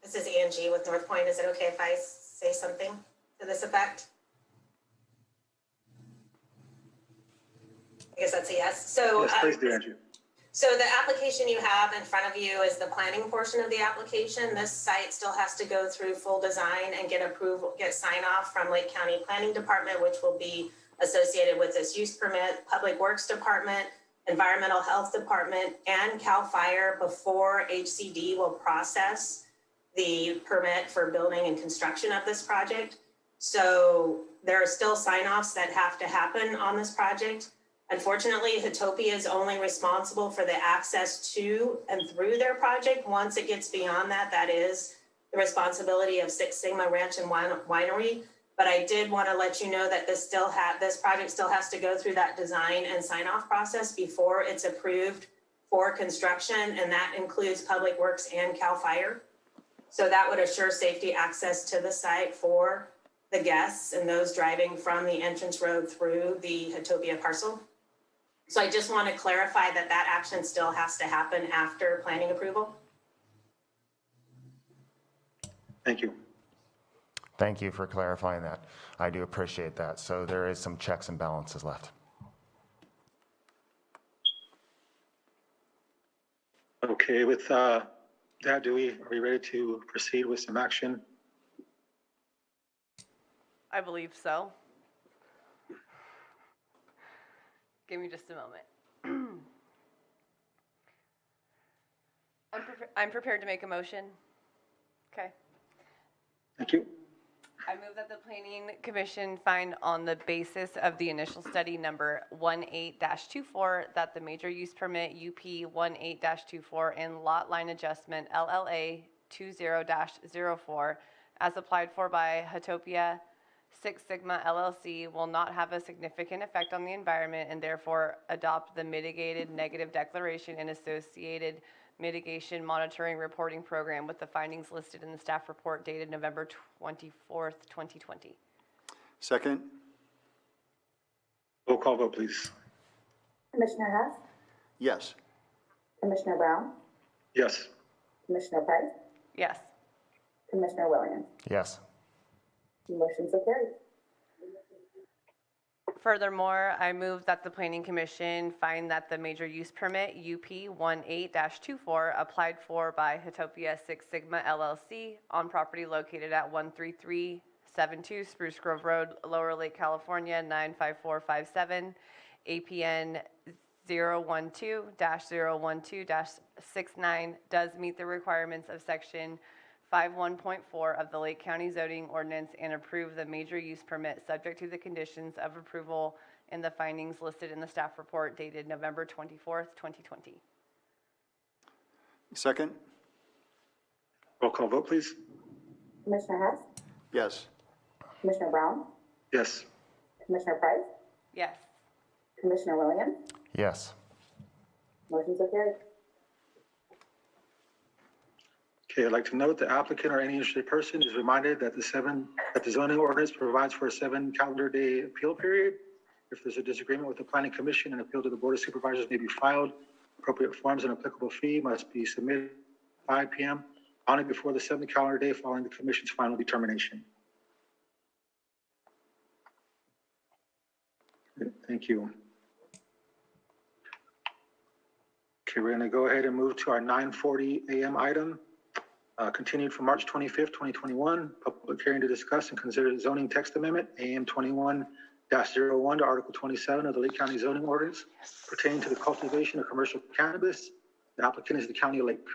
this is Angie with North Point, is it okay if I say something to this effect? I guess that's a yes. So, yes, please do, Angie. So the application you have in front of you is the planning portion of the application. This site still has to go through full design and get approval, get sign off from Lake County Planning Department, which will be associated with this use permit, Public Works Department, Environmental Health Department, and CAL FIRE before HCD will process the permit for building and construction of this project. So there are still sign-offs that have to happen on this project. Unfortunately, Hitopia is only responsible for the access to and through their project. Once it gets beyond that, that is the responsibility of Six Sigma Ranch and Winery. But I did want to let you know that this project still has to go through that design and sign-off process before it's approved for construction, and that includes Public Works and CAL FIRE. So that would assure safety access to the site for the guests and those driving from the entrance road through the Hitopia parcel. So I just want to clarify that action still has to happen after planning approval. Thank you. Thank you for clarifying that. I do appreciate that. So there is some checks and balances left. Okay, with that, are we ready to proceed with some action? I believe so. Give me just a moment. I'm prepared to make a motion. Okay. Thank you. I move that the Planning Commission find on the basis of the initial study number 18-24 that the major use permit UP 18-24 and lot line adjustment LLA 20-04 as applied for by Hitopia Six Sigma LLC will not have a significant effect on the environment and therefore adopt the mitigated negative declaration and associated mitigation monitoring reporting program with the findings listed in the staff report dated November 24th, 2020. Second? Roll call vote, please. Commissioner Hess, Yes. Commissioner Brown, Yes. Commissioner Price, Yes. Commissioner Williams. Yes. Motion so carried. Furthermore, I move that the Planning Commission find that the major use permit UP 18-24 applied for by Hitopia Six Sigma LLC on property located at 13372 Spruce Grove Road, Lower Lake, California 95457, APN 012-012-69 does meet the requirements of Section 51.4 of the Lake County zoning ordinance and approve the major use permit subject to the conditions of approval in the findings listed in the staff report dated November 24th, 2020. Second? Roll call vote, please. Commissioner Hess, Yes. Commissioner Brown, Yes. Commissioner Price, Yes. Commissioner Williams. Yes. Motion so carried. Okay, I'd like to note the applicant or any interested person is reminded that the zoning ordinance provides for a 7 calendar day appeal period. If there's a disagreement with the Planning Commission, an appeal to the Board of Supervisors may be filed. Appropriate forms and applicable fee must be submitted 5 p.m. on it before the 7th calendar day following the Commission's final determination. Thank you. Okay, we're going to go ahead and move to our 9:40 a.m. item. Continued from March 25th, 2021, public hearing to discuss and consider the zoning text amendment, AM 21-01 to Article 27 of the Lake County zoning ordinance pertaining to the cultivation of commercial cannabis. The applicant is the County of Lake.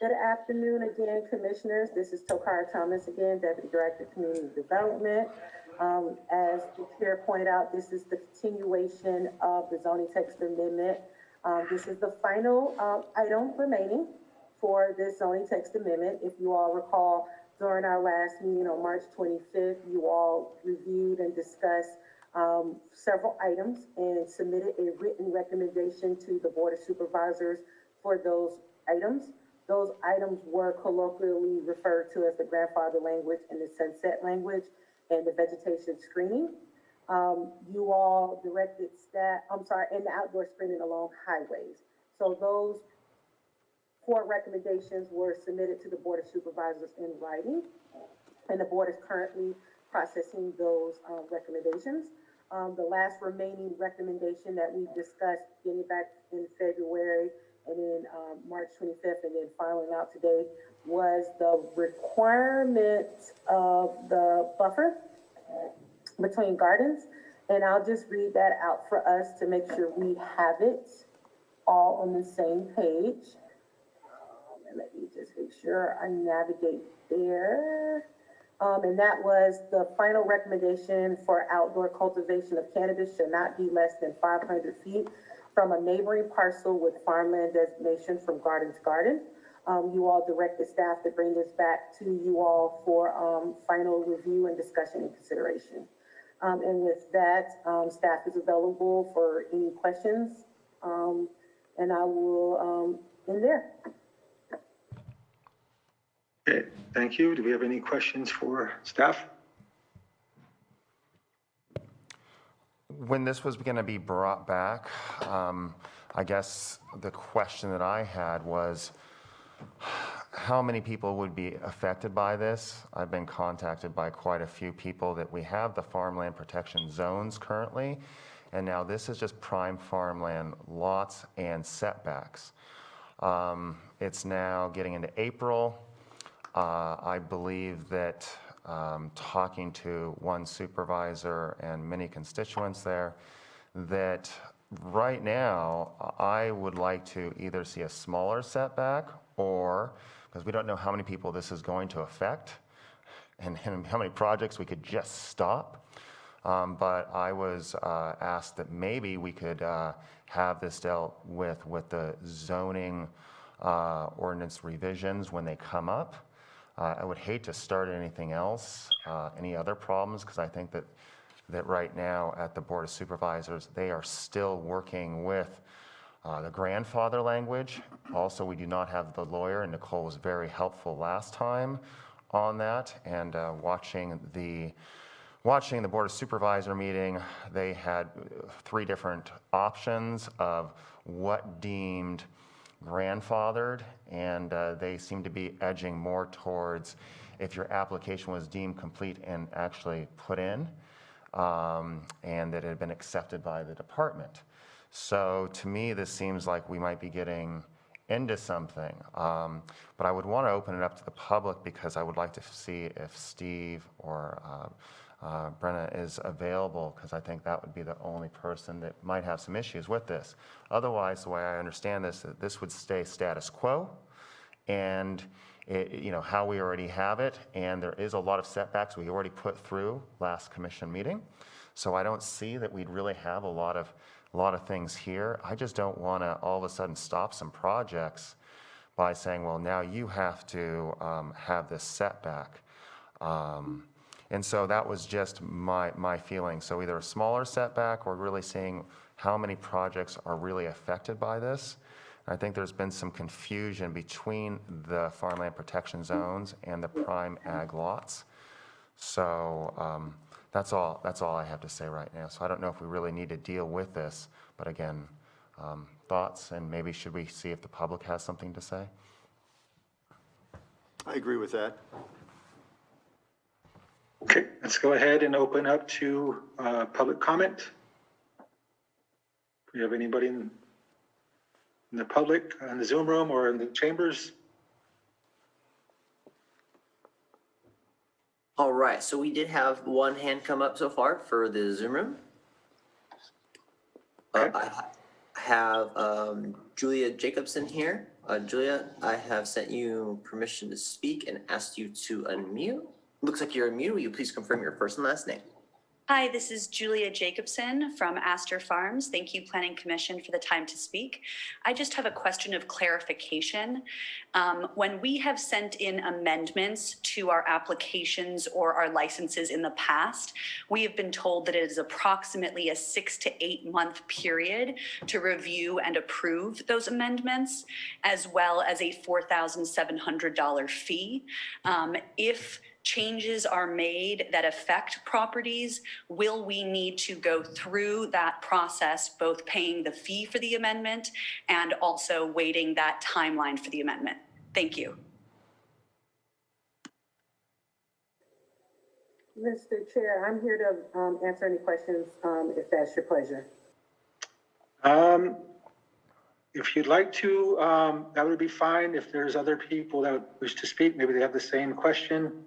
Good afternoon again, Commissioners. This is Tokara Thomas again, Deputy Director of Community Development. As the Chair pointed out, this is the continuation of the zoning text amendment. This is the final item remaining for this zoning text amendment. If you all recall, during our last meeting on March 25th, you all reviewed and discussed several items and submitted a written recommendation to the Board of Supervisors for those items. Those items were colloquially referred to as the grandfather language and the sunset language and the vegetation screening. You all directed staff, and the outdoor screening along highways. So those 4 recommendations were submitted to the Board of Supervisors in writing, and the board is currently processing those recommendations. The last remaining recommendation that we discussed getting back in February and then March 25th and then filing out today was the requirement of the buffer between gardens. And I'll just read that out for us to make sure we have it all on the same page. And let me just make sure I navigate there. And that was the final recommendation for outdoor cultivation of cannabis should not be less than 500 feet from a neighboring parcel with farmland designation from garden to garden. You all directed staff to bring this back to you all for final review and discussion and consideration. And with that, staff is available for any questions. And I will end there. Okay, thank you. Do we have any questions for staff? When this was going to be brought back, I guess the question that I had was, how many people would be affected by this? I've been contacted by quite a few people that we have the farmland protection zones currently, and now this is just prime farmland lots and setbacks. It's now getting into April. I believe that talking to one supervisor and many constituents there, that right now I would like to either see a smaller setback or, because we don't know how many people this is going to affect and how many projects we could just stop. But I was asked that maybe we could have this dealt with the zoning ordinance revisions when they come up. I would hate to start anything else, any other problems, because I think that right now at the Board of Supervisors, they are still working with the grandfather language. Also, we do not have the lawyer, and Nicole was very helpful last time on that. And watching the Board of Supervisor meeting, they had 3 different options of what deemed grandfathered, and they seem to be edging more towards if your application was deemed complete and actually put in, and that it had been accepted by the department. So to me, this seems like we might be getting into something. But I would want to open it up to the public because I would like to see if Steve or Brenna is available, because I think that would be the only person that might have some issues with this. Otherwise, the way I understand this, that this would stay status quo, and how we already have it, and there is a lot of setbacks we already put through last commission meeting. So I don't see that we'd really have a lot of things here. I just don't want to all of a sudden stop some projects by saying, well, now you have to have this setback. And so that was just my feeling. So either a smaller setback or really seeing how many projects are really affected by this. I think there's been some confusion between the farmland protection zones and the prime ag lots. So that's all I have to say right now. So I don't know if we really need to deal with this, but again, thoughts, and maybe should we see if the public has something to say? I agree with that. Okay, let's go ahead and open up to public comment. Do we have anybody in the public, in the Zoom room or in the chambers? All right, so we did have one hand come up so far for the Zoom room. I have Julia Jacobson here. Julia, I have sent you permission to speak and asked you to unmute. Looks like you're unmuted. Will you please confirm your first and last name? Hi, this is Julia Jacobson from Astor Farms. Thank you, Planning Commission, for the time to speak. I just have a question of clarification. When we have sent in amendments to our applications or our licenses in the past, we have been told that it is approximately a 6 to 8 month period to review and approve those amendments, as well as a $4,700 fee. If changes are made that affect properties, will we need to go through that process, both paying the fee for the amendment and also waiting that timeline for the amendment? Thank you. Mr. Chair, I'm here to answer any questions, if that's your pleasure. If you'd like to, that would be fine. If there's other people that would wish to speak, maybe they have the same question.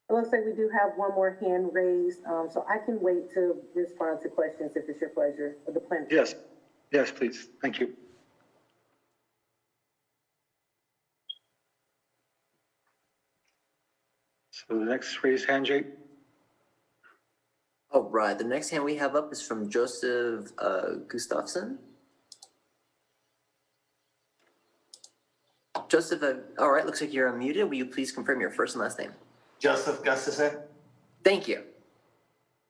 It looks like we do have one more hand raised, so I can wait to respond to questions if it's your pleasure, of the plan. Yes, please. Thank you. So the next raised hand, Jake. All right, the next hand we have up is from Joseph Gustafson. Joseph, all right, looks like you're unmuted. Will you please confirm your first and last name? Joseph Gustafson. Thank you.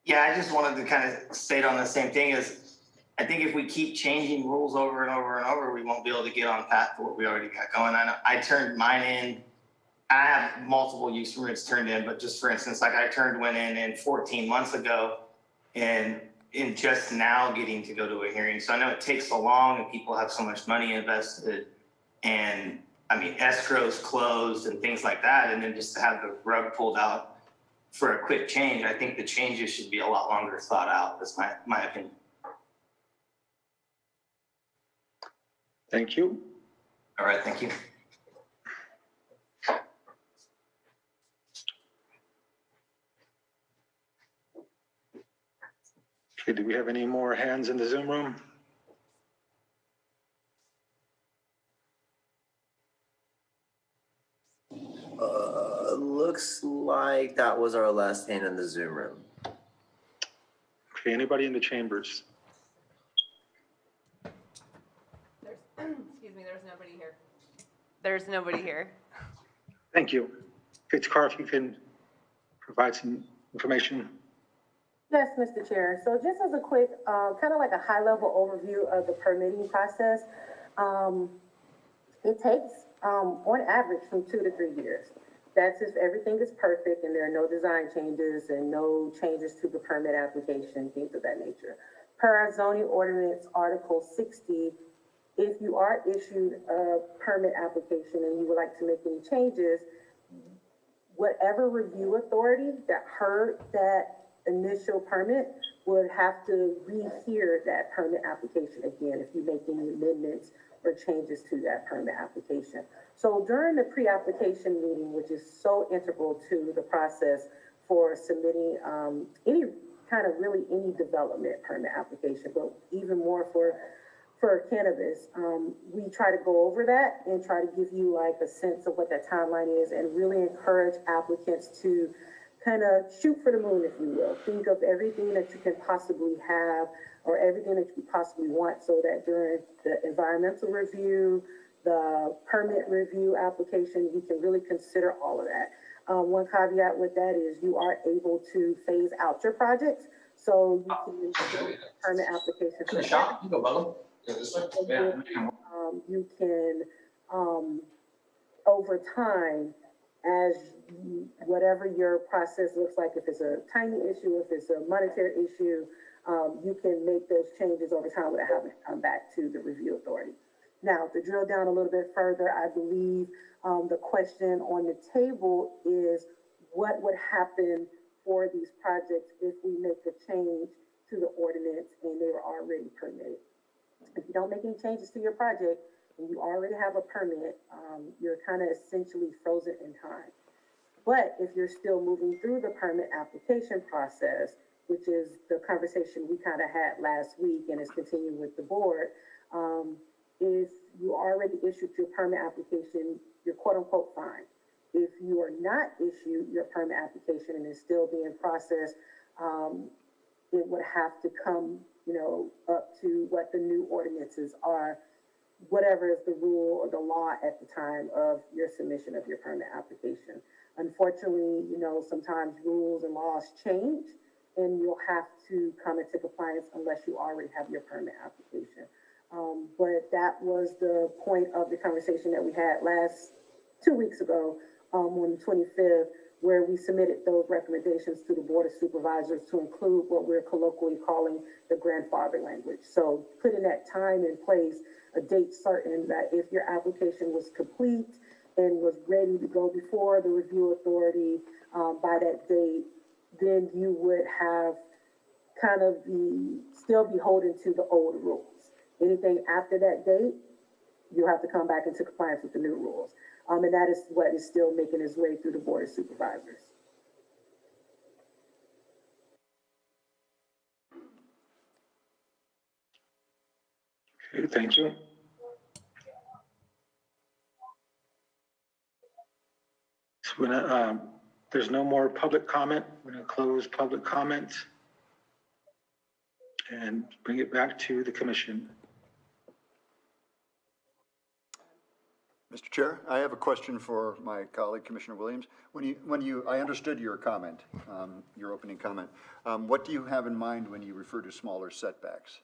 Yeah, I just wanted to kind of state on the same thing as I think if we keep changing rules over and over and over, we won't be able to get on path for what we already got going. I know I turned mine in. I have multiple use permits turned in, but just for instance, like I turned one in 14 months ago and in just now getting to go to a hearing. So I know it takes so long and people have so much money invested, and I mean, escrow's closed and things like that. And then just to have the rug pulled out for a quick change, I think the changes should be a lot longer thought out. That's my opinion. Thank you. All right, thank you. Okay, do we have any more hands in the Zoom room? Looks like that was our last hand in the Zoom room. Okay, anybody in the chambers? Excuse me, there's nobody here. There's nobody here. Thank you. Okay, Takara, if you can provide some information. Yes, Mr. Chair. So just as a quick, kind of like a high-level overview of the permitting process, it takes, on average, from 2 to 3 years. That's if everything is perfect and there are no design changes and no changes to the permit application, things of that nature. Per our zoning ordinance, Article 60, if you are issued a permit application and you would like to make any changes, whatever review authority that heard that initial permit would have to rehear that permit application again if you make any amendments or changes to that permit application. So during the pre-application meeting, which is so integral to the process for submitting any development permit application, but even more for cannabis, we try to go over that and try to give you like a sense of what that timeline is and really encourage applicants to kind of shoot for the moon, if you will. Think of everything that you can possibly have or everything that you possibly want so that during the environmental review, the permit review application, you can really consider all of that. One caveat with that is you are able to phase out your projects. So you can permit application. You go, Bella. Yeah, this way. Yeah. You can, over time, as whatever your process looks like, if it's a tiny issue, if it's a monetary issue, you can make those changes over time without having to come back to the review authority. Now, to drill down a little bit further, I believe the question on the table is what would happen for these projects if we make a change to the ordinance and they were already permitted. If you don't make any changes to your project and you already have a permit, you're kind of essentially frozen in time. But if you're still moving through the permit application process, which is the conversation we kind of had last week and is continuing with the board, if you already issued your permit application, you're quote unquote fine. If you are not issued your permit application and is still being processed, it would have to come, up to what the new ordinances are, whatever is the rule or the law at the time of your submission of your permit application. Unfortunately, sometimes rules and laws change and you'll have to come into compliance unless you already have your permit application. But that was the point of the conversation that we had 2 weeks ago, on the 25th, where we submitted those recommendations to the Board of Supervisors to include what we're colloquially calling the grandfather language. So putting that time in place, a date certain that if your application was complete and was ready to go before the review authority by that date, then you would have kind of still be holding to the old rules. Anything after that date, you have to come back into compliance with the new rules. And that is what is still making its way through the Board of Supervisors. Okay, thank you. So there's no more public comment. We're going to close public comment and bring it back to the commission. Mr. Chair, I have a question for my colleague, Commissioner Williams. I understood your comment, your opening comment. What do you have in mind when you refer to smaller setbacks?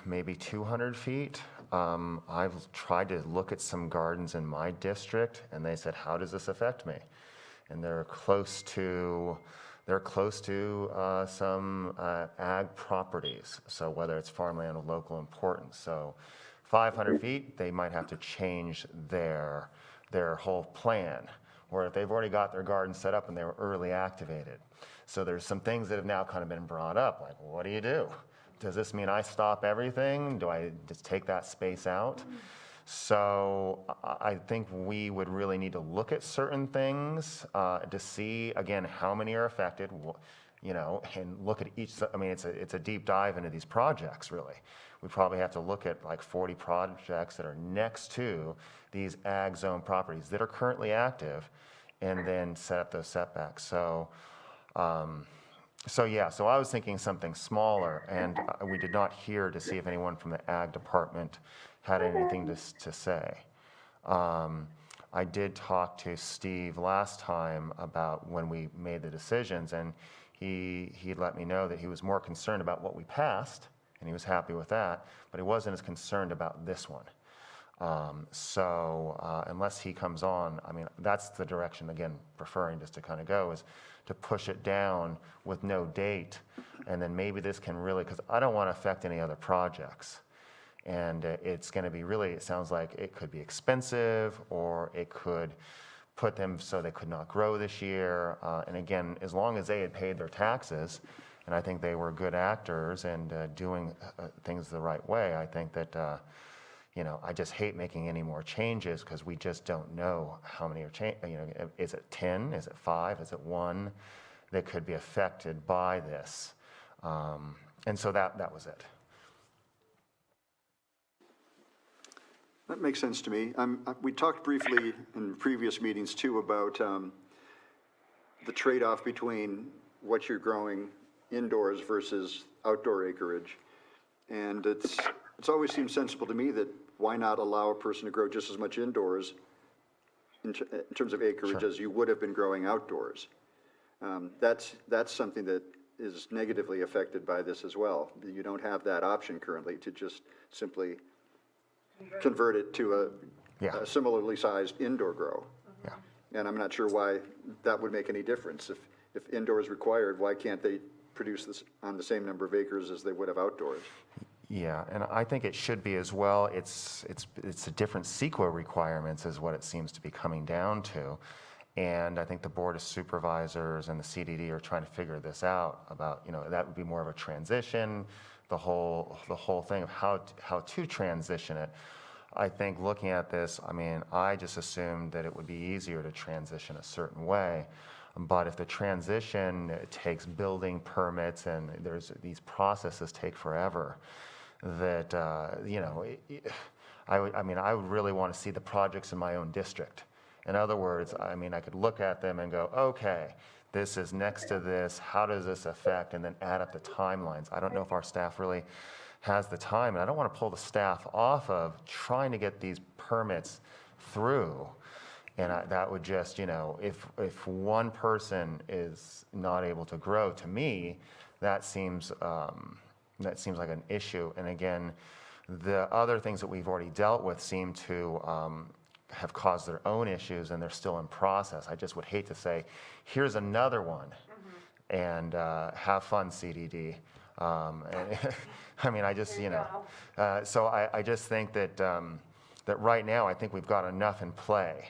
Maybe 200 feet. I've tried to look at some gardens in my district and they said, how does this affect me? And they're close to some ag properties. So whether it's farmland of local importance. So 500 feet, they might have to change their whole plan. Or if they've already got their garden set up and they were early activated. So there's some things that have now kind of been brought up, like, what do? Does this mean I stop everything? Do I just take that space out? So I think we would really need to look at certain things to see, again, how many are affected, and look at each. I mean, it's a deep dive into these projects, really. We probably have to look at like 40 projects that are next to these ag zone properties that are currently active and then set up those setbacks. So I was thinking something smaller, and we did not hear to see if anyone from the ag department had anything to say. I did talk to Steve last time about when we made the decisions, and he let me know that he was more concerned about what we passed, and he was happy with that, but he wasn't as concerned about this one. Unless he comes on, I mean, that's the direction, again, preferring just to kind of go, is to push it down with no date, and then maybe this can really, because I don't want to affect any other projects. And it's going to be really, it sounds like it could be expensive, or it could put them so they could not grow this year. And again, as long as they had paid their taxes, and I think they were good actors and doing things the right way, I think that, I just hate making any more changes because we just don't know how many are is it 10, is it 5, is it 1 that could be affected by this? And so that was it. That makes sense to me. We talked briefly in previous meetings too about the trade-off between what you're growing indoors versus outdoor acreage. And it's always seemed sensible to me that why not allow a person to grow just as much indoors in terms of acreage as you would have been growing outdoors. That's something that is negatively affected by this as well. You don't have that option currently to just simply convert it to a similarly sized indoor grow. Yeah. And I'm not sure why that would make any difference. If indoor is required, why can't they produce this on the same number of acres as they would have outdoors? Yeah, and I think it should be as well. It's a different CEQA requirements is what it seems to be coming down to. And I think the Board of Supervisors and the CDD are trying to figure this out about, that would be more of a transition, the whole thing of how to transition it. I think looking at this, I mean, I just assumed that it would be easier to transition a certain way. But if the transition takes building permits and these processes take forever, that, I would really want to see the projects in my own district. In other words, I mean, I could look at them and go, okay, this is next to this, how does this affect, and then add up the timelines. I don't know if our staff really has the time, and I don't want to pull the staff off of trying to get these permits through. And that would just, if one person is not able to grow, to me, that seems like an issue. And again, the other things that we've already dealt with seem to have caused their own issues, and they're still in process. I just would hate to say, here's another one, and have fun, CDD. I mean, I just, so I just think that that right now, I think we've got enough in play,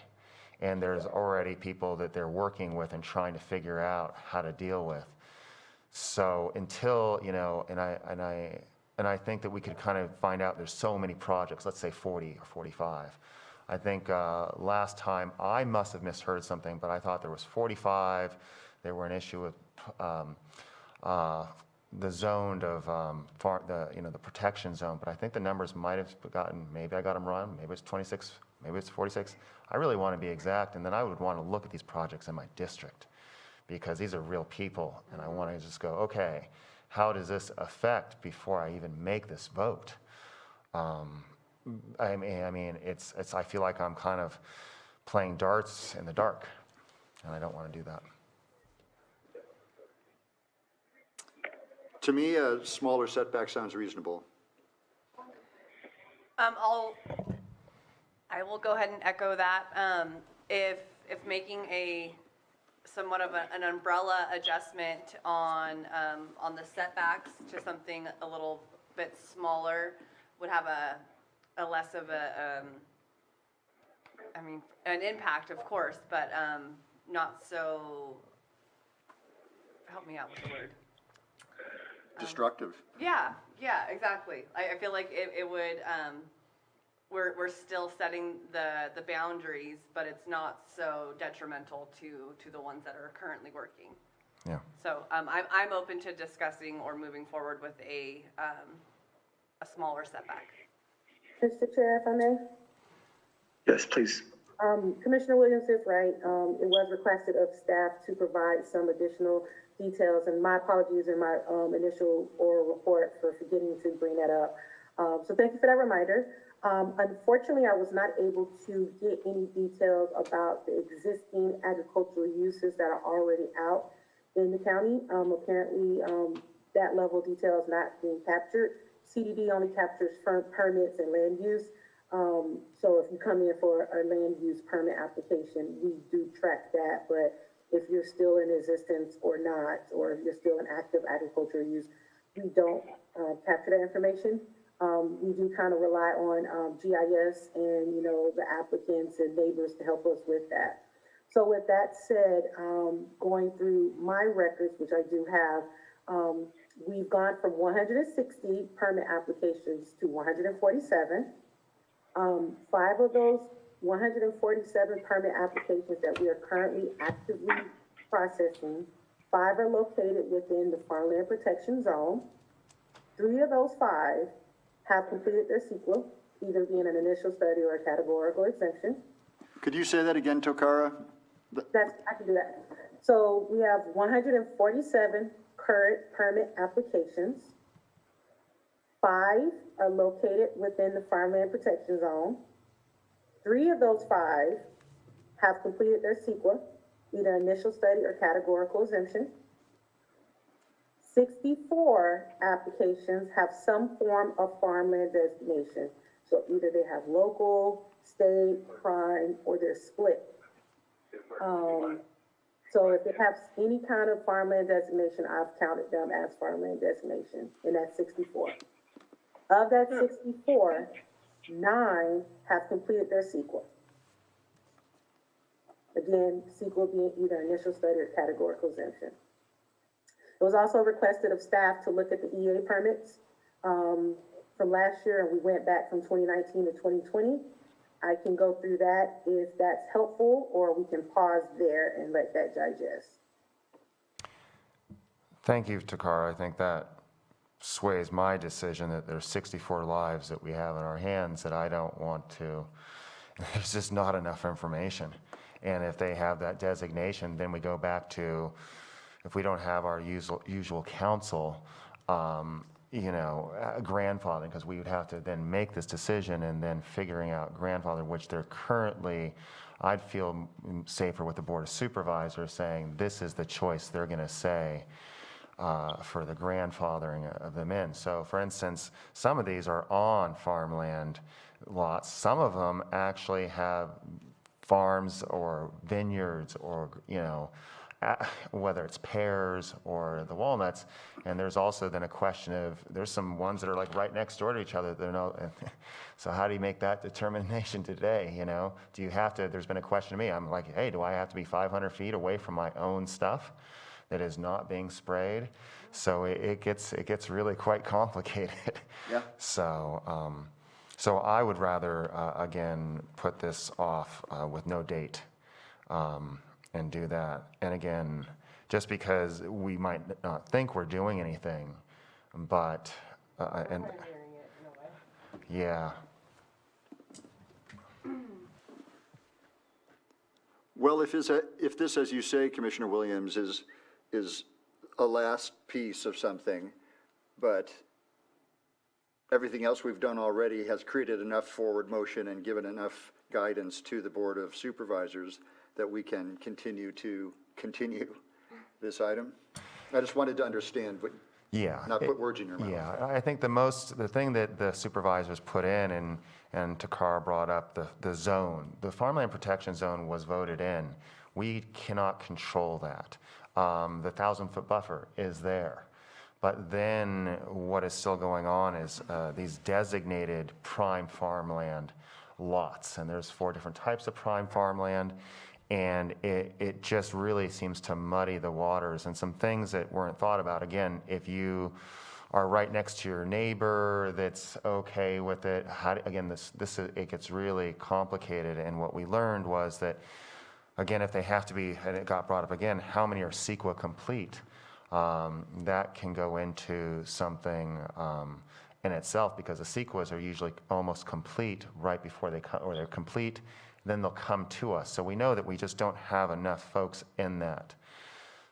and there's already people that they're working with and trying to figure out how to deal with. So until, and I think that we could kind of find out there's so many projects, let's say 40 or 45. I think last time I must have misheard something, but I thought there was 45. There were an issue with the zoned of the protection zone, but I think the numbers might have gotten, maybe I got them wrong, maybe it's 26, maybe it's 46. I really want to be exact, and then I would want to look at these projects in my district because these are real people, and I want to just go, okay, how does this affect before I even make this vote? I mean, it's. I feel like I'm kind of playing darts in the dark, and I don't want to do that. To me, a smaller setback sounds reasonable. I will go ahead and echo that. If making somewhat of an umbrella adjustment on the setbacks to something a little bit smaller would have a less of an impact, of course, but not so, help me out with the word. Destructive. Yeah, exactly. I feel like it would, we're still setting the boundaries, but it's not so detrimental to the ones that are currently working. Yeah. So I'm open to discussing or moving forward with a smaller setback. Mr. Chair, if I may? Yes, please. Commissioner Williams is right. It was requested of staff to provide some additional details, and my apologies in my initial oral report for forgetting to bring that up. So thank you for that reminder. Unfortunately, I was not able to get any details about the existing agricultural uses that are already out in the county. Apparently, that level of detail is not being captured. CDD only captures permits and land use. So if you come in for a land use permit application, we do track that. But if you're still in existence or not, or if you're still in active agricultural use, we don't capture that information. We do kind of rely on GIS and, you know, the applicants and neighbors to help us with that. So with that said, going through my records, which I do have, we've gone from 160 permit applications to 147. 5 of those 147 permit applications that we are currently actively processing, 5 are located within the Farmland Protection Zone. 3 of those 5 have completed their CEQA, either being an initial study or a categorical exemption. Could you say that again, Tokara? I can do that. So we have 147 current permit applications. 5 are located within the Farmland Protection Zone. 3 of those 5 have completed their CEQA, either initial study or categorical exemption. 64 applications have some form of farmland designation. So either they have local, state, prime, or they're split. So if they have any kind of farmland designation, I've counted them as farmland designation, and that's 64. Of that 64, 9 have completed their CEQA. Again, CEQA being either initial study or categorical exemption. It was also requested of staff to look at the EA permits from last year, and we went back from 2019 to 2020. I can go through that if that's helpful, or we can pause there and let that digest. Thank you, Takara. I think that sways my decision that there's 64 lives that we have in our hands that I don't want to. There's just not enough information. And if they have that designation, then we go back to, if we don't have our usual counsel, grandfathering, because we would have to then make this decision and then figuring out grandfathering, which they're currently, I'd feel safer with the Board of Supervisors saying this is the choice they're going to say for the grandfathering of them in. So for instance, some of these are on farmland lots. Some of them actually have farms or vineyards or, whether it's pears or the walnuts. And there's also then a question of, there's some ones that are like right next door to each other. So how do you make that determination today? Do you have to, there's been a question to me, I'm like, hey, do I have to be 500 feet away from my own stuff that is not being sprayed? So it gets really quite complicated. Yeah. So I would rather, again, put this off with no date. And do that. And again, just because we might not think we're doing anything, but, yeah. Well, if this, as you say, Commissioner Williams, is a last piece of something, but everything else we've done already has created enough forward motion and given enough guidance to the Board of Supervisors that we can continue this item. I just wanted to understand, but not put words in your mouth. Yeah, I think the thing that the supervisors put in, and Takara brought up, the zone, the farmland protection zone was voted in. We cannot control that. The 1,000-foot buffer is there. But then what is still going on is these designated prime farmland lots, and there's 4 different types of prime farmland. And it just really seems to muddy the waters, and some things that weren't thought about. Again, if you are right next to your neighbor that's okay with it, it gets really complicated. And what we learned was that, again, if they have to be, and it got brought up again, how many are CEQA complete? That can go into something in itself, because the CEQAs are usually almost complete right before they're complete. Then they'll come to us. So we know that we just don't have enough folks in that.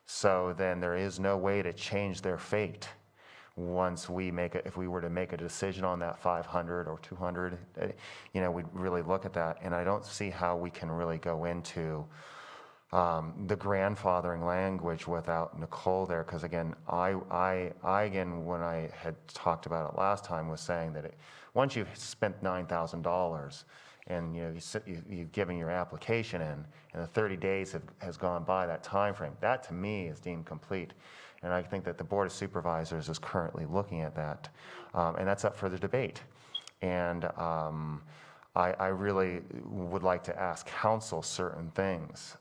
So then there is no way to change their fate once we if we were to make a decision on that 500 or 200, you know, we'd really look at that. And I don't see how we can really go into the grandfathering language without Nicole there, because again, I again, when I had talked about it last time, was saying that once you've spent $9,000 and you know you've given your application in, and the 30 days has gone by that time frame, that to me is deemed complete. And I think that the Board of Supervisors is currently looking at that, and that's up for the debate. And I really would like to ask council certain things.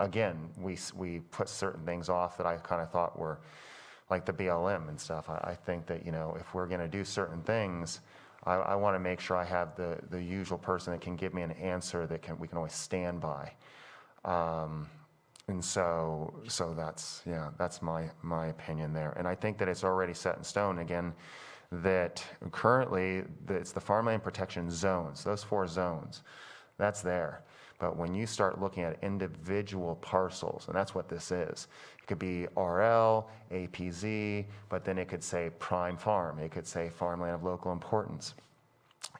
Again, we put certain things off that I kind of thought were like the BLM and stuff. I think that, you know, if we're going to do certain things, I want to make sure I have the usual person that can give me an answer that we can always stand by. And so that's, yeah, that's my opinion there. And I think that it's already set in stone again, that currently it's the farmland protection zones, those 4 zones, that's there. But when you start looking at individual parcels, and that's what this is, it could be RL, APZ, but then it could say prime farm, it could say farmland of local importance.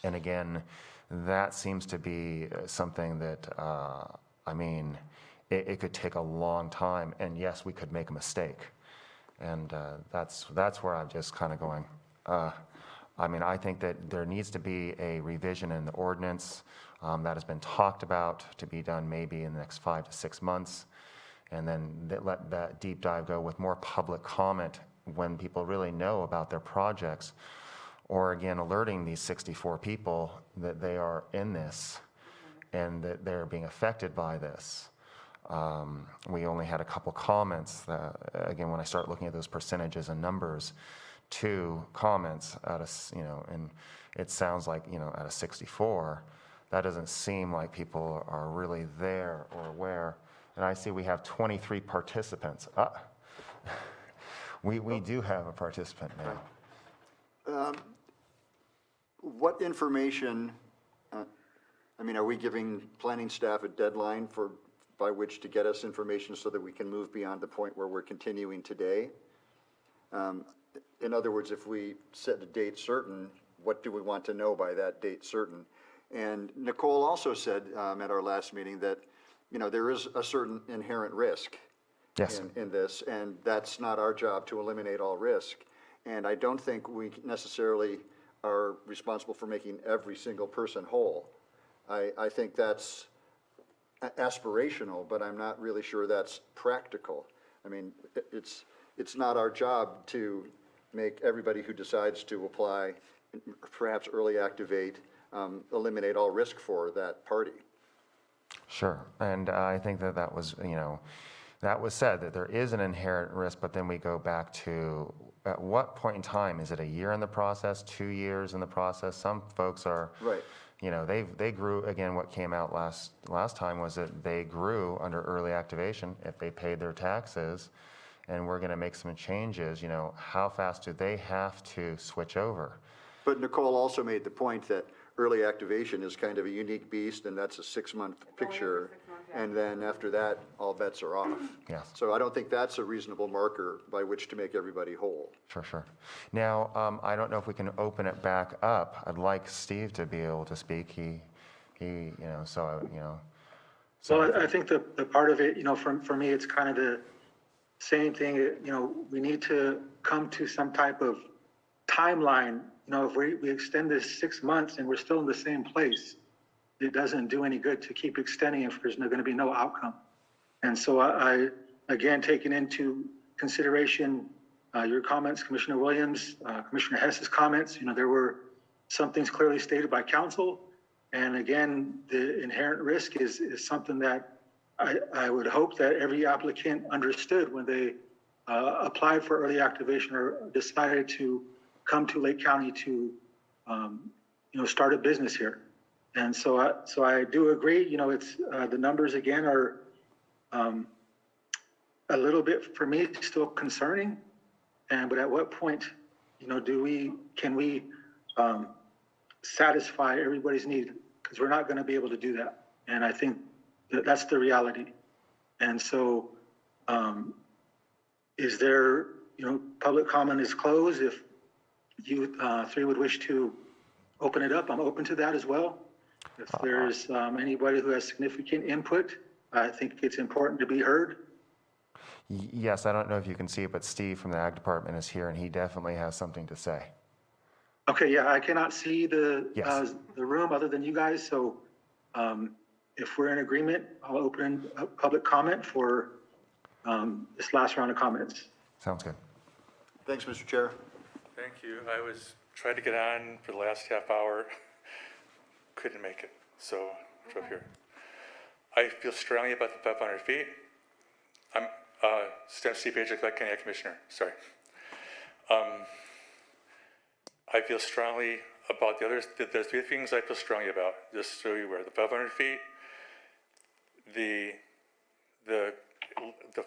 And again, that seems to be something that, I mean, it could take a long time, and yes, we could make a mistake. And that's where I'm just kind of going, I mean, I think that there needs to be a revision in the ordinance that has been talked about to be done maybe in the next 5 to 6 months, and then let that deep dive go with more public comment when people really know about their projects, or again, alerting these 64 people that they are in this and that they're being affected by this. We only had a couple comments, again, when I start looking at those percentages and numbers, 2 comments out of, you know, and it sounds like, you know, out of 64, that doesn't seem like people are really there or aware. And I see we have 23 participants. We do have a participant now. What information, I mean, are we giving planning staff a deadline by which to get us information so that we can move beyond the point where we're continuing today? In other words, if we set a date certain, what do we want to know by that date certain? And Nicole also said at our last meeting that, you know, there is a certain inherent risk in this, and that's not our job to eliminate all risk. And I don't think we necessarily are responsible for making every single person whole. I think that's aspirational, but I'm not really sure that's practical. I mean, it's not our job to make everybody who decides to apply, perhaps early activate, eliminate all risk for that party. Sure, and I think that was, you know, that was said, that there is an inherent risk, but then we go back to, at what point in time, is it a year in the process, 2 years in the process? Some folks are, right. You know, they grew, again, what came out last time was that they grew under early activation if they paid their taxes, and we're gonna make some changes, you know, how fast do they have to switch over? But Nicole also made the point that early activation is kind of a unique beast, and that's a 6-month picture. And then after that, all bets are off. Yes. So I don't think that's a reasonable marker by which to make everybody whole. Sure. Now, I don't know if we can open it back up. I'd like Steve to be able to speak. He, you know, so, you know. So I think the part of it, you know, for me, it's kind of the same thing. You know, we need to come to some type of timeline. You know, if we extend this 6 months and we're still in the same place, it doesn't do any good to keep extending if there's going to be no outcome. And so I again, taking into consideration your comments, Commissioner Williams, Commissioner Hess's comments, you know, there were some things clearly stated by council. And again, the inherent risk is something that I would hope that every applicant understood when they applied for early activation or decided to come to Lake County to, you know, start a business here. And so I do agree, you know, it's the numbers again are a little bit, for me, still concerning. But at what point, you know, can we satisfy everybody's need? Because we're not going to be able to do that. And I think that's the reality. And so is there, you know, public comment is closed. you three would wish to open it up, I'm open to that as well. If there's anybody who has significant input, I think it's important to be heard. Yes, I don't know if you can see it, but Steve from the Ag Department is here, and he definitely has something to say. Okay, yeah, I cannot see the Yes. the room other than you guys, so if we're in agreement, I'll open up public comment for this last round of comments. Sounds good. Thanks, Mr. Chair. Thank you. I was trying to get on for the last half hour, couldn't make it, so drove here. I feel strongly about the 500 feet. I'm Steve Page, County Ag Commissioner, sorry. I feel strongly about the others. There's three things I feel strongly about, just so you're aware. The 500 feet, the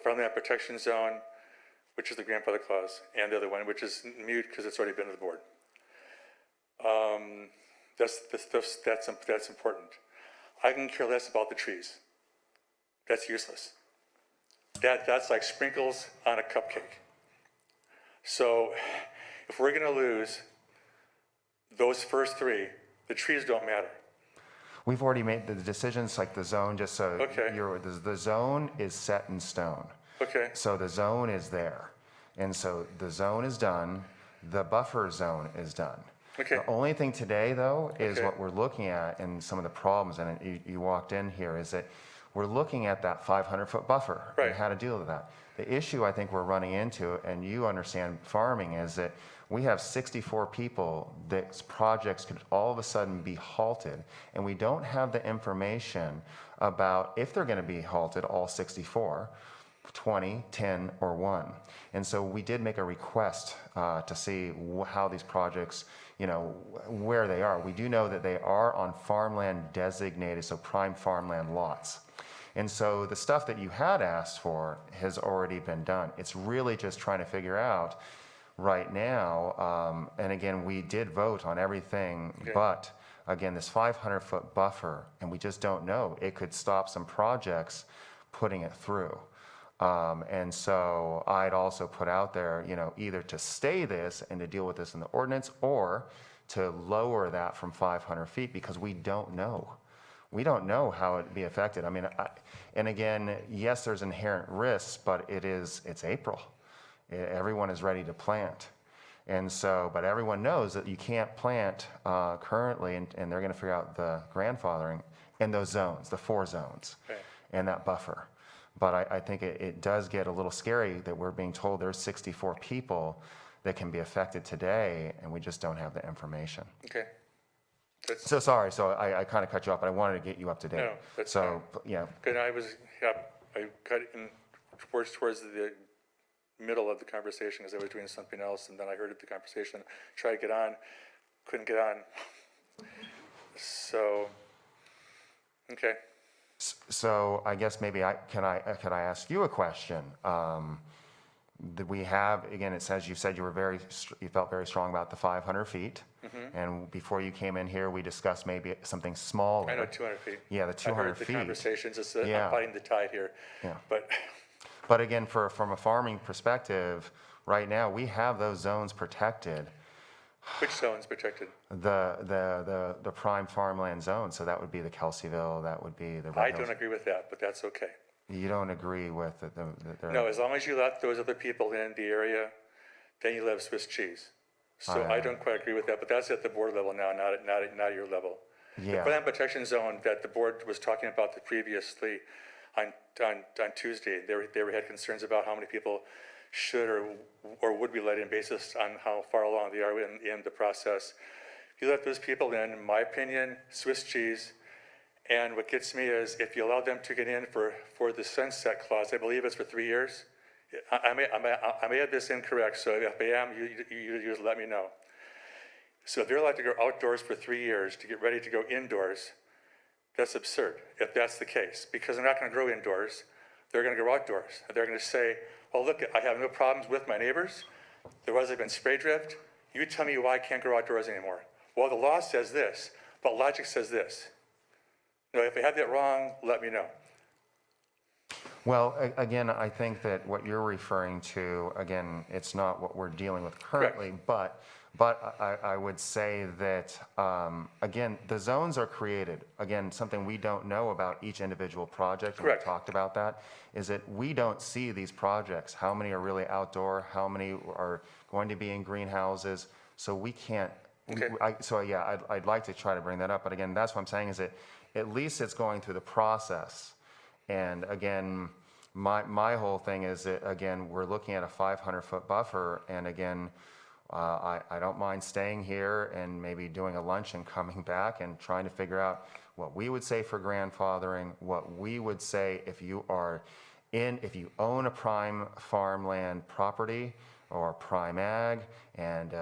farmland protection zone, which is the grandfather clause, and the other one, which is mute because it's already been to the board. That's important. I can care less about the trees. That's useless. That's like sprinkles on a cupcake. So if we're going to lose those first three, the trees don't matter. We've already made the decisions, like the zone, just so the zone is set in stone. Okay. So the zone is there. And so the zone is done, the buffer zone is done. Okay. The only thing today, though, is what we're looking at and some of the problems, and you walked in here, is that we're looking at that 500-foot buffer and how to deal with that. The issue I think we're running into, and you understand farming, is that we have 64 people that projects could all of a sudden be halted, and we don't have the information about if they're going to be halted, all 64, 20, 10, or 1. And so we did make a request to see how these projects, where they are. We do know that they are on farmland designated, so prime farmland lots. And so the stuff that you had asked for has already been done. It's really just trying to figure out right now, and again, we did vote on everything, but again, this 500-foot buffer, and we just don't know. It could stop some projects putting it through. And so I'd also put out there, either to stay this and to deal with this in the ordinance, or to lower that from 500 feet, because we don't know. We don't know how it'd be affected. I mean, and again, yes, there's inherent risks, but it's April. Everyone is ready to plant. And so, but everyone knows that you can't plant currently, and they're going to figure out the grandfathering in those zones, the 4 zones, and that buffer. But I think it does get a little scary that we're being told there's 64 people that can be affected today, and we just don't have the information. Okay. So sorry, so I kind of cut you off, but I wanted to get you up to date. No, that's so fine. Yeah. Good. I cut in towards the middle of the conversation because I was doing something else, and then I heard the conversation, tried to get on, couldn't get on. So, okay. So I guess maybe could I ask you a question? That we have, again, it says you said you felt very strong about the 500 feet. Mm-hmm. And before you came in here, we discussed maybe something smaller. I know 200 feet. Yeah, the 200 I heard feet. the conversations. I'm fighting the tide here. Yeah. But again, from a farming perspective, right now we have those zones protected. Which zones protected? The prime farmland zone. So that would be the Kelseyville. That would be the. I don't agree with that, but that's okay. You don't agree with it? No, as long as you let those other people in the area, then you let Swiss cheese. So I don't quite agree with that, but that's at the board level now, not at your level. Yeah. The farmland protection zone that the board was talking about previously on Tuesday, they had concerns about how many people should or would be let in basis on how far along they are in the process. If you let those people in my opinion, Swiss cheese. And what gets me is if you allow them to get in for the sunset clause, I believe it's for 3 years. I may have this incorrect, so if I am, you just let me know. So if they're allowed to go outdoors for 3 years to get ready to go indoors, that's absurd if that's the case, because they're not going to grow indoors. They're going to go outdoors. They're going to say, well, look, I have no problems with my neighbors. There hasn't been spray drift. You tell me why I can't grow outdoors anymore. Well, the law says this, but logic says this. No, if I have that wrong, let me know. Well, again, I think that what you're referring to, again, it's not what we're dealing with currently, but I would say that, again, the zones are created. Again, something we don't know about each individual project, and we talked about that, is that we don't see these projects, how many are really outdoor, how many are going to be in greenhouses, so we can't, I'd like to try to bring that up, but again, that's what I'm saying, is that at least it's going through the process. And again, my whole thing is that, again, we're looking at a 500-foot buffer, and again, I don't mind staying here and maybe doing a lunch and coming back and trying to figure out what we would say for grandfathering, what we would say if you own a prime farmland property or prime ag, and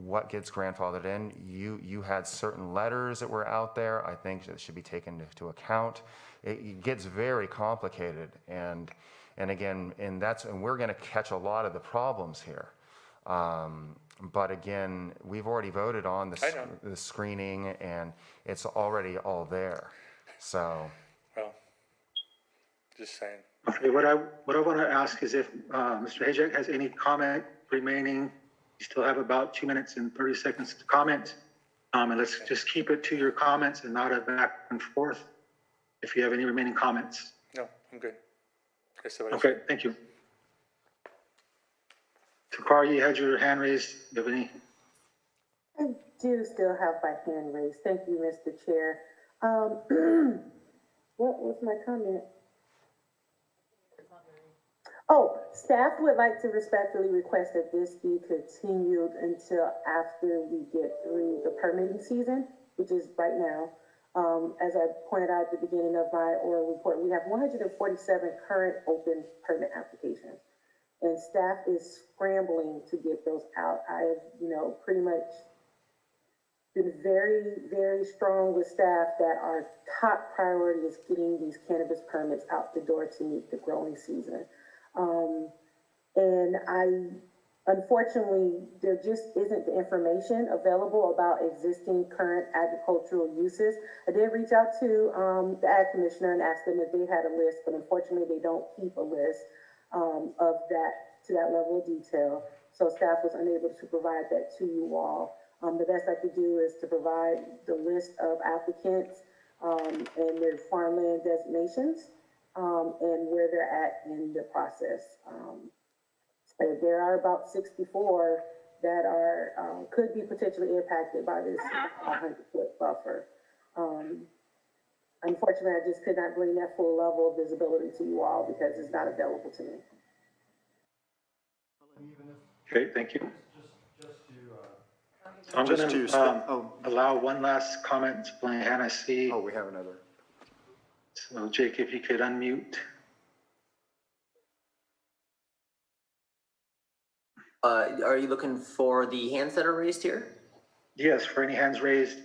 what gets grandfathered in. You had certain letters that were out there, I think that should be taken into account. It gets very complicated, and again, and we're gonna catch a lot of the problems here. But again, we've already voted on the screening, and it's already all there, so. Well, just saying. Okay, what I want to ask is if Mr. Hayek has any comment remaining. You still have about 2 minutes and 30 seconds to comment. And let's just keep it to your comments and not a back and forth if you have any remaining comments. No, I'm good. Okay, thank you. Takar, you had your hand raised. Do you have any? I do still have my hand raised. Thank you, Mr. Chair. What was my comment? Oh, staff would like to respectfully request that this be continued until after we get through the permitting season, which is right now. As I pointed out at the beginning of my oral report, we have 147 current open permit applications, and staff is scrambling to get those out. I have, pretty much been very, very strong with staff that our top priority is getting these cannabis permits out the door to meet the growing season. And unfortunately, there just isn't the information available about existing current agricultural uses. I did reach out to the Ag Commissioner and asked them if they had a list, but unfortunately they don't keep a list of that to that level of detail. So staff was unable to provide that to you all. The best I could do is to provide the list of applicants and their farmland designations and where they're at in the process. There are about 64 that are could be potentially impacted by this 100-foot buffer. Unfortunately, I just could not bring that full level of visibility to you all because it's not available to me. Okay, thank you. So I'm going to allow one last comment. Hannah, I see. Oh, we have another. So Jake, if you could unmute. Are you looking for the hands that are raised here? Yes, for any hands raised.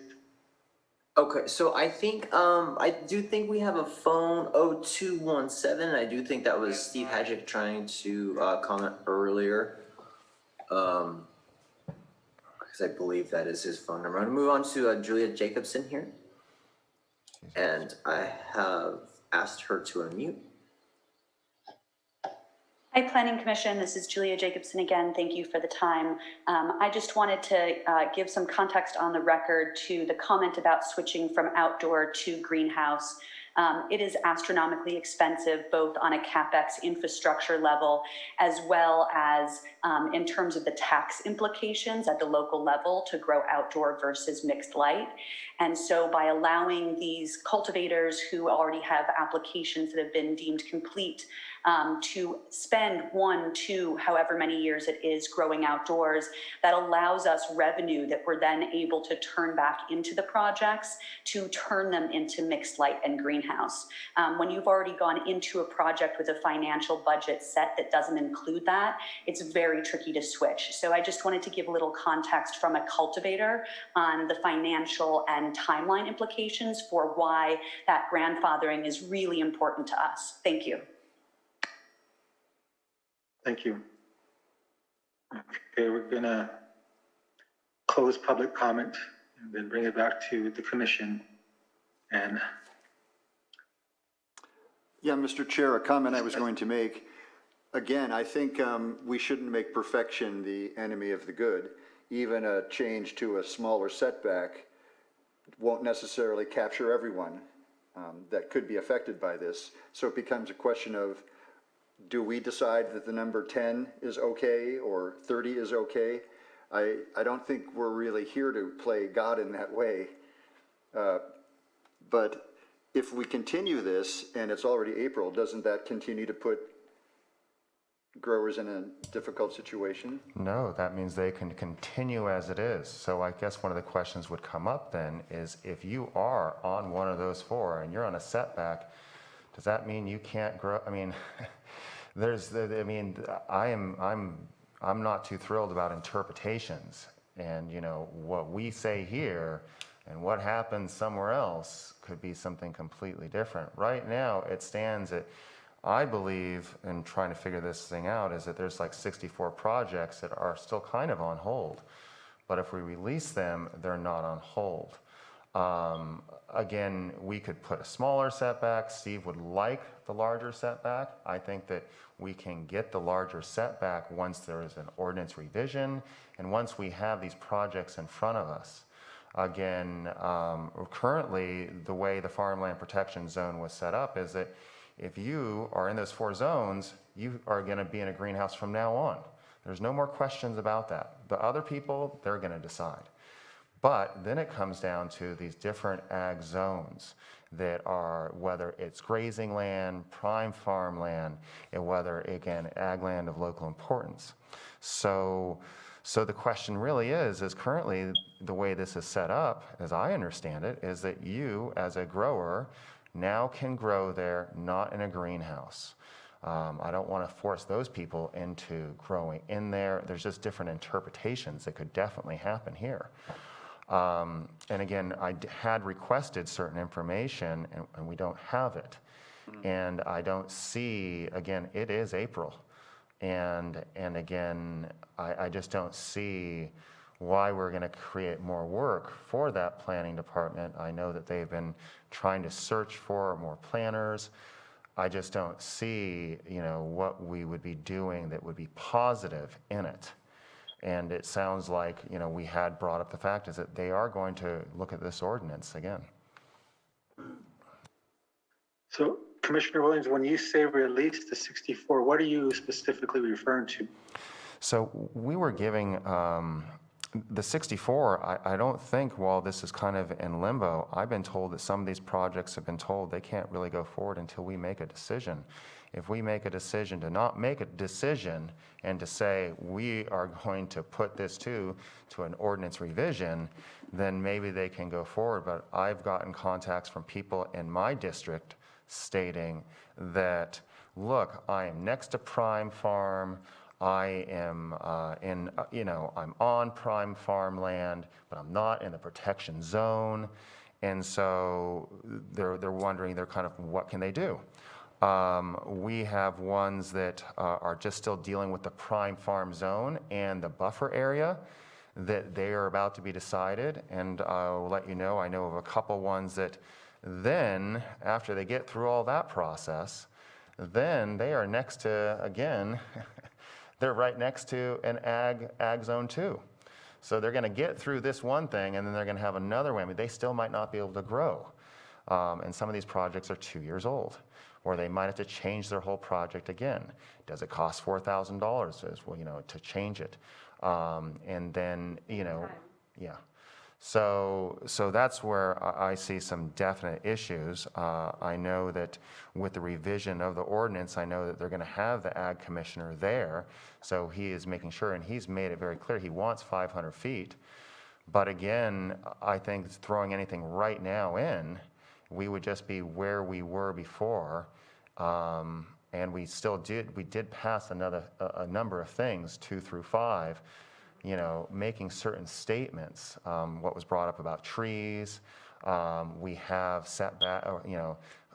Okay, so I think, I do think we have a phone 0217. I do think that was Steve Hadjic trying to comment earlier. Because I believe that is his phone number. I'm gonna move on to Julia Jacobson here. And I have asked her to unmute. Hi, Planning Commission. This is Julia Jacobson again. Thank you for the time. I just wanted to give some context on the record to the comment about switching from outdoor to greenhouse. It is astronomically expensive, both on a CapEx infrastructure level, as well as in terms of the tax implications at the local level to grow outdoor versus mixed light. And so by allowing these cultivators who already have applications that have been deemed complete to spend 1, 2, however many years it is growing outdoors, that allows us revenue that we're then able to turn back into the projects to turn them into mixed light and greenhouse. When you've already gone into a project with a financial budget set that doesn't include that, it's very tricky to switch. So I just wanted to give a little context from a cultivator on the financial and timeline implications for why that grandfathering is really important to us. Thank you. Thank you. Okay, we're gonna close public comment and then bring it back to the commission. And Yeah, Mr. Chair, a comment I was going to make. Again, I think we shouldn't make perfection the enemy of the good. Even a change to a smaller setback won't necessarily capture everyone that could be affected by this. So it becomes a question of, do we decide that the number 10 is okay or 30 is okay? I don't think we're really here to play God in that way. But if we continue this and it's already April, doesn't that continue to put growers in a difficult situation? No, that means they can continue as it is. So I guess one of the questions would come up then is, if you are on one of those four and you're on a setback, does that mean you can't grow? I mean, I'm not too thrilled about interpretations, and what we say here and what happens somewhere else could be something completely different. Right now, it stands at, I believe, in trying to figure this thing out, is that there's like 64 projects that are still kind of on hold. But if we release them, they're not on hold. Again, we could put a smaller setback. Steve would like the larger setback. I think that we can get the larger setback once there is an ordinance revision and once we have these projects in front of us. Again, currently, the way the farmland protection zone was set up is that if you are in those four zones, you are going to be in a greenhouse from now on. There's no more questions about that. The other people, they're going to decide. But then it comes down to these different ag zones that are, whether it's grazing land, prime farmland, and whether, again, ag land of local importance. So the question really is currently the way this is set up, as I understand it, is that you, as a grower, now can grow there, not in a greenhouse. I don't want to force those people into growing in there. There's just different interpretations that could definitely happen here. And again, I had requested certain information, and we don't have it. And I don't see, again, it is April. And again, I just don't see why we're going to create more work for that planning department. I know that they've been trying to search for more planners. I just don't see, what we would be doing that would be positive in it. And it sounds like, we had brought up the fact is that they are going to look at this ordinance again. So Commissioner Williams, when you say release the 64, what are you specifically referring to? So we were giving the 64, I don't think, while this is kind of in limbo, I've been told that some of these projects have been told they can't really go forward until we make a decision. If we make a decision to not make a decision and to say we are going to put this to an ordinance revision, then maybe they can go forward. But I've gotten contacts from people in my district stating that, look, I am next to Prime Farm. I am I'm on prime farmland, but I'm not in the protection zone. And so they're wondering, they're kind of, what can they do? We have ones that are just still dealing with the prime farm zone and the buffer area that they are about to be decided. And I'll let you know, I know of a couple ones that then, after they get through all that process, then they are next to, again, they're right next to an ag zone 2. So they're going to get through this one thing, and then they're going to have another whammy. They still might not be able to grow. And some of these projects are 2 years old, or they might have to change their whole project again. Does it cost $4,000 to change it? And then, yeah. So that's where I see some definite issues. I know that with the revision of the ordinance, I know that they're going to have the ag commissioner there. So he is making sure, and he's made it very clear, he wants 500 feet. But again, I think throwing anything right now in, we would just be where we were before. And we did pass a number of things, 2 through 5, making certain statements. What was brought up about trees. We have setback,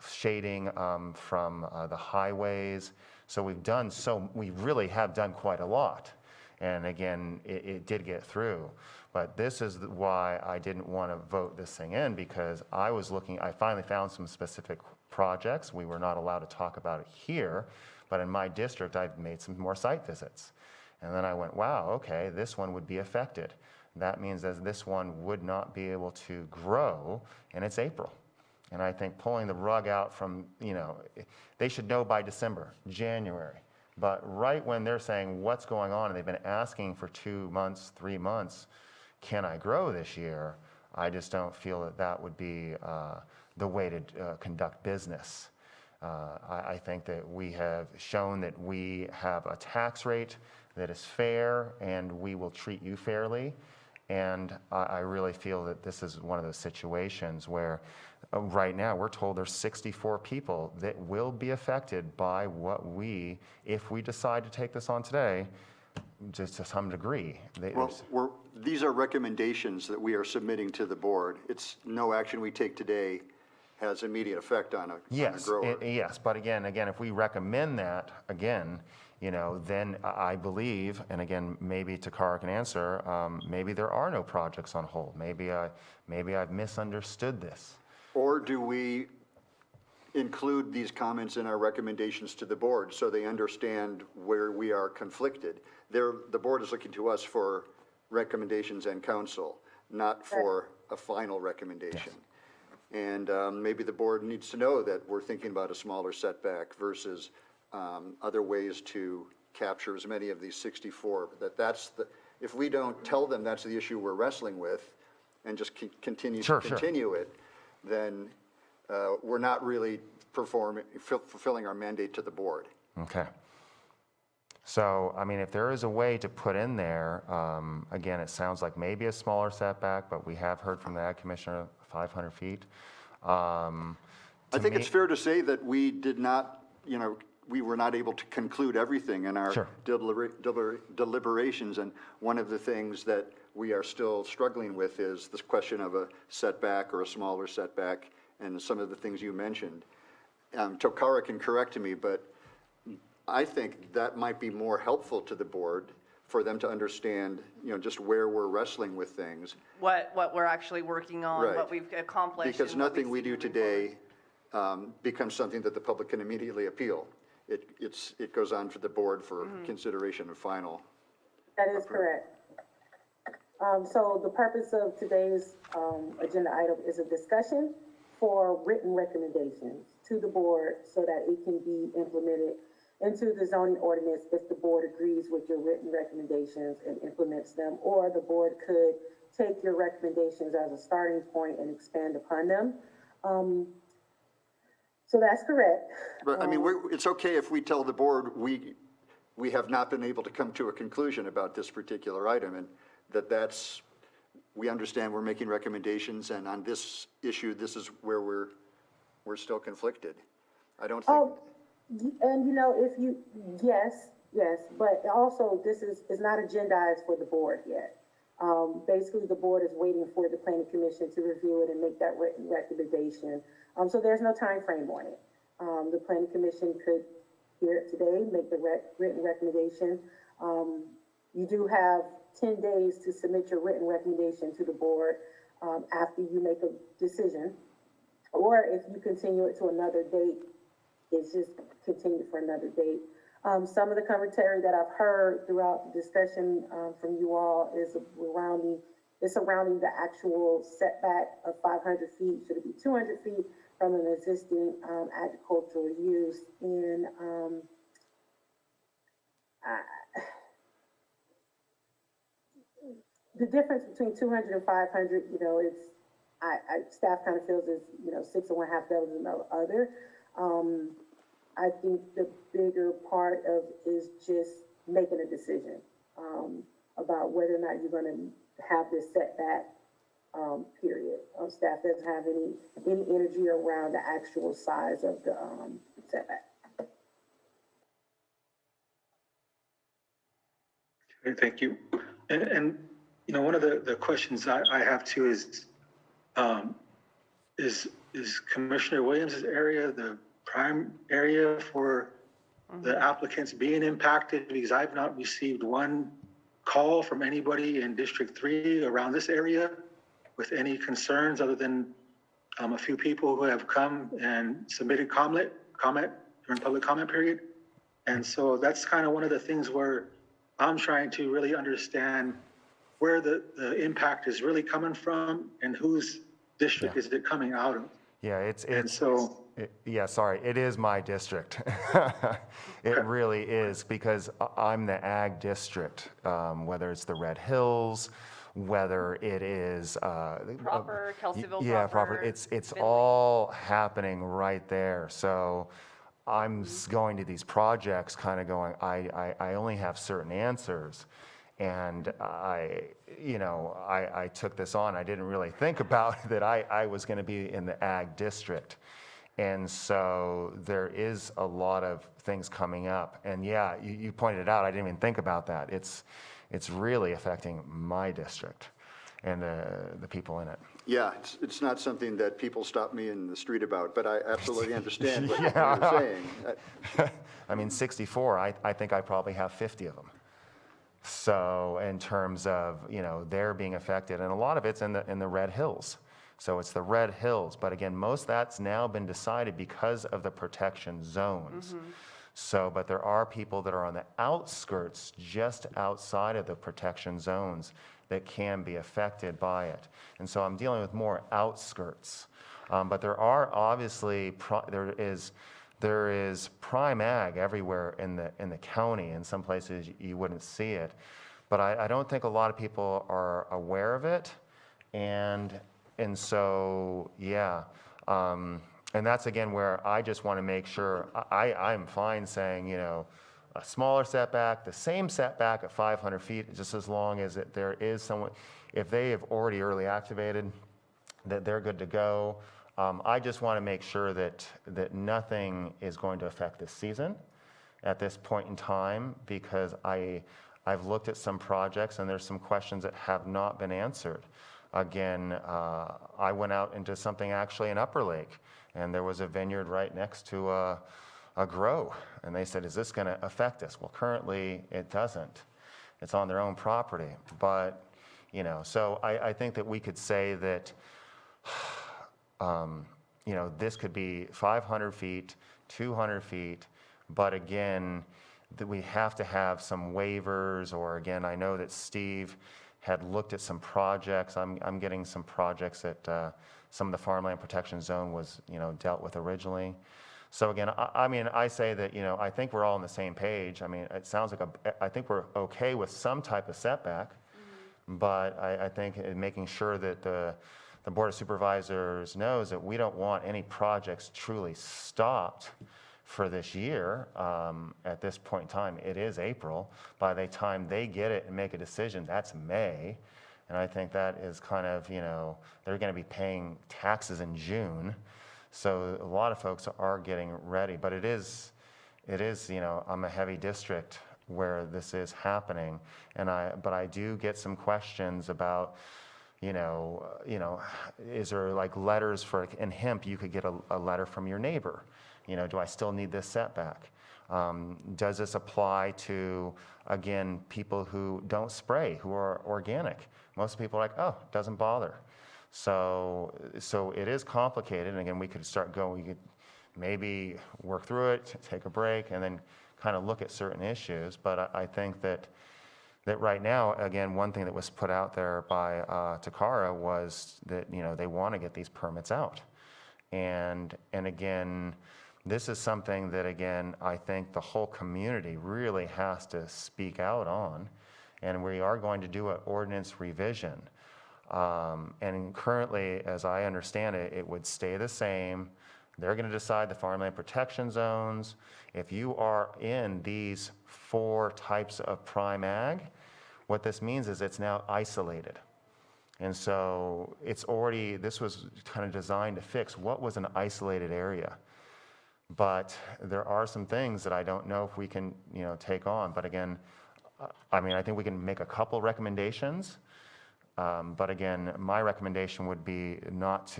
shading from the highways. So we really have done quite a lot. And again, it did get through. But this is why I didn't want to vote this thing in, because I finally found some specific projects. We were not allowed to talk about it here, but in my district, I've made some more site visits. And then I went, wow, okay, this one would be affected. That means that this one would not be able to grow, and it's April. And I think pulling the rug out from, they should know by December, January. But right when they're saying what's going on, and they've been asking for 2 months, 3 months, can I grow this year? I just don't feel that that would be the way to conduct business. I think that we have shown that we have a tax rate that is fair, and we will treat you fairly. And I really feel that this is one of those situations where right now we're told there's 64 people that will be affected by what if we decide to take this on today, just to some degree. These are recommendations that we are submitting to the board. It's no action we take today has immediate effect on a grower. Yes, but again, if we recommend that, then I believe, and again, maybe Takara can answer, maybe there are no projects on hold. Maybe I've misunderstood this. Or do we include these comments in our recommendations to the board so they understand where we are conflicted? The board is looking to us for recommendations and counsel, not for a final recommendation. Yes. And maybe the board needs to know that we're thinking about a smaller setback versus other ways to capture as many of these 64. If we don't tell them that's the issue we're wrestling with and just continue it, then we're not really fulfilling our mandate to the board. Okay. So, if there is a way to put in there, again, it sounds like maybe a smaller setback, but we have heard from the Ag Commissioner 500 feet. I think it's fair to say that we did not, we were not able to conclude everything in our deliberations. And one of the things that we are still struggling with is this question of a setback or a smaller setback and some of the things you mentioned. Takara can correct me, but I think that might be more helpful to the board for them to understand, just where we're wrestling with things. What we're actually working on, what we've accomplished. Because nothing we do today becomes something that the public can immediately appeal. It goes on for the board for consideration and final. That is correct. So the purpose of today's agenda item is a discussion for written recommendations to the board so that it can be implemented into the zoning ordinance if the board agrees with your written recommendations and implements them, or the board could take your recommendations as a starting point and expand upon them. So that's correct. But it's okay if we tell the board we have not been able to come to a conclusion about this particular item, and we understand we're making recommendations, and on this issue, this is where we're still conflicted. I don't think. And yes, but also this is not agendized for the board yet. Basically, the board is waiting for the planning commission to review it and make that written recommendation. So there's no time frame on it. The planning commission could hear it today, make the written recommendation. You do have 10 days to submit your written recommendation to the board after you make a decision. Or if you continue it to another date, it's just continued for another date. Some of the commentary that I've heard throughout the discussion from you all is surrounding the actual setback of 500 feet. Should it be 200 feet from an existing agricultural use? And the difference between 200 and 500, staff kind of feels is, 6 of one, half dozen of the other. I think the bigger part of is just making a decision about whether or not you're going to have this setback period. Staff doesn't have any energy around the actual size of the setback. Okay, thank you. And one of the questions I have too is Commissioner Williams' area the prime area for the applicants being impacted? Because I've not received one call from anybody in District 3 around this area with any concerns other than a few people who have come and submitted comment during public comment period. And so that's kind of one of the things where I'm trying to really understand where the impact is really coming from and whose district is it coming out of. Yeah, sorry, it is my district. It really is, because I'm the ag district, whether it's the Red Hills, whether it is Proper, Kelseyville yeah, proper. It's all happening right there. So I'm going to these projects kind of going, I only have certain answers. And I took this on. I didn't really think about that I was going to be in the ag district. And so there is a lot of things coming up. And yeah, you pointed it out. I didn't even think about that. It's really affecting my district and the people in it. Yeah, it's not something that people stop me in the street about, but I absolutely understand what you're saying. I mean, 64, I think I probably have 50 of them. So in terms of, they're being affected, and a lot of it's in the Red Hills. So it's the Red Hills, but again, most of that's now been decided because of the protection zones. So, but there are people that are on the outskirts, just outside of the protection zones, that can be affected by it. And so I'm dealing with more outskirts. But there are obviously, there is prime ag everywhere in the county. In some places you wouldn't see it, but I don't think a lot of people are aware of it, and so yeah, and that's again where I just want to make sure I'm fine saying a smaller setback, the same setback at 500 feet, just as long as there is someone, if they have already early activated, that they're good to go. I just want to make sure that nothing is going to affect this season at this point in time, because I've looked at some projects and there's some questions that have not been answered. Again, I went out into something actually in Upper Lake, and there was a vineyard right next to a grow, and they said, is this going to affect us? Well, currently it doesn't. It's on their own property, but so I think that we could say that this could be 500 feet, 200 feet, but again, that we have to have some waivers, or again, I know that Steve had looked at some projects. I'm getting some projects that some of the farmland protection zone was, dealt with originally. So again, I say that, I think we're all on the same page. I mean, it sounds like I think we're okay with some type of setback, but I think making sure that the Board of Supervisors knows that we don't want any projects truly stopped for this year. At this point in time, it is April. By the time they get it and make a decision, that's May. And I think that is kind of, they're going to be paying taxes in June. So a lot of folks are getting ready, but it is, I'm a heavy district where this is happening. But I do get some questions about, is there like letters for, in hemp, you could get a letter from your neighbor. Do I still need this setback? Does this apply to, again, people who don't spray, who are organic? Most people are like, oh, it doesn't bother. So it is complicated. And again, we could start going, we could maybe work through it, take a break, and then kind of look at certain issues. But I think that right now, again, one thing that was put out there by Takara was that, they want to get these permits out. And again, this is something that, again, I think the whole community really has to speak out on. And we are going to do an ordinance revision. And currently, as I understand it, it would stay the same. They're going to decide the farmland protection zones. If you are in these 4 types of prime ag, what this means is it's now isolated. And so this was kind of designed to fix what was an isolated area. But there are some things that I don't know if we can, take on. But again, I think we can make a couple recommendations. But again, my recommendation would be not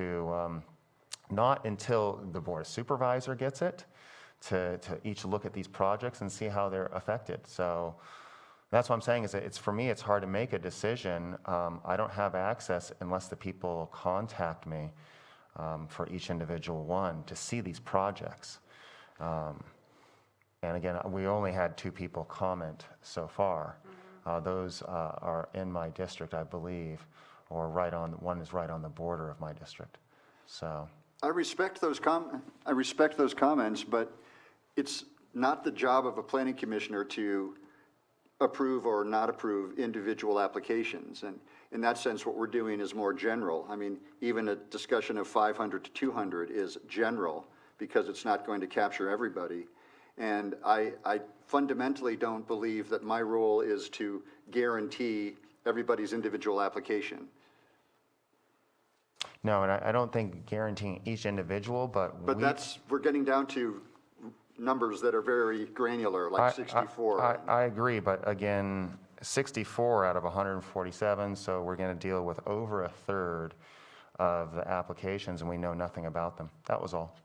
until the Board of Supervisor gets it, to each look at these projects and see how they're affected. So that's what I'm saying is that for me, it's hard to make a decision. I don't have access unless the people contact me. for each individual one to see these projects. And again, we only had 2 people comment so far. Those are in my district, I believe, or one is right on the border of my district. So I respect those comments, but it's not the job of a planning commissioner to approve or not approve individual applications. And in that sense, what we're doing is more general. I mean, even a discussion of 500 to 200 is general because it's not going to capture everybody. And I fundamentally don't believe that my role is to guarantee everybody's individual application. no, and I don't think guaranteeing each individual, but we're getting down to numbers that are very granular, like 64. I agree, but again, 64 out of 147, so we're going to deal with over a third of the applications, and we know nothing about them. That was all.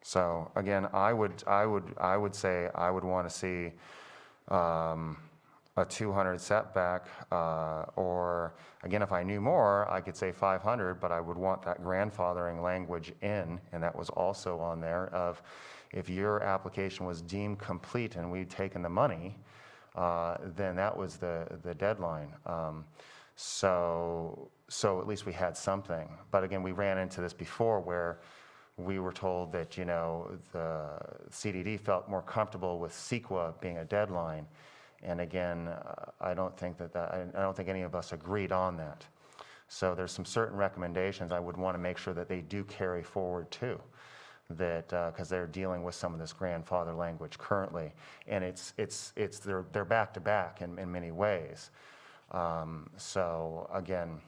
So again, I would say I would want to see a 200 setback, or again, if I knew more, I could say 500, but I would want that grandfathering language in, and that was also on there, of if your application was deemed complete and we'd taken the money, then that was the deadline. So at least we had something. But again, we ran into this before where we were told that, the CDD felt more comfortable with CEQA being a deadline. And again, I don't think any of us agreed on that. So there's some certain recommendations I would want to make sure that they do carry forward too, that because they're dealing with some of this grandfather language currently, and they're back to back in many ways. So again,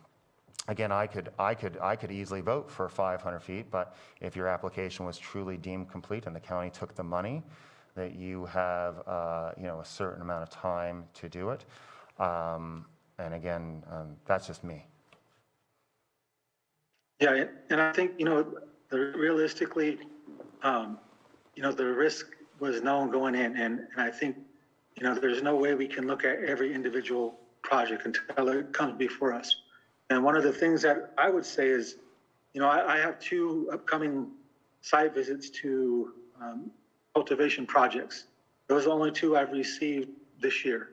I could easily vote for 500 feet, but if your application was truly deemed complete and the county took the money, that you have a certain amount of time to do it. And again, that's just me. Yeah, and I think, realistically, the risk was known going in, and I think, there's no way we can look at every individual project until it comes before us. And one of the things that I would say is, I have 2 upcoming site visits to cultivation projects. Those are only 2 I've received this year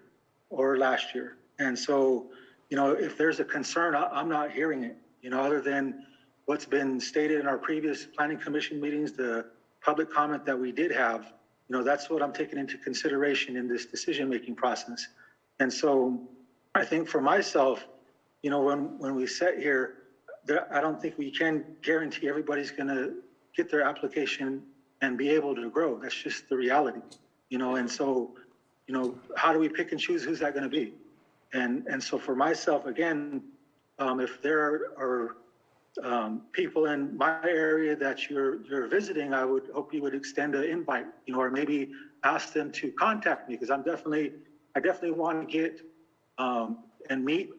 or last year. And so, if there's a concern, I'm not hearing it, other than what's been stated in our previous planning commission meetings, the public comment that we did have, that's what I'm taking into consideration in this decision-making process. And so I think for myself, when we sit here, I don't think we can guarantee everybody's going to get their application and be able to grow. That's just the reality, and so, how do we pick and choose who's that going to be? And so for myself, again, if there are people in my area that you're visiting, I would hope you would extend an invite, or maybe ask them to contact me, because I definitely want to get and meet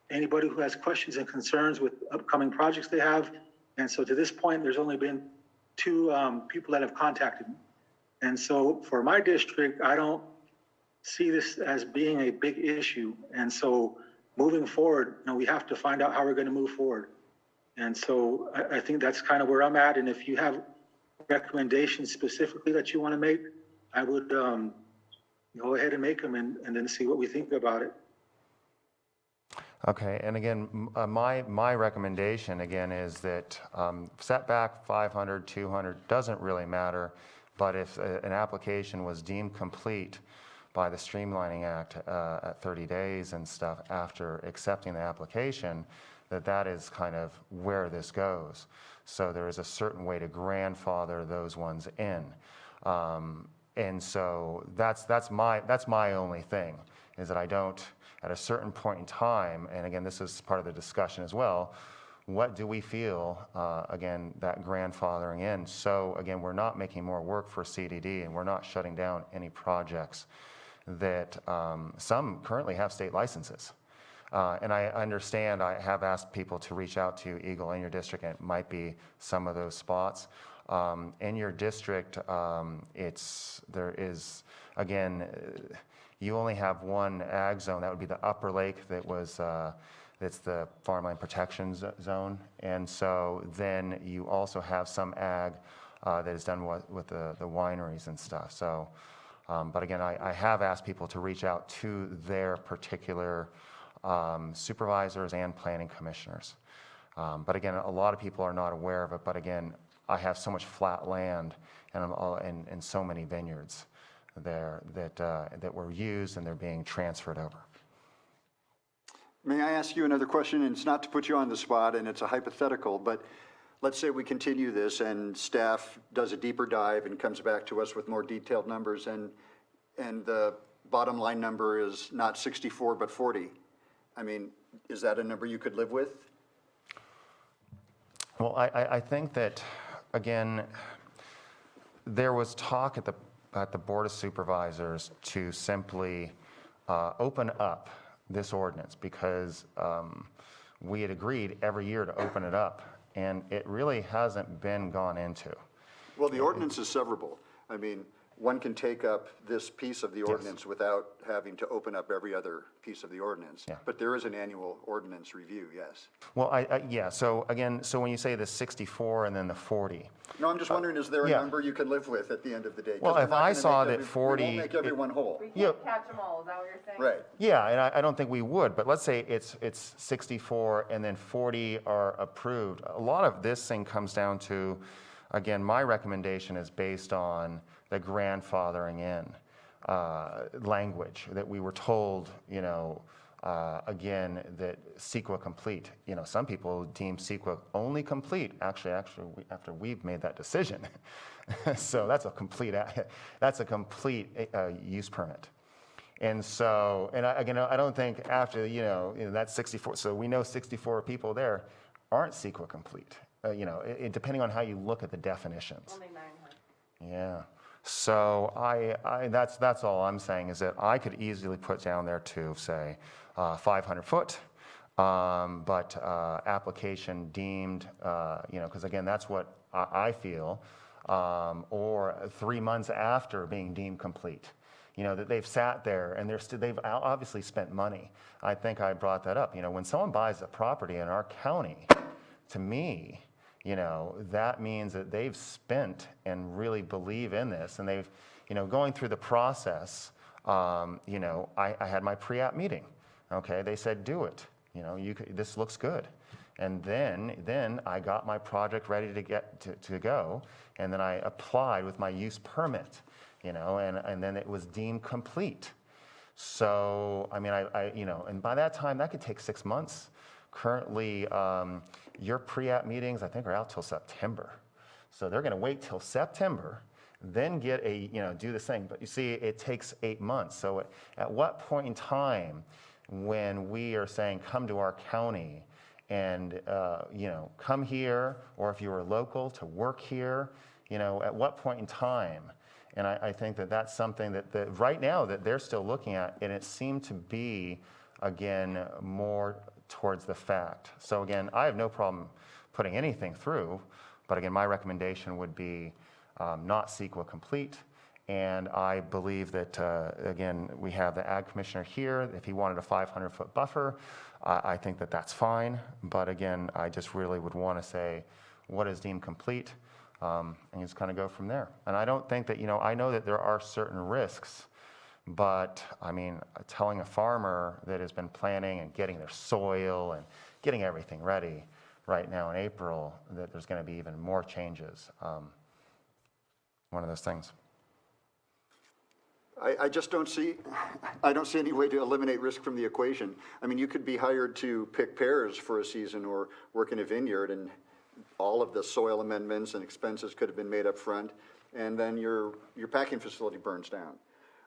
anybody who has questions and concerns with upcoming projects they have. And so to this point, there's only been 2 people that have contacted me. And so for my district, I don't see this as being a big issue. And so moving forward, we have to find out how we're going to move forward. And so I think that's kind of where I'm at. And if you have recommendations specifically that you want to make, I would go ahead and make them and then see what we think about it. Okay, and again, my recommendation again is that setback 500, 200 doesn't really matter, but if an application was deemed complete by the Streamlining Act at 30 days and stuff after accepting the application, that is kind of where this goes. So there is a certain way to grandfather those ones in, and so that's my only thing, is that I don't. At a certain point in time, and again, this is part of the discussion as well, what do we feel, again, that grandfathering in? So again, we're not making more work for CDD, and we're not shutting down any projects that some currently have state licenses. And I understand, I have asked people to reach out to Eagle in your district, and it might be some of those spots. In your district, there is, again, you only have one ag zone. That would be the Upper Lake that It's the farmland protection zone. And so then you also have some ag that is done with the wineries and stuff. So, but again, I have asked people to reach out to their particular supervisors and planning commissioners. But again, a lot of people are not aware of it. But again, I have so much flat land and so many vineyards there that were used and they're being transferred over. May I ask you another question? And it's not to put you on the spot, and it's a hypothetical, but let's say we continue this and staff does a deeper dive and comes back to us with more detailed numbers, and the bottom line number is not 64 but 40. I mean, is that a number you could live with? Well, I think that, again, there was talk at the Board of Supervisors to simply open up this ordinance, because we had agreed every year to open it up, and it really hasn't been gone into. Well, the ordinance is severable. I mean, one can take up this piece of the ordinance without having to open up every other piece of the ordinance. Yeah. But there is an annual ordinance review, yes. Well, yeah, so again, so when you say the 64 and then the 40. No, I'm just wondering, is there a yeah. number you could live with at the end of the day? 'Cause Well, we're if not I gonna saw make that 40. We won't make everyone whole. We Yeah. can't catch them all, is that what you're saying? Right. Yeah, and I don't think we would, but let's say it's 64 and then 40 are approved. A lot of this thing comes down to, again, my recommendation is based on the grandfathering in language that we were told, again, that CEQA complete. Some people deem CEQA only complete, actually, after we've made that decision. So that's a complete use permit. And so, I don't think after, that's 64, so we know 64 people there aren't CEQA complete, depending on how you look at the definitions. Only 900. Yeah. So that's all I'm saying, is that I could easily put down there to say 500 foot, but application deemed, because again, that's what I feel, or 3 months after being deemed complete. That they've sat there and they've obviously spent money. I think I brought that up. When someone buys a property in our county, to me, that means that they've spent and really believe in this, and they've, going through the process. I had my pre-app meeting. Okay, they said do it. This looks good, and then I got my project ready to go, and then I applied with my use permit. And then it was deemed complete. So I mean, and by that time that could take 6 months. Currently, your pre-app meetings, I think, are out till September. So they're going to wait till September, then get do this thing. But you see, it takes 8 months. So at what point in time, when we are saying, come to our county and, come here, or if you are local to work here, at what point in time? And I think that that's something that right now that they're still looking at, and it seemed to be, again, more towards the fact. So again, I have no problem putting anything through, but again, my recommendation would be not CEQA complete. And I believe that, again, we have the ag commissioner here. If he wanted a 500-foot buffer, I think that that's fine. But again, I just really would want to say what is deemed complete, and just kind of go from there. And I don't think that, I know that there are certain risks. But I mean, telling a farmer that has been planning and getting their soil and getting everything ready right now in April, that there's going to be even more changes. One of those things. I just don't see any way to eliminate risk from the equation. I mean, you could be hired to pick pears for a season or work in a vineyard, and all of the soil amendments and expenses could have been made up front, and then your packing facility burns down.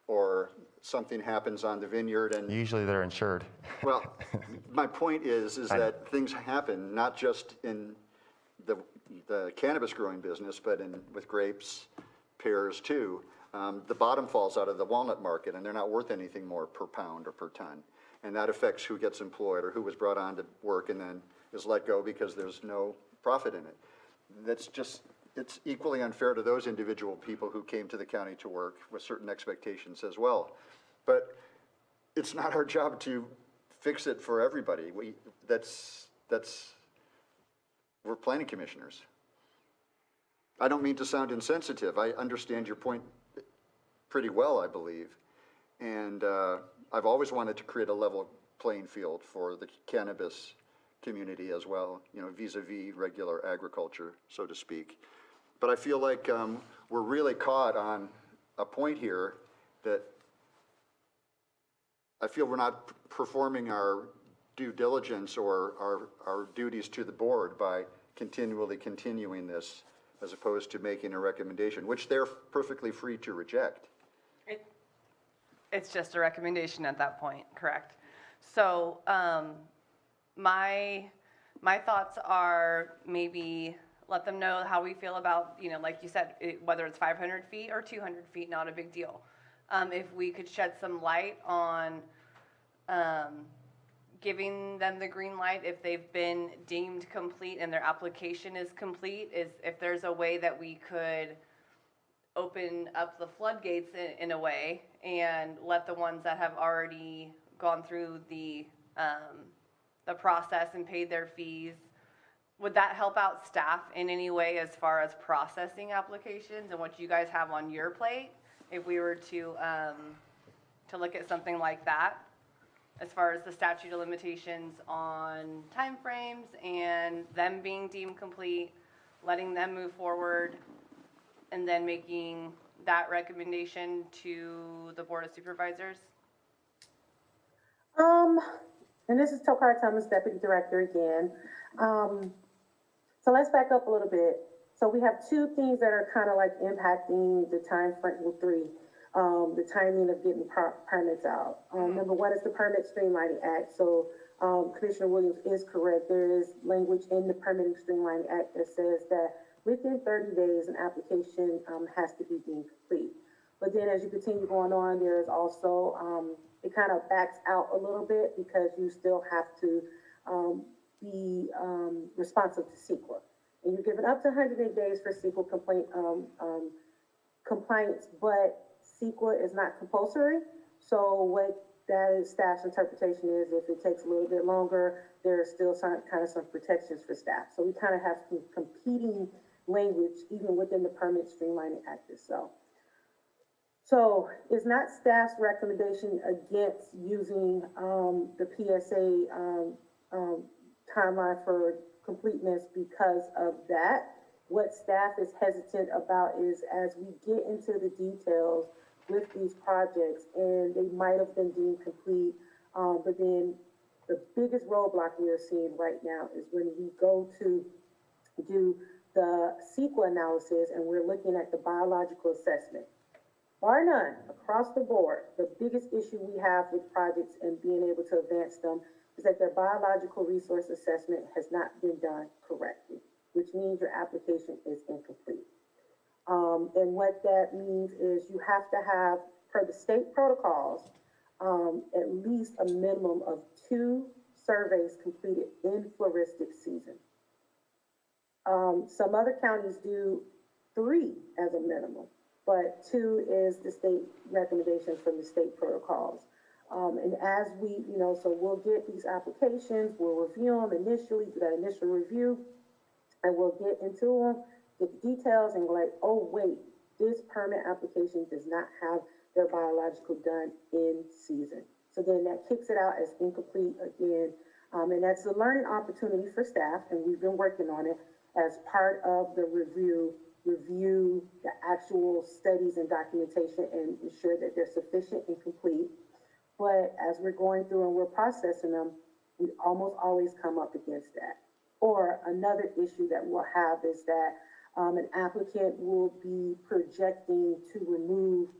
Or something happens on the vineyard and... Usually they're insured. Well, my point is that things happen, not just in the cannabis growing business, but with grapes, pears too. The bottom falls out of the walnut market, and they're not worth anything more per pound or per ton. And that affects who gets employed or who was brought on to work and then is let go because there's no profit in it. It's equally unfair to those individual people who came to the county to work with certain expectations as well. But it's not our job to fix it for everybody. We're planning commissioners. I don't mean to sound insensitive. I understand your point pretty well, I believe. And I've always wanted to create a level playing field for the cannabis community as well, you know, vis-a-vis regular agriculture, so to speak. But I feel like we're really caught on a point here that I feel we're not performing our due diligence or our duties to the board by continuing this, as opposed to making a recommendation, which they're perfectly free to reject. It's just a recommendation at that point, correct? So, my thoughts are maybe let them know how we feel about, you know, like you said, whether it's 500 feet or 200 feet, not a big deal. If we could shed some light on giving them the green light if they've been deemed complete and their application is complete, is if there's a way that we could open up the floodgates in a way and let the ones that have already gone through the process and paid their fees. Would that help out staff in any way as far as processing applications and what you guys have on your plate? If we were to look at something like that, as far as the statute of limitations on timeframes and them being deemed complete, letting them move forward, and then making that recommendation to the Board of Supervisors? And this is Tokar Thomas, Deputy Director again. So let's back up a little bit. So we have two things that are kind of like impacting the time frame, well, three, the timing of getting permits out. Number one is the Permit Streamlining Act. So Commissioner Williams is correct. There is language in the Permitting Streamlining Act that says that within 30 days, an application has to be deemed complete. But then as you continue going on, there's also, it kind of backs out a little bit because you still have to be responsive to CEQA. And you're given up to 108 days for CEQA compliance, but CEQA is not compulsory. So what that is, staff's interpretation is if it takes a little bit longer, there's still some protections for staff. So we kind of have some competing language even within the Permit Streamlining Act itself. So it's not staff's recommendation against using the PSA timeline for completeness because of that. What staff is hesitant about is as we get into the details with these projects, and they might have been deemed complete, but then the biggest roadblock we are seeing right now is when we go to do the CEQA analysis and we're looking at the biological assessment. Bar none, across the board, the biggest issue we have with projects and being able to advance them is that their biological resource assessment has not been done correctly, which means your application is incomplete. And what that means is you have to have, per the state protocols, at least a minimum of 2 surveys completed in floristic season. Some other counties do 3 as a minimum, but 2 is the state recommendation from the state protocols. And as we, so we'll get these applications, we'll review them initially, do that initial review, and we'll get into them, get the details, and we're like, oh, wait, this permit application does not have their biological done in season. So then that kicks it out as incomplete again. And that's a learning opportunity for staff, and we've been working on it as part of the review the actual studies and documentation and ensure that they're sufficient and complete. But as we're going through and we're processing them, we almost always come up against that. Or another issue that we'll have is that an applicant will be projecting to remove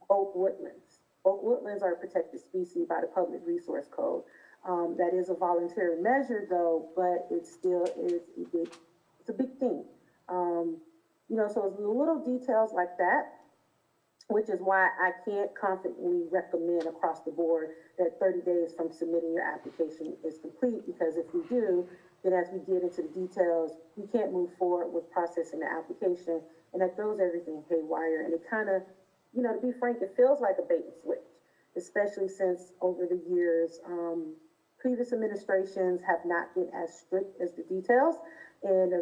oak woodlands. Oak woodlands are a protected species by the Public Resource Code. That is a voluntary measure though, but it still is it's a big thing. So it's little details like that, which is why I can't confidently recommend across the board that 30 days from submitting your application is complete, because if we do, then as we get into the details, we can't move forward with processing the application, and that throws everything haywire. And it kind of, to be frank, it feels like a bait and switch, especially since over the years, previous administrations have not been as strict as the details, and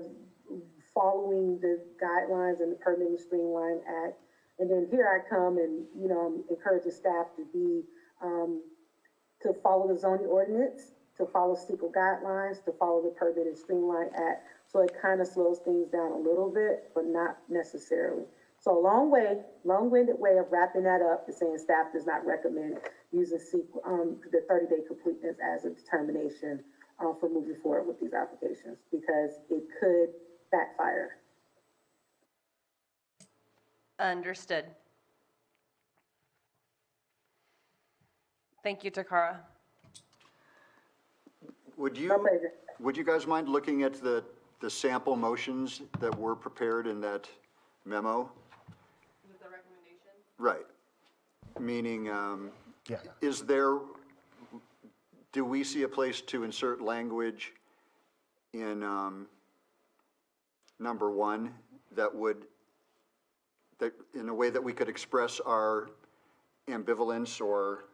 following the guidelines and the Permitting Streamline Act. And then here I come and, I'm encouraging staff to be, to follow the zoning ordinance, to follow CEQA guidelines, to follow the Permitting Streamline Act. So it kind of slows things down a little bit, but not necessarily. So a long-winded way of wrapping that up is saying staff does not recommend using the 30-day completeness as a determination for moving forward with these applications, because it could backfire. Understood. Thank you, Takara. Would you guys mind looking at the sample motions that were prepared in that memo? Is it the recommendation? Right. Meaning, is there, do we see a place to insert language in number 1 that in a way that we could express our ambivalence or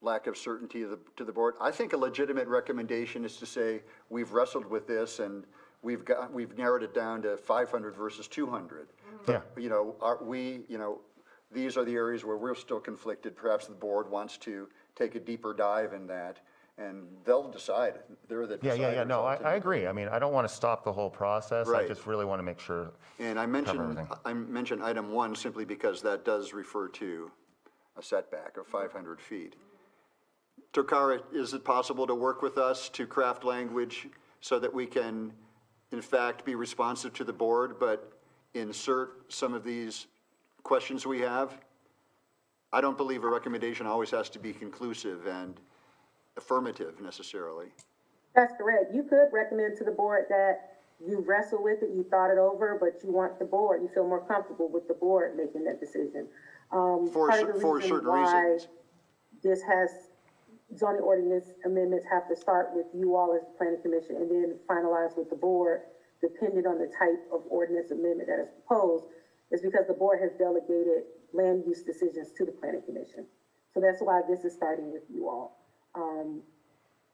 lack of certainty to the board? I think a legitimate recommendation is to say, we've wrestled with this and we've narrowed it down to 500 versus 200. Yeah. These are the areas where we're still conflicted. Perhaps the board wants to take a deeper dive in that, and they'll decide. They're the deciders. Yeah. No, I agree. I mean, I don't want to stop the whole process. Right. I just really want to make sure. And I mentioned item 1 simply because that does refer to a setback of 500 feet. Takara, is it possible to work with us to craft language so that we can, in fact, be responsive to the board, but insert some of these questions we have? I don't believe a recommendation always has to be conclusive and affirmative necessarily. That's correct. You could recommend to the board that you wrestle with it, you thought it over, but you want the board, you feel more comfortable with the board making that decision. For certain reasons. This has zoning ordinance amendments have to start with you all as the planning commission and then finalize with the board, depending on the type of ordinance amendment that is proposed, is because the board has delegated land use decisions to the planning commission. So that's why this is starting with you all.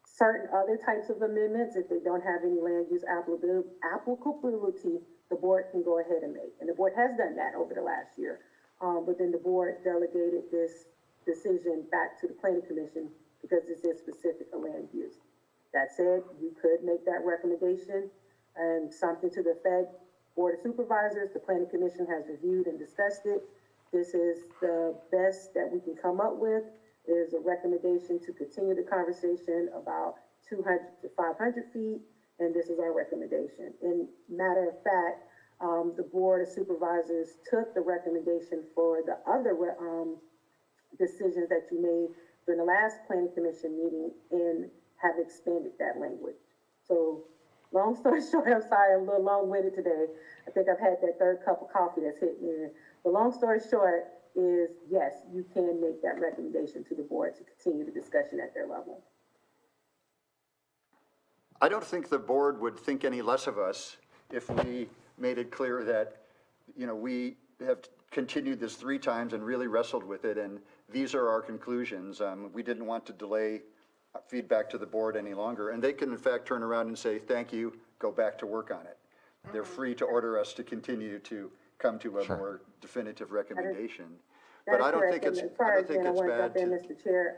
Certain other types of amendments, if they don't have any land use applicability, the board can go ahead and make. And the board has done that over the last year. But then the board delegated this decision back to the planning commission because this is specific to land use. That said, you could make that recommendation and something to the effect, Board of Supervisors, the planning commission has reviewed and discussed it. This is the best that we can come up with. Is a recommendation to continue the conversation about 200 to 500 feet, and this is our recommendation. And matter of fact, the Board of Supervisors took the recommendation for the other decisions that you made during the last planning commission meeting and have expanded that language. So long story short, I'm sorry, I'm a little long-winded today. I think I've had that third cup of coffee that's hit me. The long story short is, yes, you can make that recommendation to the board to continue the discussion at their level. I don't think the board would think any less of us if we made it clear that, we have continued this 3 times and really wrestled with it, and these are our conclusions. We didn't want to delay feedback to the board any longer, and they can in fact turn around and say, thank you, go back to work on it. They're free to order us to continue to come to a more definitive recommendation. But I don't think it's bad to. Mr. Chair,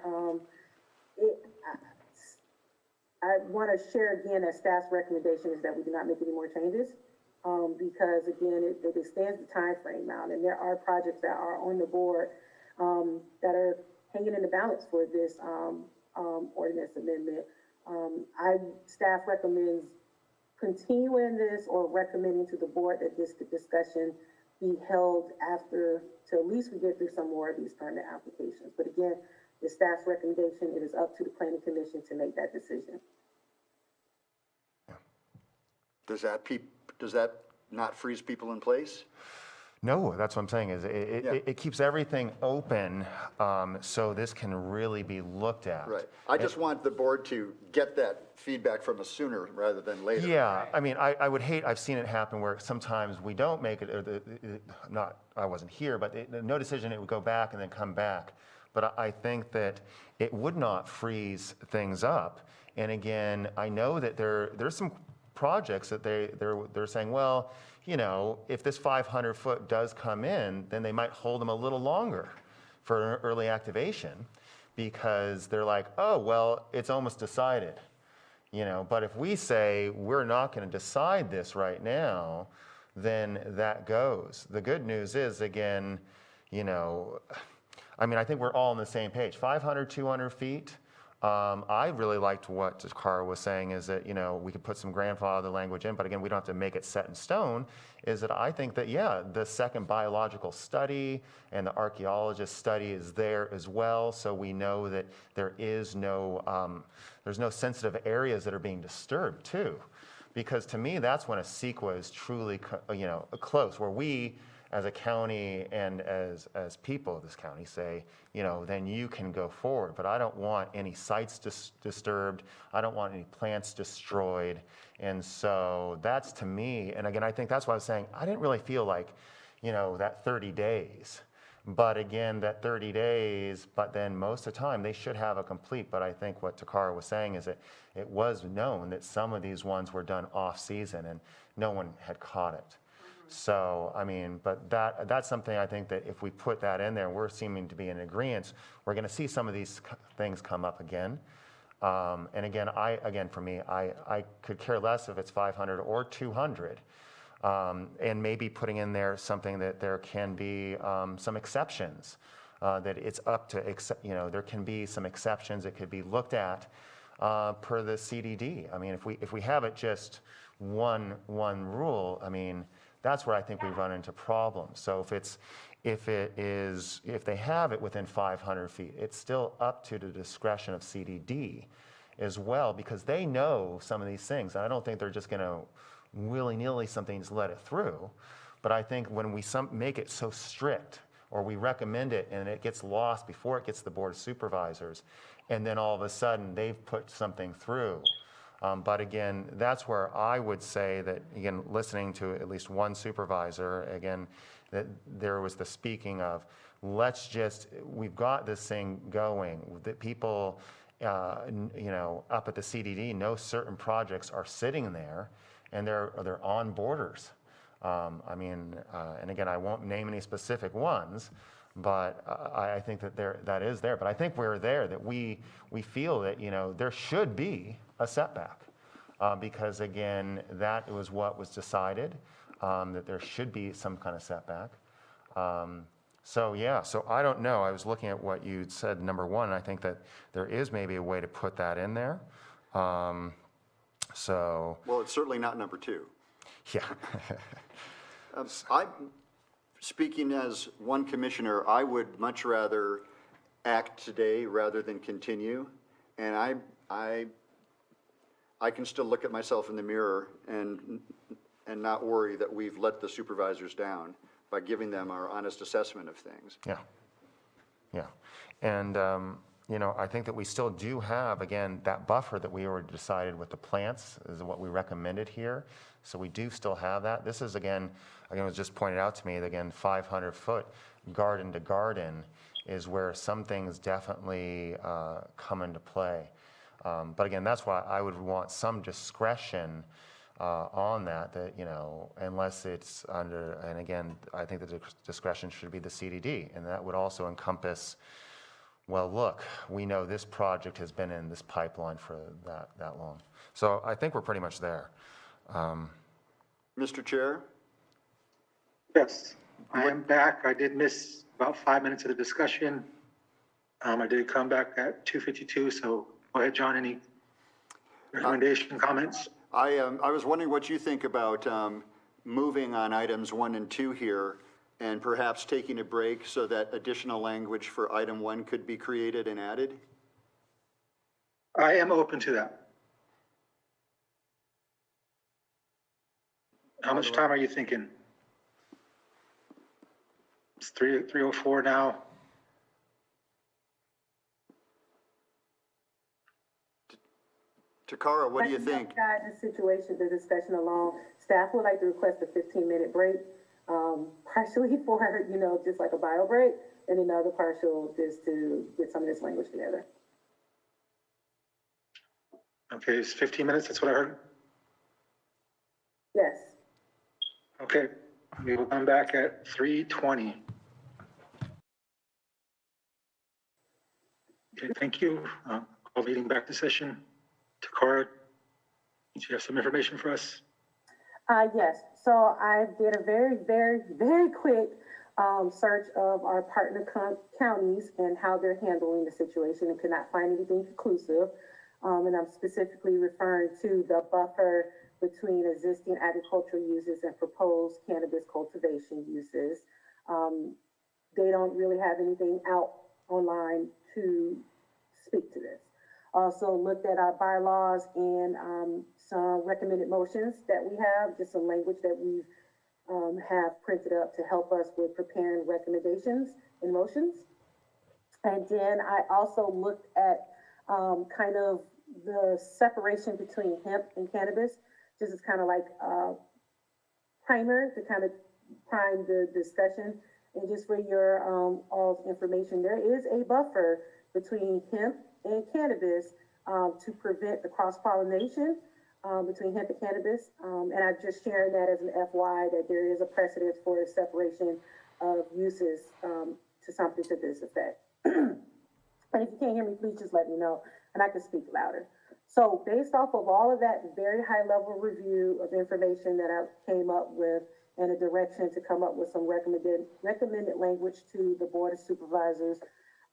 I want to share again that staff's recommendation is that we do not make any more changes. Because again, it extends the time frame out, and there are projects that are on the board that are hanging in the balance for this ordinance amendment. Staff recommends continuing this or recommending to the board that this discussion be held after, till at least we get through some more of these permit applications. But again, the staff's recommendation, it is up to the planning commission to make that decision. Does that not freeze people in place? No, that's what I'm saying is it keeps everything open so this can really be looked at. Right. I just want the board to get that feedback from us sooner rather than later. Yeah, I mean, I would hate, I've seen it happen where sometimes we don't make it, I wasn't here, but no decision, it would go back and then come back. But I think that it would not freeze things up. And again, I know that there's some projects that they're saying, well, you know, if this 500 foot does come in, then they might hold them a little longer for early activation, because they're like, oh, well, it's almost decided, you know. But if we say we're not going to decide this right now, then that goes. The good news is, again, you know, I mean, I think we're all on the same page. 500, 200 feet. I really liked what Takara was saying, is that, you know, we could put some grandfather language in, but again, we don't have to make it set in stone. Is that I think that, yeah, the second biological study and the archaeologist study is there as well. So we know that there is no, there's no sensitive areas that are being disturbed too. Because to me, that's when a CEQA is truly, you know, close, where we, as a county and as people of this county say, you know, then you can go forward. But I don't want any sites disturbed. I don't want any plants destroyed. And so that's, to me, and again, I think that's why I was saying, I didn't really feel like, you know, that 30 days. But again, that 30 days, but then most of the time, they should have a complete. But I think what Takara was saying is that it was known that some of these ones were done off-season and no one had caught it. So, I mean, but that's something I think that if we put that in there, we're seeming to be in agreement, we're going to see some of these things come up again. And again, for me, I could care less if it's 500 or 200. And maybe putting in there something that there can be some exceptions, that it's up to, you know, there can be some exceptions that could be looked at per the CDD. I mean, if we have it just one rule, I mean, that's where I think we run into problems. So if they have it within 500 feet, it's still up to the discretion of CDD as well, because they know some of these things. And I don't think they're just going to willy-nilly something, just let it through. But I think when we make it so strict, or we recommend it and it gets lost before it gets to the Board of Supervisors, and then all of a sudden they've put something through. But again, that's where I would say that, again, listening to at least one supervisor, again, that there was the speaking of, we've got this thing going, that people, you know, up at the CDD know certain projects are sitting there and they're on borders. I mean, and again, I won't name any specific ones, but I think that that is there. But I think we're there, that we feel that, you know, there should be a setback, because again, that was what was decided, that there should be some kind of setback. So yeah, so I don't know. I was looking at what you said, number one, and I think that there is maybe a way to put that in there. So. Well, it's certainly not number two. Yeah. Speaking as one commissioner, I would much rather act today rather than continue. And I can still look at myself in the mirror and not worry that we've let the supervisors down by giving them our honest assessment of things. Yeah. Yeah. And, you know, I think that we still do have, again, that buffer that we already decided with the plants is what we recommended here. So we do still have that. This is, again, it was just pointed out to me that, again, 500 foot garden to garden is where some things definitely come into play. But again, that's why I would want some discretion on that, you know, unless it's under, and again, I think the discretion should be the CDD. And that would also encompass, well, look, we know this project has been in this pipeline for that long. So I think we're pretty much there. Mr. Chair? Yes, I am back. I did miss about 5 minutes of the discussion. I did come back at 2:52, so go ahead, John, any recommendation, comments? I was wondering what you think about moving on items 1 and 2 here, and perhaps taking a break so that additional language for item 1 could be created and added? I am open to that. How much time are you thinking? It's 3:04 now. Takara, what do you think? Guide the situation, the discussion along. Staff would like to request a 15-minute break, partially for, you know, just like a bio break, and then the other partial just to get some of this language together. Okay, it's 15 minutes, that's what I heard. Yes. Okay, we will come back at 3:20. Okay, thank you. Call meeting back to session. Takara, do you have some information for us? Yes, so I did a very quick search of our partner counties and how they're handling the situation and could not find anything conclusive. And I'm specifically referring to the buffer between existing agricultural uses and proposed cannabis cultivation uses. They don't really have anything out online to speak to this. Also looked at our bylaws and some recommended motions that we have, just some language that we have printed up to help us with preparing recommendations and motions. And then I also looked at kind of the separation between hemp and cannabis, just as kind of like a primer to kind of prime the discussion. And just for your all's information, there is a buffer between hemp and cannabis to prevent the cross-pollination between hemp and cannabis. And I'm just sharing that as an FY that there is a precedent for a separation of uses to something to this effect. And if you can't hear me, please just let me know and I can speak louder. So based off of all of that very high level review of information that I came up with and a direction to come up with some recommended language to the Board of Supervisors,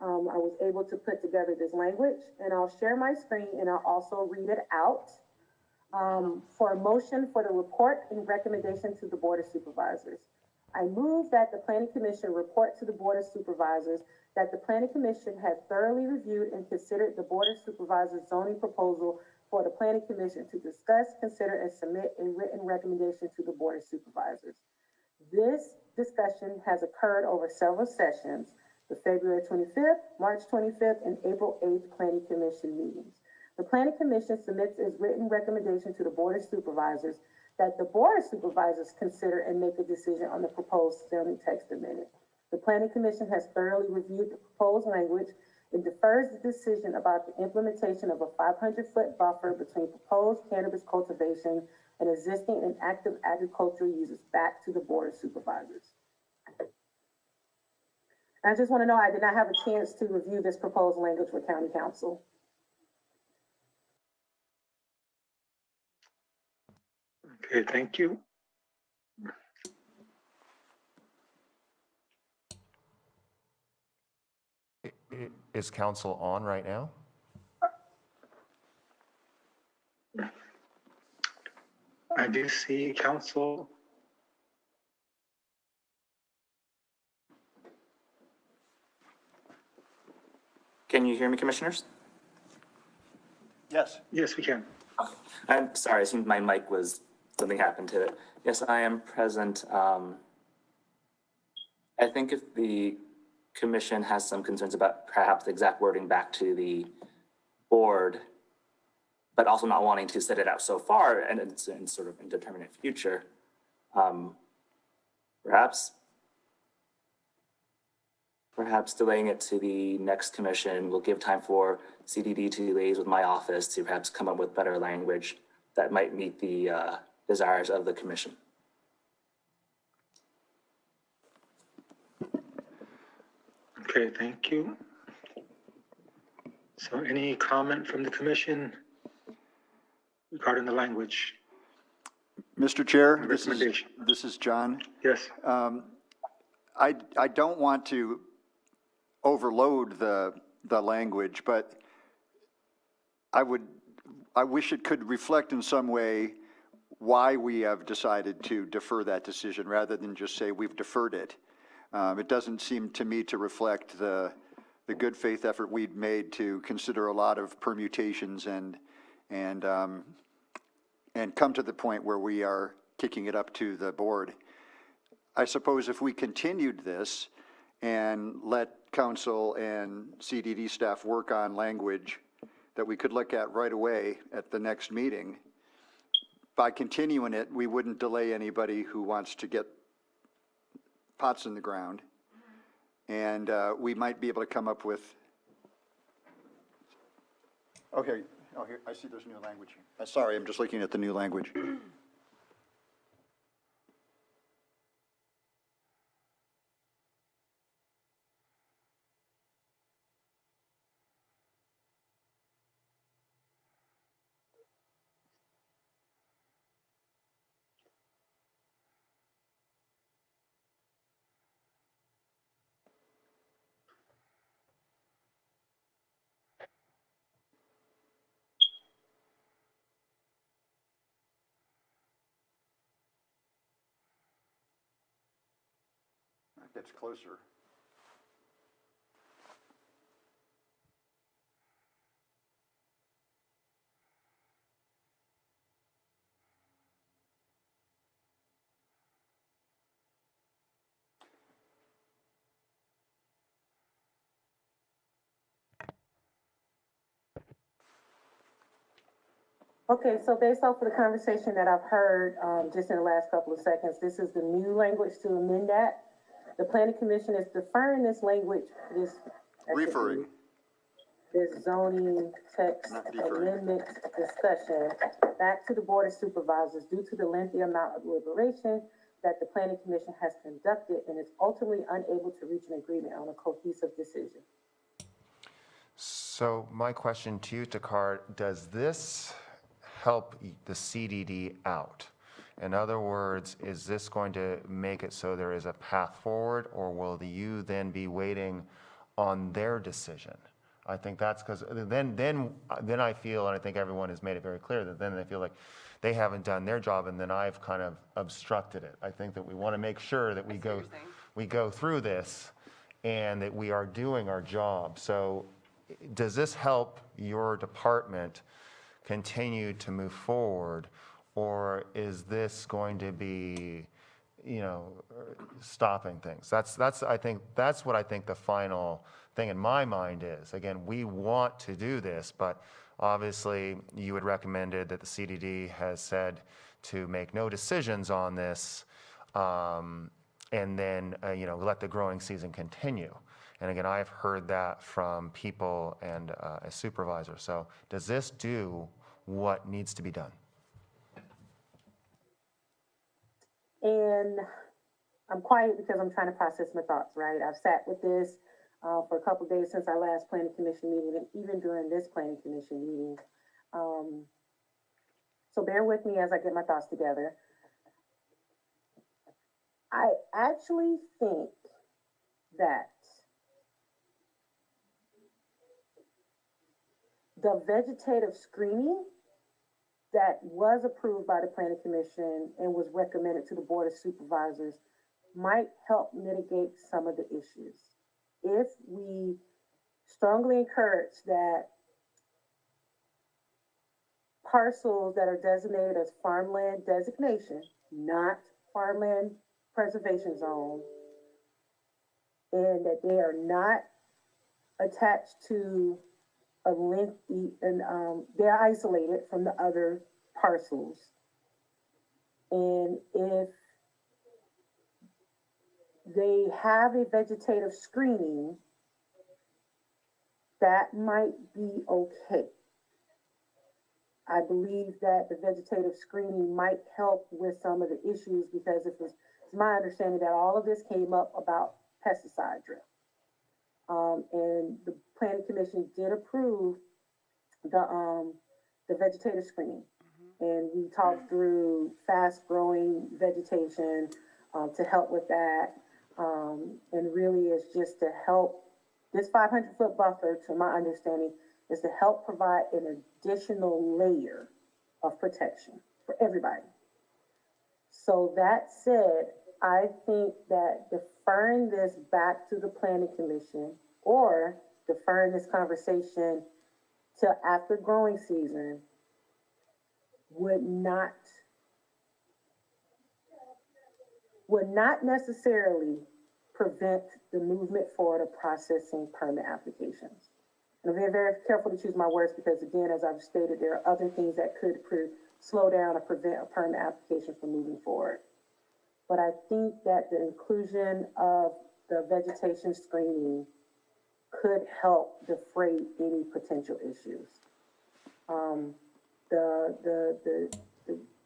I was able to put together this language, and I'll share my screen and I'll also read it out for a motion for the report and recommendation to the Board of Supervisors. I move that the Planning Commission report to the Board of Supervisors that the Planning Commission has thoroughly reviewed and considered the Board of Supervisors zoning proposal for the Planning Commission to discuss, consider, and submit a written recommendation to the Board of Supervisors. This discussion has occurred over several sessions, the February 25th, March 25th, and April 8th Planning Commission meetings. The Planning Commission submits its written recommendation to the Board of Supervisors that the Board of Supervisors consider and make a decision on the proposed zoning text amendment. The Planning Commission has thoroughly reviewed the proposed language and defers the decision about the implementation of a 500-foot buffer between proposed cannabis cultivation and existing and active agricultural uses back to the Board of Supervisors. And I just want to know, I did not have a chance to review this proposed language with County Council. Okay, thank you. Is council on right now? I do see council. Can you hear me, commissioners? Yes. Yes, we can. I'm sorry, it seemed my mic was, something happened to it. Yes, I am present. I think if the commission has some concerns about perhaps the exact wording back to the board, but also not wanting to set it out so far and it's in sort of indeterminate future, perhaps delaying it to the next commission will give time for CDD to liaise with my office to perhaps come up with better language that might meet the desires of the commission. Okay, thank you. So any comment from the commission regarding the language? Mr. Chair, Recommendation. this is John. Yes. I don't want to overload the language, but I wish it could reflect in some way why we have decided to defer that decision rather than just say we've deferred it. It doesn't seem to me to reflect the good faith effort we'd made to consider a lot of permutations and come to the point where we are kicking it up to the board. I suppose if we continued this and let council and CDD staff work on language that we could look at right away at the next meeting, by continuing it, we wouldn't delay anybody who wants to get pots in the ground. And we might be able to come up with, okay, oh, here, I see there's new language here. Sorry, I'm just looking at the new language. That gets closer. Okay, so based off of the conversation that I've heard, just in the last couple of seconds, this is the new language to amend that. The planning commission is deferring this language, Referring. this zoning text Not deferring. amendment discussion back to the board of supervisors due to the lengthy amount of deliberation that the planning commission has conducted and is ultimately unable to reach an agreement on a cohesive decision. So my question to you, Takar, does this help the CDD out? In other words, is this going to make it so there is a path forward, or will you then be waiting on their decision? I think that's because then I feel, and I think everyone has made it very clear, that then they feel like they haven't done their job, and then I've kind of obstructed it. I think that we want to make sure that we go through this and that we are doing our job. So does this help your department continue to move forward, or is this going to be, stopping things? I think that's what I think the final thing in my mind is. Again, we want to do this, but obviously you had recommended that the CDD has said to make no decisions on this, and then let the growing season continue. And again, I've heard that from people and a supervisor. So does this do what needs to be done? And I'm quiet because I'm trying to process my thoughts, right? I've sat with this for a couple of days since our last planning commission meeting, and even during this planning commission meeting. So bear with me as I get my thoughts together. I actually think that the vegetative screening that was approved by the planning commission and was recommended to the board of supervisors might help mitigate some of the issues. If we strongly encourage that parcels that are designated as farmland designation, not farmland preservation zone, and that they are not attached to a lengthy, and they're isolated from the other parcels. And if they have a vegetative screening, that might be okay. I believe that the vegetative screening might help with some of the issues, because it's my understanding that all of this came up about pesticide drift. And the planning commission did approve the vegetative screening. And we talked through fast growing vegetation to help with that. And really it's just to help, this 500-foot buffer, to my understanding, is to help provide an additional layer of protection for everybody. So that said, I think that deferring this back to the planning commission, or deferring this conversation till after growing season, would not necessarily prevent the movement forward of processing permit applications. And I'm very, very careful to choose my words, because again, as I've stated, there are other things that could slow down or prevent a permit application from moving forward. But I think that the inclusion of the vegetation screening could help defray any potential issues.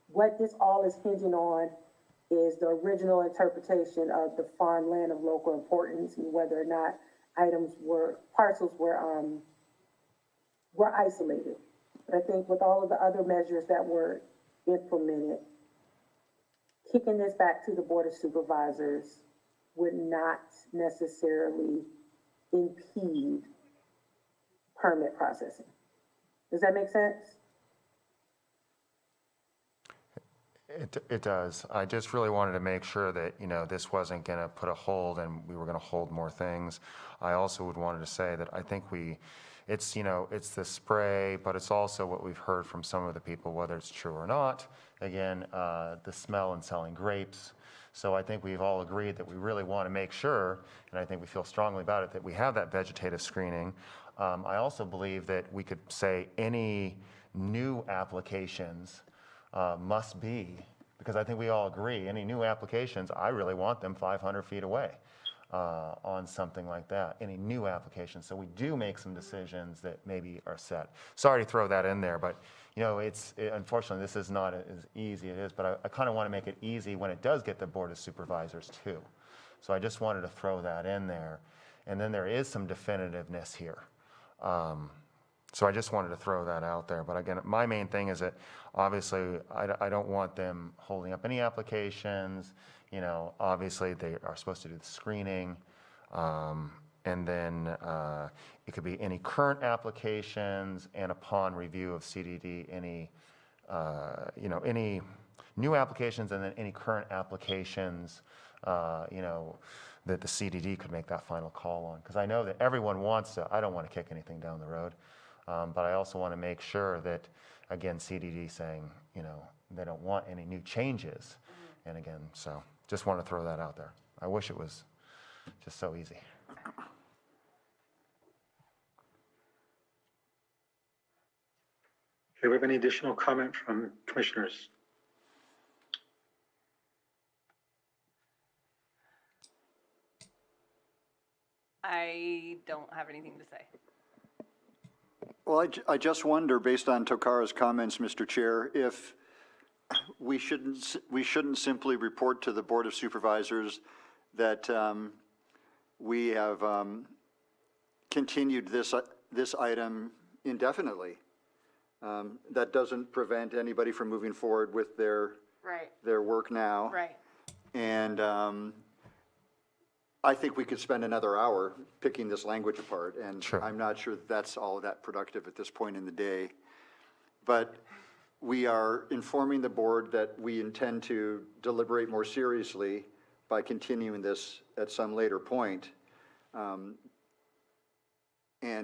What this all is hinging on is the original interpretation of the farmland of local importance and whether or not parcels were isolated. But I think with all of the other measures that were implemented, kicking this back to the Board of Supervisors would not necessarily impede permit processing. Does that make sense? It does. I just really wanted to make sure that, this wasn't going to put a hold and we were going to hold more things. I also would wanted to say that I think it's the spray, but it's also what we've heard from some of the people, whether it's true or not. Again, the smell and selling grapes. So I think we've all agreed that we really want to make sure, and I think we feel strongly about it, that we have that vegetative screening. I also believe that we could say any new applications must be, because I think we all agree, any new applications, I really want them 500 feet away on something like that, any new applications. So we do make some decisions that maybe are set. Sorry to throw that in there, but unfortunately, this is not as easy as it is, but I kind of want to make it easy when it does get the Board of Supervisors too. So I just wanted to throw that in there. And then there is some definitiveness here. So I just wanted to throw that out there. But again, my main thing is that obviously I don't want them holding up any applications. Obviously they are supposed to do the screening. And then it could be any current applications, and upon review of CDD, any new applications, and then any current applications, that the CDD could make that final call on. Because I know that everyone wants to, I don't want to kick anything down the road. But I also want to make sure that, again, CDD saying, they don't want any new changes. And again, so just want to throw that out there. I wish it was just so easy. Do we have any additional comment from commissioners? I don't have anything to say. Well, I just wonder, based on Tokara's comments, Mr. Chair, if we shouldn't simply report to the Board of Supervisors that we have continued this item indefinitely. That doesn't prevent anybody from moving forward with their work now. Right. And I think we could spend another hour picking this language apart, and Sure. I'm not sure that's all that productive at this point in the day. But we are informing the board that we intend to deliberate more seriously by continuing this at some later point, and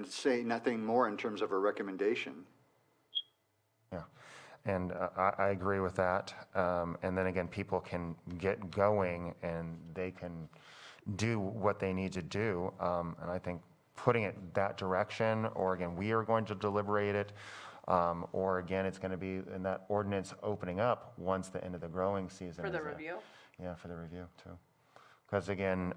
say nothing more in terms of a recommendation. Yeah, and I agree with that. And then again, people can get going and they can do what they need to do. And I think putting it that direction, or again, we are going to deliberate it, or again, it's going to be in that ordinance opening up once the end of the growing season. For the is there. review? Yeah, for the review too. Because again,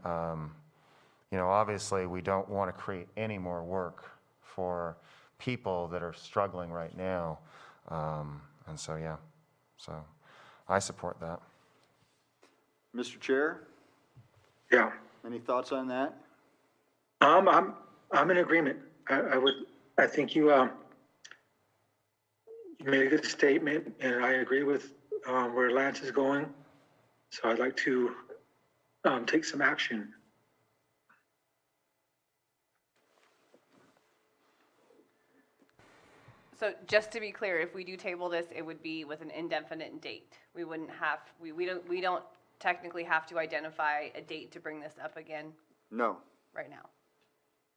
obviously we don't want to create any more work for people that are struggling right now. And so, yeah, so I support that. Mr. Chair? Yeah. Any thoughts on that? I'm in agreement. I think you made a good statement, and I agree with where Lance is going. So I'd like to take some action. So just to be clear, if we do table this, it would be with an indefinite date. We wouldn't have, we don't technically have to identify a date to bring this up again No. right now.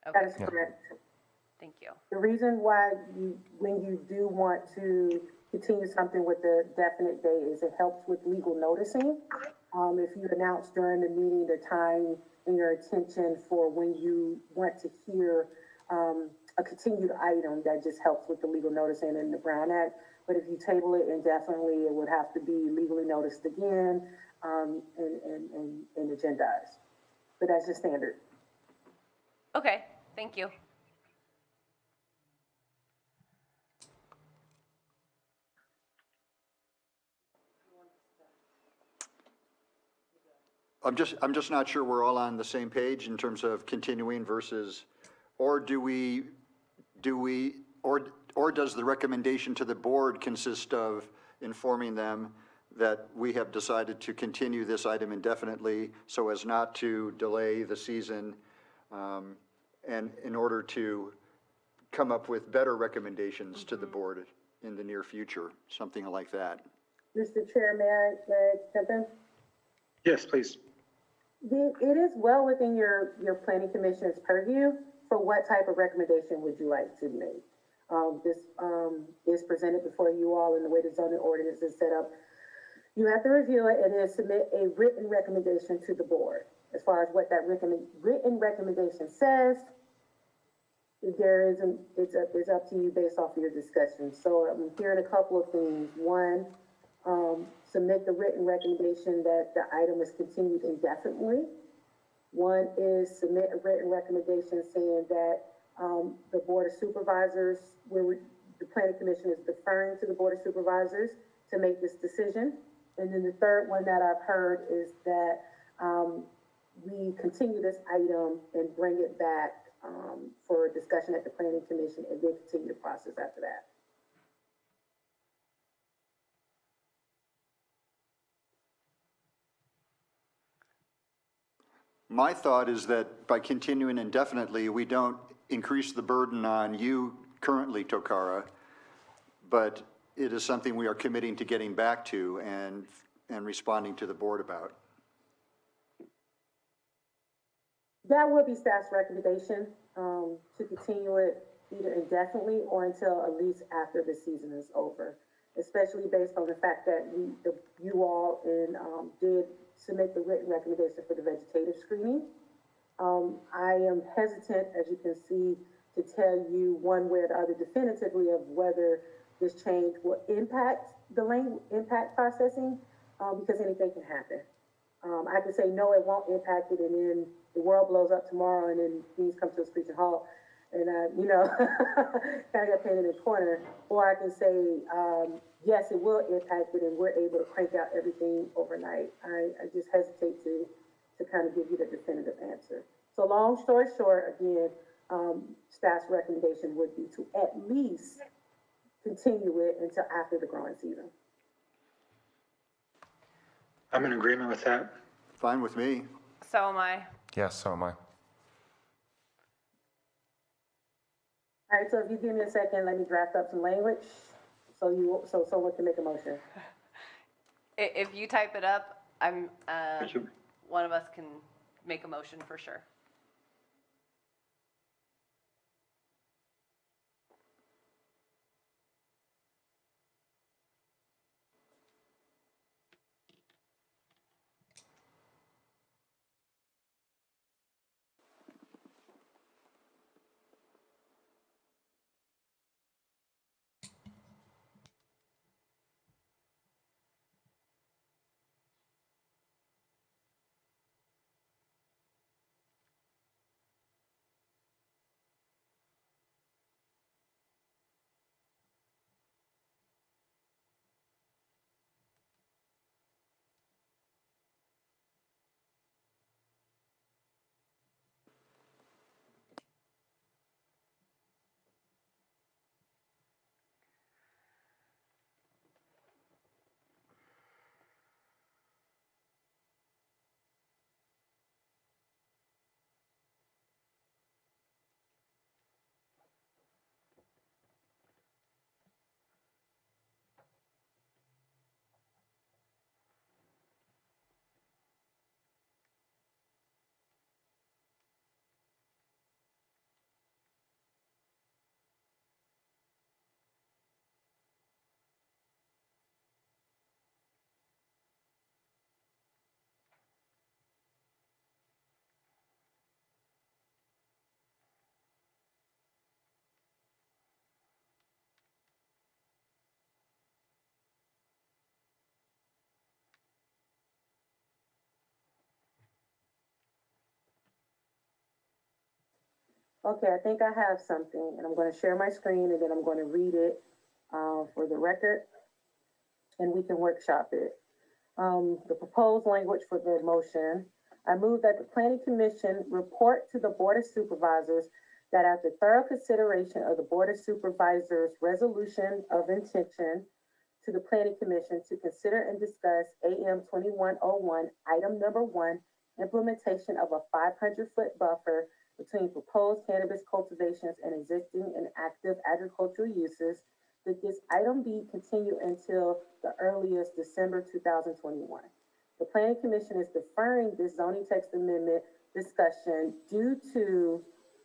That Okay, is correct. thank you. The reason why when you do want to continue something with a definite date is it helps with legal noticing. If you announce during the meeting the time and your intention for when you want to hear a continued item, that just helps with the legal noticing in the Brown Act. But if you table it indefinitely, it would have to be legally noticed again and agendized. but that's just standard. Okay, thank you. I'm just not sure we're all on the same page in terms of continuing versus, or or does the recommendation to the board consist of informing them that we have decided to continue this item indefinitely so as not to delay the season, and in order to come up with better recommendations to the board in the near future, something like that? Mr. Chair, may I jump in? Yes, please. It is well within your planning commission's purview for what type of recommendation would you like to make. This is presented before you all in the way the zoning ordinance is set up. You have to review it and then submit a written recommendation to the board. As far as what that written recommendation says, it's up to you based off of your discussion. So I'm hearing a couple of things. One, submit the written recommendation that the item is continued indefinitely. One is submit a written recommendation saying that the Board of Supervisors, the Planning Commission is deferring to the Board of Supervisors to make this decision. And then the third one that I've heard is that we continue this item and bring it back for discussion at the Planning Commission and then continue the process after that. My thought is that by continuing indefinitely, we don't increase the burden on you currently, Tokara, but it is something we are committing to getting back to and responding to the board about. That would be staff's recommendation, to continue it either indefinitely or until at least after the season is over, especially based on the fact that you all did submit the written recommendation for the vegetative screening. I am hesitant, as you can see, to tell you one way or the other definitively of whether this change will impact impact processing, because anything can happen. I can say, no, it won't impact it, and then the world blows up tomorrow, and then things come to a screeching halt, and kind of get painted in the corner. Or I can say, yes, it will impact it, and we're able to crank out everything overnight. I just hesitate to kind of give you the definitive answer. So long story short, again, staff's recommendation would be to at least continue it until after the growing season. I'm in agreement with that. Fine with me. So am I. Yes, so am I. All right, so if you give me a second, let me draft up some language so someone can make a motion. If you type it up, one of us can make a motion for sure. Okay, I think I have something, and I'm going to share my screen, and then I'm going to read it for the record, and we can workshop it. The proposed language for the motion. I move that the Planning Commission report to the Board of Supervisors that after thorough consideration of the Board of Supervisors' resolution of intention to the Planning Commission to consider and discuss AM 2101, item number 1, implementation of a 500-foot buffer between proposed cannabis cultivations and existing and active agricultural uses, that this item be continued until the earliest December 2021. The Planning Commission is deferring this zoning text amendment discussion due to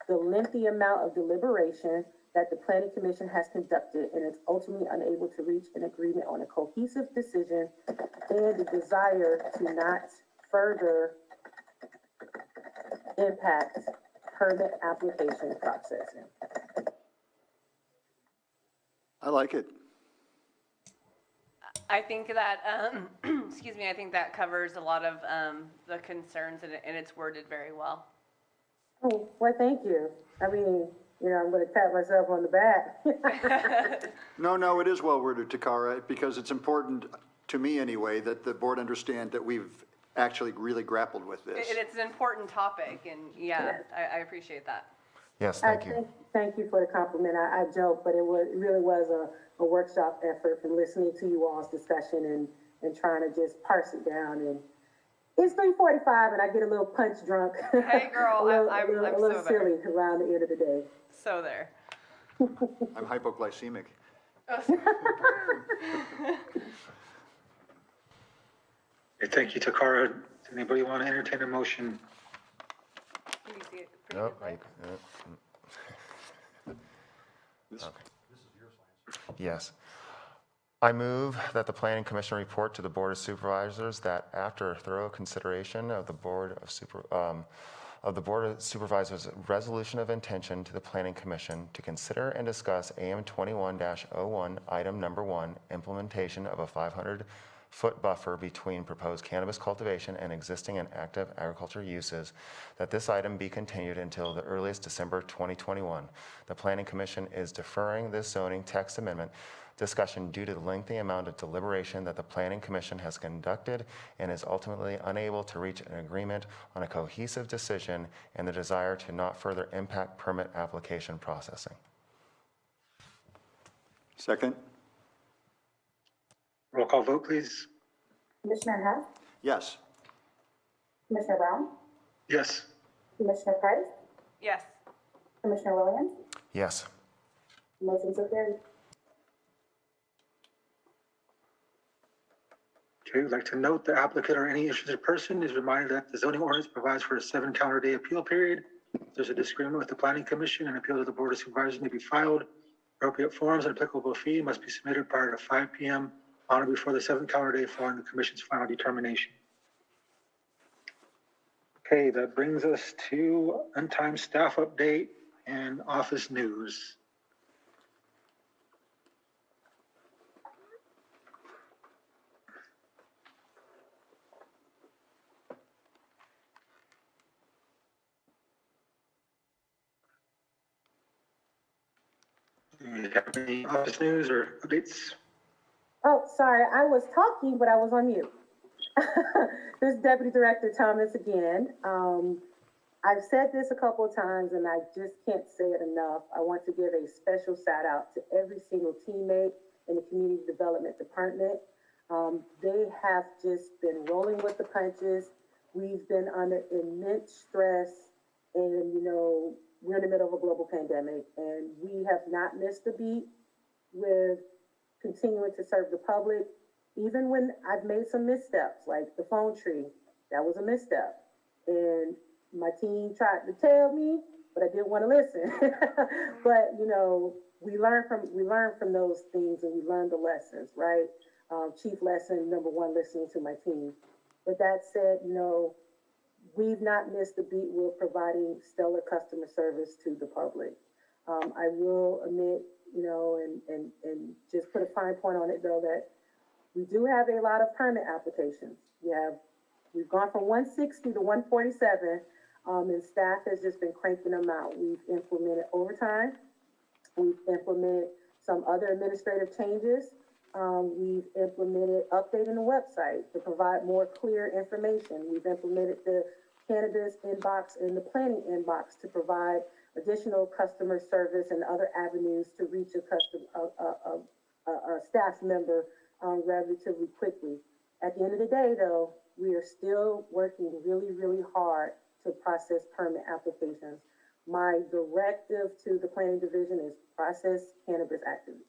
the lengthy amount of deliberation that the Planning Commission has conducted and is ultimately unable to reach an agreement on a cohesive decision and the desire to not further impact permit application processing. I like it. I think that, excuse me, I think that covers a lot of the concerns and it's worded very well. Oh, well, thank you. I mean, I'm going to pat myself on the back. No, it is well worded, Takara, because it's important, to me anyway, that the board understand that we've actually really grappled with this. And it's an important topic, and I appreciate that. Yes, thank you. Thank you for the compliment. I joke, but it really was a workshop effort from listening to you all's discussion and trying to just parse it down. And it's 3:45 and I get a little punch drunk. Hey girl, I'm a little so silly there. around the end of the day. So there. I'm hypoglycemic. Okay, thank you, Takara. Does anybody want to entertain a motion? Can you see it? Nope, Yes. I move that the Planning Commission report to the Board of Supervisors that after thorough consideration of the Board of Supervisors' resolution of intention to the Planning Commission to consider and discuss AM 21-01, item number 1, implementation of a 500-foot buffer between proposed cannabis cultivation and existing and active agriculture uses, that this item be continued until the earliest December 2021. The Planning Commission is deferring this zoning text amendment discussion due to the lengthy amount of deliberation that the Planning Commission has conducted and is ultimately unable to reach an agreement on a cohesive decision and the desire to not further impact permit application processing. Second? Roll call vote, please. Commissioner Hess, Yes. Commissioner Brown, Yes. Commissioner Price, Yes. Commissioner Williams, Yes. motion so carried. Okay, I'd like to note the applicant or any interested person is reminded that the zoning ordinance provides for a 7 calendar day appeal period. If there's a disagreement with the Planning Commission, an appeal to the Board of Supervisors may be filed. Appropriate forms and applicable fee must be submitted prior to 5 p.m. on or before the 7th calendar day following the Commission's final determination. Okay, that brings us to untimed staff update and office news. Do you have any office news or updates? Oh, sorry, I was talking, but I was on mute. This is Deputy Director Thomas again. I've said this a couple of times and I just can't say it enough. I want to give a special shout out to every single teammate in the Community Development Department. They have just been rolling with the punches. We've been under immense stress and, we're in the middle of a global pandemic and we have not missed a beat with continuing to serve the public. Even when I've made some missteps, like the phone tree, that was a misstep. And my team tried to tell me, but I didn't want to listen. But, we learn from those things and we learn the lessons, right? Chief lesson number 1, listening to my team. But that said, we've not missed a beat with providing stellar customer service to the public. I will admit, and just put a fine point on it though, that we do have a lot of permit applications. We've gone from 160 to 147. And staff has just been cranking them out. We've implemented overtime. We've implemented some other administrative changes. We've implemented updating the website to provide more clear information. We've implemented the cannabis inbox and the planning inbox to provide additional customer service and other avenues to reach a staff member relatively quickly. At the end of the day, though, we are still working really, really hard to process permit applications. My directive to the planning division is process cannabis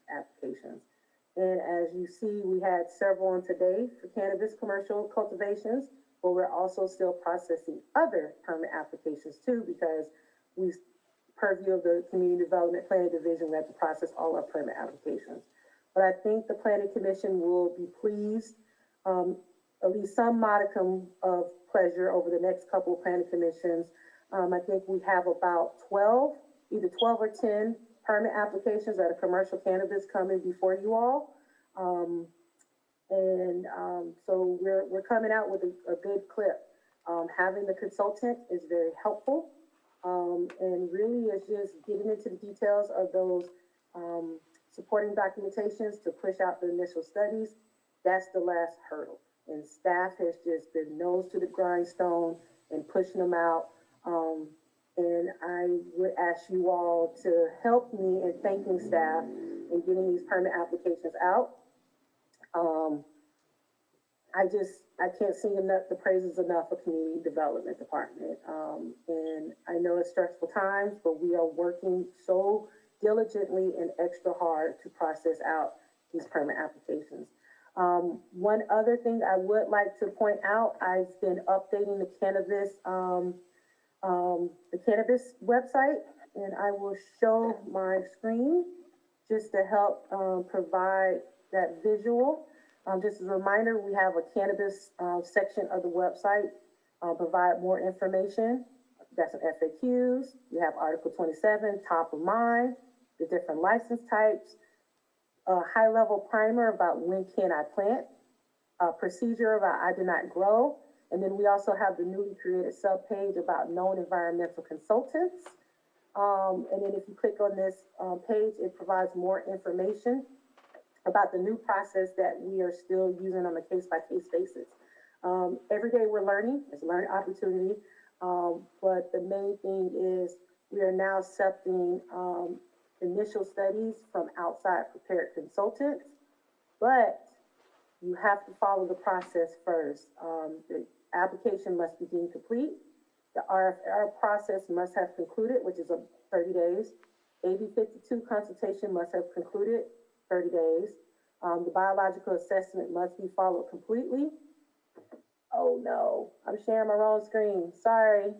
applications. And as you see, we had several on today for cannabis commercial cultivations, but we're also still processing other permit applications too, because we, purview of the community development planning division, we have to process all our permit applications. But I think the planning commission will be pleased, at least some modicum of pleasure over the next couple of planning commissions. I think we have about 12, either 12 or 10 permit applications that are commercial cannabis coming before you all. So we're coming out with a good clip. Having the consultant is very helpful. And really is just getting into the details of those supporting documentations to push out the initial studies. That's the last hurdle. And staff has just been nose to the grindstone and pushing them out. And I would ask you all to help me in thanking staff in getting these permit applications out. I can't sing enough the praises enough of community development department. And I know it's stressful times, but we are working so diligently and extra hard to process out these permit applications. One other thing I would like to point out, I've been updating the cannabis website, and I will show my screen just to help provide that visual. Just as a reminder, we have a cannabis section of the website, provide more information. Got some FAQs. We have Article 27, top of mind, the different license types, a high-level primer about when can I plant, a procedure about I do not grow, and then we also have the newly created subpage about known environmental consultants. And then if you click on this page, it provides more information about the new process that we are still using on a case-by-case basis. Every day we're learning, it's a learning opportunity, but the main thing is we are now accepting initial studies from outside prepared consultants, but you have to follow the process first. The application must be deemed complete. The RFR process must have concluded, which is 30 days. AB 52 consultation must have concluded, 30 days. The biological assessment must be followed completely. Oh no, I'm sharing my wrong screen, sorry.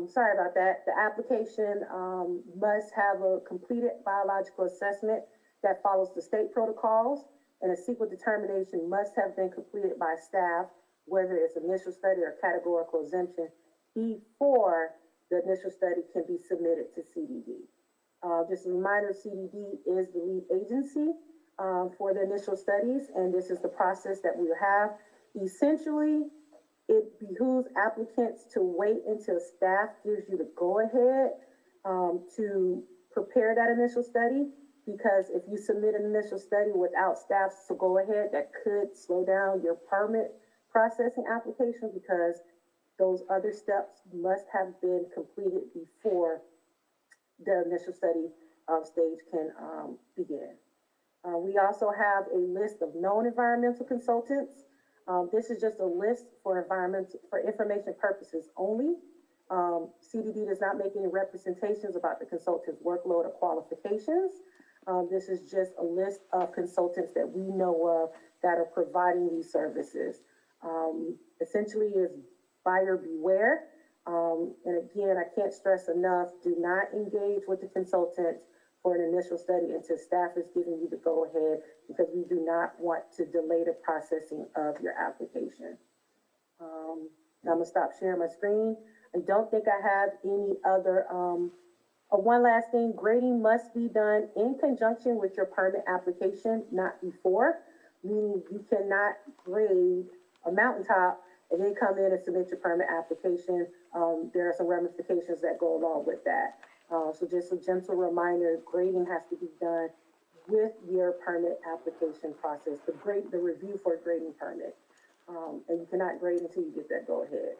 Sorry about that. The application must have a completed biological assessment that follows the state protocols, and a CEQA determination must have been completed by staff, whether it's initial study or categorical exemption, before the initial study can be submitted to CDD. Just a reminder, CDD is the lead agency for the initial studies, and this is the process that we have. Essentially, it behooves applicants to wait until staff gives you the go-ahead to prepare that initial study, because if you submit an initial study without staff's to go ahead, that could slow down your permit processing application, because those other steps must have been completed before the initial study stage can begin. We also have a list of known environmental consultants. This is just a list for information purposes only. CDD does not make any representations about the consultant's workload or qualifications. This is just a list of consultants that we know of that are providing these services. Essentially is buyer beware. And again, I can't stress enough, do not engage with the consultants for an initial study until staff is giving you the go-ahead, because we do not want to delay the processing of your application. I'm gonna stop sharing my screen. I don't think I have any other, one last thing, grading must be done in conjunction with your permit application, not before, meaning you cannot grade a mountaintop and then come in and submit your permit application, there are some ramifications that go along with that. So just a gentle reminder, grading has to be done with your permit application process, the review for a grading permit. And you cannot grade until you get that go-ahead.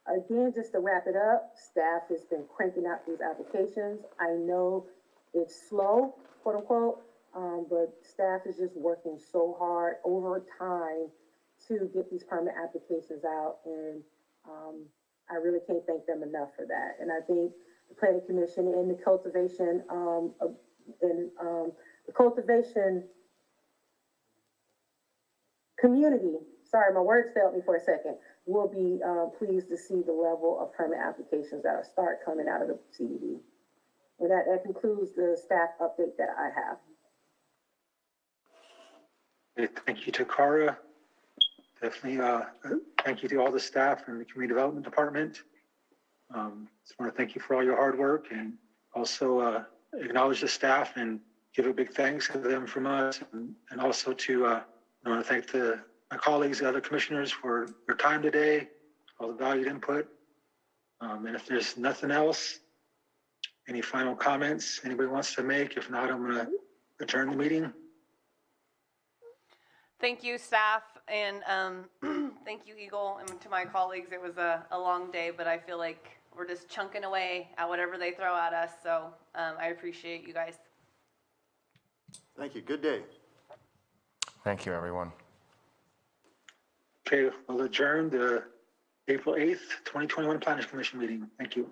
Again, just to wrap it up, staff has been cranking out these applications. I know it's slow, quote unquote, but staff is just working so hard over time to get these permit applications out, and I really can't thank them enough for that. And I think the planning commission and the cultivation community, sorry, my words failed me for a second, will be pleased to see the level of permit applications that start coming out of the CED. And that concludes the staff update that I have. Okay, thank you, Takara. Definitely, thank you to all the staff and the Community Development Department. Just want to thank you for all your hard work, and also acknowledge the staff and give a big thanks to them from us. And also to, I want to thank my colleagues, the other commissioners, for their time today, all the valued input. And if there's nothing else, any final comments anybody wants to make? If not, I'm going to adjourn the meeting. Thank you, staff, and thank you, Eagle, and to my colleagues. It was a long day, but I feel like we're just chunking away at whatever they throw at us, so I appreciate you guys. Thank you. Good day. Thank you, everyone. Okay, we'll adjourn the April 8th, 2021 Planners Commission meeting. Thank you.